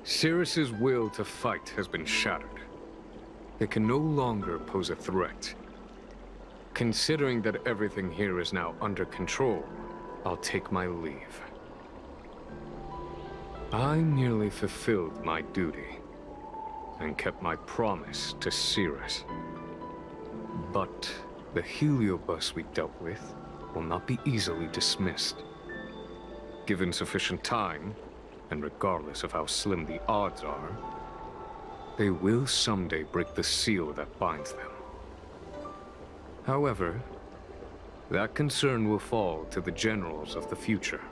Cirrus's will to fight has been shattered. They can no longer pose a threat. Considering that everything here is now under control, I'll take my leave. I merely fulfilled my duty and kept my promise to Cirrus. But the heliobus we dealt with will not be easily dismissed. Given sufficient time, and regardless of how slim the odds are, they will someday break the seal that binds them. However, that concern will fall to the generals of the future.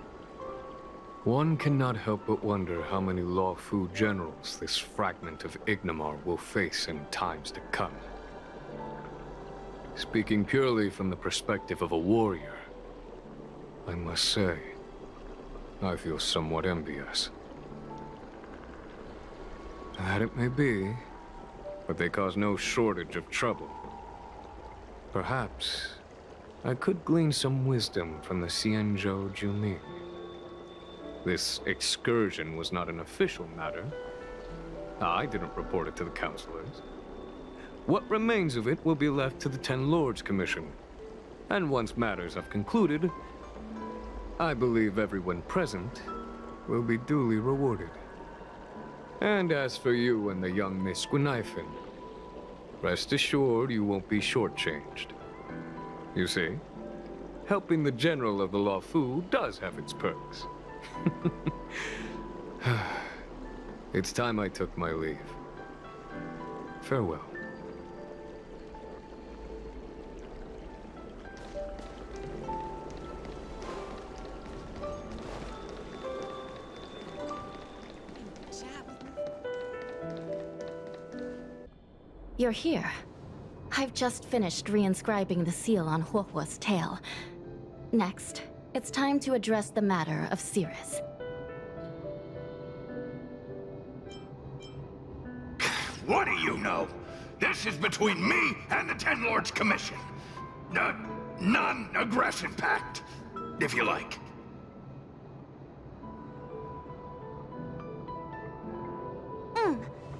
One cannot help but wonder how many Luofu generals this fragment of Ignimar will face in times to come. Speaking purely from the perspective of a warrior, I must say, I feel somewhat envious. That it may be, but they cause no shortage of trouble. Perhaps I could glean some wisdom from the Xianzhou Juning. This excursion was not an official matter. I didn't report it to the councilors. What remains of it will be left to the Ten Lords Commission. And once matters have concluded, I believe everyone present will be duly rewarded. And as for you and the young Miss Guinaifen, rest assured you won't be shortchanged. You see, helping the general of the Luofu does have its perks. It's time I took my leave. Farewell. You're here. I've just finished reinscribing the seal on Huohuo's tail. Next, it's time to address the matter of Cirrus. What do you know? This is between me and the Ten Lords Commission. Non-aggression pact, if you like.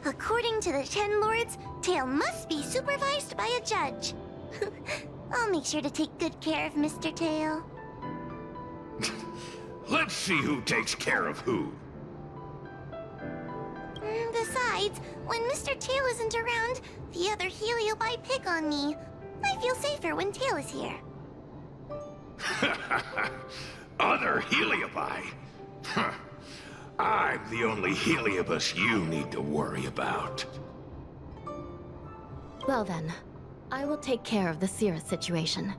According to the Ten Lords, Tail must be supervised by a judge. I'll make sure to take good care of Mr. Tail. Let's see who takes care of who. Besides, when Mr. Tail isn't around, the other Heliobi pick on me. I feel safer when Tail is here. Other Heliobi? Huh. I'm the only Heliobus you need to worry about. Well then, I will take care of the Cirrus situation.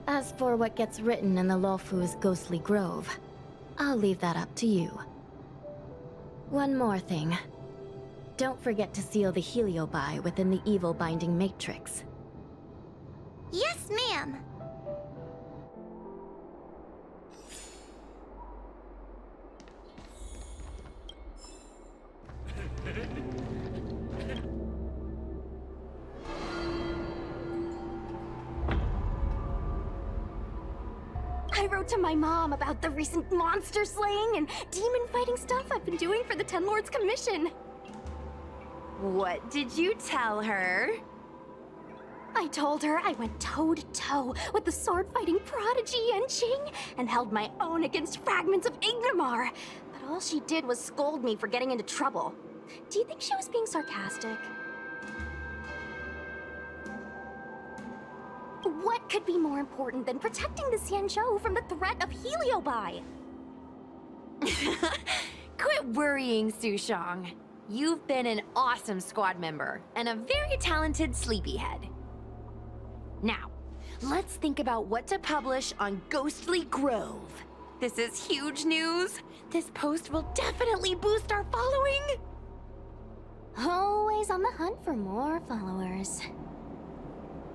As for what gets written in the Luofu's ghostly grove, I'll leave that up to you. One more thing. Don't forget to seal the Heliobi within the evil binding matrix. Yes, ma'am. I wrote to my mom about the recent monster slaying and demon fighting stuff I've been doing for the Ten Lords Commission. What did you tell her? I told her I went toe-to-toe with the sword-fighting prodigy Yanqing and held my own against fragments of Ignimar. But all she did was scold me for getting into trouble. Do you think she was being sarcastic? What could be more important than protecting the Xianzhou from the threat of Heliobi? Quit worrying, Sushang. You've been an awesome squad member and a very talented sleepyhead. Now, Let's think about what to publish on Ghostly Grove. This is huge news. This post will definitely boost our following. Always on the hunt for more followers.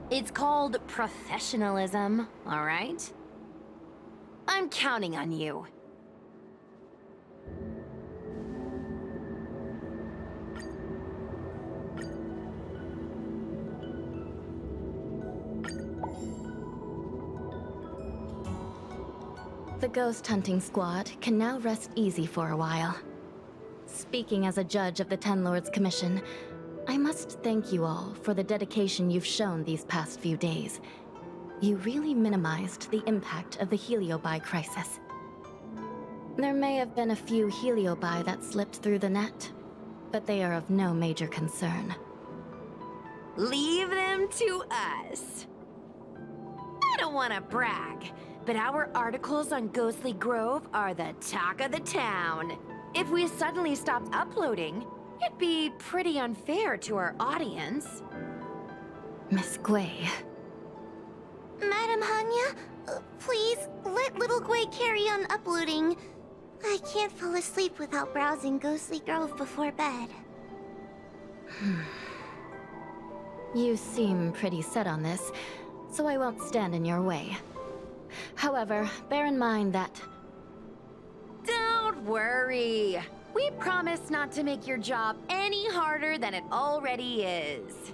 It's called professionalism, all right? I'm counting on you. The ghost hunting squad can now rest easy for a while. Speaking as a judge of the Ten Lords Commission, I must thank you all for the dedication you've shown these past few days. You really minimized the impact of the Heliobi crisis. There may have been a few Heliobi that slipped through the net, but they are of no major concern. Leave them to us. I don't want to brag, but our articles on Ghostly Grove are the talk of the town. If we suddenly stopped uploading, it'd be pretty unfair to our audience. Miss Gwei. Madam Hanya, please let little Gwei carry on uploading. I can't fall asleep without browsing Ghostly Grove before bed. You seem pretty set on this, so I won't stand in your way. However, bear in mind that... Don't worry. We promise not to make your job any harder than it already is.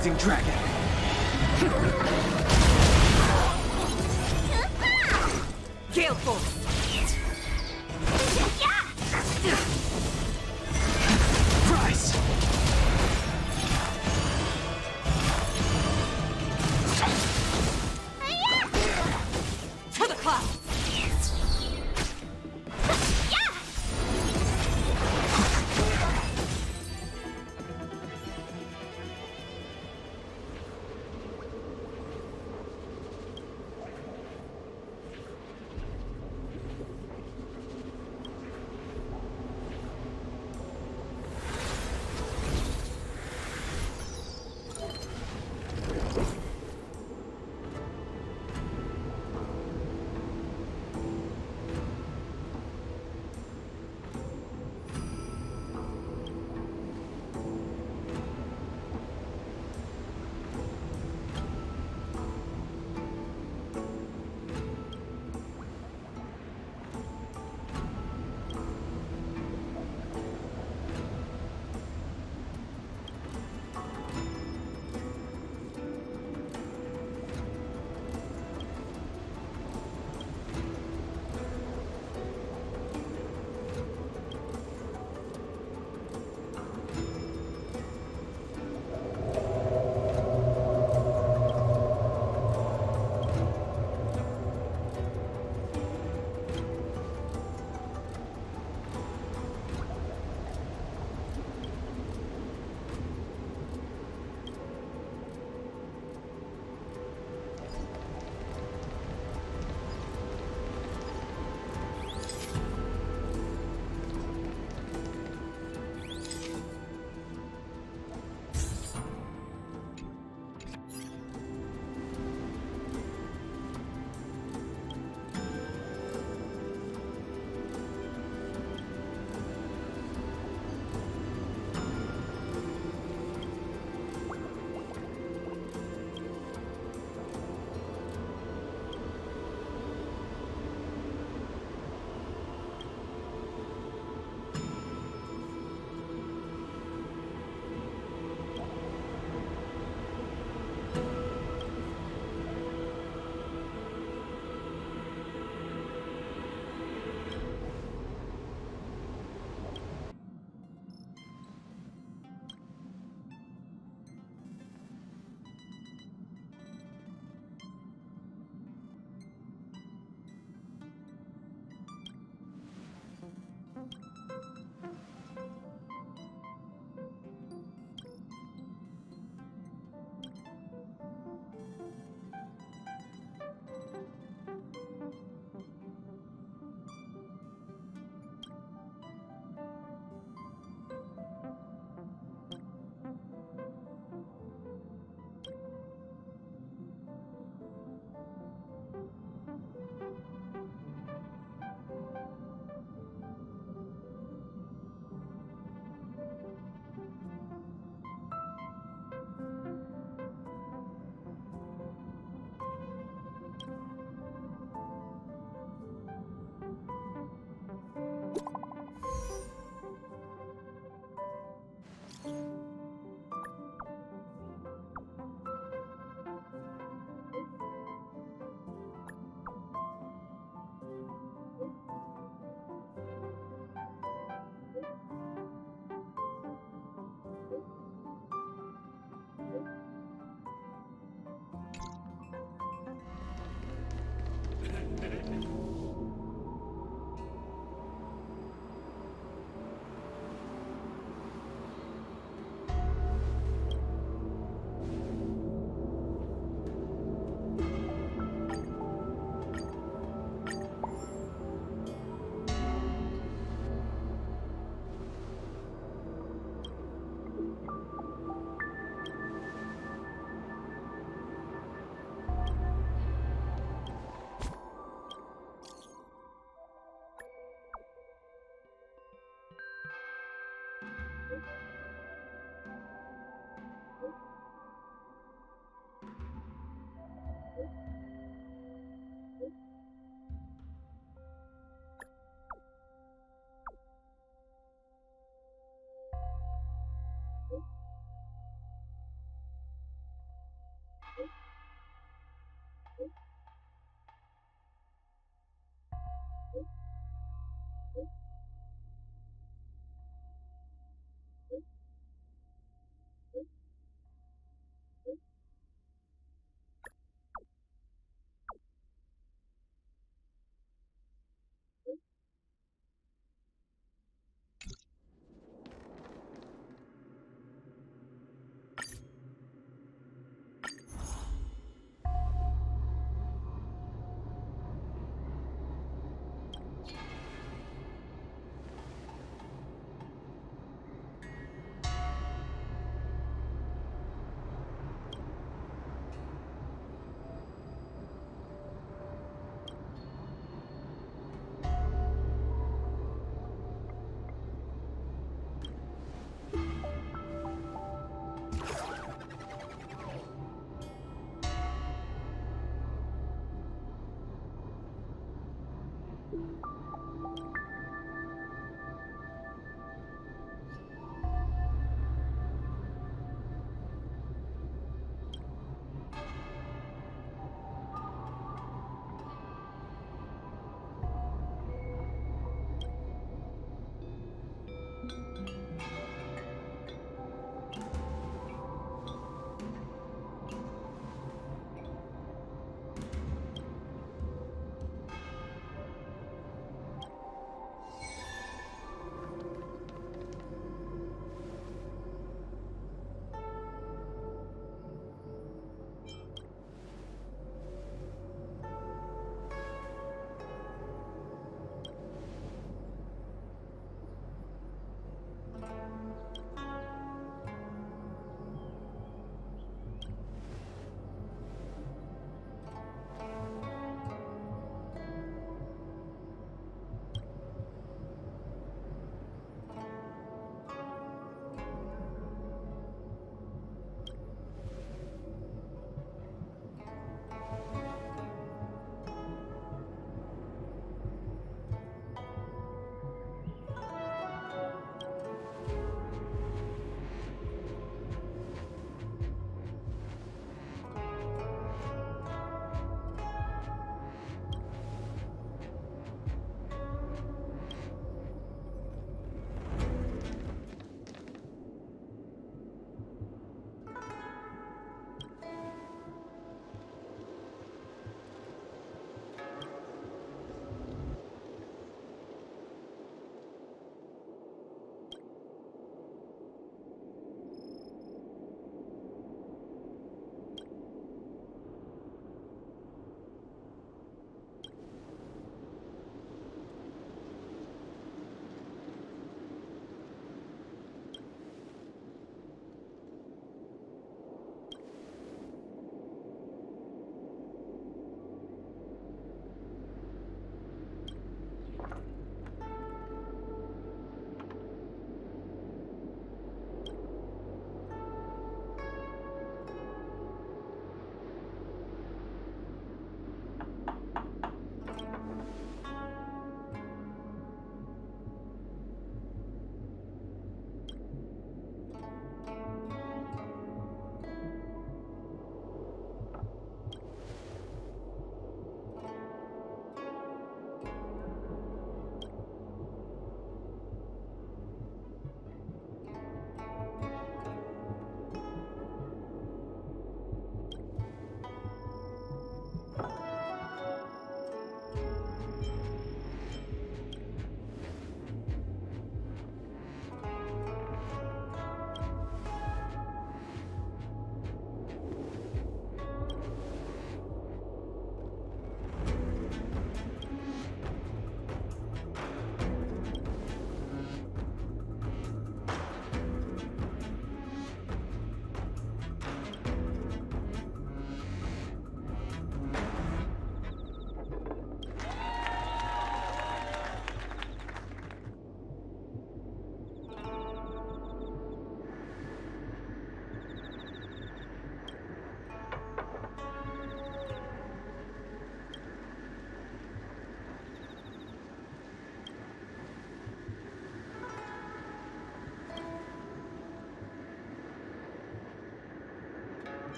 cleansing dragon. Gale Force! Rise! To the clouds!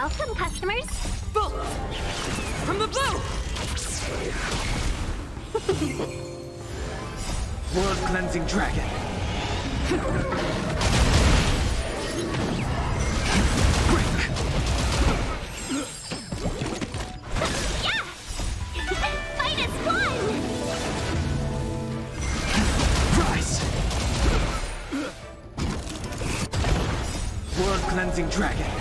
Welcome, customers. Bolt! From the bow! World-cleansing dragon. Yeah! Fight is fun! Rise! World-cleansing dragon.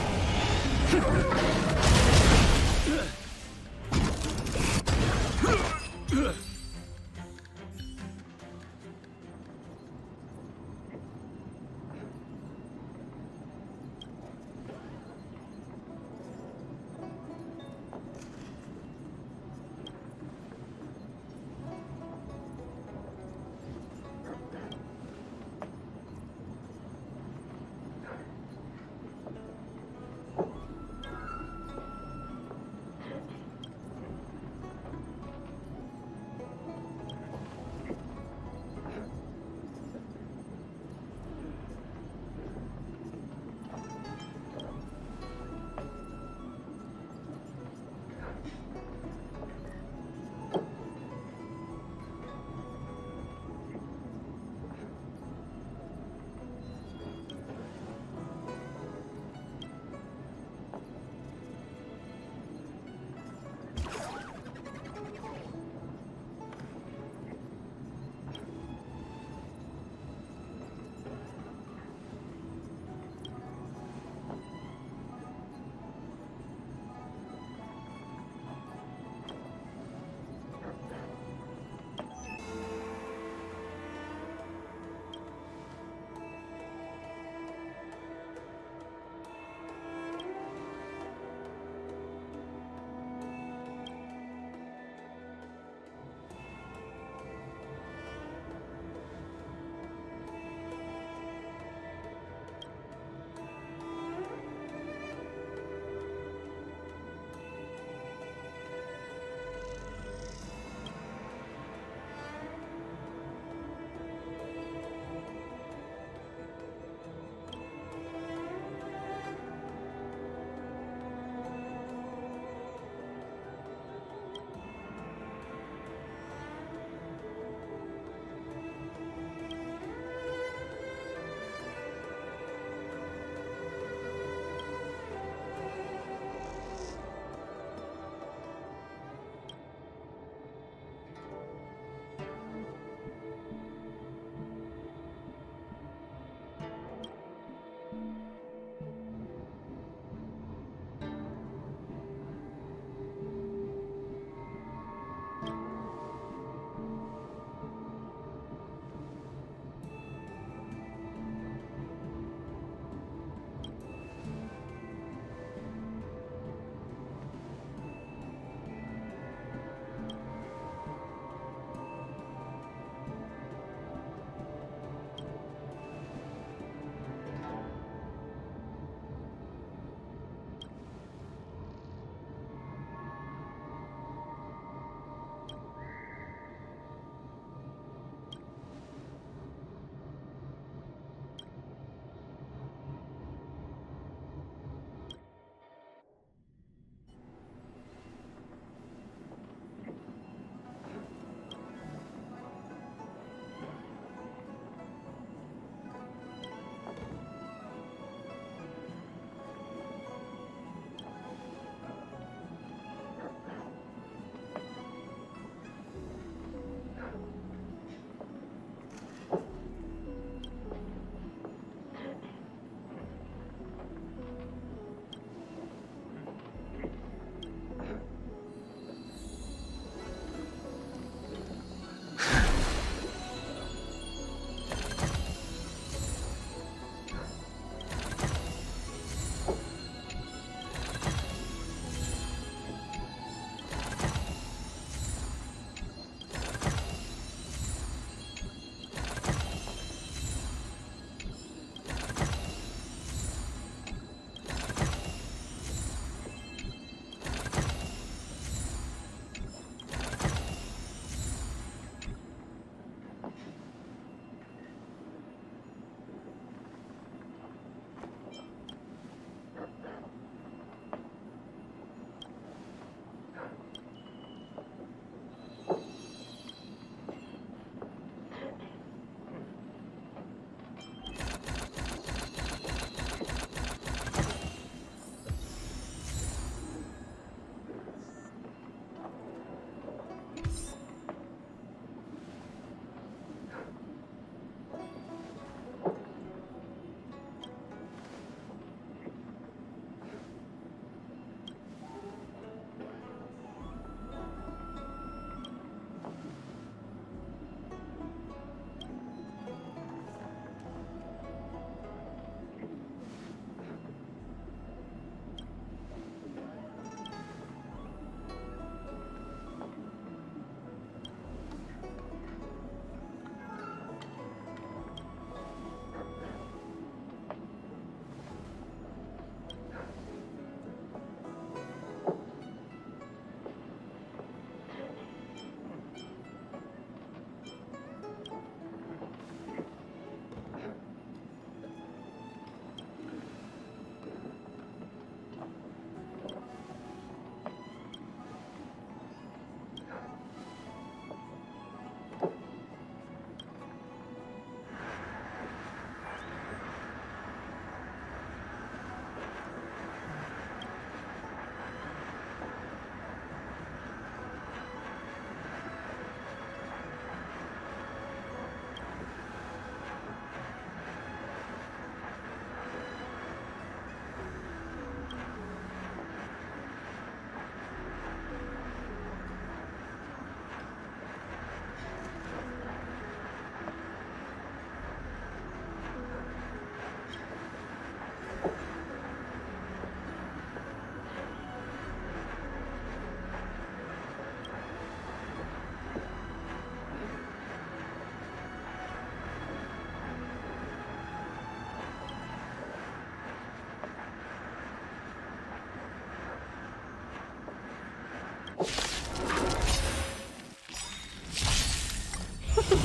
Rise!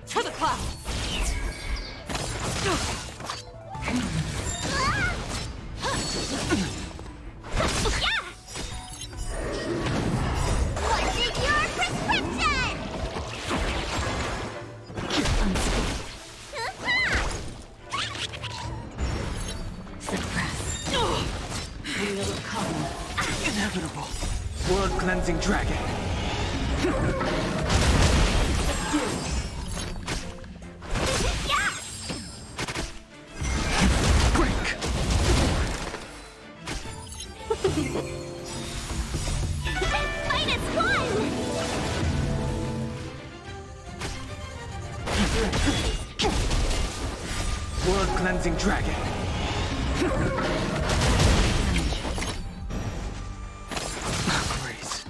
To the clouds! What's in your prescription? Inevitable. World-cleansing dragon. Break. World-cleansing dragon. Grace.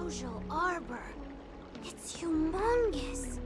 colossal arbor. It's humongous.